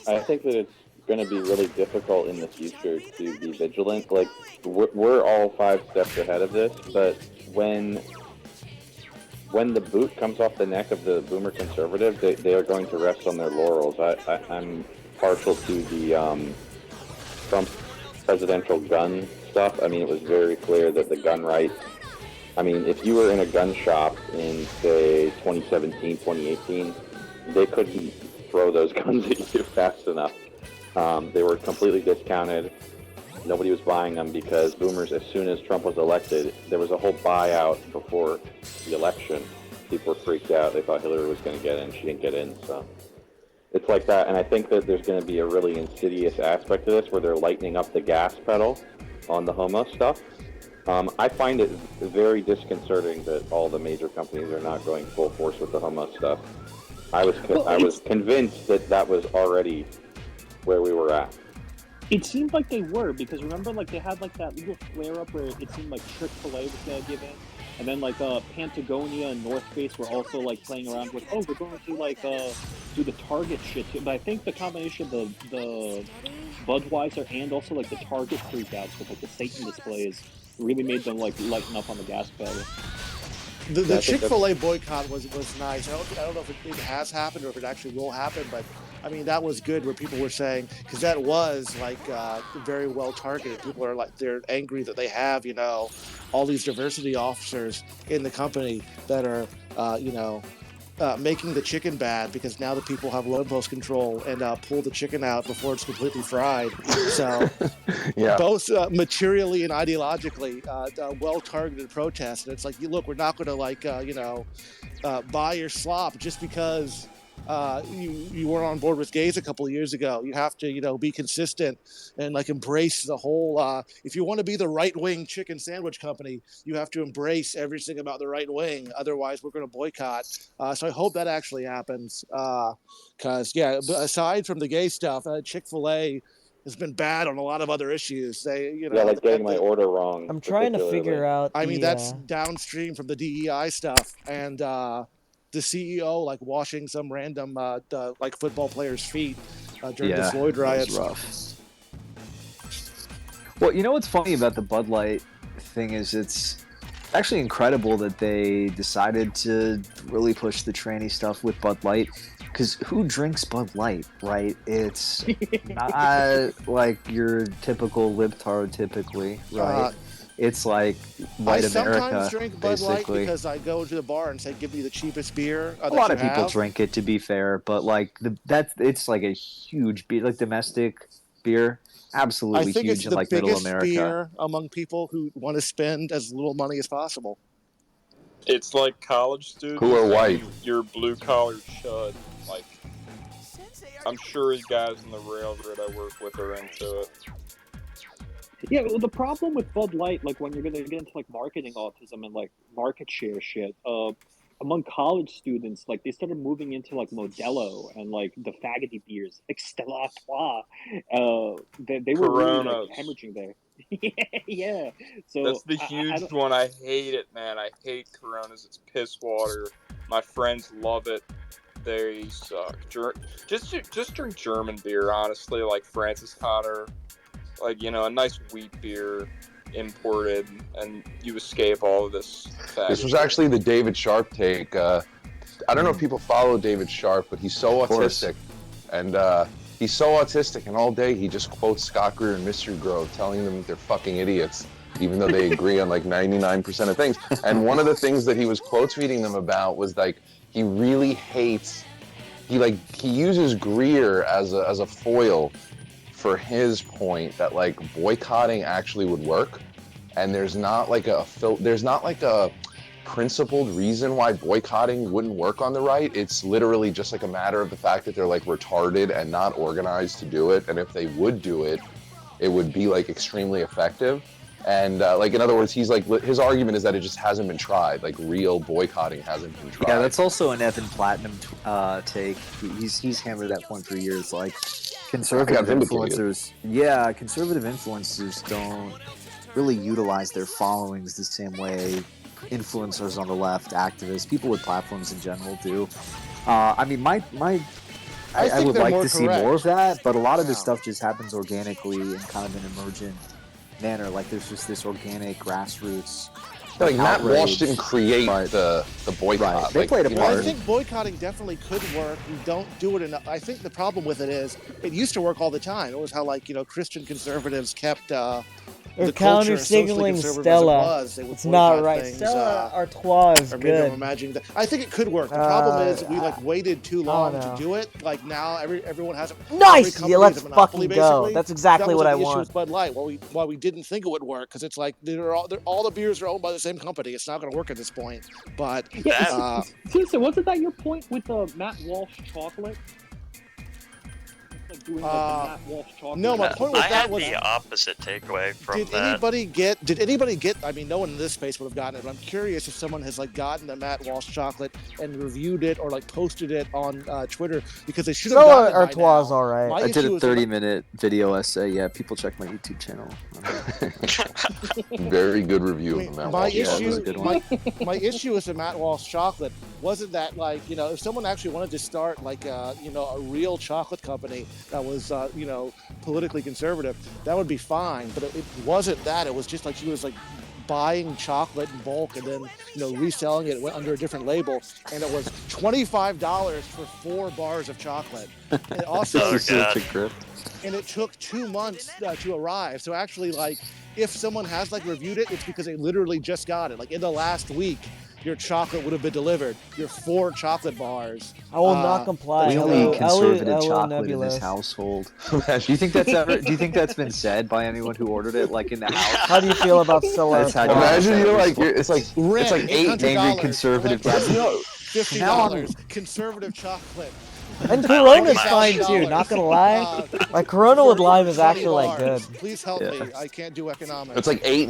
it's going to be really difficult in the future to be vigilant. Like we're all 5 steps ahead of this, but when the boot comes off the neck of the boomer conservative, they are going to rest on their laurels. I'm partial to the Trump presidential gun stuff. I mean, it was very clear that the gun rights. I mean, if you were in a gun shop in, say, 2017, 2018, they couldn't throw those guns at you fast enough. They were completely discounted. Nobody was buying them because boomers, as soon as Trump was elected, there was a whole buyout before the election. People were freaked out. They thought Hillary was going to get in. She didn't get in, so it's like that. And I think that there's going to be a really insidious aspect to this where they're lightening up the gas pedal on the homo stuff. I find it very disconcerting that all the major companies are not going full force with the homo stuff. I was convinced that was already where we were at. It seemed like they were, because remember, like, they had, like, that little flare-up where it seemed like Chick-fil-A was going to give in, and then, like, Patagonia and North Face were also, like, playing around with, oh, we're going to, like, do the Target shit, too. But I think the combination of the Budweiser and also, like, the Target freakouts with, like, the Satan displays really made them, like, lighten up on the gas pedal. The Chick-fil-A boycott was nice. I don't know if it has happened or if it actually will happen, but I mean that was good. Where people were saying, because that was like very well targeted. People are like they're angry that they have all these diversity officers in the company that are making the chicken bad because now the people have load post control and pull the chicken out before it's completely fried. So Yeah. both materially and ideologically well-targeted protests. And it's like, look, we're not going to buy your slop just because you weren't on board with gays a couple of years ago. You have to, be consistent and embrace the whole. If you want to be the right-wing chicken sandwich company, you have to embrace everything about the right wing. Otherwise, we're going to boycott. So I hope that actually happens. Because aside from the gay stuff, Chick-fil-A has been bad on a lot of other issues. They, like getting my order wrong. I'm trying to figure out. I mean, that's downstream from the DEI stuff and the CEO washing some random football player's feet during the Floyd riots. That was rough. Well, you know what's funny about the Bud Light thing is it's actually incredible that they decided to really push the tranny stuff with Bud Light. Because who drinks Bud Light, right? It's not like your typical libtard, typically, right? It's like white America, I sometimes drink Bud Light basically. because I go to the bar and say, "Give me the cheapest beer." A lot of people drink it, to be fair, but it's like a huge beer, like domestic beer, absolutely I think huge it's in the middle biggest America. beer among people who want to spend as little money as possible. It's like college students who are white. You're blue collar chud. Like, I'm sure guys in the railroad I work with are into it. Yeah, well, the problem with Bud Light, when you're gonna get into marketing autism and market share shit, among college students, they started moving into Modelo and the faggoty beers, Stella Artois. They were really hemorrhaging there. Yeah. So that's the huge one. I hate it, man. I hate Coronas. It's piss water. My friends love it. They suck. Just drink German beer, honestly, like Francis Connor. A nice wheat beer, imported, and you escape all of this. This was actually the David Sharp take. I don't know if people follow David Sharp, but he's so autistic, and all day he just quotes Scott Greer and Mystery Grove, telling them they're fucking idiots, even though they agree on 99% of things. And one of the things that he was quote tweeting them about was he really hates. He uses Greer as a foil for his point that boycotting actually would work, and there's not a principled reason why boycotting wouldn't work on the right. It's literally just a matter of the fact that they're retarded and not organized to do it, and if they would do it, it would be extremely effective. And in other words, he's his argument is that it just hasn't been tried. Real boycotting hasn't been tried. Yeah, that's also an Evan Platinum take. He's hammered that point for years. Conservative influencers, conservative influencers don't really utilize their followings the same way influencers on the left, activists, people with platforms in general do. I mean, I would like to see more of that, but a lot of this stuff just happens organically in kind of an emergent manner. There's just this organic grassroots. Matt Walsh didn't create the boycott. Right. They played a part. I think boycotting definitely could work. We don't do it enough. I think the problem with it is it used to work all the time. It was how Christian conservatives kept They're counter signaling Stella. It's not right. Things, Stella Artois is good. I'm imagining that. I think it could work. The problem is we waited too long to do it. Now everyone has a nice. Yeah, let's fucking go. That's exactly what I want. That was the issue with Bud Light. Why we didn't think it would work because it's all the beers are owned by the same company. It's not going to work at this point. But so wasn't that your point with the Matt Walsh chocolate? Doing Matt Walsh chocolate. No, my point with that was the opposite takeaway from Did anybody get? I mean, no one in this space would have gotten it. But I'm curious if someone has gotten the Matt Walsh chocolate and reviewed it or posted it on Twitter because they should have gotten it by Artois now. all right. I did a 30-minute video essay. Yeah, people check my YouTube channel. Very good review of the Matt Walsh. My issue with the Matt Walsh chocolate wasn't that if someone actually wanted to start a real chocolate company that was politically conservative, that would be fine. But it wasn't that. It was just she was buying chocolate in bulk and then reselling it under a different label, and it was $25 for 4 bars of chocolate. And it also and it took 2 months to arrive. So actually, like, if someone has reviewed it, it's because they literally just got it. Like in the last week, your chocolate would have been delivered. Your 4 chocolate bars. I will not comply. We only eat conservative Hello, chocolate in this Nebulous. household. Do you think that's been said by anyone who ordered it, like in the house? How do you feel about Solar? Imagine it's like 8 angry conservative guys. $50 conservative chocolate. And Corona's fine too, not gonna lie. Like Corona with lime is actually good. Please help me. I can't do economics. It's like 8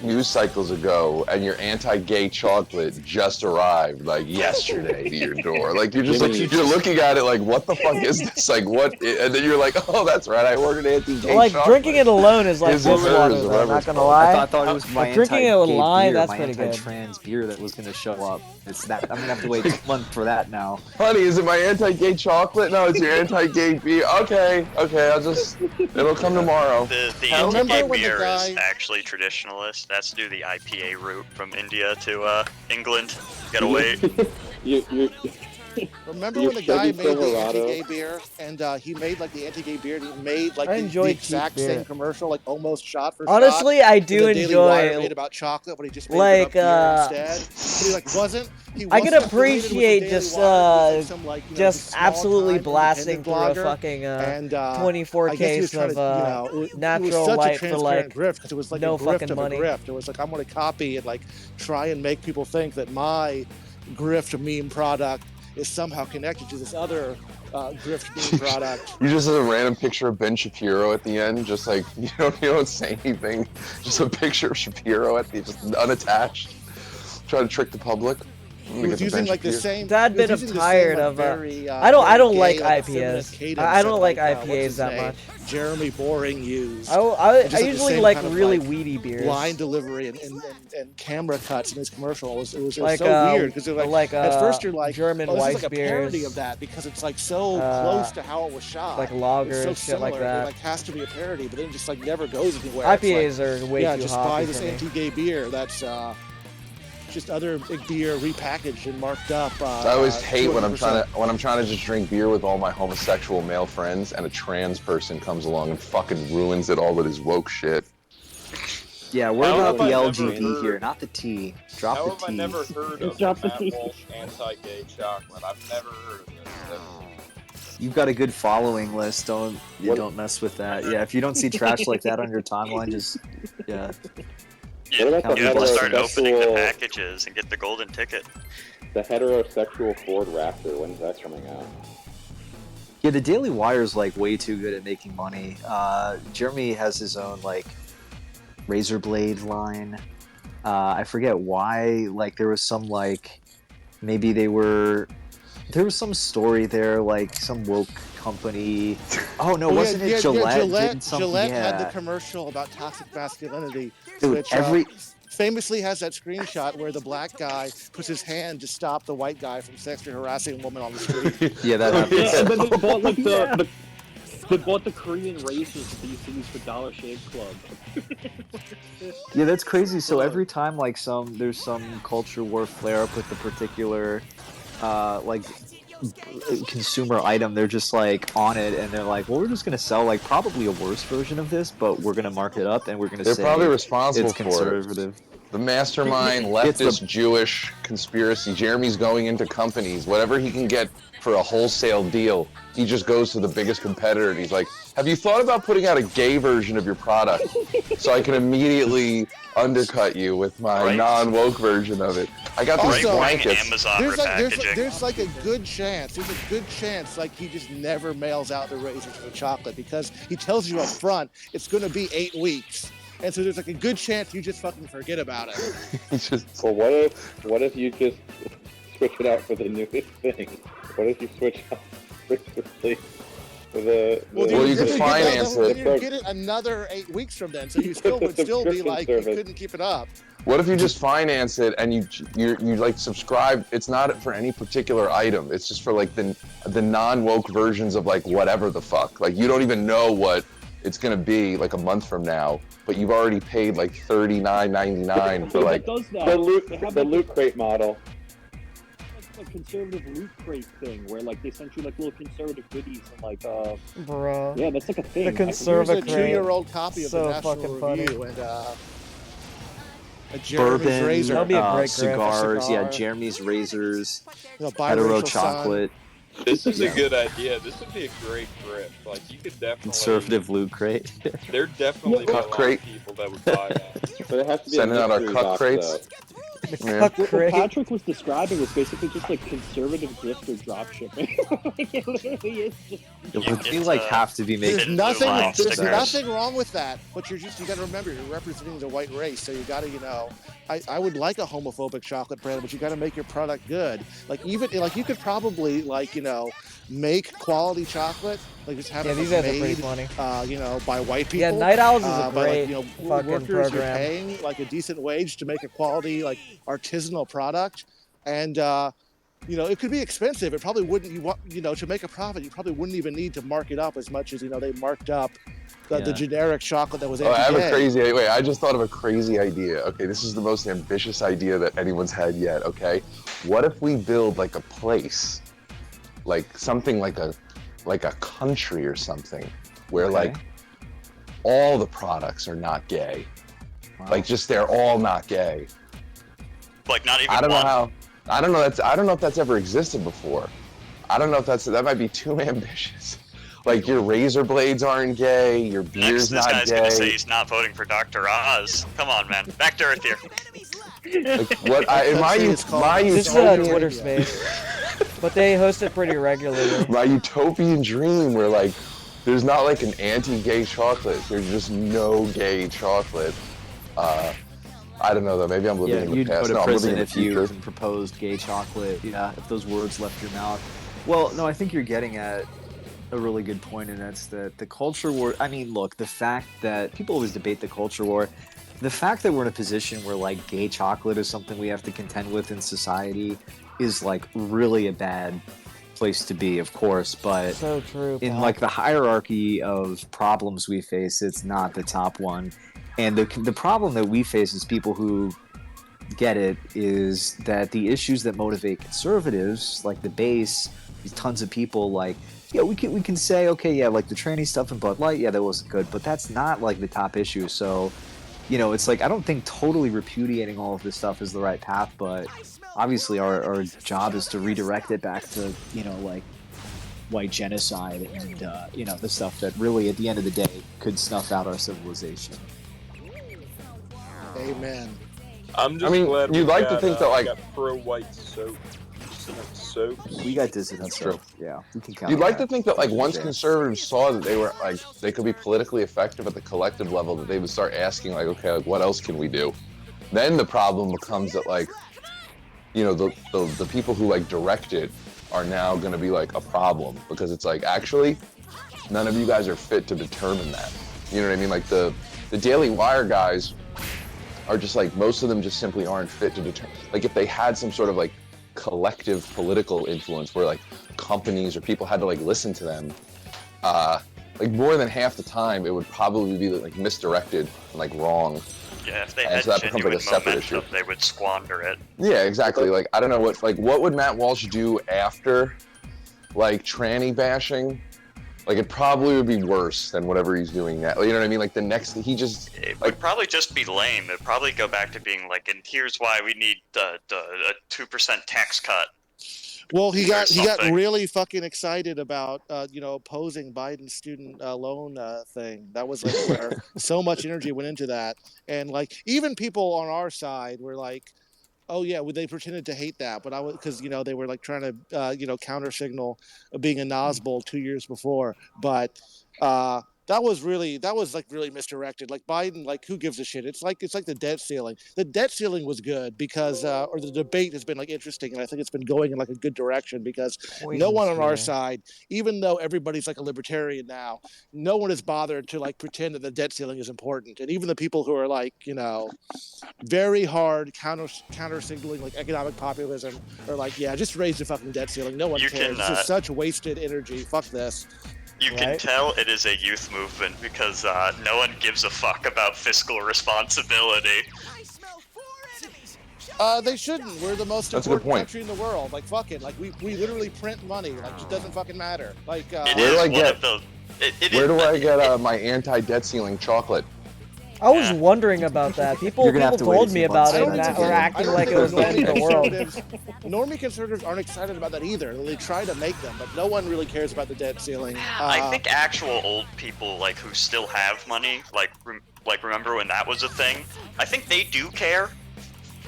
news cycles ago, and your anti-gay chocolate just arrived like yesterday to your door. Like you're looking at it like, what the fuck is this? Like what? And then you're like, oh, that's right, I ordered anti-gay Like chocolate. drinking it alone is like His this or water. hers, or Though, whatever not it's gonna called. lie. I thought it was my drinking it with anti-gay lime. beer, That's my pretty good. anti-trans beer that was gonna show up. It's that I'm gonna have to wait 2 months for that now. Honey, is it my anti-gay chocolate? No, it's your anti-gay beer. Okay, it'll come tomorrow. The anti-gay beer is actually traditionalist. That's to do the IPA route from India to England. You gotta wait. Remember when the guy made the anti-gay beer, and he made the anti-gay beer, and he made the exact same commercial, almost shot for shot. Honestly, I do the Daily Wire enjoy made about chocolate, but he just made it up beer instead. But he wasn't. I can appreciate just absolutely blasting through a fucking 24 case of natural light for grift, because it was no a grift fucking of money. a grift. It was I'm going to copy and try and make people think that my grift meme product is somehow connected to this other grift meme product. You just have a random picture of Ben Shapiro at the end, just like you don't say anything, just a picture of Shapiro at the just unattached, try to trick the public. He was using the same. Tad bit of tired of. I don't like IPAs. I don't like IPAs that much. Jeremy Boring used. I usually like really weedy beers. Line delivery and camera cuts in his commercial. It was so weird because at first you're like, German this Weiss is a beers. parody of that because it's so close to how it was shot. Like lagers, it's so shit similar. like that. It has to be a parody, but then it just never goes anywhere. IPAs are way too just hoppy buy this for me. anti-gay beer. That's just other beer repackaged and marked up. I always hate when I'm 200%. trying to just drink beer with all my homosexual male friends, and a trans person comes along and fucking ruins it all with his woke shit. Yeah, we're about the LGBT here, not the T. Drop How the have T. I never heard of Drop the Matt T. Walsh anti-gay chocolate? I've never heard of this. You've got a good following list. Don't mess with that. Yeah, if you don't see trash like that on your timeline, just yeah. You have to start opening the heterosexual- packages and get the golden ticket. The heterosexual Ford Raptor, when's that coming out? Yeah, the Daily Wire's way too good at making money. Jeremy has his own razor blade line. I forget why. There was some maybe there was some story there, some woke company. Oh no, wasn't it Gillette? Gillette had the commercial about toxic masculinity, Dude, which famously has that screenshot where the black guy puts his hand to stop the white guy from sexually harassing a woman on the street. Yeah, that happened. And then they bought they bought the Korean razors that they used to use for Dollar Shave Club. Yeah, that's crazy. So every time there's some culture war flare up with a particular consumer item, they're just on it, and they're like, well, we're just gonna sell probably a worse version of this, but we're gonna mark it up and we're gonna They're say probably responsible it's for conservative. it. The mastermind, leftist, Jewish conspiracy. Jeremy's going into companies, whatever he can get for a wholesale deal, he just goes to the biggest competitor and he's like, have you thought about putting out a gay version of your product so I can immediately undercut you with my non-woke version of it? I got these blankets. There's a good chance. There's a good chance he just never mails out the razors for chocolate because he tells you up front it's going to be 8 weeks. And so there's a good chance you just fucking forget about it. Well, what if you just switch it out for the newest thing? What if you switch out frequently for the Well, you can finance it. You get it another 8 weeks from then, so you still would still be you couldn't keep it up. What if you just finance it and you subscribe? It's not for any particular item. It's just for the non-woke versions of whatever the fuck. You don't even know what it's gonna be like a month from now, but you've already paid like $39.99 for like the loot crate model. Like conservative loot crate thing where like they sent you like little conservative goodies and like Bro. yeah, that's like a thing. The conservative Here's a 2-year-old copy of so the National fucking Review funny. and a Jeremy's Bourbon, razor. That'll be a great grip. cigars, Cigar. yeah, Jeremy's razors, You know, hetero biracial chocolate, This is a good idea. This would be a great grip. Like you could definitely conservative loot crate. There definitely be a Cup lot crate. of people that would buy that. But it has to be Sending a out our mystery cup box, crates. though. Yeah. What Patrick was describing was basically just like conservative drifter drop shipping. Like, it literally is just. You like have to be making. There's nothing. flash There's stickers. nothing wrong with that. But you got to remember, you're representing the white race, so you got to, I would like a homophobic chocolate brand, but you got to make your product good. Like you could probably make quality chocolate, like just have it these guys are made, pretty funny. By white people. Yeah, Night Owls is a by, great fucking workers you're program. paying like a decent wage to make a quality artisanal product, and it could be expensive. It probably wouldn't. To make a profit, you probably wouldn't even need to mark it up as much as they marked up the generic chocolate that was. Oh, I have a crazy. Wait, I just thought of a crazy idea. Okay, this is the most ambitious idea that anyone's had yet. Okay, what if we build like a place, like something like a country or something, where like all the products are not gay, like just they're all not gay. Like not even. I don't know one. how. I don't know if that's ever existed before. I don't know if that might be too ambitious. Like your razor blades aren't gay, your beer's Next, this not guy's gay. gonna say he's not voting for Dr. Oz. Come on, man. Back to earth here. Like, what? My This is a utopian, Twitter space, but they host it pretty regularly. my utopian dream where like there's not like an anti-gay chocolate. There's just no gay chocolate. I don't know though. Maybe I'm living in the you'd past. go to No, I'm living prison in the if you future. even proposed gay chocolate. Yeah, if those words left your mouth. Well, no, I think you're getting at a really good point, and that's that the culture war. I mean, look, the fact that people always debate the culture war, the fact that we're in a position where like gay chocolate is something we have to contend with in society is like really a bad place to be, of course. But So true. in pal. like the hierarchy of problems we face, it's not the top one. And the problem that we face as people who get it is that the issues that motivate conservatives, like the base, these tons of people, like, yeah, we can say, okay, yeah, like the tranny stuff in Bud Light, yeah, that wasn't good, but that's not like the top issue. So, it's like I don't think totally repudiating all of this stuff is the right path, but obviously our job is to redirect it back to like white genocide and the stuff that really at the end of the day could snuff out our civilization. Amen. I'm just I mean, glad you'd we like to got, think that, like- we got pro-white soaps. We got dissident soap. Yeah, we can count. You'd on like that. to think that like once Yeah. conservatives saw that they could be politically effective at the collective level, that they would start asking like, okay, like what else can we do? Then the problem becomes that like, the people who like direct it are now going to be like a problem, because it's like actually none of you guys are fit to determine that. You know what I mean? Like the Daily Wire guys are just like, most of them just simply aren't fit to determine. Like if they had some sort of like collective political influence where like companies or people had to like listen to them, like more than half the time it would probably be like misdirected and like wrong. Yeah, if they And had so that becomes, like, genuine a separate momentum, issue. they would squander it. Yeah, exactly. Like I don't know what would Matt Walsh do after like tranny bashing? Like it probably would be worse than whatever he's doing now. You know what I mean? Like the next, he just It would probably just be lame. It'd probably go back to being like, and here's why we need a 2% tax cut. Well, he got something. really fucking excited about opposing Biden's student loan thing. That was like where so much energy went into that, and like even people on our side were like, "Oh yeah," they pretended to hate that, but I was because they were like trying to counter signal being a Nazbol 2 years before, but. That was like really misdirected. Like Biden, like who gives a shit? It's like the debt ceiling. The debt ceiling was good because, or the debate has been like interesting, and I think it's been going in like a good direction because no one on our side, even though everybody's like a libertarian now, no one is bothered to like pretend that the debt ceiling is important. And even the people who are like very hard counter signaling like economic populism are like, yeah, just raise the fucking debt ceiling. No one You cares. can, This is such wasted energy. Fuck this. You can tell it is a youth movement because no one gives a fuck about fiscal responsibility. They shouldn't. We're the most That's a good important point. country in the world. Like, fuck it. Like, we literally print money. Like, it doesn't fucking matter. Like, It Where is do I one get- of the. Where do I get my anti-debt ceiling chocolate? I was wondering about that. People You're gonna have people to told wait me some about months. it I and don't that, think or acting like it was the end of the world. Normie conservatives aren't excited about that either. They try to make them, but no one really cares about the debt ceiling. I think actual old people like who still have money, like remember when that was a thing? I think they do care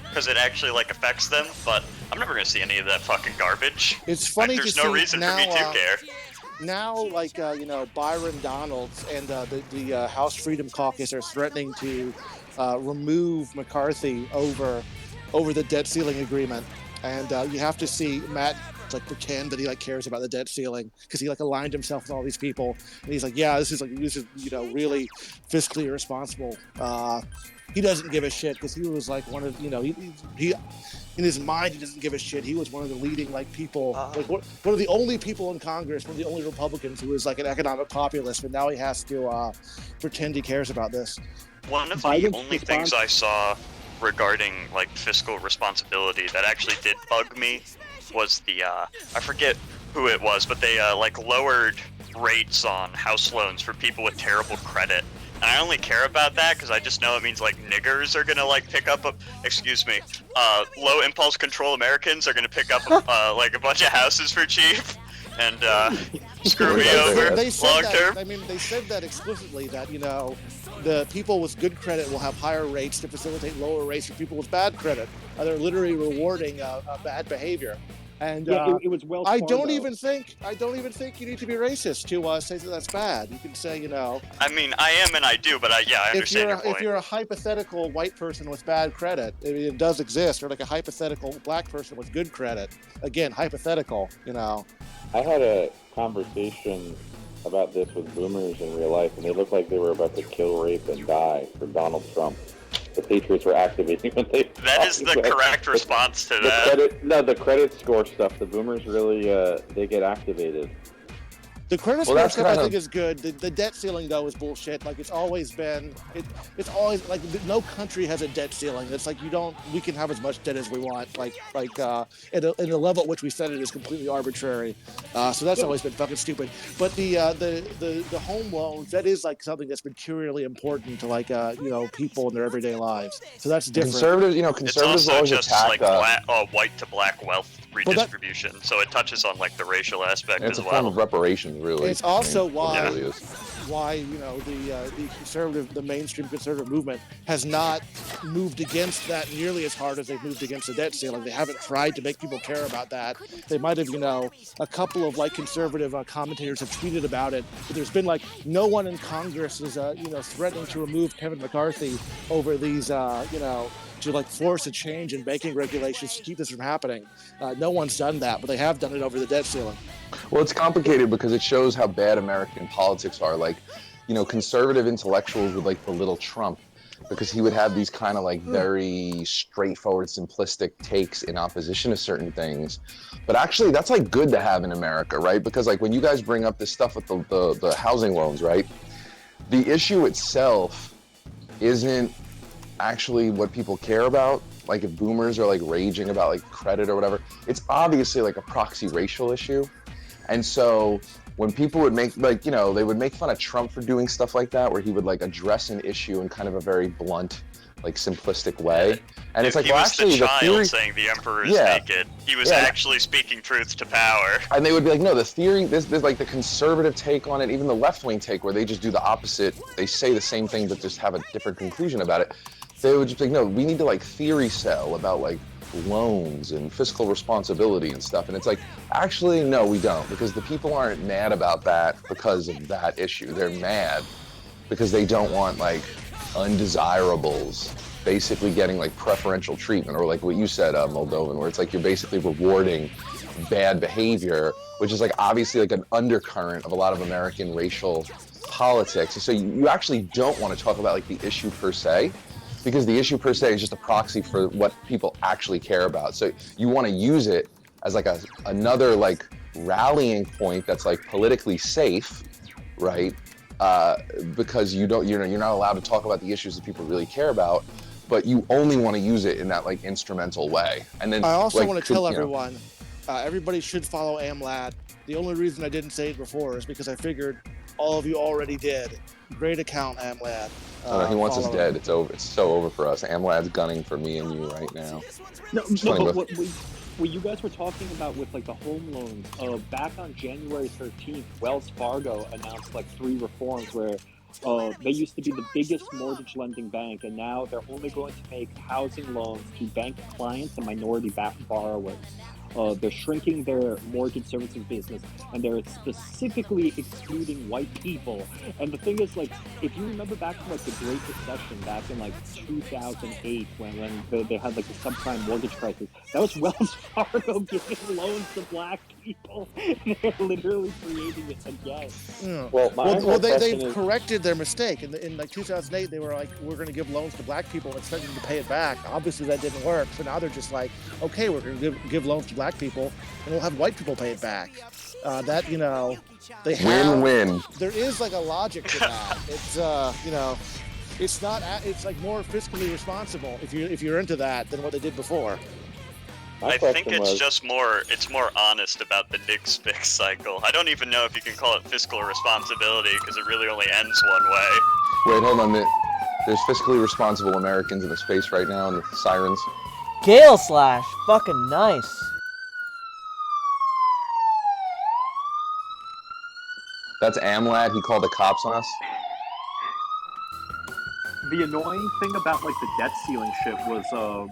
because it actually like affects them. But I'm never gonna see any of that fucking garbage. It's funny There's to no see reason now, for me to care. Now, like, Byron Donalds and the House Freedom Caucus are threatening to remove McCarthy over the debt ceiling agreement. And you have to see Matt like pretend that he like cares about the debt ceiling because he like aligned himself with all these people. And he's like, yeah, this is really fiscally irresponsible. He doesn't give a shit because he was like one of, he in his mind, he doesn't give a shit. He was one of the leading people, like one of the only people in Congress, one of the only Republicans who was like an economic populist. But now he has to pretend he cares about this. One of the only things I saw regarding like fiscal responsibility that actually did bug me was the I forget who it was, but they like lowered rates on house loans for people with terrible credit. And I only care about that because I just know it means like niggers are gonna like pick up low impulse control Americans are gonna pick up like a bunch of houses for cheap and screw me over long term. I mean, they said that explicitly that the people with good credit will have higher rates to facilitate lower rates for people with bad credit. They're literally rewarding bad behavior. And it was well. I don't even think you need to be racist to say that that's bad. You can say, I mean, I am and I do, but I understand your point. If you're a hypothetical white person with bad credit, it does exist, or like a hypothetical black person with good credit. Again, hypothetical. I had a conversation about this with boomers in real life, and they looked like they were about to kill, rape, and die for Donald Trump. The Patriots were activating when they. That is the correct response to that. The credit score stuff. The boomers really they get activated. The credit score stuff I think is good. The debt ceiling though is bullshit. Like it's always been. It's always like no country has a debt ceiling. It's like we can have as much debt as we want. And the level at which we set it is completely arbitrary. So that's always been fucking stupid. But the home loans, that is like something that's materially important to people in their everyday lives. So that's different. Conservatives It's also always just attack like white to black wealth redistribution, so it touches on like the racial aspect it's as a form well. of reparations, really. It's also it why really is. the mainstream conservative movement has not moved against that nearly as hard as they've moved against the debt ceiling. They haven't tried to make people care about that. They might have, a couple of conservative commentators have tweeted about it, but there's been no one in Congress is threatening to remove Kevin McCarthy over these to force a change in banking regulations to keep this from happening. No one's done that, but they have done it over the debt ceiling. Well, it's complicated because it shows how bad American politics are. Conservative intellectuals would belittle Trump because he would have these kind of very straightforward, simplistic takes in opposition to certain things. But actually, that's good to have in America, right? Because when you guys bring up this stuff with the housing loans, right? The issue itself isn't actually what people care about. If boomers are raging about credit or whatever, it's obviously a proxy racial issue. And so when people would make they would make fun of Trump for doing stuff like that, where he would address an issue in kind of a very blunt, simplistic way. And If it's he was actually the child theory saying the emperor is naked, he was actually speaking truth to power. And they would be no, the theory, this the conservative take on it, even the left-wing take, where they just do the opposite. They say the same thing, but just have a different conclusion about it. They would just be no, we need to theory sell about loans and fiscal responsibility and stuff. And it's actually, no, we don't, because the people aren't mad about that because of that issue. They're mad because they don't want undesirables basically getting preferential treatment, or what you said, Moldovan, where it's you're basically rewarding bad behavior, which is obviously an undercurrent of a lot of American racial politics. So you actually don't want to talk about the issue per se, because the issue per se is just a proxy for what people actually care about. So you want to use it as another rallying point that's politically safe, right? Because you're not allowed to talk about the issues that people really care about, but you only want to use it in that like instrumental way. And then I also like, want to tell you know, everyone, everybody should follow AmLad. The only reason I didn't say it before is because I figured all of you already did. Great account, AmLad. Oh, no, he wants us follow dead. him. It's over. It's so over for us. AmLad's gunning for me and you right now. No, It's no, funny, but but- what you guys were talking about with like the home loans, back on January 13th, Wells Fargo announced like 3 reforms where they used to be the biggest mortgage lending bank, and now they're only going to make housing loans to bank clients and minority borrowers. They're shrinking their mortgage servicing business, and they're specifically excluding white people. And the thing is, like, if you remember back to like the Great Recession back in like 2008, when they had like the subprime mortgage crisis, that was Wells Fargo giving loans to black people. They're literally creating it again. Yeah. Well, they've corrected their mistake. In like 2008, they were like, we're going to give loans to black people and expect them to pay it back. Obviously, that didn't work. So now they're just like, okay, we're going to give loans to black people, and we'll have white people pay it back. That, you know, they have... Win-win. There is like a logic to that. It's, you know, it's not... It's like more fiscally responsible if you're into that than what they did before. I think it's just more honest about the Nick Fix cycle. I don't even know if you can call it fiscal responsibility because it really only ends one way. Wait, hold on. There's fiscally responsible Americans in the space right now, and the sirens. Gale Slash, fucking nice. That's AmLad. He called the cops on us. The annoying thing about like the debt ceiling shit was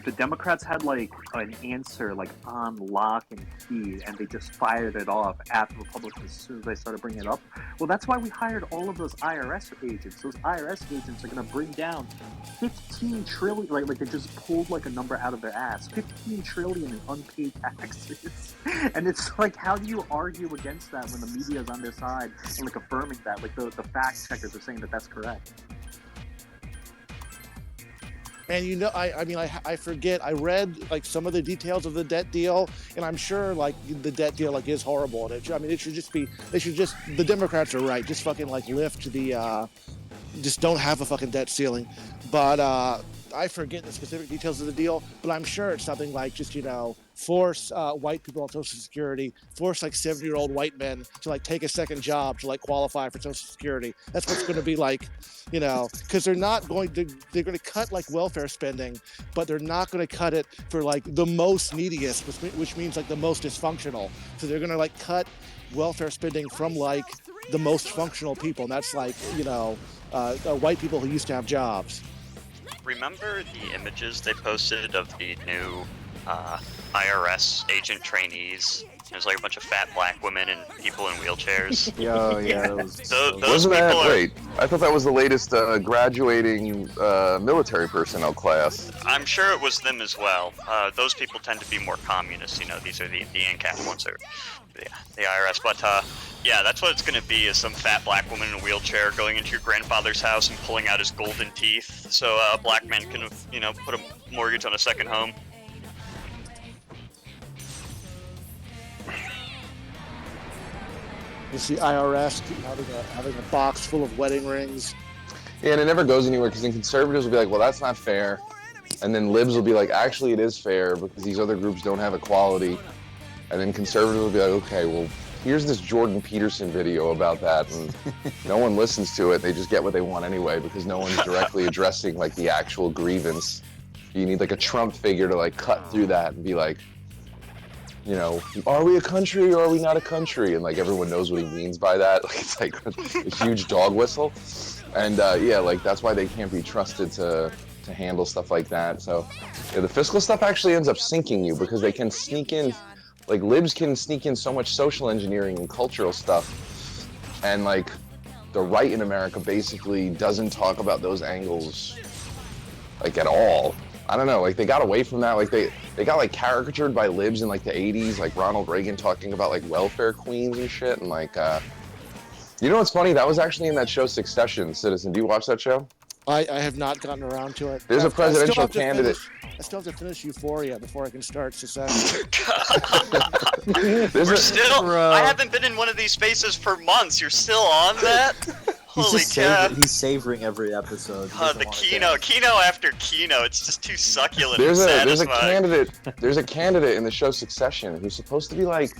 the Democrats had like an answer like on lock and key, and they just fired it off at Republicans as soon as they started bringing it up. Well, that's why we hired all of those IRS agents. Those IRS agents are going to bring down 15 trillion, like they just pulled like a number out of their ass, 15 trillion in unpaid taxes. And it's like, how do you argue against that when the media is on their side and like affirming that? Like the fact checkers are saying that that's correct. And you know, I forget. I read like some of the details of the debt deal, and I'm sure like the debt deal like is horrible. And it should just be. The Democrats are right. Just fucking like lift the. Just don't have a fucking debt ceiling. But I forget the specific details of the deal. But I'm sure it's something like just, you know, force white people on Social Security, force like 70-year-old white men to like take a second job to like qualify for Social Security. That's what's going to be like, you know, because they're going to cut like welfare spending, but they're not going to cut it for like the most neediest, which means like the most dysfunctional. So they're going to like cut welfare spending from like the most functional people, and that's like, you know, white people who used to have jobs. Remember the images they posted of the new IRS agent trainees? There's like a bunch of fat black women and people in wheelchairs. Yeah, those Wasn't that people are. great? I thought that was the latest graduating military personnel class. I'm sure it was them as well. Those people tend to be more communist. You know, these are the ANCAP ones, or the IRS. But yeah, that's what it's going to be: is some fat black woman in a wheelchair going into your grandfather's house and pulling out his golden teeth, so a black man can, you know, put a mortgage on a second home. You see IRS having a box full of wedding rings. Yeah, and it never goes anywhere because then conservatives will be like, well, that's not fair. And then libs will be like, actually, it is fair because these other groups don't have equality. And then conservatives will be like, okay, well, here's this Jordan Peterson video about that. And no one listens to it. They just get what they want anyway because no one's directly addressing like the actual grievance. You need like a Trump figure to like cut through that and be like, you know, are we a country or are we not a country? And like everyone knows what he means by that. Like it's like a huge dog whistle. And yeah, like that's why they can't be trusted to handle stuff like that. So yeah, the fiscal stuff actually ends up sinking you because they can sneak in, like libs can sneak in so much social engineering and cultural stuff. And like the right in America basically doesn't talk about those angles like at all. I don't know, like they got away from that. Like they got like caricatured by libs in like the 80s, like Ronald Reagan talking about like welfare queens and shit. And like, you know what's funny? That was actually in that show Succession. Citizen, do you watch that show? I have not gotten around to it. There's a presidential candidate. I still have to finish Euphoria before I can start Succession. We're still. I haven't been in one of these spaces for months. You're still on that? Holy cow! He's savoring every episode. The Kino after Kino. It's just too succulent. There's and a candidate in the show Succession who's supposed to be like,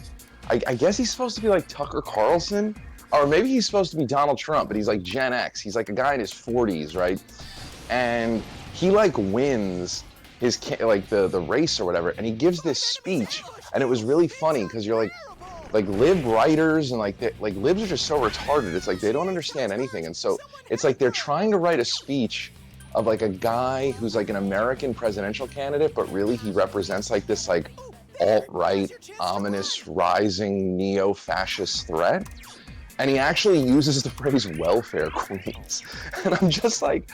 I guess he's supposed to be like Tucker Carlson, or maybe he's supposed to be Donald Trump, but he's like Gen X. He's like a guy in his 40s, right? And he like wins his the race or whatever, and he gives this speech, and it was really funny because you're like lib writers and like libs are just so retarded. It's like they don't understand anything, and so it's like they're trying to write a speech of like a guy who's like an American presidential candidate, but really he represents like this like alt-right, ominous, rising neo-fascist threat. And he actually uses the phrase welfare queens. And I'm just like,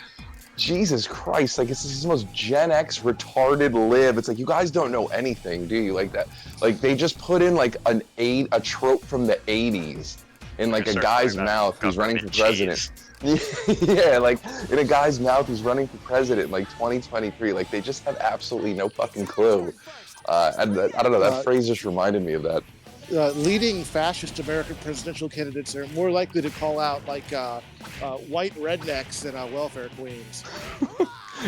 Jesus Christ, like, this is the most Gen X retarded lib. It's like, you guys don't know anything, do you? Like that, like they just put in like a trope from the 80s in like a guy's mouth who's running for president. Yeah, like in a guy's mouth who's running for president in like 2023. Like they just have absolutely no fucking clue. And I don't know, that phrase just reminded me of that. Leading fascist American presidential candidates are more likely to call out like white rednecks than welfare queens.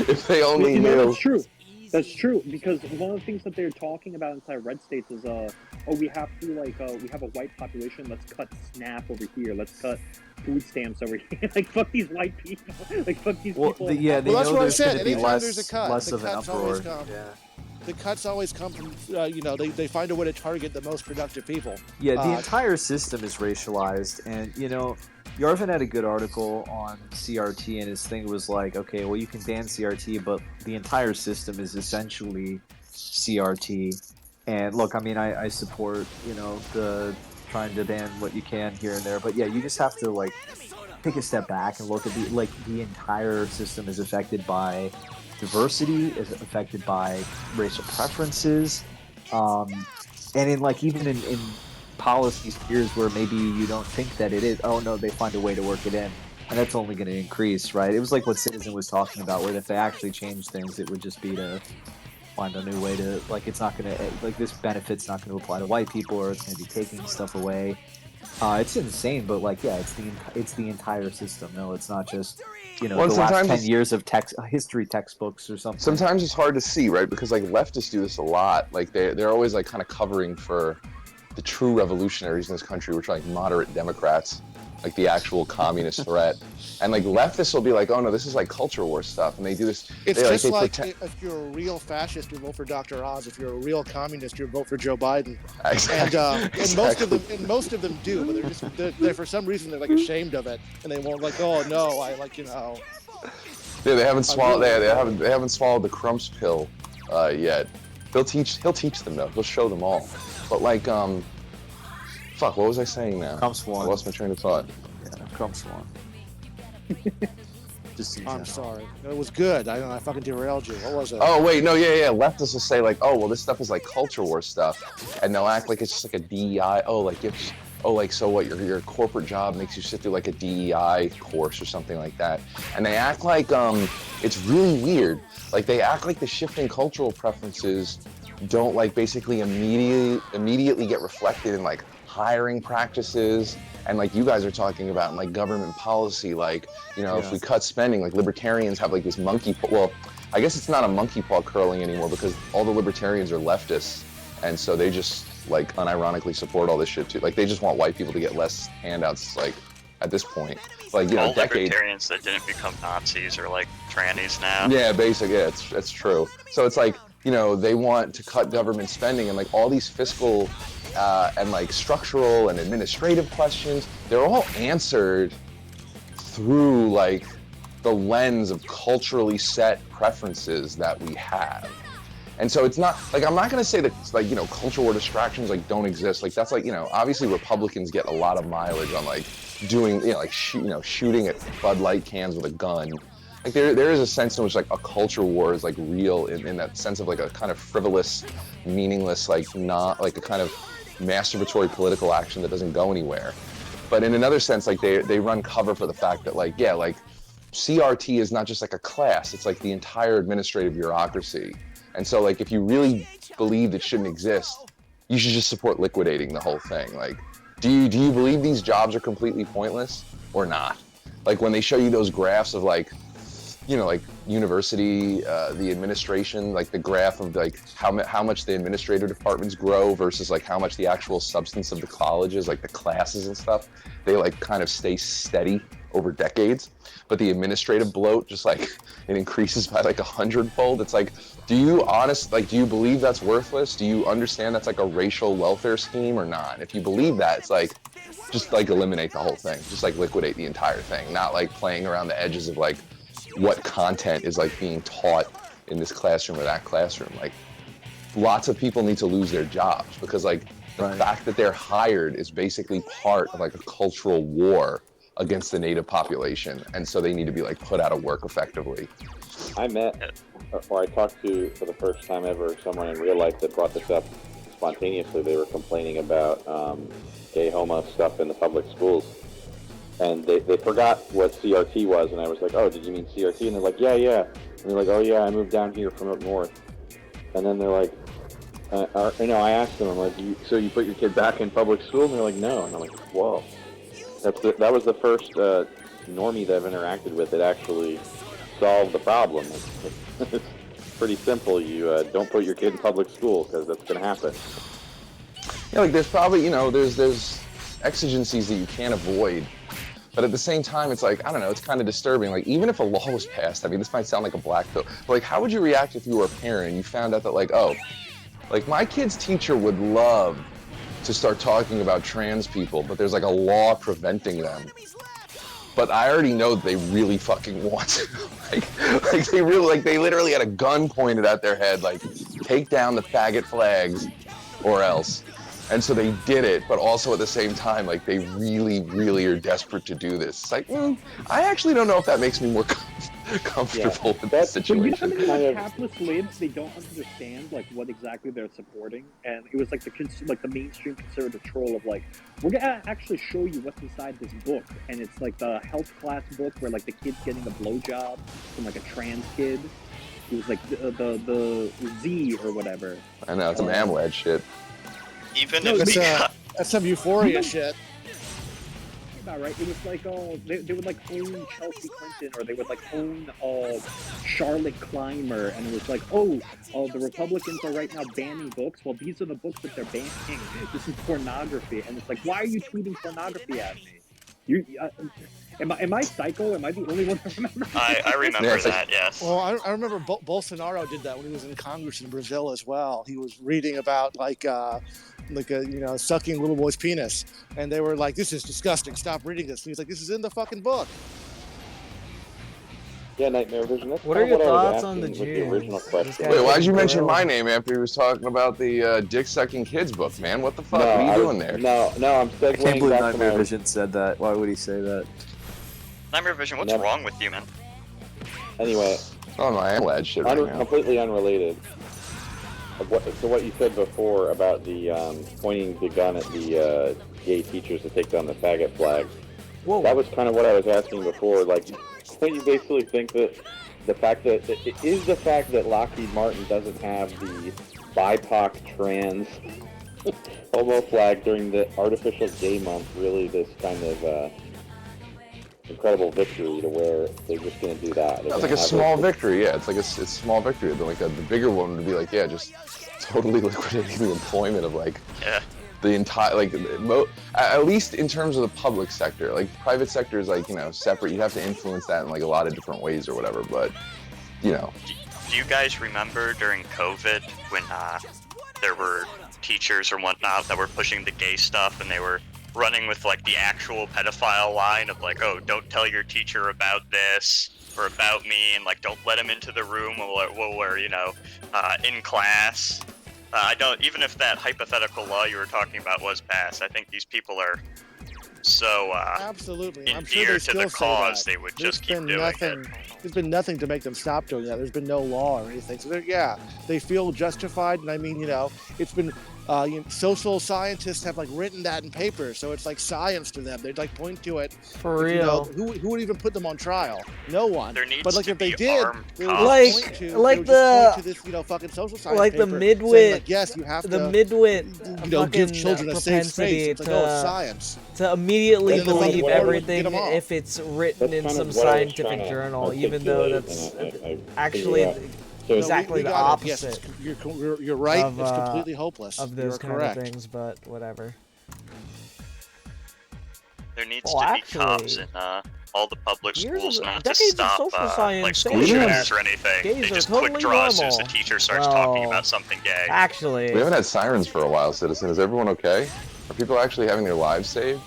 If they only You know, knew. that's true. That's true, because one of the things that they're talking about inside red states is, we have to, we have a white population, let's cut SNAP over here, let's cut food stamps over here. Like, fuck these white people. Like, fuck these people. Well, that's what I said. Anytime there's a cut, less the of an cuts uproar. always come. Yeah. The cuts always come from, they find a way to target the most productive people. Yeah, the entire system is racialized, and Yarvin had a good article on CRT, and his thing was like, okay, well, you can ban CRT, but the entire system is essentially CRT. And look, I mean, I support, the trying to ban what you can here and there, but yeah, you just have to like take a step back and look at the entire system is affected by diversity, is affected by racial preferences, and in like even in policy spheres where maybe you don't think that it is, oh no, they find a way to work it in, and that's only going to increase, right? It was like what Citizen was talking about, where if they actually change things, it would just be to find a new way to, like, it's not going to, like, this benefit's not going to apply to white people, or it's going to be taking stuff away. It's insane, but like, yeah, it's the entire system. No, it's not just the last 10 years of history textbooks or something. Sometimes it's hard to see, right? Because like leftists do this a lot. Like they're always like kind of covering for the true revolutionaries in this country, which are like moderate Democrats, like the actual communist threat. And like leftists will be like, oh no, this is like culture war stuff, and they do this. It's just like if you're a real fascist, you vote for Dr. Oz. If you're a real communist, you vote for Joe Biden. Exactly. And most of them do, but they're for some reason they're like ashamed of it, and they won't like, oh no, I like Yeah, they haven't swallowed. They haven't swallowed the Crumps pill yet. He'll teach them though. He'll show them all. But like, fuck, what was I saying now? Crumps one. I lost my train of thought. Yeah, Crumps one. I'm sorry. It was good. I fucking derailed you. What was it? Oh wait, no, yeah. Leftists will say like, oh well, this stuff is like culture war stuff, and they'll act like it's just like a DEI. So what? Your corporate job makes you sit through like a DEI course or something like that, and they act like it's really weird. Like they act like the shifting cultural preferences don't like basically immediately get reflected in like hiring practices, and like you guys are talking about in like government policy, like if we cut spending, like libertarians have like this monkey paw. Well, I guess it's not a monkey paw curling anymore because all the libertarians are leftists, and so they just like unironically support all this shit too. Like they just want white people to get less handouts. Like at this point, like all libertarians that didn't become Nazis are like trannies now. Yeah, basically, yeah, it's true. So it's like they want to cut government spending, and like all these fiscal and like structural and administrative questions, they're all answered through like the lens of culturally set preferences that we have. And so it's not like, I'm not going to say that like, culture war distractions like don't exist. Like that's like, obviously Republicans get a lot of mileage on like doing, shooting at Bud Light cans with a gun. Like there is a sense in which like a culture war is like real in that sense of like a kind of frivolous, meaningless, like not like a kind of masturbatory political action that doesn't go anywhere. But in another sense, like they run cover for the fact that like, yeah, like CRT is not just like a class, it's like the entire administrative bureaucracy. And so, like, if you really believed it shouldn't exist, you should just support liquidating the whole thing. Like, do you believe these jobs are completely pointless or not? Like, when they show you those graphs of, like, you know, like university, the administration, like the graph of like how much the administrative departments grow versus like how much the actual substance of the colleges, like the classes and stuff, they like kind of stay steady over decades. But the administrative bloat, just like it increases by like 100-fold. It's like, do you believe that's worthless? Do you understand that's like a racial welfare scheme or not? If you believe that, it's like, just like eliminate the whole thing. Just like liquidate the entire thing, not like playing around the edges of like, what content is like being taught in this classroom or that classroom. Like, lots of people need to lose their jobs because like the fact that they're hired is basically part of like a cultural war against the native population, and so they need to be like put out of work effectively. I talked to, for the first time ever, someone in real life that brought this up spontaneously. They were complaining about gay homo stuff in the public schools. And they forgot what CRT was, and I was like, oh, did you mean CRT? And they're like, yeah. And they're like, oh yeah, I moved down here from up north. And then they're like, I asked them, I'm like, so you put your kid back in public school? And they're like, no. And I'm like, whoa. That was the first normie that I've interacted with that actually solved the problem. It's pretty simple. You don't put your kid in public school because that's going to happen. Yeah, like there's probably, you know, there's exigencies that you can't avoid. But at the same time, it's like, I don't know, it's kind of disturbing. Like, even if a law was passed, I mean, this might sound like a black pill, but like, how would you react if you were a parent and you found out that like, oh, like my kid's teacher would love to start talking about trans people, but there's like a law preventing them. But I already know that they really fucking want to. like they literally had a gun pointed at their head, like, take down the faggot flags or else. And so they did it, but also at the same time, like, they really, really are desperate to do this. It's like, I actually don't know if that makes me more comfortable with that situation. You know how many capitalist libs, they don't understand like what exactly they're supporting, and it was like the mainstream conservative troll of like, we're gonna actually show you what's inside this book, and it's like the health class book where like the kid's getting a blowjob from like a trans kid. It was like the Z or whatever. I know, it's some AMLAD shit. Even no, if that's some euphoria shit. About right, it was like they would like own Chelsea Clinton, or they would like own Charlotte Clymer, and it was like, the Republicans are right now banning books. Well, these are the books that they're banning. This is pornography, and it's like, why are you tweeting pornography at me? Am I psycho? Am I the only one who remembers? I remember that, yes. Well, I remember Bolsonaro did that when he was in Congress in Brazil as well. He was reading about sucking little boy's penis, and they were like, "This is disgusting. Stop reading this." And he's like, "This is in the fucking book." Yeah, Nightmare Vision. That's what are your I was thoughts on the asking with Jews? original question. Wait, why'd you mention my name after he was talking about the dick-sucking kids book, man? What the fuck? What are you doing there? No, I'm I can't segueing believe back to Nightmare my... Vision said that. Why would he say that? Nightmare Vision, what's Never. wrong with you, man? Anyway. Oh, no, I am lad shit right now. Completely unrelated. What you said before about the pointing the gun at the gay teachers to take down the faggot flag. Whoa. That was kind of what I was asking before. Like, don't you basically think that the fact that Lockheed Martin doesn't have the BIPOC trans homo flag during the artificial gay month really this kind of incredible victory to where they're just going to do that? It's like a small victory, yeah. It's like it's a small victory. Then like the bigger one would be like, yeah, just totally liquidating the employment of like the entire at least in terms of the public sector. Like private sector is like, you know, separate. You have to influence that in like a lot of different ways or whatever. But you know, do you guys remember during COVID when there were teachers or whatnot that were pushing the gay stuff, and they were running with like the actual pedophile line of like, oh, don't tell your teacher about this or about me, and like don't let him into the room while we're in class. I don't, even if that hypothetical law you were talking about was passed, I think these people are so absolutely. I'm endeared sure to the cause they would just keep doing it. There's been nothing to make them stop doing that. There's been no law or anything. So they feel justified, and I mean, it's been social scientists have like written that in papers, so it's like science to them. They'd like point to it. For But, you know, real. who would even put them on trial? No one. There needs But like to if they be did, armed they would Like- just point to, like they would just point the- to this, fucking social science Like the paper saying, midwit, like, yes, you have the to, midwit, give fucking children a safe space. propensity It's like, oh, it's science. to immediately And then the fucking believe board would everything get 'em off. if it's written in That's some kind of what I was scientific trying to journal, even though that's I actually figured out. So exactly we the got it. Yes, opposite. you're right. Of, it's completely hopeless. of You're those kind correct. of things, but whatever. There needs Well, to be cops actually, in all the public years schools, of- not to decades of stop social science like say school that shooters or anything. gays They are just totally quick draw as soon as the normal. teacher starts talking Well, about something gay. Actually, We haven't had sirens for a while, Citizen. Is everyone okay? Are people actually having their lives saved?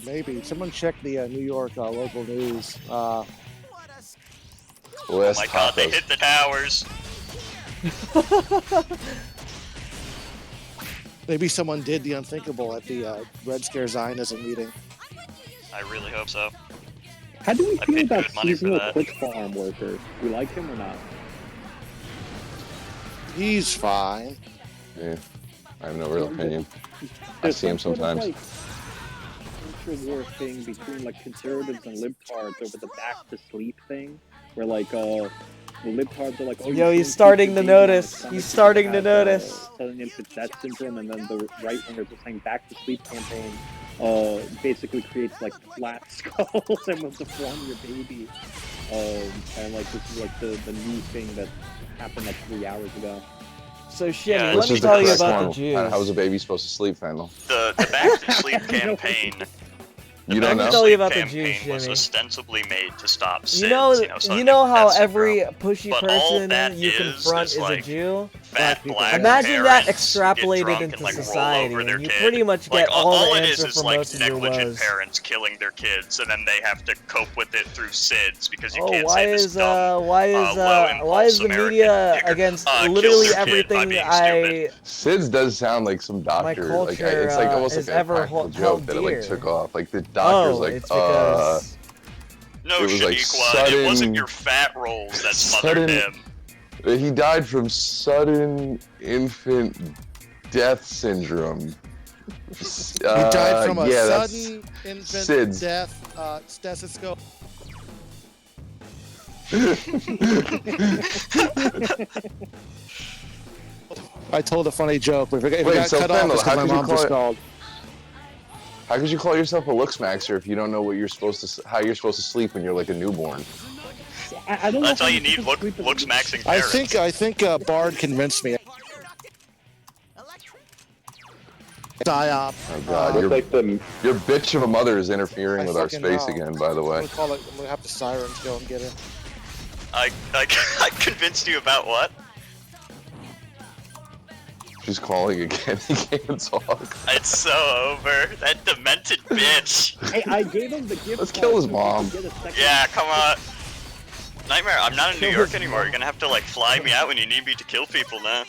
Maybe someone check the New York local news. Oh my god, they hit the towers. Maybe someone did the unthinkable at the Red Scare Zionism meeting. I really hope so. How do we I feel paid about good money for seasonal that. Twitch farm workers? Do we like him or not? He's fine. Yeah, I have no real opinion. I There's see him some sort of, sometimes. culture war thing between like conservatives and libtards over the back to sleep thing, where like the libtards are like, oh, Yo, you he's shouldn't starting keep to the baby on the notice. stomach He's because starting it to has, notice. sudden infant death syndrome, and then the right wingers are saying back to sleep campaign basically creates like flat skulls and will deform your baby. And like this is like the new thing that happened like 3 hours ago. So Shimmy, Yeah, let Which me is the tell you correct about the one. Jews. How's a baby supposed to sleep, Fendel? The Back to Sleep campaign. You don't Let me know? tell you about the campaign Jews, was Shimmy. ostensibly made to stop SIDS, You know, sudden you know how infant every syndrome. pushy But all person that you is confront is a like Jew? fat black Imagine that parents who get extrapolated drunk into and, like, roll society, over their and you kid. pretty much Like, get all the it answer is for like most of your negligent woes. parents killing their kids, and then they have to cope with it through SIDS because you Oh, can't why say this is dumb, why is the American media nigger, against kill literally their kid by everything being I SIDS does sound like some doctor. Like culture, it's like almost has like a ever practical held joke that it like dear? took off. Like the doctor's Oh, like, it's because No, it was like Shaniqua, it wasn't sudden- your fat rolls that smothered him. he died from sudden infant death syndrome. He died from a yeah, that's sudden infant SIDS. death stethoscope. I told a funny joke, but if it Wait, got so cut off, Fendel, it's because my mom just called. How could you call yourself a looks maxer if you don't know what you're supposed to, how you're supposed to sleep when you're like a newborn? I don't know. That's all you need, looks maxing I parents. think Bard convinced me. Psyop. Oh God, your bitch of a mother is interfering I with our fucking space know. again. By the way, I'm gonna have the sirens go and get it. I convinced you about what? she's calling again. He can't talk. It's so over. That demented bitch. Hey, I gave him the gift. Let's kill his card so he mom. could get a second- Yeah, come on. Nightmare, I'm not in New York anymore. You're gonna have to like fly me out when you need me to kill people now.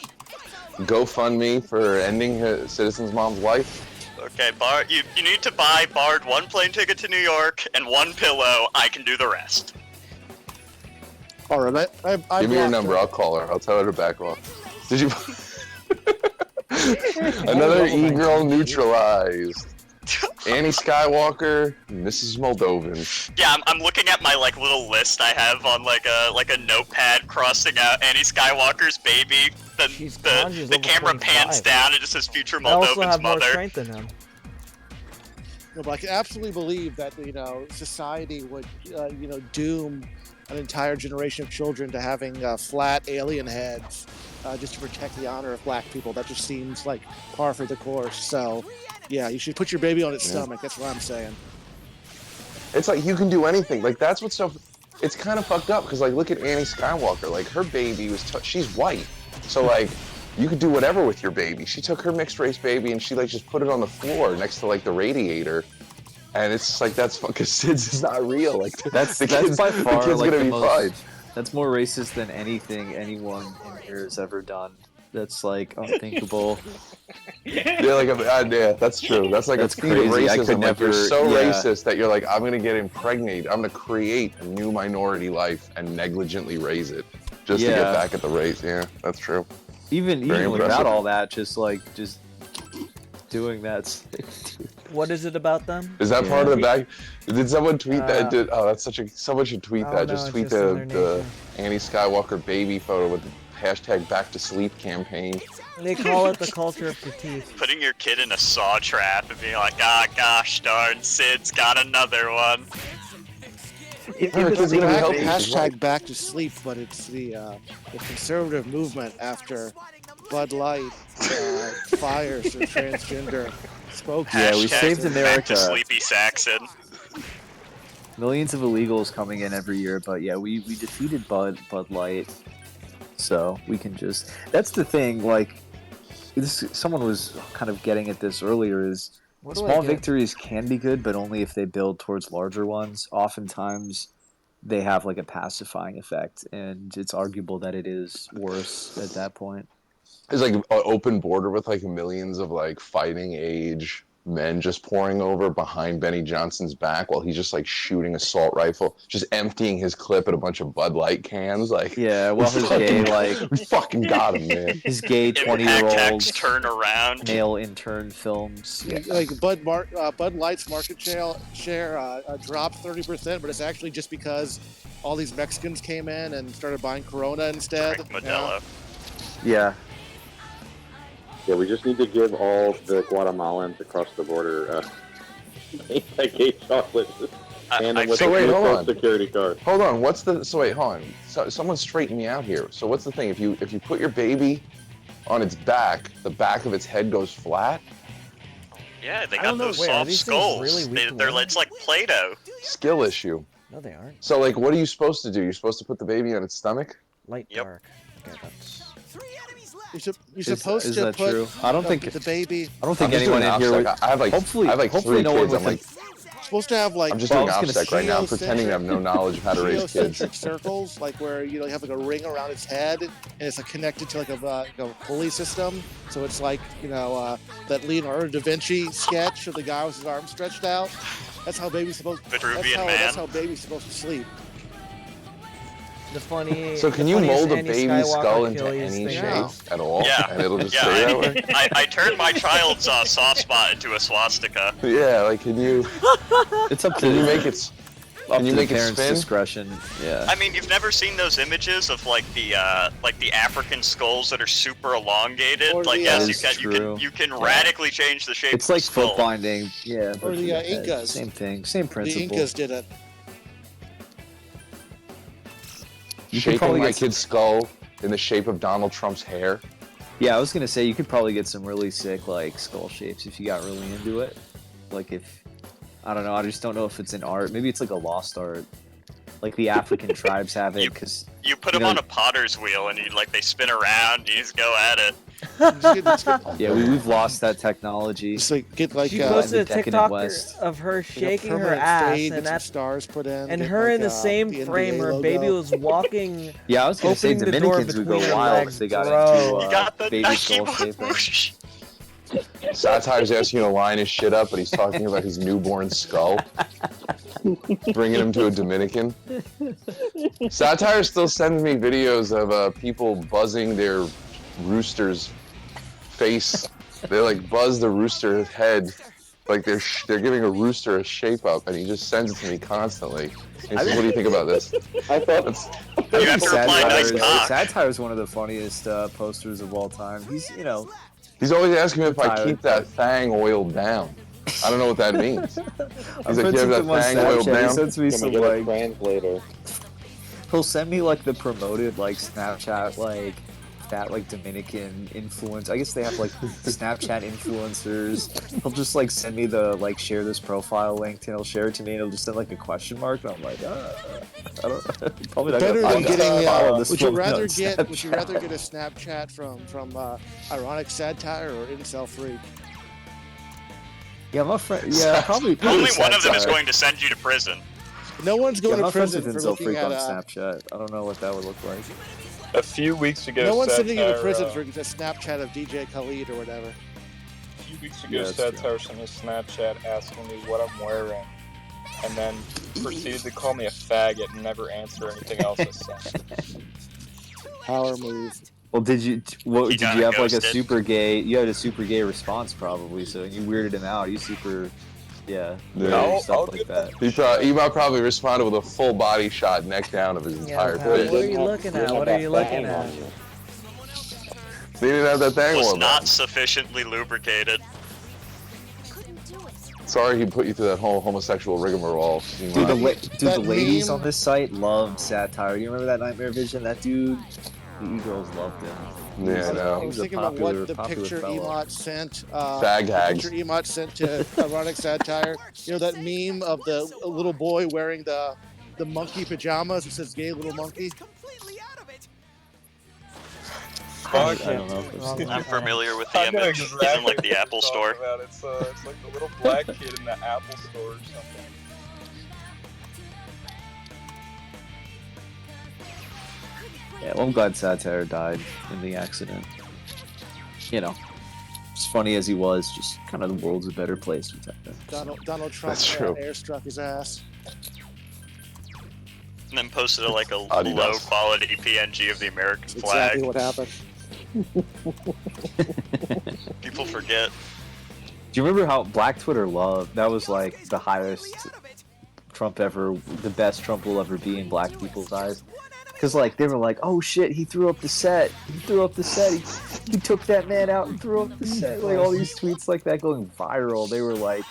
GoFundMe for ending Citizen's mom's life. Okay, Bard, you need to buy Bard one plane ticket to New York and one pillow. I can do the rest. All right, I Give me your blocked number. her. I'll call her. I'll tell her to back off. Did you? Another e-girl neutralized. Annie Skywalker, Mrs. Moldovan. Yeah, I'm looking at my like little list I have on like a notepad, crossing out Annie Skywalker's baby. Then she's the level camera 25. pans down and it says future I also Moldovan's have more mother. strength than him. No, but I can absolutely believe that society would doom an entire generation of children to having flat alien heads just to protect the honor of black people. That just seems like par for the course. So, yeah, you should put your baby on its stomach. That's what I'm saying. It's like you can do anything. Like that's what's so. It's kind of fucked up because like look at Annie Skywalker. Like her baby was she's white, so like you could do whatever with your baby. She took her mixed race baby and she like just put it on the floor next to like the radiator. And it's just like that's fun because SIDS is not real. Like That's the kid's, by the far kid's like gonna the be most. fine. That's more racist than anything anyone in here has ever done. That's like unthinkable. Yeah, like yeah, that's true. That's like That's a thing of crazy. I racism. could Like, you're never- so yeah. racist that you're like, I'm gonna get impregnated. I'm gonna create a new minority life and negligently raise it just to Yeah. get back at the race. Yeah, that's true. Even Very without impressive. all that, just doing that. What is it about them? Is that part of the back? Did someone tweet that? Uh, Oh, that's such a. Someone should tweet oh, that. no, Just it's tweet just in the their Annie Skywalker baby photo with the hashtag Back to Sleep campaign. They call it the culture of critique. Putting your kid in a saw trap and being like, ah, gosh darn, Sid's got another one. It's hashtag back to sleep, but it's the conservative movement after Bud Light fires the transgender spokesman. Yeah, we saved Back America. to Sleepy Saxon. Millions of illegals coming in every year, but yeah, we defeated Bud Light, so we can just. That's the thing. Like, someone was kind of getting at this earlier. Is What do I small get? victories can be good, but only if they build towards larger ones. Oftentimes, they have like a pacifying effect, and it's arguable that it is worse at that point. There's like an open border with like millions of like fighting age men just pouring over behind Benny Johnson's back while he's just like shooting assault rifle, just emptying his clip at a bunch of Bud Light cans. Like, Yeah, well, his gay like we fucking got him, man. his gay Impact 20-year-old Tech's turn around. male intern films. Yeah. Like Bud Light's market share dropped 30%, but it's actually just because all these Mexicans came in and started buying Corona instead. Modelo. Yeah. Yeah, we just need to give all the Guatemalans across the border anti-gay chocolate. And with So wait, a hold on. security card. Hold on. What's the? So wait, hold on. So, someone straighten me out here. So what's the thing? If you put your baby on its back, the back of its head goes flat. Yeah, they I got don't know. those Wait, are soft these things skulls. really weak to They're wear? it's like Play-Doh. Skill issue. No, they aren't. So like, what are you supposed to do? You're supposed to put the baby on its stomach. Light Yep. dark. Okay, that's. You're supposed is to that put true? I don't think the baby. I don't think I'm just anyone doing in here would. OPSEC. I have like hopefully, I have like hopefully 3 no one kids. I'm within. like, Supposed to have like I'm just Well, doing I was gonna OPSEC right now. I'm pretending I have no knowledge of how to raise kids. Geocentric circles, like where you have like a ring around its head, and it's like connected to like a pulley system. So it's like that Leonardo da Vinci sketch of the guy with his arms stretched out. That's how baby's supposed. Vitruvian Man. That's how baby's supposed to sleep. The funny. So can the you funniest mold a Annie baby's Skywalker skull into Achilles any thing shape out. at all? Yeah. And it'll just Yeah, stay that way? I turned my child's soft spot into a swastika. Yeah, like can you It's up to can you make it up can you to make the it parents' spin? discretion. Yeah. I mean, you've never seen those images of like the African skulls that are super elongated. Or Like the, yes, That you is can true. you can radically change the shape. It's of like the skull. foot binding. Yeah. Or but the yeah, Incas. Same thing. Same The principle. Incas did it. You could Shaping probably my get kid's skull in the shape of Donald Trump's hair. Yeah, I was gonna say you could probably get some really sick like skull shapes if you got really into it. Like if I don't know, I just don't know if it's an art. Maybe it's like a lost art. Like the African tribes have it because You put them on a potter's wheel and they spin around. You just go at it. yeah, we've lost that technology. Just like get like She in posted the a decadent TikTok West. of her shaking her permanent ass, fade and with some that's stars put in. and get her like, in the same the NBA frame. Her logo. baby was walking. Yeah, I was gonna say opening the door Dominicans would go between her wild legs, if they got bro. into baby skull shaping. Satire's asking you to line his shit up, but he's talking about his newborn skull. Bringing him to a Dominican. Satire still sends me videos of people buzzing their rooster's face. They like buzz the rooster's head, like they're giving a rooster a shape up, and he just sends it to me constantly. He says, "What do you think about this?" I thought You have to reply, nice cock. Satire is one of the funniest posters of all time. He's always asking me if I Tired. keep that thang oiled down. I don't know what that means. I'm He's like, friends "You have with that him on thang oiled Snapchat. He down?" sends me Can some we get a like translator? he'll send me like the promoted like Snapchat like that like Dominican influence. I guess they have like Snapchat influencers. He'll just like send me the like share this profile link and he'll share it to me and he'll just send like a question mark and I'm like I don't probably not Better gonna than getting. follow this Would you woman on rather get Snapchat. a Snapchat from ironic satire or incel freak? Yeah, my friend. Yeah, probably. Only one of them is Satire. going to send you to prison. No one's going Yeah, to my friends prison with for Incel looking Freak at on a. Snapchat. I don't know what that would look like. A few weeks ago, No one's sending you to Satire, prison for a Snapchat of DJ Khalid or whatever. A few weeks Yeah, ago, that's Satire sent me a Snapchat asking me what I'm wearing, and then proceeded to call me a faggot and never answer anything else I sent. Power move. Well, did you He got have like a ghosted. super gay? You had a super gay response probably, so you weirded him out. You super, yeah, Yeah. stuff like that. He probably responded with a full body shot, neck down of his entire pal, face. what are you looking at? What are you looking at? They didn't have that thing Was on. not sufficiently lubricated. Sorry, he put you through that whole homosexual rigmarole. Dude, the ladies on this site loved satire. You remember that Nightmare Vision? That dude, the e-girls loved him. Yeah, I know. I was thinking about what the picture Emot sent. Fag the hags. picture Emot sent to Ironic Satire. You know that meme of the little boy wearing the monkey pajamas. It says "gay little monkey." Fuck. I don't know. If I've seen I'm that. familiar with the I know image. exactly He's in like what the you're Apple talking store. about. It's like the little black kid in the Apple store or something. Yeah, well, I'm glad Satire died in the accident. You know, as funny as he was, just kind of the world's a better place without him. Donald Trump That's true. airstruck his ass. And then posted like a Adidas. low quality PNG of the American flag. Exactly what happened. People forget. Do you remember how Black Twitter loved? That was like the highest Trump ever, the best Trump will ever be in black people's eyes. Because like they were like, oh shit, he threw up the set. He threw up the set. He took that man out and threw up the set. Like all these tweets like that going viral. They were like,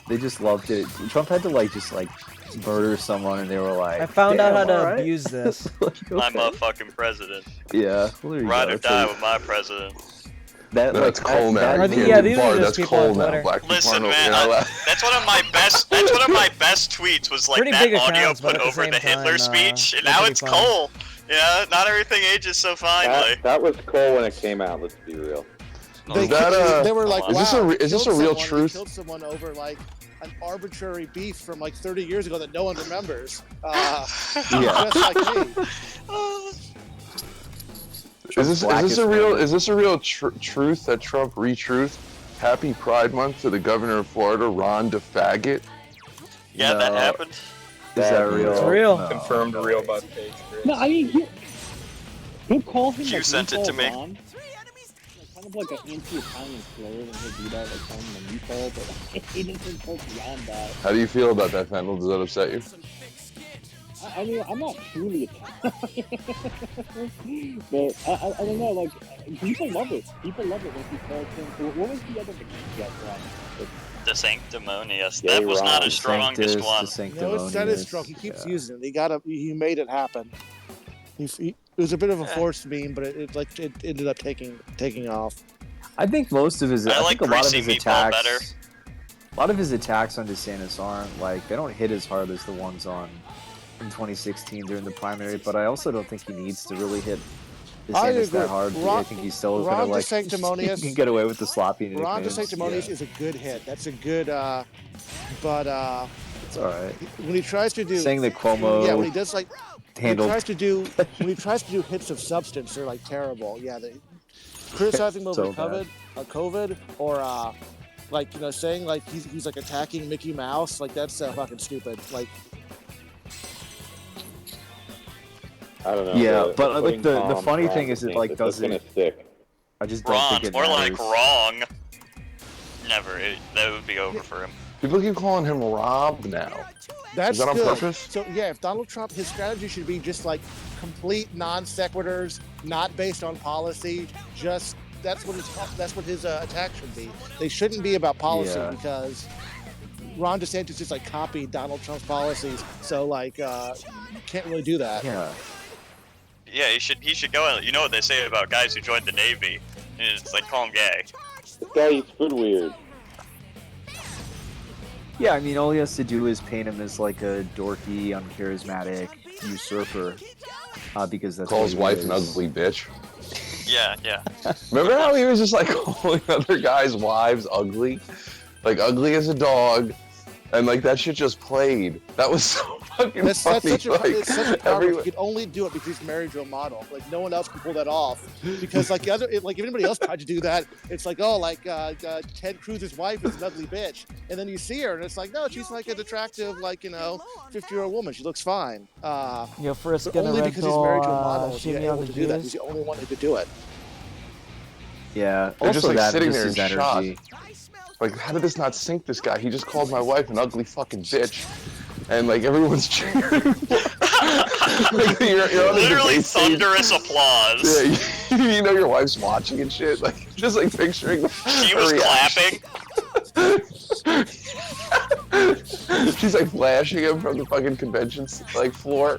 they just loved it. Trump had to like just like murder someone, and they were like, I found out how "Damn, to alright." abuse this. Like, I'm okay. a fucking president. Yeah, well, there you Ride go. or That's die like- with my president. That, That's like, cool now. that- You the- can't yeah, do these are bar, just that's people cool on now. Twitter. Black people Listen, aren't- man, you're not allowed- that's one of my best. That's one of my best tweets. Was like Pretty that big audio accounts, but put at the over same the Hitler time, speech, and they're now pretty it's fun. Cole. Yeah, not everything ages so finely. That was cool when it came out. Let's be real. They, they were like, is this wow, is this a killed real someone. truth? They killed someone over like an arbitrary beef from like 30 years ago that no one remembers. Yeah. Just like me. Is this a real truth that Trump retruthed Happy Pride Month to the governor of Florida, Ron DeFaggot? Yeah, that happened. Is that real? It's real. No. Confirmed real by Page. No, I mean, he'll call him You like sent it to me. Ron. Kind of like an anti-Italian slur when he'll do that, like calling him a meatball, but he doesn't go beyond that. How do you feel about that, Fendel? Does that upset you? I mean, I'm not truly Italian, but I don't know, like, people love it. People love it when he calls him, what was the other name he got wrong? The Sanctimonious. Gay That was not Ron. his strongest one. No, that is strong. He keeps using it. He made it happen. It was a bit of a forced meme, but it ended up taking off. I think most of his, I I like think a lot of Greasy his Meatball attacks, better. a lot of his attacks on DeSantis aren't like they don't hit as hard as the ones on in 2016 during the primary. But I also don't think he needs to really hit I DeSantis agree. that hard. I think he's still Ron gonna like DeSanctimonious- he can get away with the sloppy Ron nicknames. DeSanctimonious is a good hit. That's a good, but It's all right. when he tries to do Saying that Cuomo yeah, when he does like handled- when he tries to do hits of substance, they're like terrible. Yeah, criticizing him over So bad. COVID, or like saying like he's like attacking Mickey Mouse, like that's fucking stupid. Like I don't know. Yeah, but like putting the Tom funny Ron thing is it DeSantis, like that's does gonna it. stick. I just don't Ron, think it more like matters. wrong. Never. That would be over for him. People keep calling him Rob now. that's Is that on good. purpose? So yeah, if Donald Trump, his strategy should be just like complete non sequiturs, not based on policy. Just that's what his attack should be. They shouldn't be about policy Yeah. because Ron DeSantis just like copied Donald Trump's policies. So like you can't really do that. Yeah. Yeah, he should go. You know what they say about guys who joined the Navy? It's like call him gay. This guy eats food weird. Yeah, I mean, all he has to do is paint him as like a dorky, uncharismatic usurper, because that's Calls what he wife an is. ugly bitch. Yeah, yeah. Remember how he was just like calling other guys' wives ugly? Like ugly as a dog. And like that shit just played. That was so fucking That's funny. such a like, it's such a power. everyone- You can only do it because he's married to a model. Like no one else can pull that off. Because like like if anybody else tried to do that, it's like Ted Cruz's wife is an ugly bitch, and then you see her and it's like no, she's like an attractive 50-year-old woman. She looks fine. Frisk But gonna only because he's married to a model is he shimmy on able the to do that. Jews? He's the only one who could do it. Yeah. They're Also just like that sitting just there in his shock. energy. Like, how did this not sink this guy? He just called my wife an ugly fucking bitch. And like everyone's cheering. Like, you're on the Literally debate stage. thunderous applause. Yeah, you know your wife's watching and shit. Like just like picturing. She was clapping. She's like flashing him from the fucking convention floor.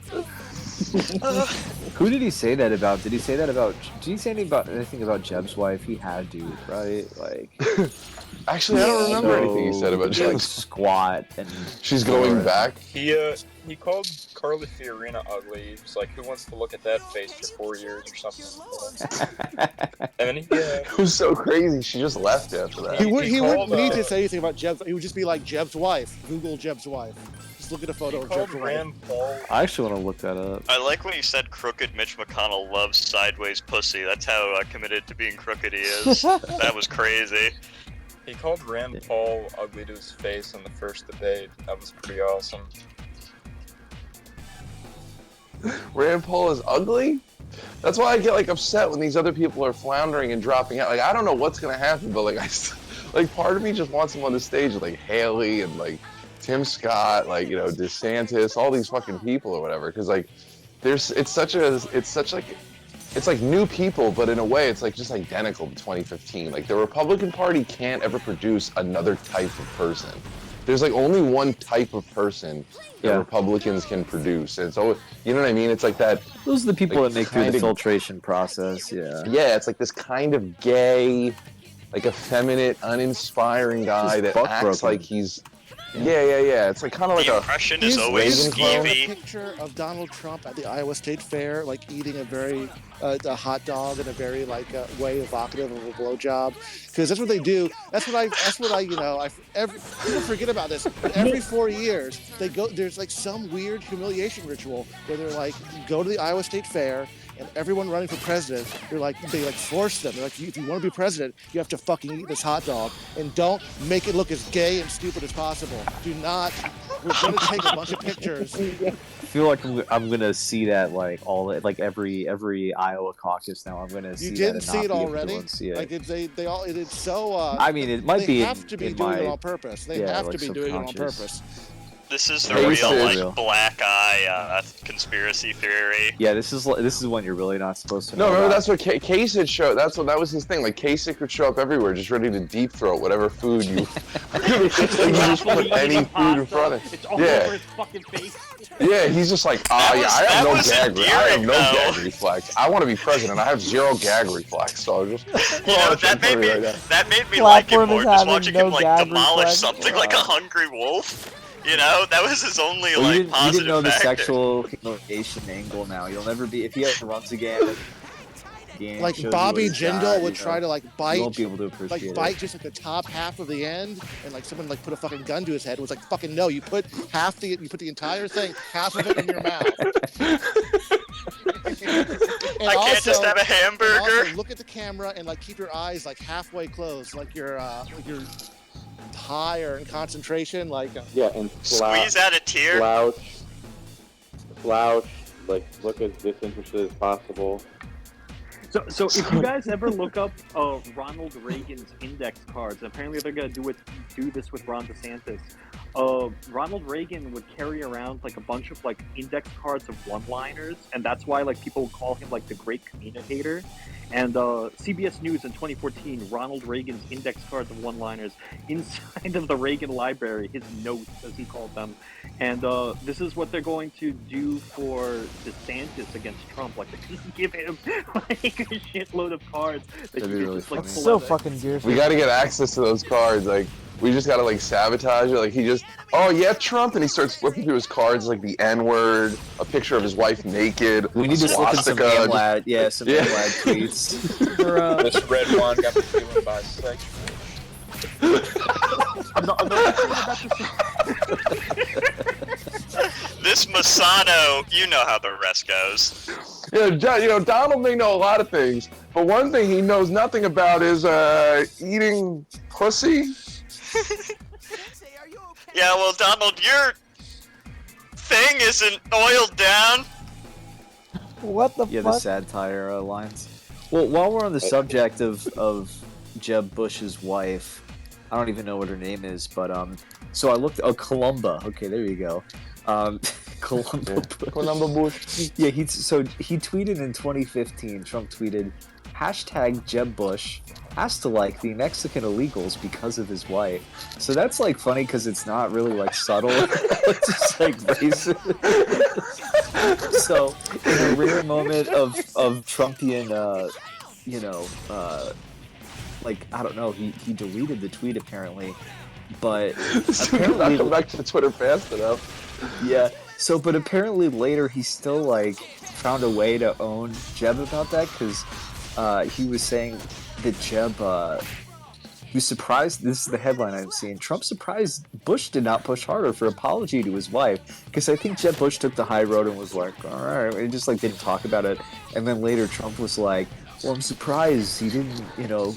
Who did he say that about? Did he say that about? Did he say anything about Jeb's wife? He had to, right? Like. Actually, I don't remember anything he said about Jeb's. Like Jeb's. squat and. She's going back. He called Carly Fiorina ugly. He was like, "Who wants to look at that face for 4 years or something?" And then It was so crazy. She just left after that. He wouldn't called, need to say anything about Jeb's. He would just be like Jeb's wife. Google Jeb's wife. Just look at a photo of Jeb's wife. Rand Paul. I actually want to look that up. I like when you said crooked Mitch McConnell loves sideways pussy. That's how committed to being crooked he is. That was crazy. He called Rand Paul ugly to his face in the first debate. That was pretty awesome. Rand Paul is ugly? That's why I get like upset when these other people are floundering and dropping out. Like I don't know what's gonna happen, but like part of me just wants them on the stage with like Haley and like Tim Scott, like DeSantis, all these fucking people or whatever. Because like it's like new people, but in a way it's like just identical to 2015. Like the Republican Party can't ever produce another type of person. There's like only one type of person that Republicans can produce. And so, you know what I mean? It's like that. Those are the people like, that make through the filtration process. Yeah. Yeah, it's like this kind of gay, like effeminate, uninspiring guy that buck acts broken. like he's. Yeah. It's like kind of like The impression is always Reagan A skeevy. picture of Donald Trump at the Iowa State Fair, like eating a hot dog in a very way evocative of a blowjob, because that's what they do. That's what I people forget about this. But every 4 years they go. There's like some weird humiliation ritual where they're like go to the Iowa State Fair. And everyone running for president, they force them. They're like, if you want to be president, you have to fucking eat this hot dog, and don't make it look as gay and stupid as possible. Do not. We're gonna take a bunch of pictures. I feel like I'm gonna see that every Iowa caucus now. I'm gonna see You that didn't and see not it be able to already. unsee it. Like it's so. I mean, it might they be have to be in doing my- it on purpose. They yeah, have like to be doing it on subconscious. purpose. This is the Hey, real real. black eye conspiracy theory. Yeah, this is one you're really not supposed to know. No, remember about. that's what Kasich showed. That was his thing. Like Kasich would show up everywhere, just ready to deep throat whatever food you. Like, you just put any food in front of. It's all over his fucking face. Yeah, he's just like, I have endearing, no though. gag reflex. I want to be president. I have zero gag reflex, so I'll just. That made me like Platform him more is just having watching no him gag demolish reflex. something like a hungry wolf. That was his only Well, you positive didn't know the factor. sexual humiliation angle. Now you'll never be if he ever runs again. Like Bobby Jindal would try to bite. You won't be able to appreciate bite just the top half of the end, and someone put a fucking gun to his head. It was like fucking no. You put the entire thing, half of it in your mouth. I can't just have a hamburger. Also look at the camera and keep your eyes halfway closed, like you're high or in concentration, Yeah, and Squeeze out a tear. Slouch, look as disinterested as possible. So if you guys ever look up Ronald Reagan's index cards, apparently they're gonna do this with Ron DeSantis. Ronald Reagan would carry around a bunch of index cards of one-liners, and that's why people call him the great communicator. And CBS News in 2014, Ronald Reagan's index cards of one-liners inside of the Reagan Library, his notes as he called them. And this is what they're going to do for DeSantis against Trump. They're going to give him a shitload of cards that That'd you be can really just funny. pull So out. fucking goofy. We got to get access to those cards. We just got to sabotage it. He just, oh yeah, Trump, and he starts flipping through his cards the N-word, a picture of his wife naked. We need to slip in some AMLAD, some AMLAD tweets. This red one got me feeling bisexual. Another thing about This Masano, you know how the rest goes. Yeah, Donald may know a lot of things, but one thing he knows nothing about is eating pussy. Yeah, well, Donald, your thing isn't oiled down. What the Yeah, fuck? the satire lines. Well, while we're on the subject of Jeb Bush's wife, I don't even know what her name is, but so I looked. Oh, Columba. Okay, there you go. Columba Bush. Columba Bush. Yeah, he tweeted in 2015. Trump tweeted, #Jeb Bush has to like the Mexican illegals because of his wife. So that's like funny because it's not really like subtle. It's just like racist. So in a rare moment of Trumpian, like I don't know, he deleted the tweet apparently, but apparently come back to Twitter fast enough. Yeah. So, but apparently later he still like found a way to own Jeb about that because he was saying that Jeb he was surprised. This is the headline I'm seeing. Trump surprised Bush did not push harder for apology to his wife because I think Jeb Bush took the high road and was like, all right, and just like didn't talk about it. And then later Trump was like, well, I'm surprised he didn't,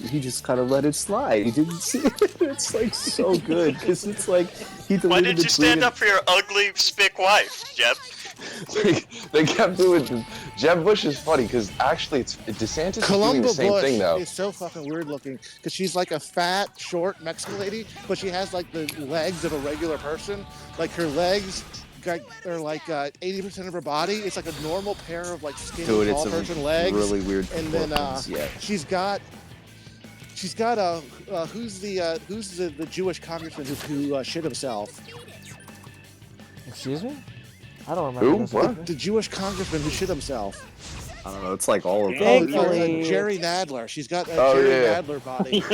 he just kind of let it slide. He didn't see it. It's like so good because it's like he deleted Why did the you stand tweet up for your ugly, spick wife, Jeb? They kept doing. Jeb Bush is funny because actually, DeSantis is doing the same Bush thing though. is so fucking weird looking because she's like a fat, short Mexican lady, but she has like the legs of a regular person. Like her legs are like 80% of her body. It's like a normal pair of like skinny Dude, tall it's a person legs. really weird And then proportions, yeah. she's got who's the Jewish congressman who shit himself? Excuse me? I don't remember. Who? What? The Jewish congressman who shit himself. I don't know. It's like all of them. Thankfully, Jerry Nadler. She's got a Oh, Jerry yeah. Nadler body.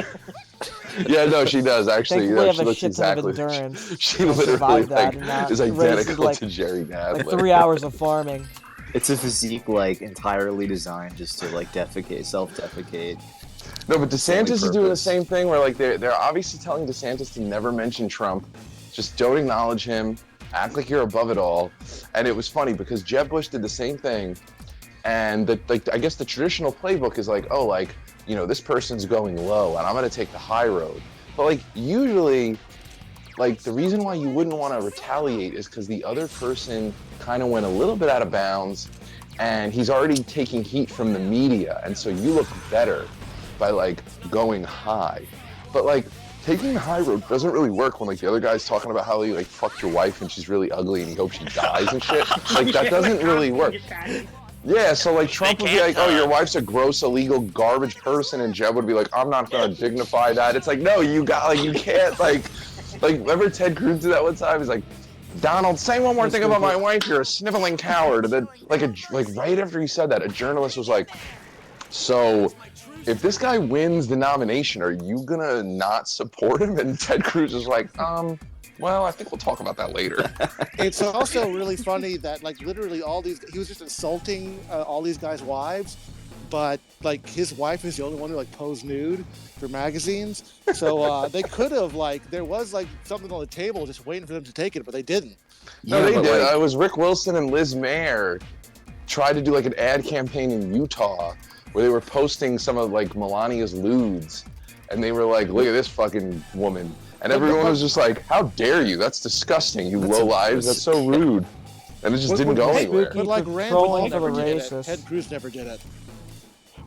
Yeah, no, she does actually. Thankfully, I She have a looks shit ton of exactly. endurance. She I'll literally survive that and not is wasted, identical like- to Jerry Nadler. Like 3 hours of farming. It's a physique like entirely designed just to like self-defecate. No, but DeSantis is doing the purpose. same thing where like they're obviously telling DeSantis to never mention Trump, just don't acknowledge him, act like you're above it all. And it was funny because Jeb Bush did the same thing, and I guess the traditional playbook is like, oh, like this person's going low, and I'm gonna take the high road. But like usually, like the reason why you wouldn't want to retaliate is because the other person kind of went a little bit out of bounds, and he's already taking heat from the media, and so you look better by like going high. But like taking the high road doesn't really work when like the other guy's talking about how he like fucked your wife and she's really ugly and he hopes she dies and shit. Like that doesn't really work. Yeah, so like Trump would be like, oh, your wife's a gross, illegal, garbage person, and Jeb would be like, I'm not gonna dignify that. It's like, no, you can't like remember Ted Cruz did that one time? He's like, Donald, say one more thing about my wife, you're a sniveling coward. And then like right after he said that, a journalist was like, so if this guy wins the nomination, are you gonna not support him? And Ted Cruz is like, well, I think we'll talk about that later. It's also really funny that like literally he was just insulting all these guys' wives, but like his wife is the only one who like posed nude for magazines. So they could have there was like something on the table just waiting for them to take it, but they didn't. No, they did. It was Rick Wilson and Liz Mayer tried to do like an ad campaign in Utah where they were posting some of like Melania's lewds, and they were like, look at this fucking woman. And everyone was just like, how dare you? That's disgusting, you low lives. That's so rude. And it just didn't go anywhere. But like Rand Paul never did it. Ted Cruz never did it.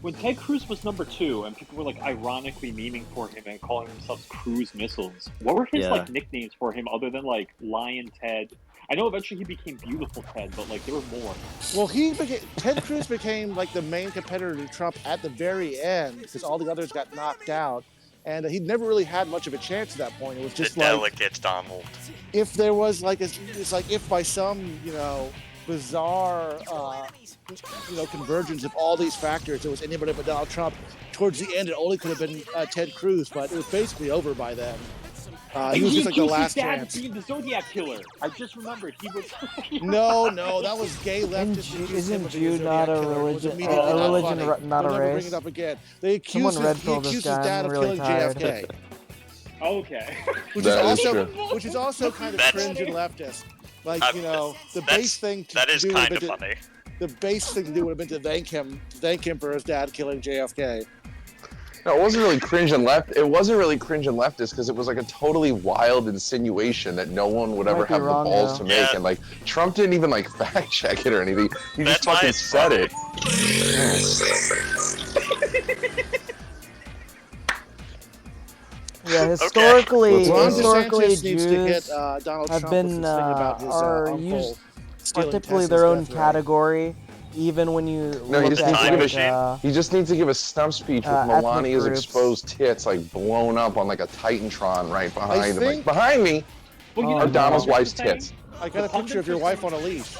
When Ted Cruz was number 2, and people were like ironically memeing for him and calling themselves Cruz Missiles, what were his like nicknames for him other than like Lion Ted? I know eventually he became Beautiful Ted, but like there were more. Well, Ted Cruz became like the main competitor to Trump at the very end because all the others got knocked out, and he'd never really had much of a chance at that point. It was just the delicate Donald. If there was like it's like if by some bizarre convergence of all these factors there was anybody but Donald Trump, towards the end it only could have been Ted Cruz, but it was basically over by then. He was just like the last chance. Being the Zodiac Killer. I just remembered he was. No, that was gay leftist. Isn't Jew not a religion? Not a Never race? bring it up again. They accused Someone red his pilled this guy. dad I'm of really killing tired. JFK. Okay. Which That is is also true. which is also kind of cringe and leftist. Like, you know, the base thing to that is do kind of funny. The base thing to do would have been to thank him for his dad killing JFK. No, it wasn't really cringe and left. It wasn't really cringe and leftist because it was like a totally wild insinuation that no one would ever Might be have wrong, the balls though. to make, and like Trump didn't even like fact check it or anything. He just fucking said it. Yeah, historically, Ron historically, DeSantis needs to Jews hit Donald have Trump been with this thing about his are uncle used are stealing typically Tesla's their own death ray. category, even when you No, he look just at needs to give like, a he just needs to give a stump speech with ethnic Melania's groups. exposed tits like blown up on like a Titantron right behind him. Like think- behind me Well, you are know, Donald's what I'm wife's saying? tits. I got a picture of your wife on a leash.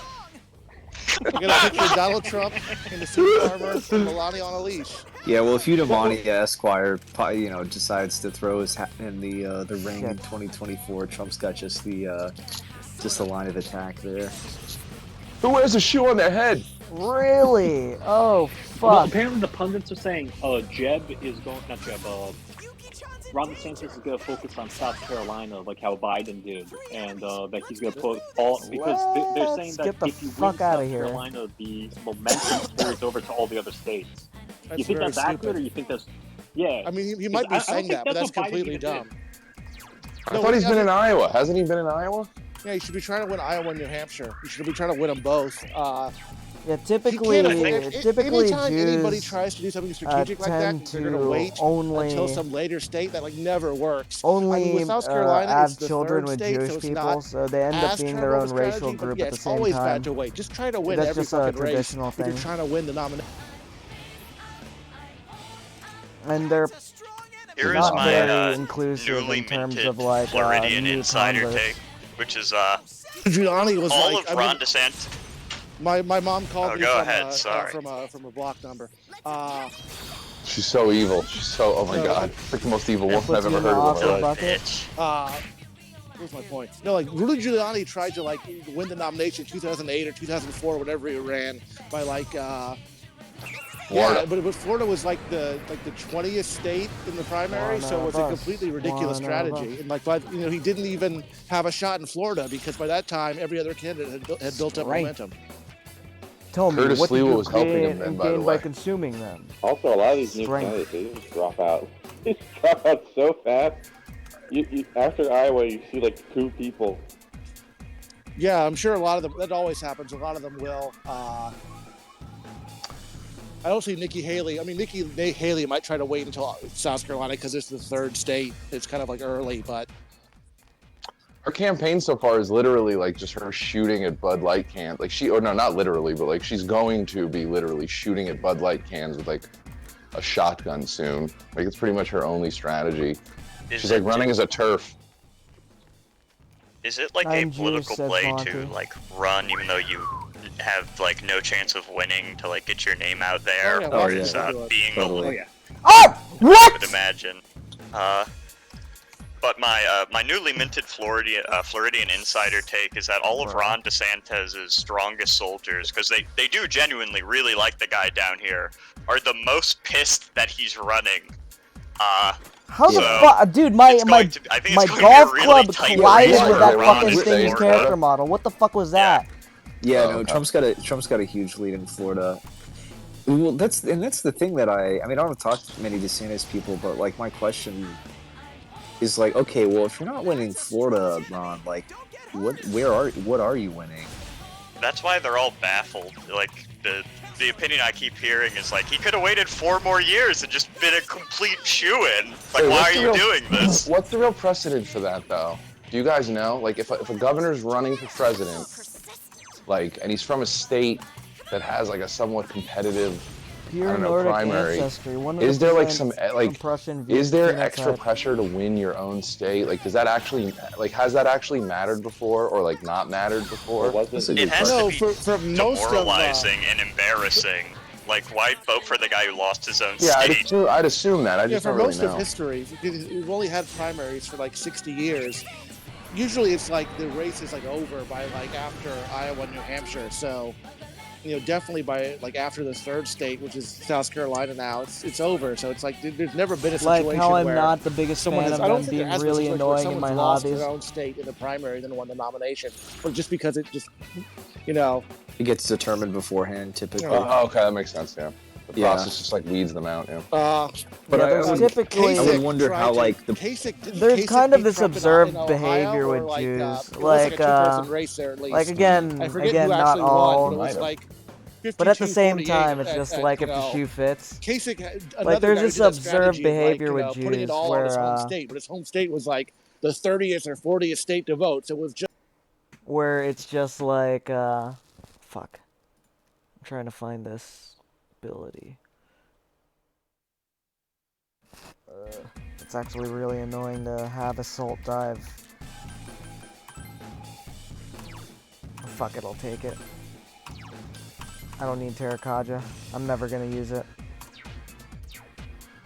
I got a picture of Donald Trump in the suit of armor and Melania on a leash. Yeah, well, if Udavani Esquire, you know, decides to throw his hat in the ring in 2024, Trump's got just the line of attack there. Who wears a shoe on their head? Really? Oh, fuck. Well, apparently the pundits are saying Jeb is going, not Jeb, Ron DeSantis is going to focus on South Carolina like how Biden did, and that he's going to put all, because they're saying that get the if you fuck win outta South here. Carolina, the momentum carries over to all the other states. That's You think very that's accurate, stupid. or you think that's, yeah. I mean, he might be I don't saying think that, but that's what Biden completely even did. dumb. I thought he's been in Iowa. Hasn't he been in Iowa? Yeah, you should be trying to win Iowa and New Hampshire. You should be trying to win them both. Yeah, typically, typically anytime anybody Jews tries to do something strategic like that, tend they're going to to wait only until some later state. That like never works. only I mean, with South Carolina, it's have the children third with state, Jewish so it's people, not so they end up as being their terrible own of a racial strategy, but group yeah, at the it's same always time. bad to wait. Just try to win That's every just a fucking race traditional if you're thing. trying to win the nomination. And they're Here is not my very inclusive newly in terms minted of like Floridian new insider converts. take, which is Giuliani was all like, of Ron DeSantis. My mom called Oh, me go from, ahead, sorry. from a block number. She's so evil. She's so, oh my No, god. Like the most evil woman puts I've you ever in heard the of. awful Where's my point? No, like Rudy Giuliani tried to like win the nomination in 2008 or 2004, whenever he ran, by like Florida. yeah, but Florida was like the 20th state in the primary, so it was a completely ridiculous strategy. And like, you know, he didn't even have a shot in Florida because by that time every other candidate had built up Right. momentum. Tell me, Curtis what did Lewa you was helping him gain then, and by the gain by way. consuming them? Also, a lot of these new Strength. candidates, they just drop out. They just drop out so fast. You after Iowa, you see like 2 people. Yeah, I'm sure a lot of them. That always happens. A lot of them will. I don't see Nikki Haley. I mean, Nikki Haley might try to wait until South Carolina because it's the third state. It's kind of like early, but Her campaign so far is literally like just her shooting at Bud Light cans. Like or no, not literally, but like she's going to be literally shooting at Bud Light cans with like a shotgun soon. Like it's pretty much her only strategy. She's like running as a turf. Is it like a I'm Jewish, political says play Monty. to like run even though you have like no chance of winning to like get your name out there, Oh, yeah, or lots of is people do it. being Totally. a Oh, yeah. Oh, what? I would imagine. But my newly minted Floridian insider take is that all of Ron DeSantis' strongest soldiers, because they do genuinely really like the guy down here, are the most pissed that he's running. How the so fuck, dude? My I think it's my going to be a golf really club tight collided race with for that Ron fucking in thing's Florida. character model. What the fuck was that? Yeah, Oh, no, okay. Trump's got a huge lead in Florida. Well, that's the thing that I mean, I don't talk to many DeSantis people, but like my question is like, okay, well, if you're not winning Florida, Ron, like, what are you winning? That's why they're all baffled. Like the opinion I keep hearing is like he could have waited 4 more years and just been a complete shoo-in. Like, Wait, why what's are the you real- doing this? What's the real precedent for that, though? Do you guys know? Like, if a governor's running for president, like, and he's from a state that has like a somewhat competitive, Pure I don't know, Nordic primary. ancestry. Is there like 100% some like? compression Is there phenotype. extra pressure to win your own state? Like, does that actually like has that actually mattered before, or like not mattered before? It has No, to be for most of, demoralizing and embarrassing. Like, why vote for the guy who lost his own Yeah, state? I'd assume that. I yeah, just for don't really most know. of history, because we've only had primaries for like 60 years. Usually, it's like the race is like over by like after Iowa, New Hampshire. So, definitely by like after the third state, which is South Carolina now, it's over. So it's like there's never been a situation Like how I'm where not the biggest someone fan has, of I don't them think there being has been a really situation where annoying in my someone's lost hobbies. their own state in the primary, then won the nomination, or just because it just, you know. It gets determined beforehand, typically. Oh, okay, that makes sense. Yeah, the Yeah. process just like weeds them out. Yeah. But Yeah, I there's would, typically- I would wonder how like the There's kind of this observed behavior with like, Jews, it was like a two-person race there at least. like again, I forget again, who not actually won, all, but it was like but at the 52, same 48 time, it's at- just at, like you if the know, shoe fits. Kasich, another Like there's guy who this did that observed strategy of, behavior like, with putting it Jews all on his where home state, but his home state was like the 30th or 40th state to vote, so it was just it's just like fuck. I'm trying to find this ability. It's actually really annoying to have assault dive. Fuck it, I'll take it. I don't need auto-kaja. I'm never gonna use it.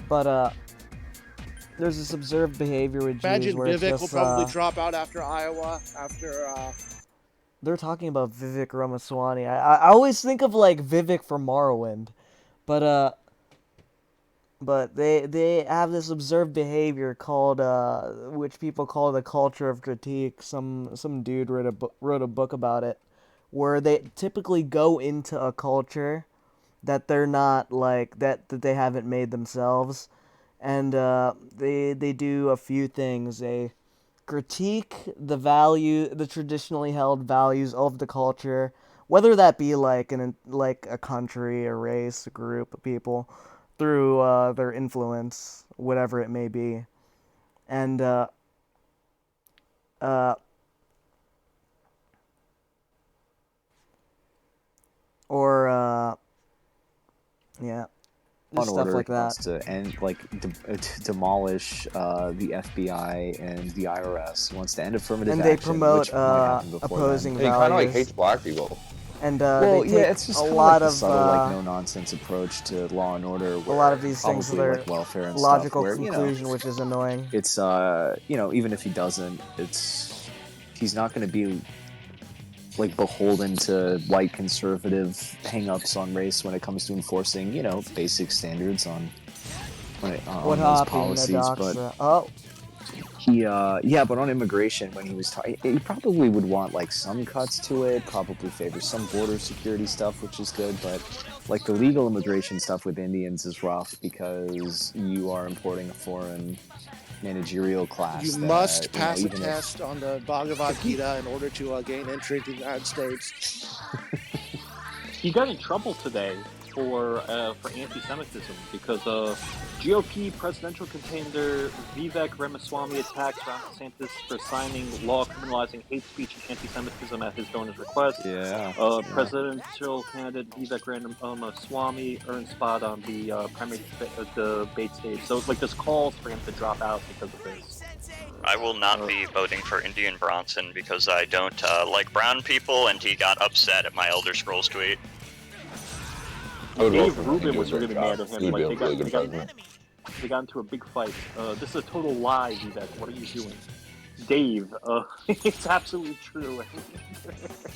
But there's this observed behavior with Jews imagine where it's Vivek just will probably drop out after Iowa, after they're talking about Vivek Ramaswamy. I always think of like Vivek from Morrowind, but they have this observed behavior called which people call the culture of critique. Some dude wrote a book about it, where they typically go into a culture that they're not like that they haven't made themselves, and they do a few things. They critique the traditionally held values of the culture, whether that be like a country, a race, a group of people, through their influence, whatever it may be, and yeah, just on stuff order like that. wants to end, demolish the FBI and the IRS. He wants to end affirmative And action. they promote which might happen before opposing then. He kind of like values. hates black people. And well, they yeah, take it's just a kinda lot like the of subtle, like no nonsense approach to law and order. a lot of these things probably, are like welfare and logical stuff, where, conclusion, which is annoying. It's even if he doesn't, he's not going to be like beholden to white conservative hang-ups on race when it comes to enforcing basic standards on What those happened, policies. But oh. but on immigration, when he was talking, he probably would want like some cuts to it, probably favor some border security stuff, which is good, but like the legal immigration stuff with Indians is rough because you are importing a foreign managerial class. you must pass a test on the Bhagavad Gita in order to gain entry to the United States. He got in trouble today for anti-Semitism because GOP presidential contender Vivek Ramaswamy attacked Ron DeSantis for signing law criminalizing hate speech and anti-Semitism at his donor's request. Presidential candidate Vivek Ramaswamy earned spot on the primary debate stage. So it's like this calls for him to drop out because of this. I will not be voting for Indian Bronson because I don't like brown people, and he got upset at my Elder Scrolls tweet. Dave Rubin was really mad at him. He would Like be a really good president. they got into a big fight. This is a total lie, Vivek. What are you doing? Dave, it's absolutely true.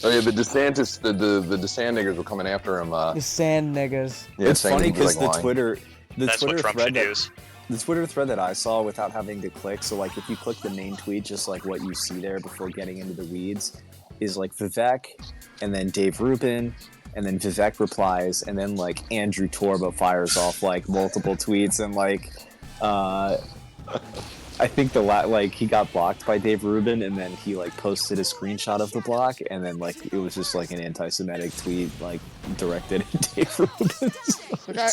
Oh yeah, the DeSantis, the DeSantis niggers were coming after him. The sand niggas. Yeah, It's saying funny he was, because like, the lying. Twitter That's what Trump thread should use. the Twitter thread that I saw without having to click, so like if you click the main tweet, just like what you see there before getting into the weeds, is like Vivek, and then Dave Rubin, and then Vivek replies, and then like Andrew Torba fires off like multiple tweets, and like I think he got blocked by Dave Rubin, and then he like posted a screenshot of the block, and then like it was just like an anti-Semitic tweet like directed at Dave Rubin.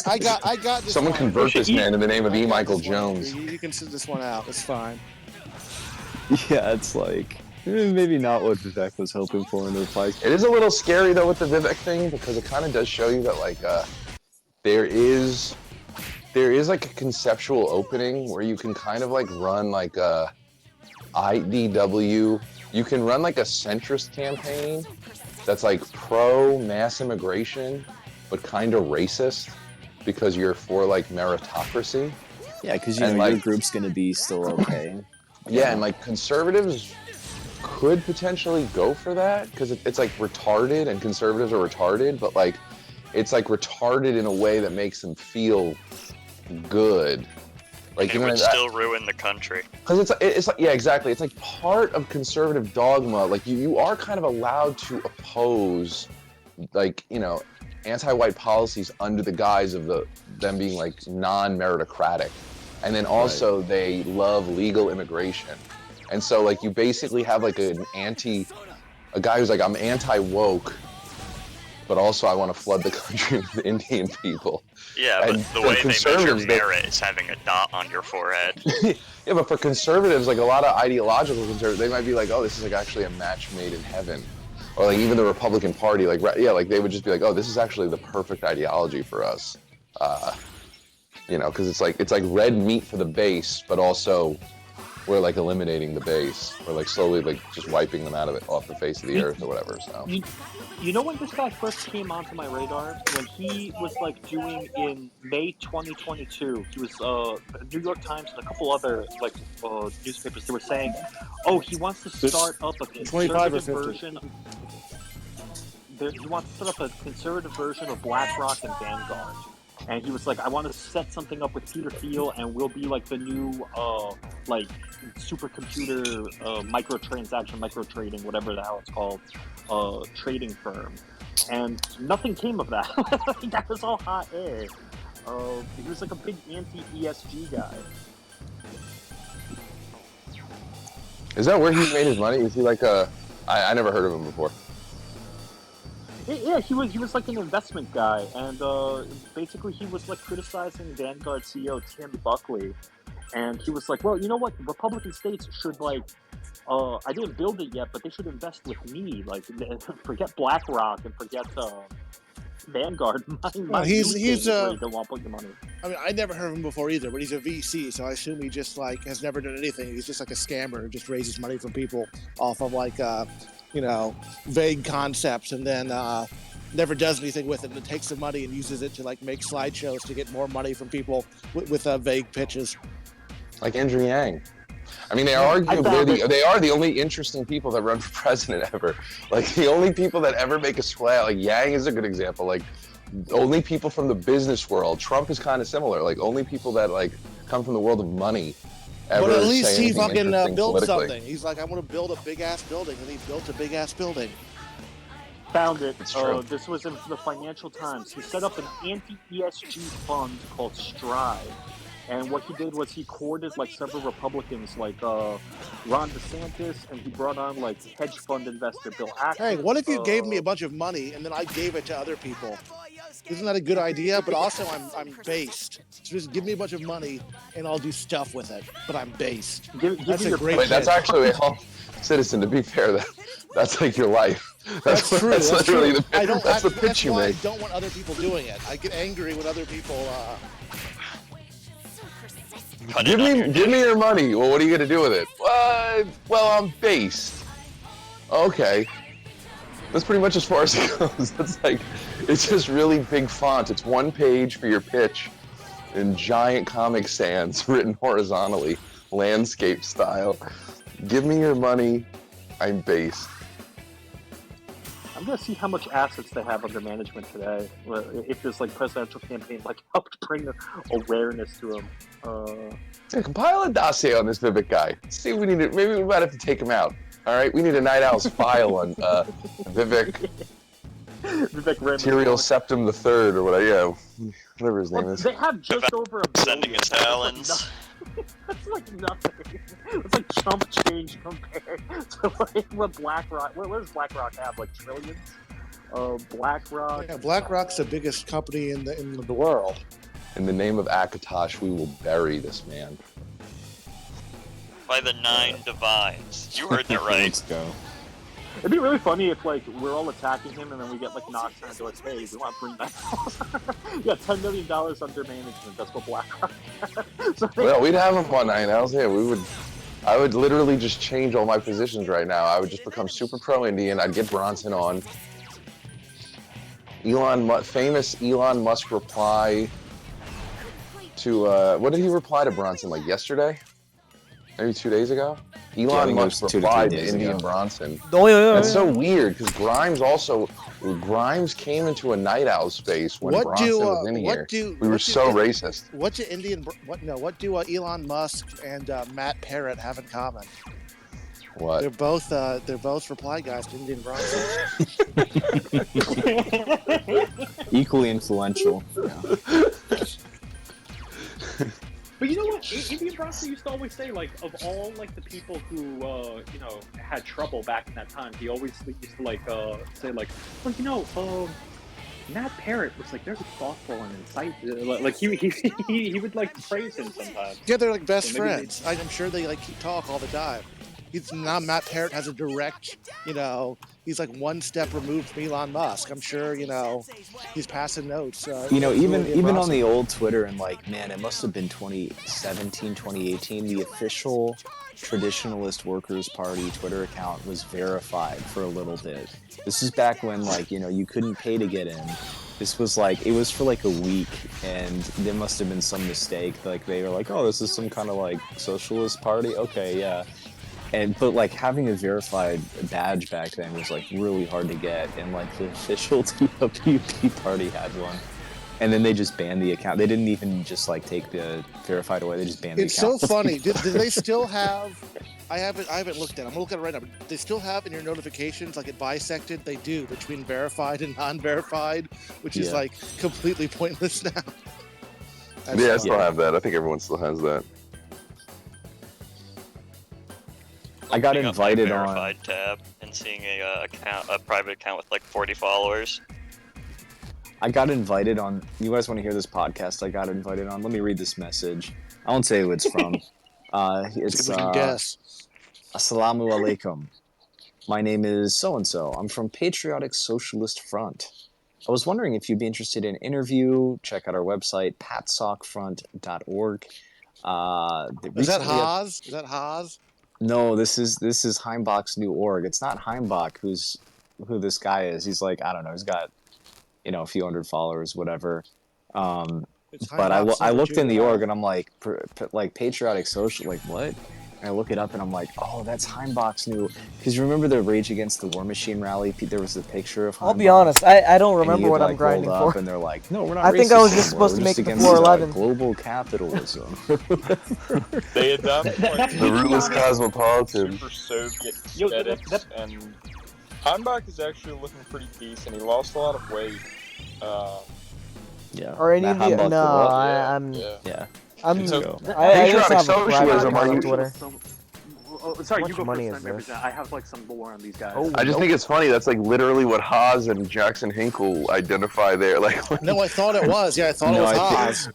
I got this. Someone one. convert this man in the name of E. Michael Jones. You can sit this one out. It's fine. Yeah, it's like maybe not what Vivek was hoping for in the replies. It is a little scary though with the Vivek thing because it kind of does show you that like there is like a conceptual opening where you can kind of like run like a IDW. You can run like a centrist campaign that's like pro mass immigration but kind of racist because you're for like meritocracy. Yeah, because And, your like, group's gonna be still okay. Yeah, and like conservatives could potentially go for that because it's like retarded, and conservatives are retarded, but like it's like retarded in a way that makes them feel good. Like, it would still ruin the country. Because it's like, yeah, exactly. It's like part of conservative dogma. Like you are kind of allowed to oppose, like, you know, anti-white policies under the guise of them being like non-meritocratic, and then also they love legal immigration, and so like you basically have like a guy who's like, I'm anti-woke, but also I want to flood the country with Indian people. Yeah, but the way they measure merit is having a dot on your forehead. Yeah, but for conservatives, like a lot of ideological conservatives, they might be like, oh, this is like actually a match made in heaven. Or like even the Republican Party, like, yeah, like they would just be like, oh, this is actually the perfect ideology for us. You know, because it's like red meat for the base, but also we're like eliminating the base. We're like slowly like just wiping them off the face of the earth or whatever. So. You know when this guy first came onto my radar? When he was like doing in May 2022, he was the New York Times and a couple other like newspapers. They were saying, "Oh, he wants to start up a conservative version." He wants to set up a conservative version of BlackRock and Vanguard. And he was like, I want to set something up with Peter Thiel, and we'll be like the new, like, supercomputer, micro trading, whatever the hell it's called, trading firm. And nothing came of that. That was all hot air. He was like a big anti-ESG guy. Is that where he made his money? Is he like I never heard of him before. Yeah, he was like an investment guy, and basically he was like criticizing Vanguard CEO Tim Buckley, and he was like, well, you know what, Republican states should like, I didn't build it yet, but they should invest with me, like, forget BlackRock and forget Vanguard. He's don't want to put your money. I mean, I never heard of him before either, but he's a VC, so I assume he just like has never done anything. He's just like a scammer who just raises money from people off of like you know, vague concepts, and then never does anything with it, and takes the money and uses it to like make slideshows to get more money from people with vague pitches. Like Andrew Yang. I mean, they are the only interesting people that run for president ever. Like the only people that ever make a splash. Like Yang is a good example. Like only people from the business world. Trump is kind of similar. Like only people that like come from the world of money. But at least he fucking built something. He's like, I want to build a big ass building, and he built a big ass building. Found it. This was in the Financial Times. He set up an anti-ESG fund called Strive. And what he did was he courted like several Republicans, like Ron DeSantis, and he brought on like hedge fund investor Bill Ackman. Hey, what if you gave me a bunch of money and then I gave it to other people? Isn't that a good idea? But also, I'm based. So just give me a bunch of money and I'll do stuff with it. But I'm based. That's a great. Wait, that's actually Citizen. To be fair, that's like your life. That's true. That's literally true. that's the pitch you make. I don't want other people doing it. I get angry when other people. Give me your money. Well, what are you gonna do with it? Well, I'm based. Okay. That's pretty much as far as it goes. That's like, it's just really big font. It's one page for your pitch in giant Comic Sans written horizontally, landscape style. Give me your money. I'm based. I'm gonna see how much assets they have under management today. If this like presidential campaign like helped bring awareness to them. Yeah, compile a dossier on this Vivek guy. See if we need to. Maybe we might have to take him out. All right, we need a Night Owl's file on Vivek. Vivek Material Septum the Third, or whatever. Yeah, whatever his name is. They have just over a billion. Sending his talons. That's like nothing. It's like chump change compared to like what BlackRock. What does BlackRock have? Like trillions? BlackRock. Yeah, BlackRock's the biggest company in the world. In the name of Akatosh, we will bury this man. By the 9 divines. You heard that right. Let's go. It'd be really funny if like we're all attacking him and then we get like knocked on the door. Hey, we want to bring that. Yeah, $10 million under management. That's what BlackRock. Well, we'd have him on Night Owls. Yeah, we would. I would literally just change all my positions right now. I would just become super pro-Indian. I'd get Bronson on. Famous Elon Musk reply to what did he reply to Bronson like yesterday? Maybe 2 days ago? Elon I think it Musk was 2 to 3 replied to days Indian ago. Bronson. Oh, yeah. That's so weird because Grimes came into a Night Owl space when Bronson was in here. We were so racist. What do Elon Musk and Matt Parrott have in common? What? They're both reply guys to Indian Bronson. Equally influential. But you know what? Indian Bronson used to always say, like, of all like the people who you know had trouble back in that time, he always used to like say like, well, you know, Matt Parrott was like very thoughtful and insightful. Like he would like praise him sometimes. Yeah, they're like best So maybe friends. I'm sure they like talk all the time. Now Matt Parrott has a direct, he's like one step removed from Elon Musk. I'm sure, he's passing notes. Even on the old Twitter and like, man, it must have been 2017, 2018. The official Traditionalist Workers Party Twitter account was verified for a little bit. This is back when like, you couldn't pay to get in. This was like, it was for like a week, and there must have been some mistake. Like they were like, oh, this is some kind of like socialist party. Okay, yeah. But like having a verified badge back then was like really hard to get, and like the official TWP party had one, and then they just banned the account. They didn't even just like take the verified away. They just banned the account. It's so funny. Do they still have? I haven't looked at it. I'm gonna look at it right now. But they still have in your notifications like it bisected. They do between verified and non-verified, which is like completely pointless now. I still have that. I think everyone still has that. I got Opening up my invited verified tab and seeing a private account with like 40 followers. I got invited on. You guys want to hear this podcast? I got invited on. Let me read this message. I won't say who it's from. It's guess. Assalamu alaikum. My name is so and so. I'm from Patriotic Socialist Front. I was wondering if you'd be interested in an interview. Check out our website, patsockfront.org. Is that Haas? Is that Haas? No, this is Heimbach's new org. It's not Heimbach who this guy is. He's like, I don't know, he's got a few hundred followers, whatever. But I looked in the org and I'm like, like Patriotic Social, like what? And I look it up and I'm like, oh, that's Heimbach's new. Because you remember the Rage Against the War Machine rally? There was a picture of Heimbach. I'll be honest, I don't remember what I'm grinding up for. And they're like, no, we're not. I think I was racist just supposed to anymore. make We're the just against, 411. global capitalism. They had that point. The rootless cosmopolitan. Super Soviet aesthetics, and Heimbach is actually looking pretty decent. He lost a lot of weight. Yeah. Or any Indian? No, I'm. Yeah. I'm. It's I just have a socialism, private are account you- on Twitter. Sorry, How you much go money first. is Then, this? I have like some lore on these guys. I just think it's funny. That's like literally what Haas and Jackson Hinkle identify there. Like, No, I thought it was. Yeah, I thought it was Haas.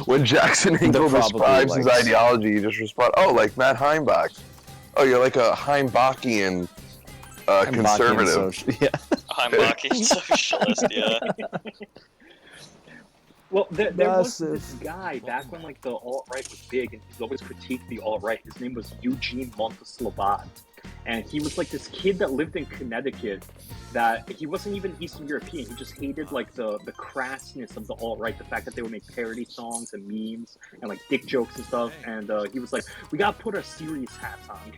when Jackson Hinkle describes his ideology, you just respond, "Oh, like Matt Heimbach. Oh, you're like a Heimbachian conservative." Heimbachian socialist, yeah. Well, there was this guy back when like the alt-right was big, and he always critiqued the alt-right. His name was Eugene Monteslavat, and he was like this kid that lived in Connecticut. That he wasn't even Eastern European. He just hated like the crassness of the alt-right, the fact that they would make parody songs and memes and like dick jokes and stuff. And he was like, "We gotta put our serious hats on."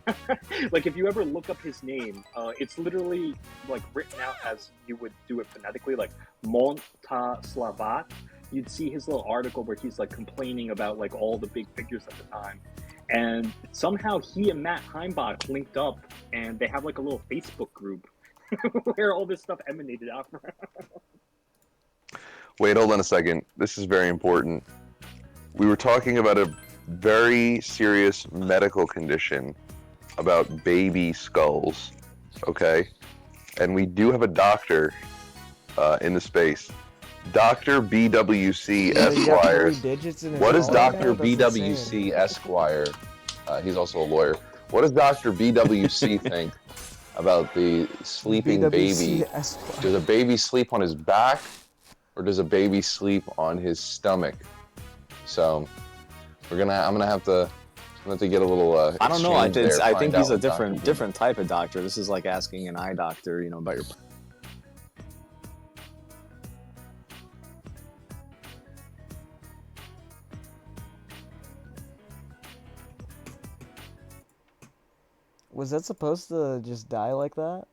Like if you ever look up his name, it's literally like written out as you would do it phonetically, like Monteslavat. You'd see his little article where he's like complaining about like all the big figures at the time, and somehow he and Matt Heimbach linked up, and they have like a little Facebook group where all this stuff emanated out from. Wait, hold on a second. This is very important. We were talking about a very serious medical condition about baby skulls, okay? And we do have a doctor in the space. Dr. BWC Esquire. What does Dr. BWC Esquire, he's also a lawyer, what does Dr. BWC think about the sleeping baby? Does a baby sleep on his back, or does a baby sleep on his stomach? So I'm gonna have to get a little. I don't know. I think he's a Dr. different type of doctor. This is like asking an eye doctor, about your. Was that supposed to just die like that?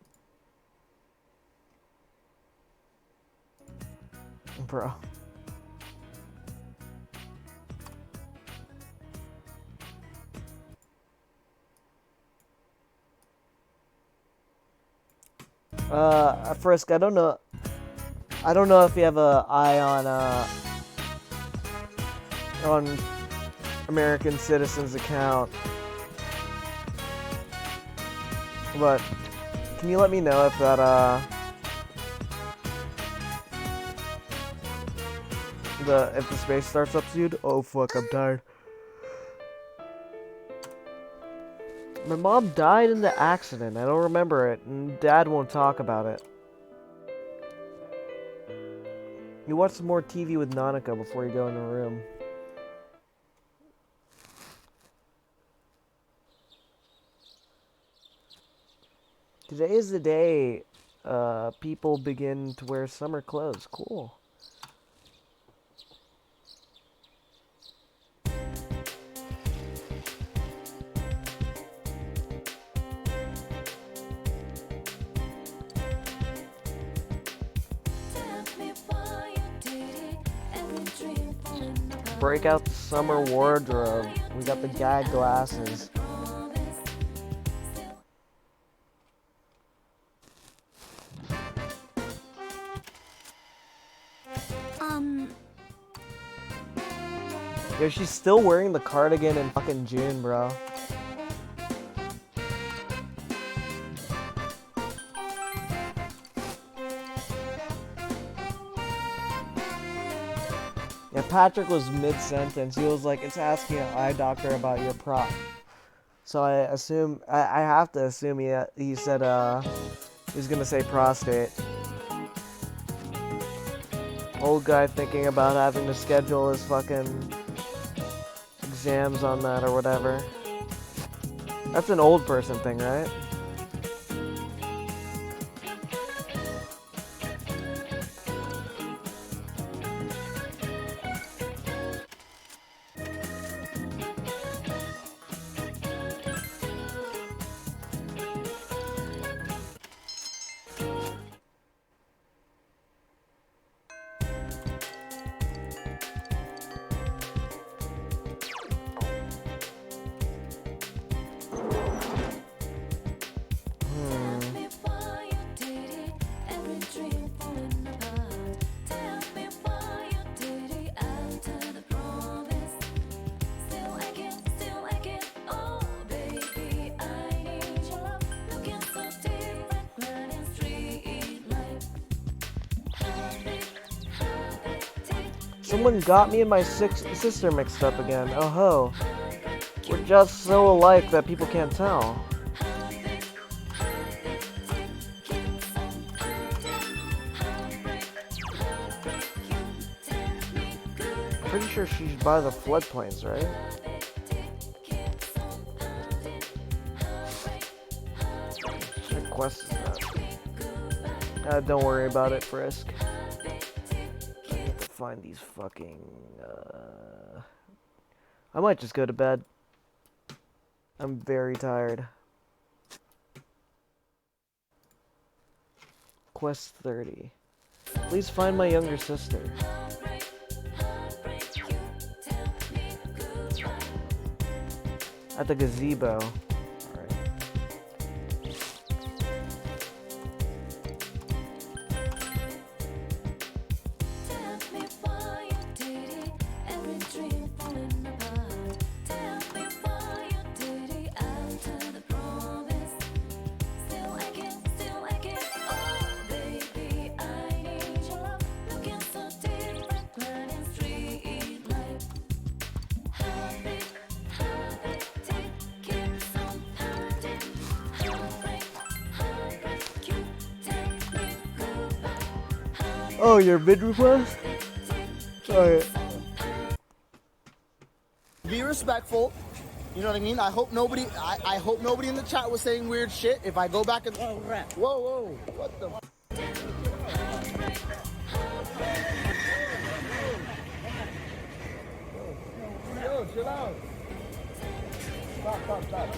Bro. Frisk, I don't know if you have a eye on American Citizen's account, but can you let me know if that if the space starts up soon? Oh fuck, I'm tired. My mom died in the accident. I don't remember it, and Dad won't talk about it. You watch some more TV with Nanako before you go in the room. Today is the day people begin to wear summer clothes. Cool. Break out the summer wardrobe. We got the gag glasses. Yo, she's still wearing the cardigan in fucking June, bro. Yeah, Patrick was mid-sentence. He was like, it's asking an eye doctor about your prop. So I assume, I have to assume he said, he's gonna say prostate. Old guy thinking about having to schedule his fucking exams on that or whatever. That's an old person thing, right? Someone got me and my sister mixed up again. Oh ho. We're just so alike that people can't tell. Pretty sure she's by the floodplains, right? What quest is that? Don't worry about it, Frisk. Find these fucking I might just go to bed. I'm very tired. Quest 30. Please find my younger sister. At the gazebo. Oh, your mid request? Alright. Be respectful. You know what I mean? I hope nobody I hope nobody in the chat was saying weird shit. If I go back and whoa, whoa, what the Yo, chill out. Stop.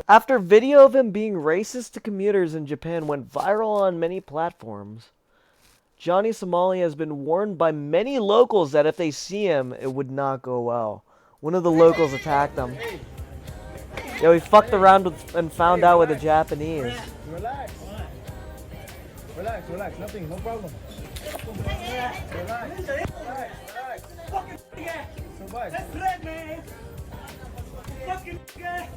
After video of him being racist to commuters in Japan went viral on many platforms, Johnny Somali has been warned by many locals that if they see him, it would not go well. One of the locals attacked him. Yo, he fucked around with, and found out with the Japanese. Relax. Relax, relax. Nothing, no problem. Relax. Relax. Relax. Survive. That's red, man. Fucking guy.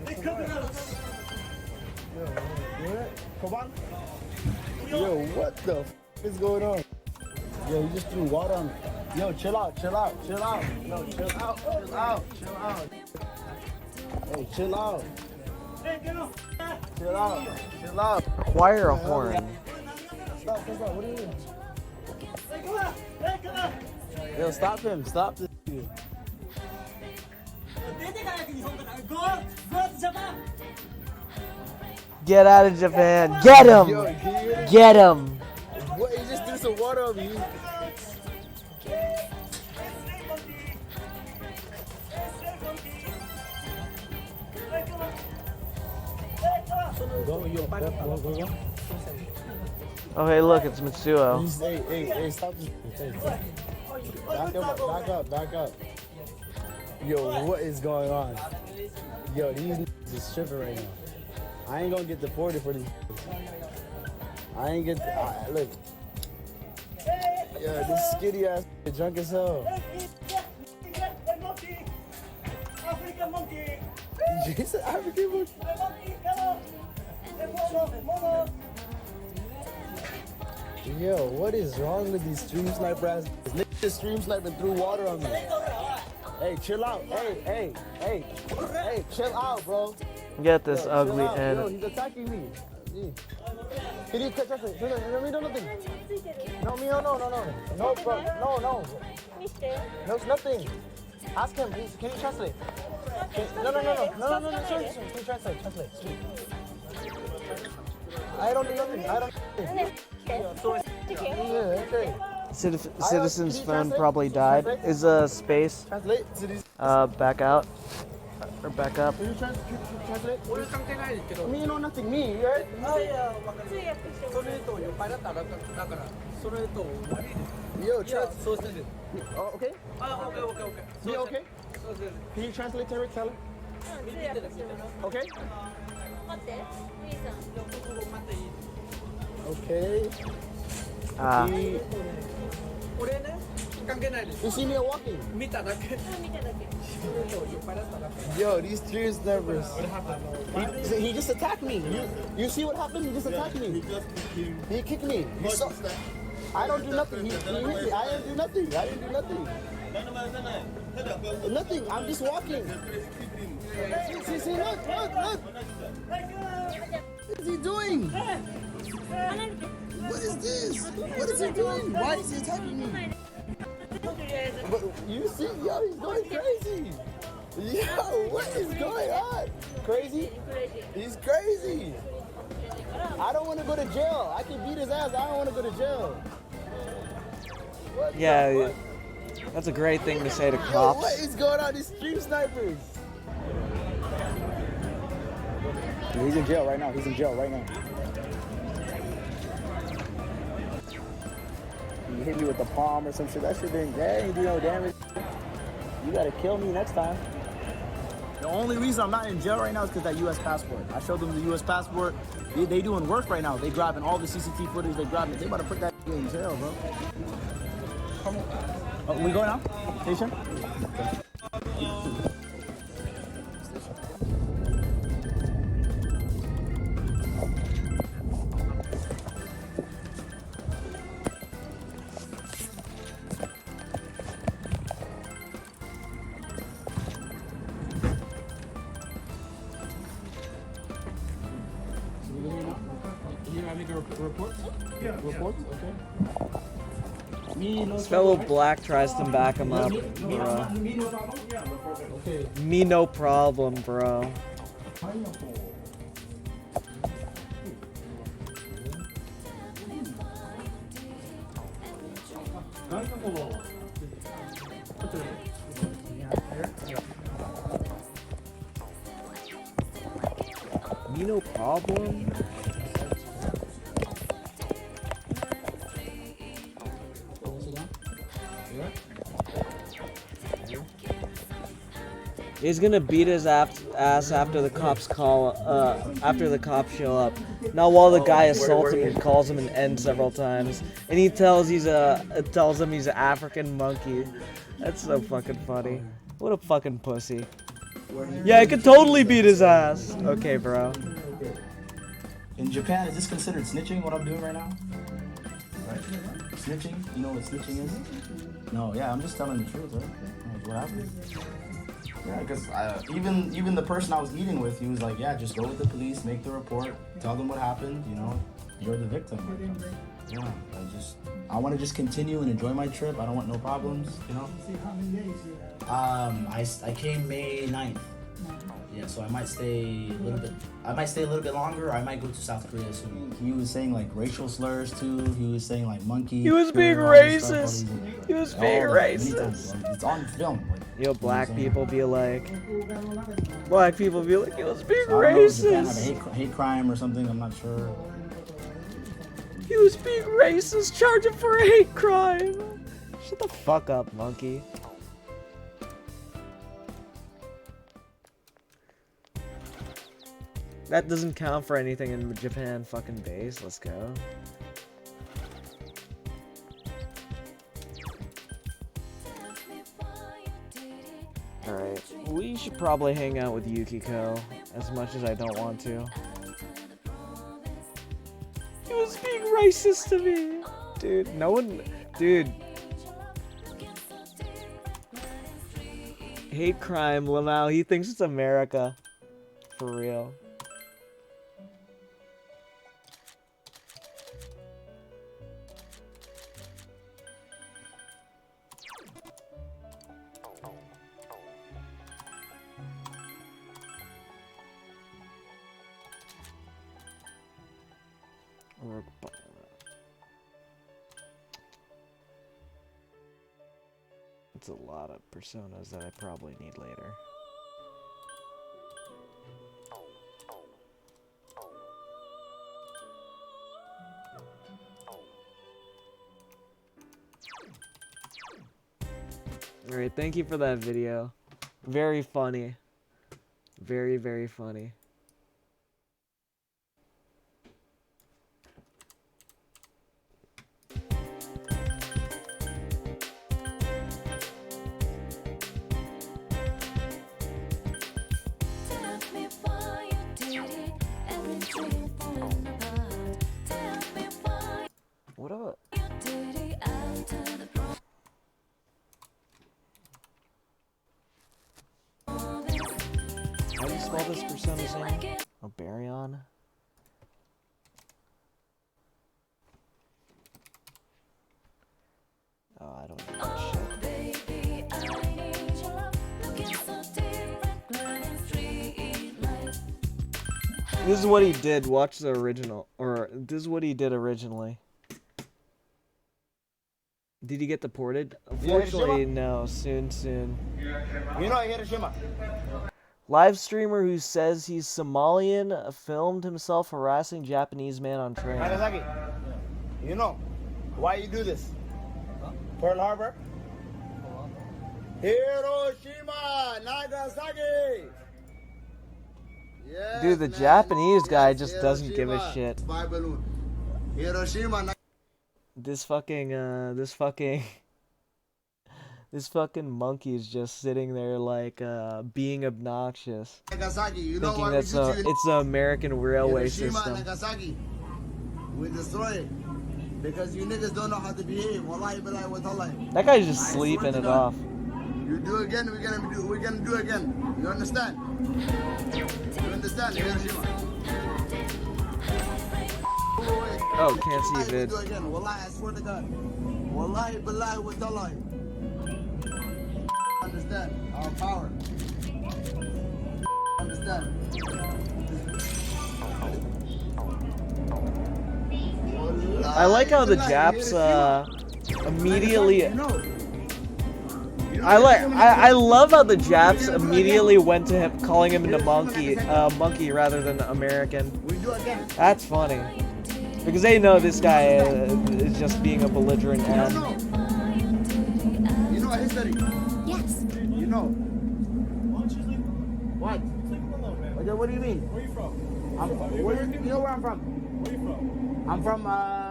They come out. Come on. Yo, what the f is going on? Yo, you just threw water on me. Yo, chill out, chill out, chill out. Yo, chill out, chill out, chill out. Hey, chill out. Chill out, chill out. Acquire a horn. Stop, what are you doing? Yo, stop him, stop this dude. Get out of Japan. Get him. Yo, Get him. What? He just threw some water on me. Oh, hey, look, it's Mitsuo. Hey, stop this. Back up. Yo, what is going on? Yo, these niggas is tripping right now. I ain't gonna get deported for these niggas. I ain't get, look. Yo, this skinny ass drunk as hell. African monkey. Jason, African monkey. Yo, what is wrong with these stream sniper ass? Niggas stream sniping threw water on me. Hey, chill out. Hey, chill out, bro. Get this ugly Yo, end. he's attacking me. Can you catch us? No, me no nothing. No, me no. No, bro. No. No, it's nothing. Ask him, please. Can you translate? No. Sorry. Can you translate? I don't do nothing. Yeah, okay. Citizen's phone probably died. Is a space back out or back up? Can you translate? Me know nothing. Me, right? Yo, oh, okay. Okay. Me okay? Can you translate to tell him? Okay. Okay. You see me walking? Yo, these stream snipers. He just attacked me. You see what happened? He just attacked me. He kicked me. I don't do nothing. He hit me. I didn't do nothing. Nothing. I'm just walking. See, look. What is he doing? What is this? What is he doing? Why is he attacking me? But you see, yo, he's going crazy. Yo, what is going on? Crazy? He's crazy. I don't want to go to jail. I can beat his ass. I don't want to go to jail. Yeah, that's a great thing to say to Yo, cops. what is going on? These stream snipers. He's in jail right now. He hit me with the palm or some shit. That shit didn't do no damage. You gotta kill me next time. The only reason I'm not in jail right now is because that U.S. passport. I showed them the U.S. passport. They doing work right now. They grabbing all the CCTV footage. They grabbing it. They about to put that in jail, bro. Come on. We going now? Station? Okay. This fellow black tries to back him up, bro. Me no problem, bro. no problem. He's gonna beat his ass after the cops after the cops show up. Not while the guy assaults him and calls him an N several times, and he tells him he's an African monkey. That's so fucking funny. What a fucking pussy. Yeah, I could totally beat his ass. Okay, bro. In Japan, is this considered snitching, what I'm doing right now? Right? Snitching? You know what snitching is? No, yeah, I'm just telling the truth, right? That's what happened. Yeah, because even the person I was eating with, he was like, yeah, just go with the police, make the report, tell them what happened, you know, you're the victim. Yeah, I want to just continue and enjoy my trip. I don't want no problems, you know. I came May 9th. Yeah, so I might stay a little bit. I might stay a little bit longer. Or I might go to South Korea soon. He was saying like racial slurs too. He was saying like monkey. He was being racist. He was being racist. It's on film. Like, yo, black people be like, he was being so racist. Japan have a hate crime or something. I'm not sure. He was being racist. Charge him for a hate crime. Shut the fuck up, monkey. That doesn't count for anything in Japan fucking base. Let's go. Alright, we should probably hang out with Yukiko, as much as I don't want to. He was being racist to me! Dude, no one... Dude. Hate crime, Lamau, he thinks it's America. For real. It's a lot of personas that I probably need later. Alright, thank you for that video. Very funny. Very, very funny. What up? How do you spell this persona's name? Oh, Baryon? Oh, I don't know that shit. This is what he did. Watch the original. Or, this is what he did originally. Did he get deported? Unfortunately, no. Soon. You know Hiroshima. Live streamer who says he's Somalian filmed himself harassing Japanese man on train. Nagasaki, you know why you do this? Pearl Harbor? Hiroshima, Nagasaki! Yes, Dude, the man. Japanese guy just Yes, doesn't give a Hiroshima. shit. Spy balloon. Hiroshima, This fucking monkey is just sitting there like being obnoxious, Nagasaki. You know thinking why that's we do to it's the American railway Hiroshima, system. Nagasaki. We destroy it because you niggas don't know how to behave. Wallahi billahi wa tallahi. That guy's just I sleeping swear it to off. God. You do again, we're gonna do again. You understand? You understand, Hiroshima? Oh, can't see vid. Do again. Wallahi, I swear to God. Wallahi billahi wa tallahi. Understand our power. Understand? I like how the Japs immediately. I love how the Japs immediately went to him, calling him a monkey rather than American. That's funny. Because they know this guy is just being a belligerent ass. You know history? Yes. You know. What? Okay, what do you mean? Where are you from? You know where I'm from? Where are you from? I'm from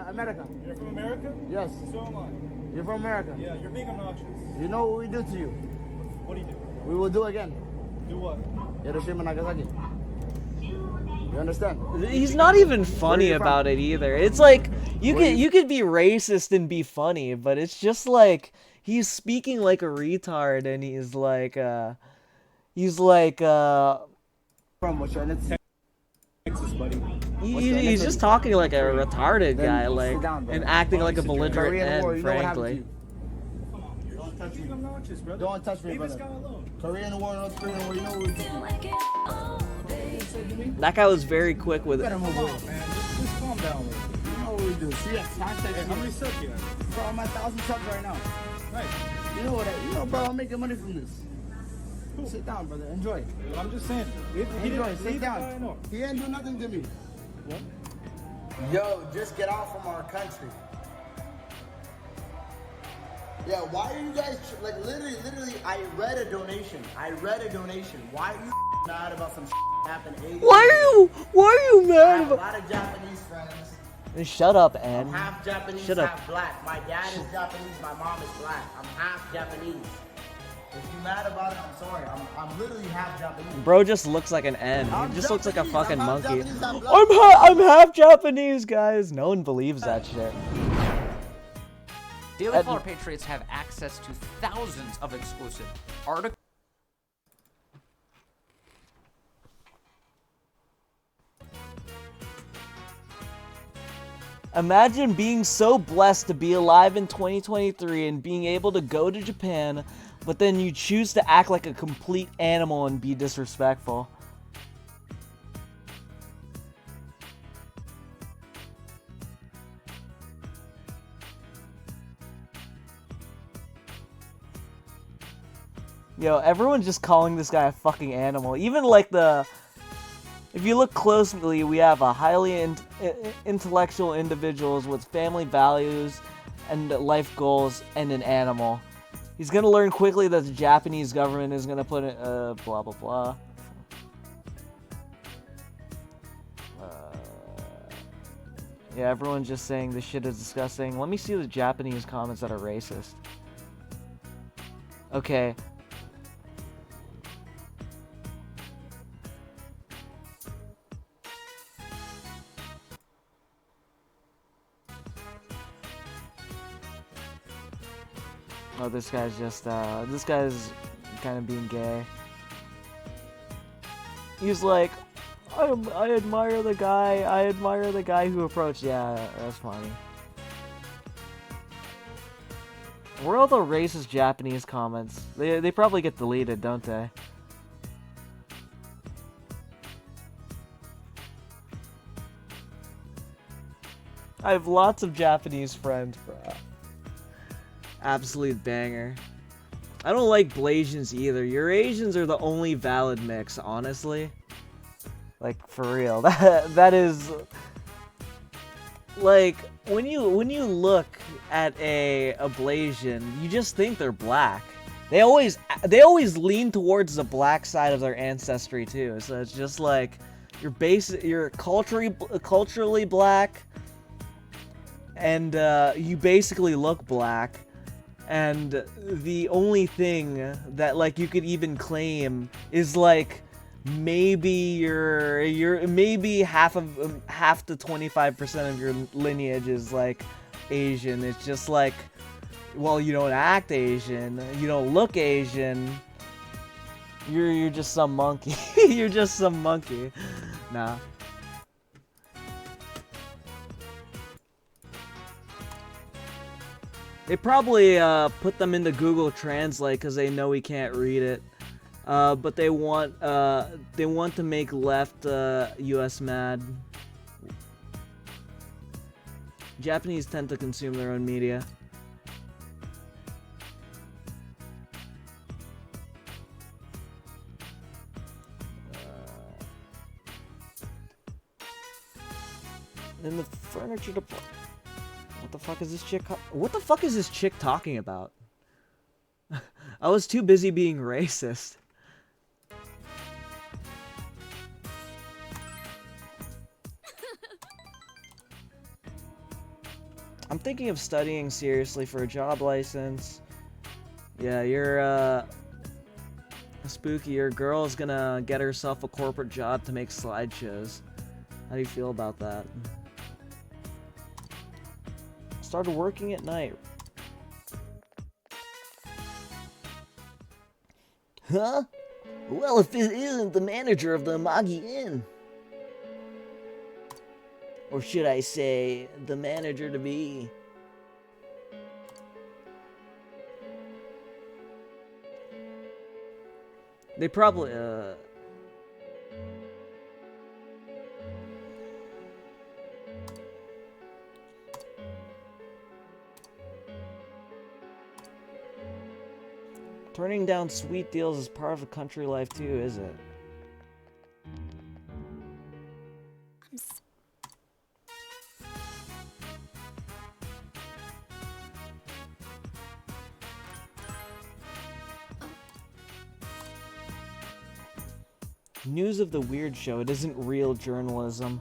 America. You're from America? Yes. So am I. You're from America? Yeah, you're being obnoxious. You know what we do to you? What do you do? We will do again. Do what? Hiroshima, Nagasaki. You understand? He's not even funny about it either. It's like you could be racist and be funny, but it's just like he's speaking like a retard, and he's like from what's your next? Texas, buddy. He's just talking like a retarded guy, like, and acting like a belligerent end, frankly. Don't touch me. Don't touch me, brother. Korean War, North Korean War, you know what we do. That guy was very quick with it. Just calm down. You know what we do. See, yes, hashtag. How many subs you have? Bro, I'm at 1,000 subs right now. Nice. You know what? Bro, I'm making money from this. Cool. Sit down, brother. Enjoy. I'm just saying. Enjoy. Sit down. He didn't do nothing to me. What? Yo, just get out from our country. Yeah, why are you guys, like, literally, I read a donation. Why are you mad about some happened 80 Why are you I mad have a about? lot of Japanese friends. Shut up, I'm Ann. half Japanese, Shut up. half black. My dad is Japanese, my mom is black. I'm half Japanese. If you're mad about it, I'm sorry. I'm literally half Japanese. Bro just looks like an N. He just looks like a fucking I'm half monkey. Japanese, I'm black. I'm half Japanese, guys. No one believes that shit. Daily Caller Patriots have access to thousands of exclusive articles. Imagine being so blessed to be alive in 2023 and being able to go to Japan, but then you choose to act like a complete animal and be disrespectful. Yo, everyone's just calling this guy a fucking animal. Even like if you look closely, we have a highly intellectual individuals with family values and life goals and an animal. He's gonna learn quickly that the Japanese government is gonna put it, blah blah blah. Yeah, everyone's just saying this shit is disgusting. Let me see the Japanese comments that are racist. Okay. Oh, this guy's kind of being gay. He's like, I admire the guy who approached. Yeah, that's funny. Where are all the racist Japanese comments? They probably get deleted, don't they? I have lots of Japanese friends, bro. Absolute banger. I don't like Blasians either. Eurasians are the only valid mix, honestly. Like, for real. That is... Like, when you look at a Blasian, you just think they're black. They always lean towards the black side of their ancestry too. So it's just like you're culturally black, and you basically look black. And the only thing that like you could even claim is like maybe you're maybe half to 25% of your lineage is like Asian. It's just like, well, you don't act Asian, you don't look Asian. You're just some monkey. You're just some monkey. Nah. They probably put them into Google Translate because they know we can't read it. But they want to make left US mad. Japanese tend to consume their own media. manager to... What the fuck is this chick... What the fuck is this chick talking about? I was too busy being racist. I'm thinking of studying seriously for a job license. Yeah, you're, Spooky, your girl's gonna get herself a corporate job to make slideshows. How do you feel about that? Started working at night. Huh? Well, if it isn't the manager of the Magi Inn. Or should I say, the manager to be. They probably, turning down sweet deals is part of a country life too, is it? News of the Weird Show. It isn't real journalism.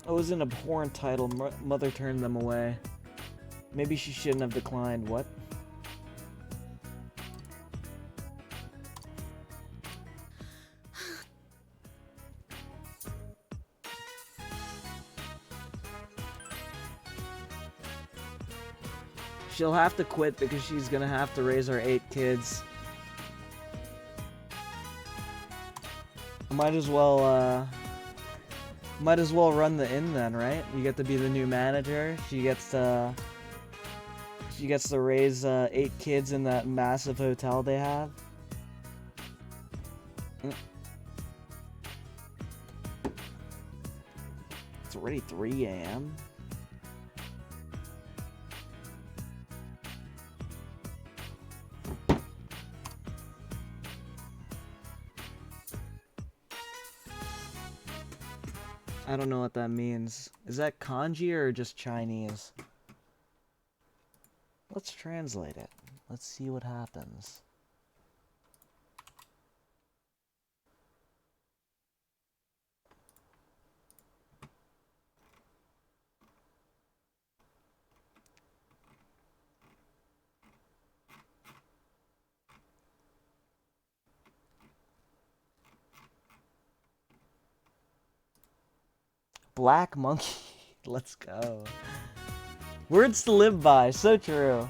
Oh, it was an abhorrent title. Mother turned them away. Maybe she shouldn't have declined. What? She'll have to quit because she's gonna have to raise our 8 kids. Might as well run the inn then, right? You get to be the new manager. She gets to raise 8 kids in that massive hotel they have. It's already 3 a.m. I don't know what that means. Is that kanji or just Chinese? Let's translate it. Let's see what happens. Black monkey. Let's go. Words to live by. So true.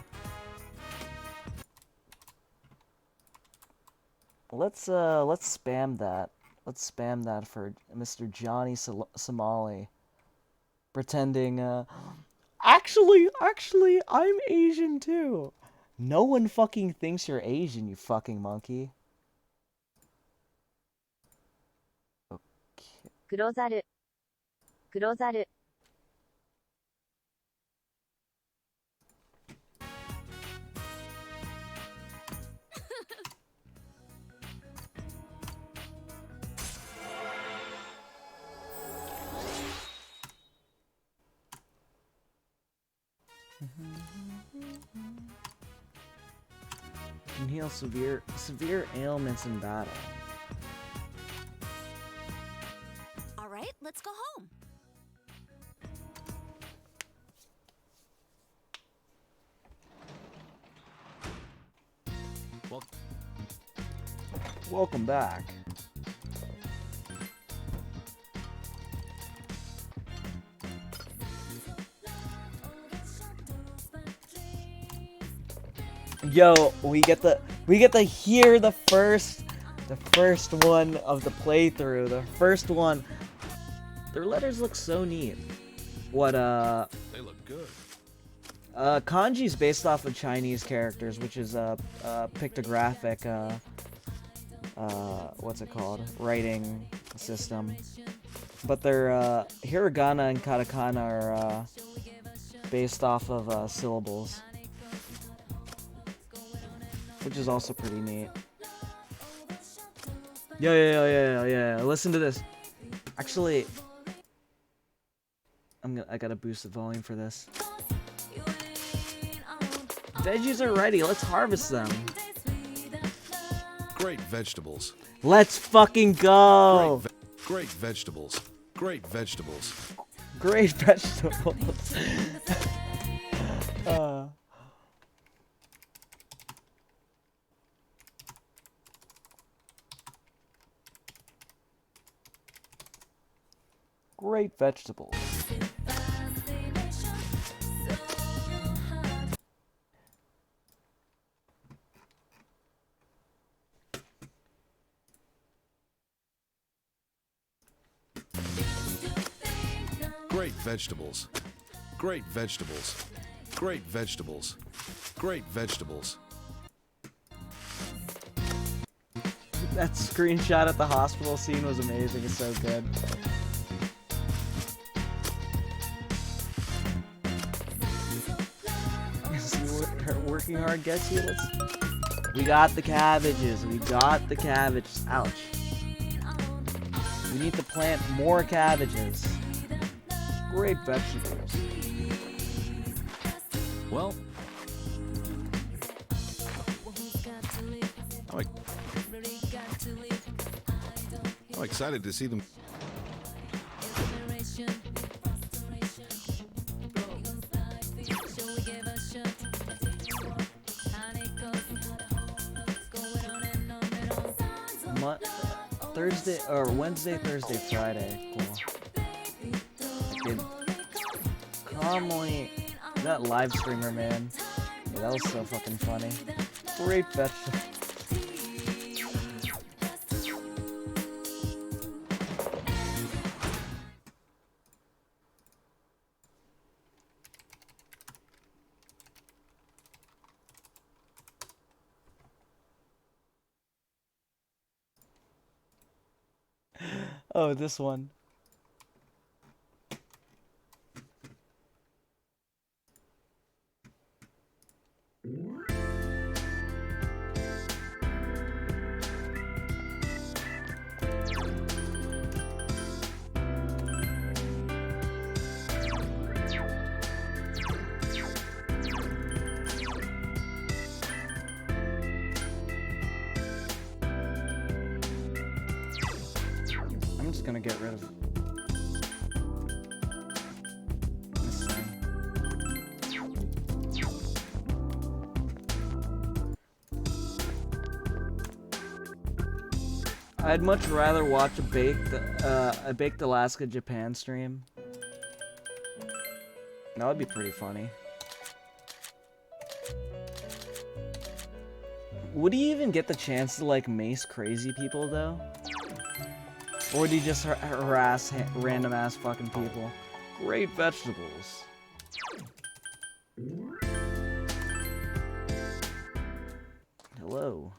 Let's spam that. Let's spam that for Mr. Johnny Somali. Pretending, Actually, I'm Asian too. No one fucking thinks you're Asian, you fucking monkey. Okay. 黒猿 Can heal severe ailments in battle. All right, let's go home. Welcome back. Yo, we get to hear the first one of the playthrough. The first one. Their letters look so neat. What They look good. Kanji's based off of Chinese characters, which is a pictographic what's it called? Writing system. But their hiragana and katakana are based off of syllables. Which is also pretty neat. Yeah. Listen to this. Actually, I gotta boost the volume for this. Veggies are ready. Let's harvest them. Great vegetables. Let's fucking go. Great vegetables. Great vegetables. Great vegetables. Great vegetables. Great vegetables. Great vegetables. Great vegetables. Great vegetables. That screenshot at the hospital scene was amazing. It's so good. See what her working hard gets you? We got the cabbages. We got the cabbages. Ouch. We need to plant more cabbages. Great vegetables. Well, I'm excited to see them. Thursday or Wednesday, Thursday, Friday. Cool. Calmly, that live streamer, man. Yeah, that was so fucking funny. Great vegetable. Oh, this one. I'm just gonna get rid of this thing. I'd much rather watch a baked Alaska Japan stream. That would be pretty funny. Would he even get the chance to like mace crazy people though? Or do you just harass random ass fucking people? Great vegetables. Hello.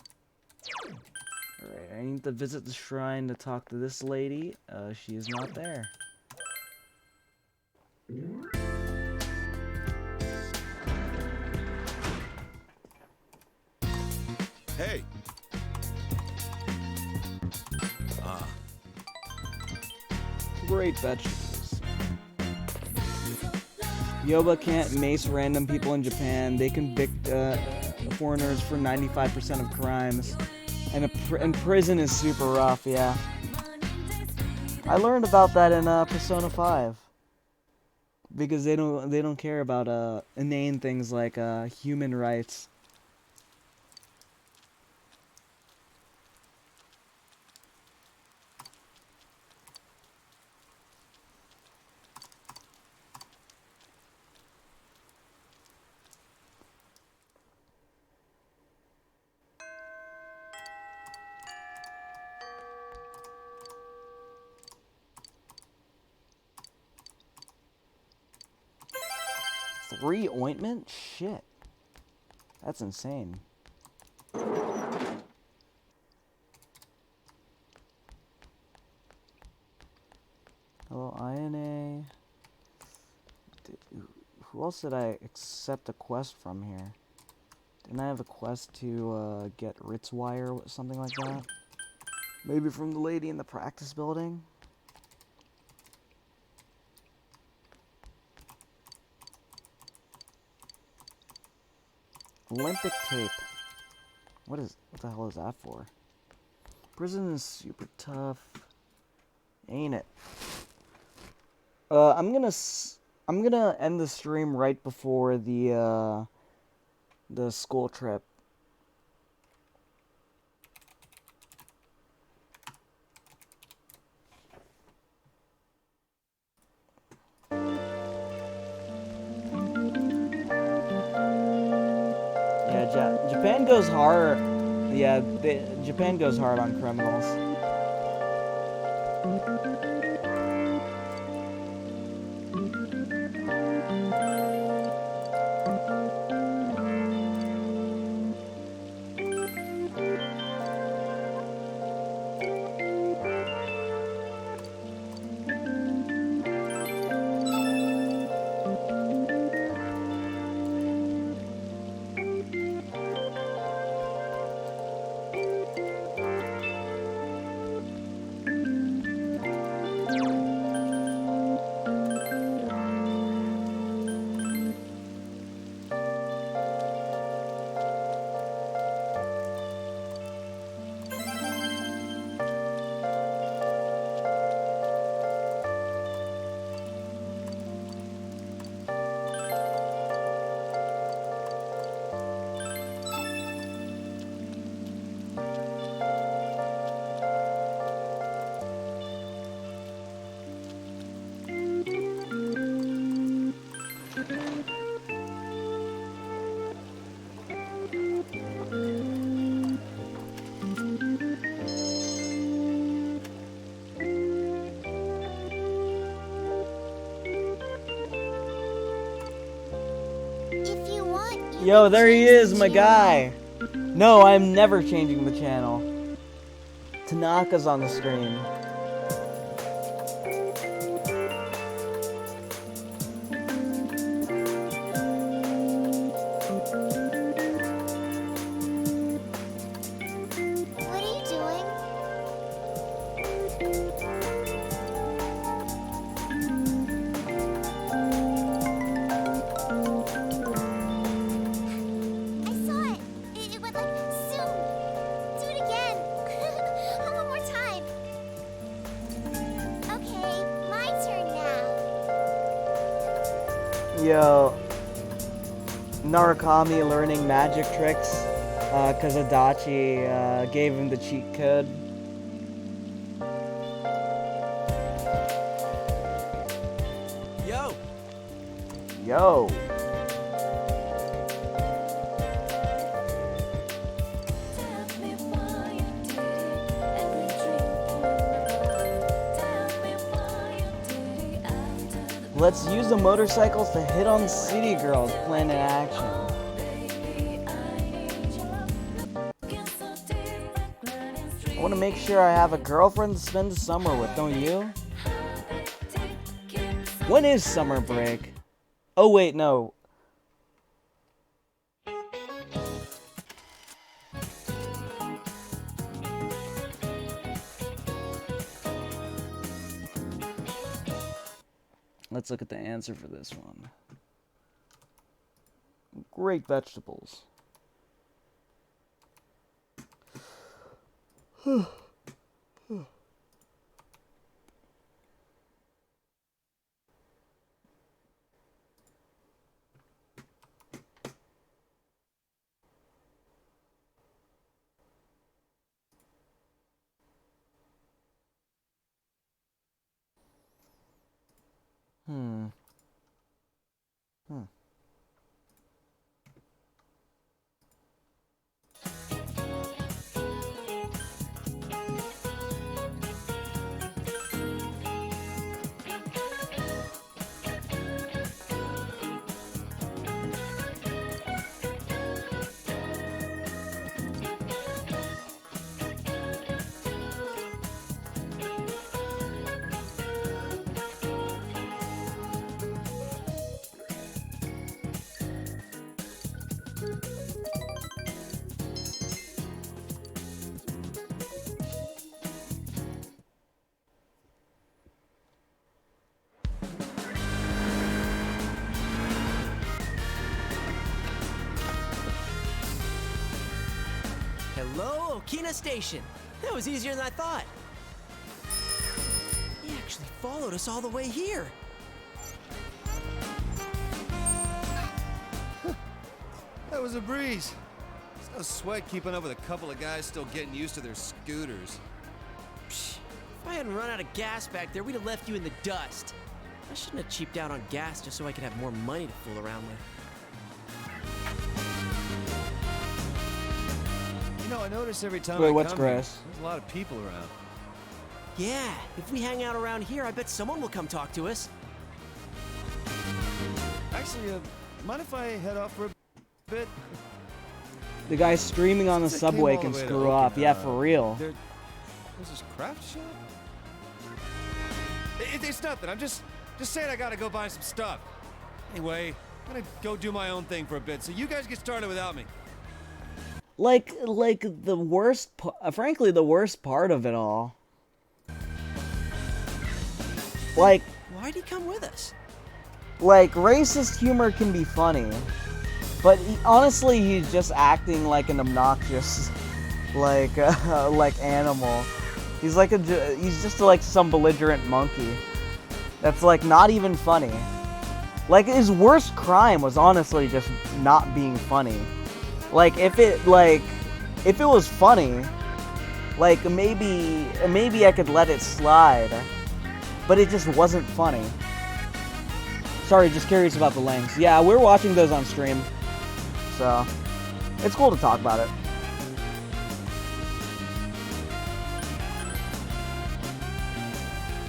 Alright, I need to visit the shrine to talk to this lady. She is not there. Hey! Great vegetables. Yoba can't mace random people in Japan. They convict foreigners for 95% of crimes. And prison is super rough, yeah. I learned about that in Persona 5. Because they don't care about inane things like human rights. Free ointment? Shit. That's insane. Hello, INA. Who else did I accept a quest from here? Didn't I have a quest to get Ritzwire or something like that? Maybe from the lady in the practice building? Olympic tape. What the hell is that for? Prison is super tough. Ain't it? I'm gonna end the stream right before the school trip. Yeah, Japan goes hard. Yeah, Japan goes hard on criminals. Yo, there he is, my guy. No, I'm never changing the channel. Tanaka's on the screen. What are you doing? I saw it. It went like zoom. Do it again. One more time. Okay, my turn now. Yo, Narukami learning magic tricks because Adachi gave him the cheat code. Yo! Yo! Let's use the motorcycles to hit on city girls. Plan in action. I want to make sure I have a girlfriend to spend the summer with, don't you? When is summer break? Oh wait, no. Let's look at the answer for this one. Great vegetables. Hmm. Hello, Okina Station. That was easier than I thought. He actually followed us all the way here. That was a breeze. There's no sweat keeping up with a couple of guys still getting used to their scooters. Psh, if I hadn't run out of gas back there, we'd have left you in the dust. I shouldn't have cheaped out on gas just so I could have more money to fool around with. You know, I notice every time Wait, I what's come here, grass? there's a lot of people around. Yeah, if we hang out around here, I bet someone will come talk to us. Actually, mind if I head off for a bit? The guy streaming on the Since I came subway all can the way to screw up. Yeah, Okinawa, for real. There's this craft shop? It's nothing. I'm just saying I gotta go buy some stuff. Anyway, I'm gonna go do my own thing for a bit, so you guys get started without me. Like the worst, frankly, the worst part of it all. Like, Why'd he come with us? like racist humor can be funny, but honestly, he's just acting like an obnoxious, like animal. He's like he's just like some belligerent monkey. That's like not even funny. Like his worst crime was honestly just not being funny. Like if it was funny, like maybe I could let it slide, but it just wasn't funny. Sorry, just curious about the links. Yeah, we're watching those on stream, so it's cool to talk about it.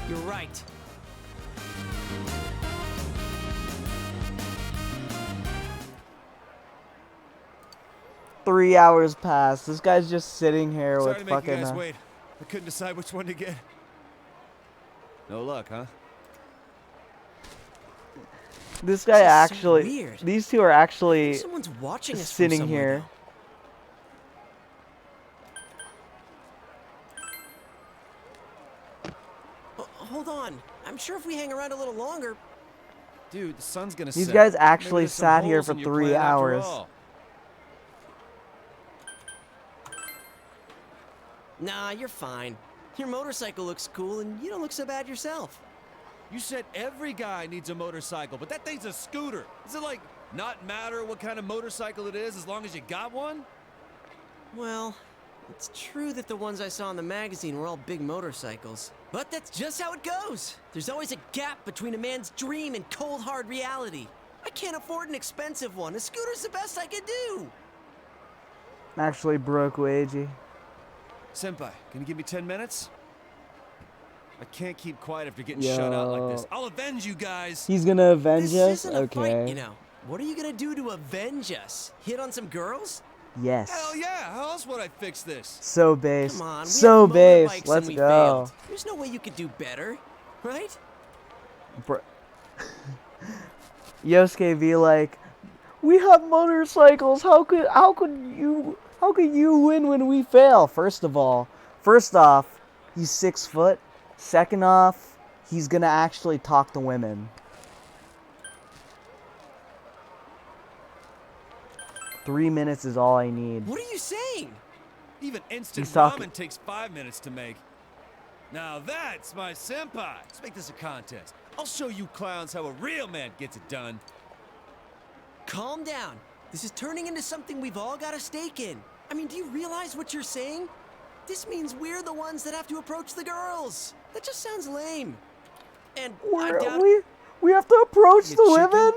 You're right. Three hours passed. This guy's just sitting here Sorry with to make fucking. you guys wait. I couldn't decide which one to get. No luck, huh? This guy This is so actually. weird. These two are actually Someone's watching us from sitting somewhere, here. Hold on. I'm sure if we hang around a little longer. Dude, the sun's gonna These set. guys Maybe actually there's some sat here holes for in your 3 plan after hours. all. Nah, you're fine. Your motorcycle looks cool, and you don't look so bad yourself. You said every guy needs a motorcycle, but that thing's a scooter. Does it like not matter what kind of motorcycle it is as long as you got one? Well, it's true that the ones I saw in the magazine were all big motorcycles. But that's just how it goes. There's always a gap between a man's dream and cold, hard reality. I can't afford an expensive one. A scooter's the best I could do. Actually broke wagey. Senpai, can you give me 10 minutes? I can't keep quiet after getting shut out like this. Yo. I'll avenge you guys. He's gonna avenge This us? isn't a fight, Okay. you know. What are you gonna do to avenge us? Hit on some girls? Yes. Hell yeah! How else would I fix this? So base. Come on, we So had base. motorbikes Let's and we go. failed. There's no way you could do better, right? Yosuke be like, we have motorcycles. How could you win when we fail? First off, he's 6 foot. Second off, he's gonna actually talk to women. 3 minutes is all I need. What are you saying? Even instant He's talking- ramen takes 5 minutes to make. Now that's my senpai. Let's make this a contest. I'll show you clowns how a real man gets it done. Calm down. This is turning into something we've all got a stake in. I mean, do you realize what you're saying? This means we're the ones that have to approach the girls. That just sounds lame. And I doubt We have to approach You the chicken? women?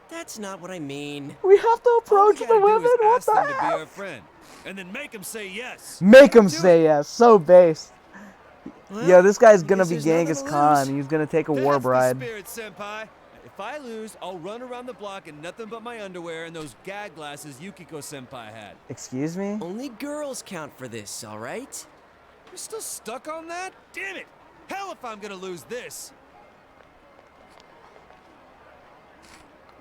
that's not what I mean. We have to approach the women? What Ask the them to be heck? our friend, and then make them say yes. Make him say yes. So base. Well, Yo, this guy's gonna guess be there's nothing Genghis to Khan. lose. He's gonna take a war That's bride. the spirit, senpai. If I lose, I'll run around the block in nothing but my underwear and those gag glasses Yukiko senpai had. Excuse me? Only girls count for this, all right? You're still stuck on that? Damn it! Hell if I'm gonna lose this.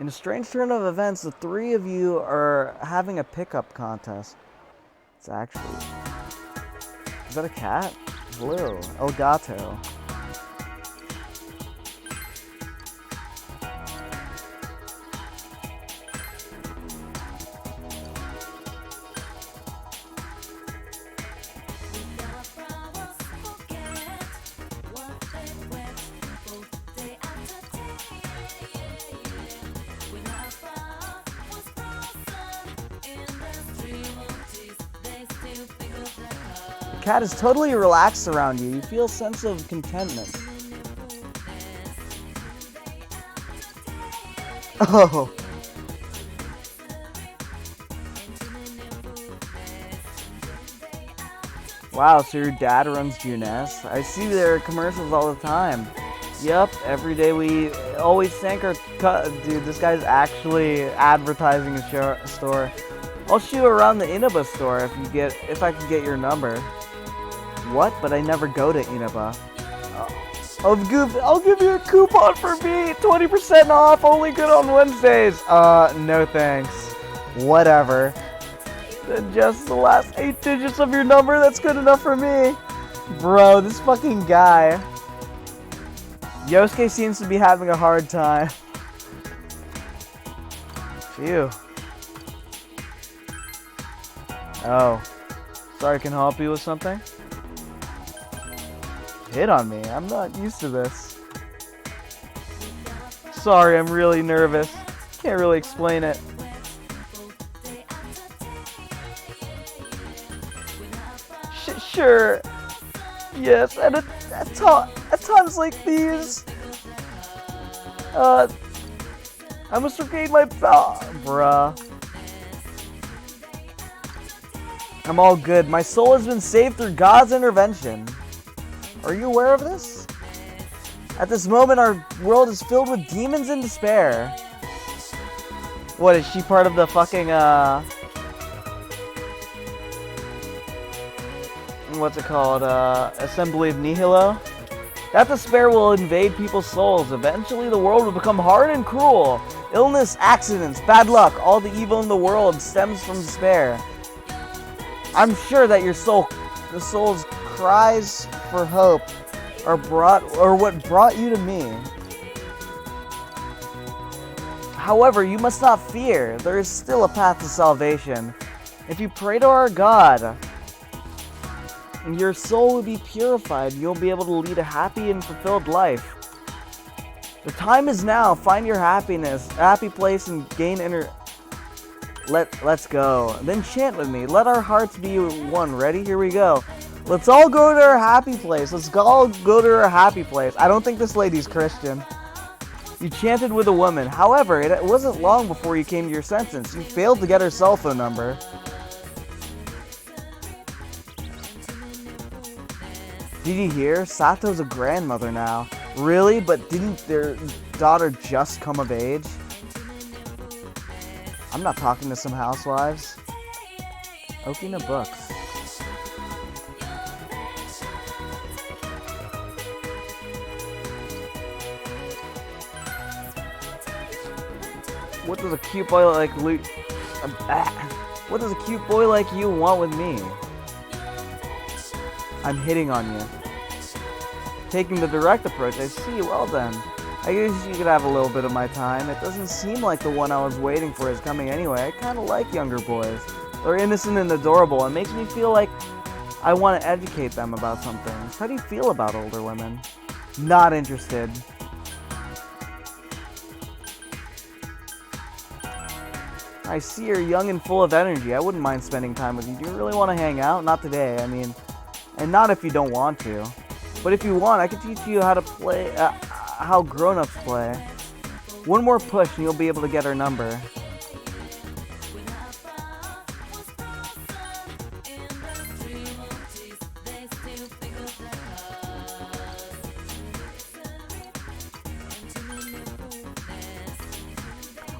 In a strange turn of events, the three of you are having a pickup contest. It's actually... Is that a cat? Blue. El Gato. cat is totally relaxed around you. You feel a sense of contentment. Oh. Wow, so your dad runs Juness? I see their commercials all the time. Yup, every day we always thank our dude, this guy's actually advertising a store. I'll shoot around the Inaba store if I can get your number. What? But I never go to Inaba. I'll give you a coupon for me! 20% off, only good on Wednesdays! No thanks. Whatever. Then just the last 8 digits of your number, that's good enough for me. Bro, this fucking guy. Yosuke seems to be having a hard time. Phew. Oh. Sorry, can I help you with something? Hit on me. I'm not used to this. Sorry, I'm really nervous. Can't really explain it. Sure. Yes, and at times like these, I must regain my bruh. I'm all good. My soul has been saved through God's intervention. Are you aware of this? At this moment, our world is filled with demons and despair. What, is she part of the fucking, what's it called, Assembly of Nihilo? That despair will invade people's souls. Eventually, the world will become hard and cruel. Illness, accidents, bad luck, all the evil in the world stems from despair. I'm sure that the soul's cries for hope are what brought you to me. However, you must not fear. There is still a path to salvation. If you pray to our God, your soul will be purified. You'll be able to lead a happy and fulfilled life. The time is now. Find your happiness, happy place, and gain inner. Let's go. Then chant with me. Let our hearts be one. Ready? Here we go. Let's all go to our happy place. Let's all go to our happy place. I don't think this lady's Christian. You chanted with a woman. However, it wasn't long before you came to your senses. You failed to get her cell phone number. Did you hear? Sato's a grandmother now. Really? But didn't their daughter just come of age? I'm not talking to some housewives. Okina books. What does a cute boy like What does a cute boy like you want with me? I'm hitting on you. Taking the direct approach, I see. Well then. I guess you could have a little bit of my time. It doesn't seem like the one I was waiting for is coming anyway. I kind of like younger boys. They're innocent and adorable. It makes me feel like I want to educate them about some things. How do you feel about older women? Not interested. I see you're young and full of energy. I wouldn't mind spending time with you. Do you really want to hang out? Not today, I mean. And not if you don't want to. But if you want, I could teach you how to play, how grown-ups play. One more push and you'll be able to get her number.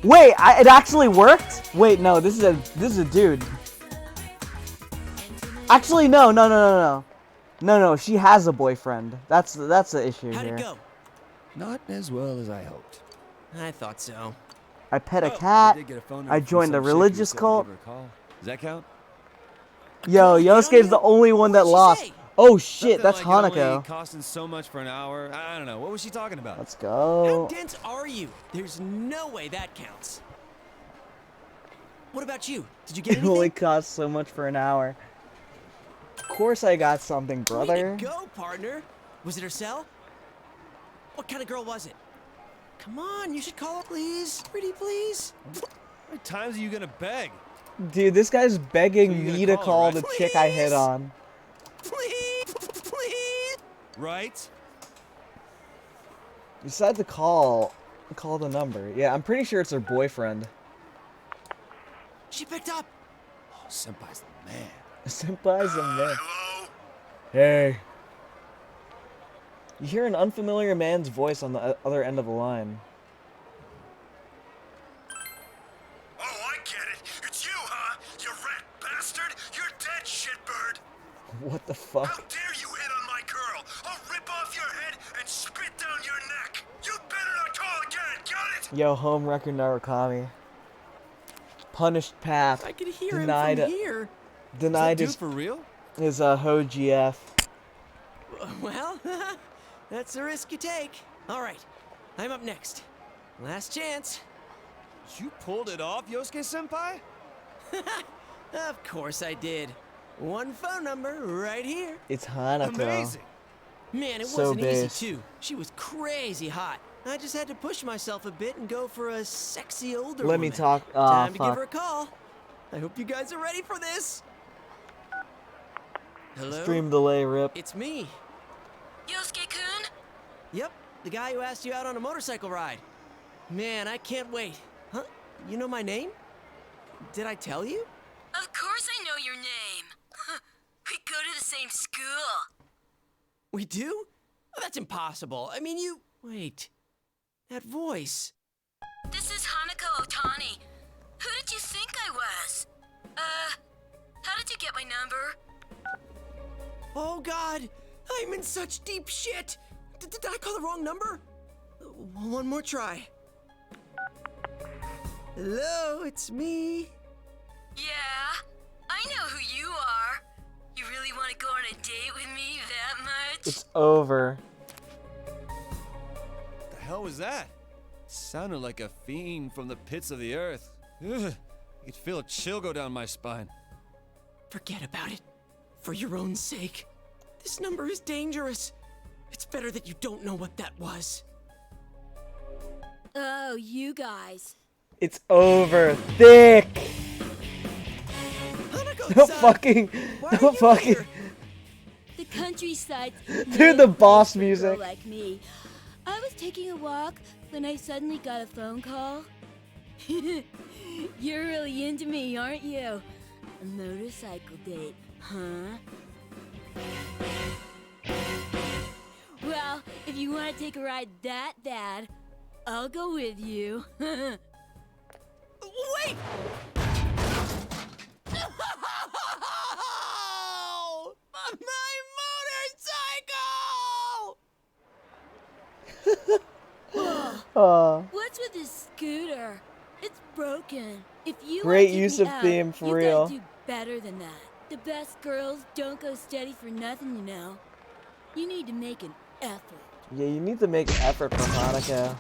Wait, it actually worked? Wait, no, this is a dude. Actually, no, she has a boyfriend. That's the issue How'd here. it go? Not as well as I hoped. I thought so. I pet a cat. I joined a religious cult. Does that count? Yo, Yosuke's the only one that lost. Oh shit, Something that's like it only Hanako. costing so much for an hour. I don't know. What was she talking about? Let's go. How dense are you? There's no way that counts. What about you? Did you get It anything? only costs so much for an hour. Of course I got something, Way brother. to go, partner. Was it her cell? What kind of girl was it? Come on, you should call her, please. Pretty please. How many times are you gonna beg? Dude, this guy's begging So you me gonna to call her, call right? the chick I hit on. right? You decide to call the number. Yeah, I'm pretty sure it's her boyfriend. She picked up. Oh, Senpai's the man. Senpai's the man. Hey. You hear an unfamiliar man's voice on the other end of the line. Oh, I get it. It's you, huh? You rat bastard. You're dead, shitbird. What the fuck? How dare you hit on my girl? I'll rip off your head and spit down your neck. You better not call again, got it? Yo, home record Narukami. Punished path. I could hear Denied him from here. Denied Dude his for real? his Ho GF. Well, that's the risk you take. All right, I'm up next. Last chance. You pulled it off, Yosuke-senpai? Of course I did. One phone number right here. It's Hanako. Amazing. Man, it So wasn't easy based. too. She was crazy hot. I just had to push myself a bit and go for a sexy older Let me woman. talk. Time to give Fuck. her a call. I hope you guys are ready for this. Hello? Stream delay, rip. It's me. Yosuke-kun? Yep, the guy who asked you out on a motorcycle ride. Man, I can't wait. Huh? You know my name? Did I tell you? Of course I know your name. We go to the same school. We do? Oh, that's impossible. I mean, you... Wait. That voice. This is Hanako Otani. Who did you think I was? How did you get my number? Oh, God. I'm in such deep shit. Did I call the wrong number? One more try. Hello, it's me. Yeah, I know who you are. You really want to go on a date with me that much? It's over. The hell was that? Sounded like a fiend from the pits of the earth. Ugh, I could feel a chill go down my spine. Forget about it. For your own sake. This number is dangerous. It's better that you don't know what that was. Oh, you guys. It's over. Thick. No fucking. No fucking. The countryside's Dude, the boss music. like me. I was taking a walk when I suddenly got a phone call. You're really into me, aren't you? A motorcycle date, huh? Well, if you want to take a ride that bad, I'll go with you. Wait! My motorcycle! What's with this scooter? It's broken. If you Great wanna take use me of out, theme, for you real. gotta do better than that. The best girls don't go steady for nothing, you know. You need to make an effort. Yeah, you need to make an effort for Hanako.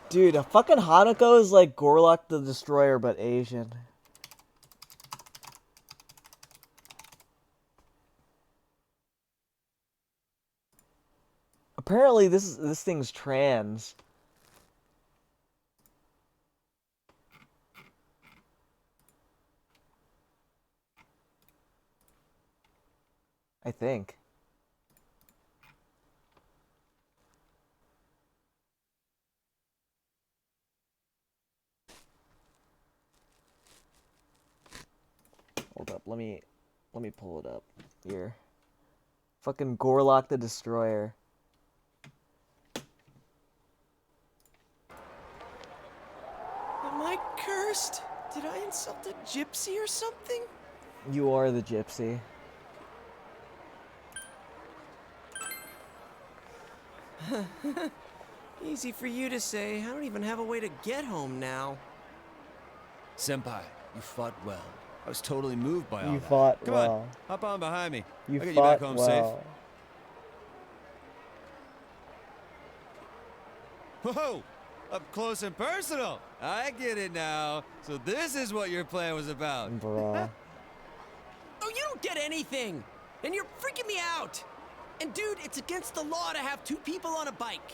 Dude, a fucking Hanako is like Gorlock the Destroyer, but Asian. Apparently, this thing's trans. I think. Hold up, let me pull it up here. Fucking Gorlock the Destroyer. Am I cursed? Did I insult a gypsy or something? You are the gypsy. Easy for you to say. I don't even have a way to get home now. Senpai, you fought well. I was totally moved by all You that. fought Come well. on, hop on behind me. You I'll get fought you back home well. safe. Whoa! Up close and personal. I get it now. So this is what your plan was about. Bruh. Oh, you don't get anything! And you're freaking me out! And dude, it's against the law to have two people on a bike.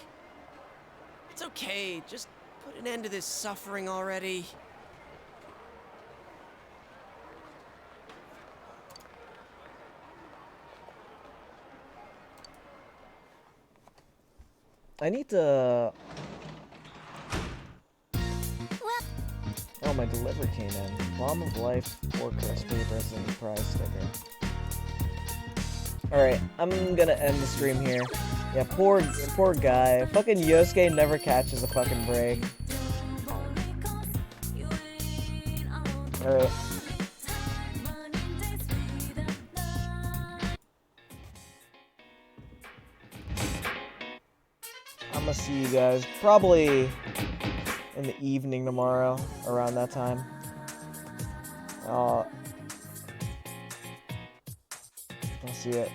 It's okay, just put an end to this suffering already. I need to... Oh, my delivery came in. Bomb of Life, 4 crust papers, and prize sticker. Alright, I'm gonna end the stream here. Yeah, poor guy. Fucking Yosuke never catches a fucking break. Alright. I'm gonna see you guys probably in the evening tomorrow, around that time. I'll see you.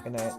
Good night.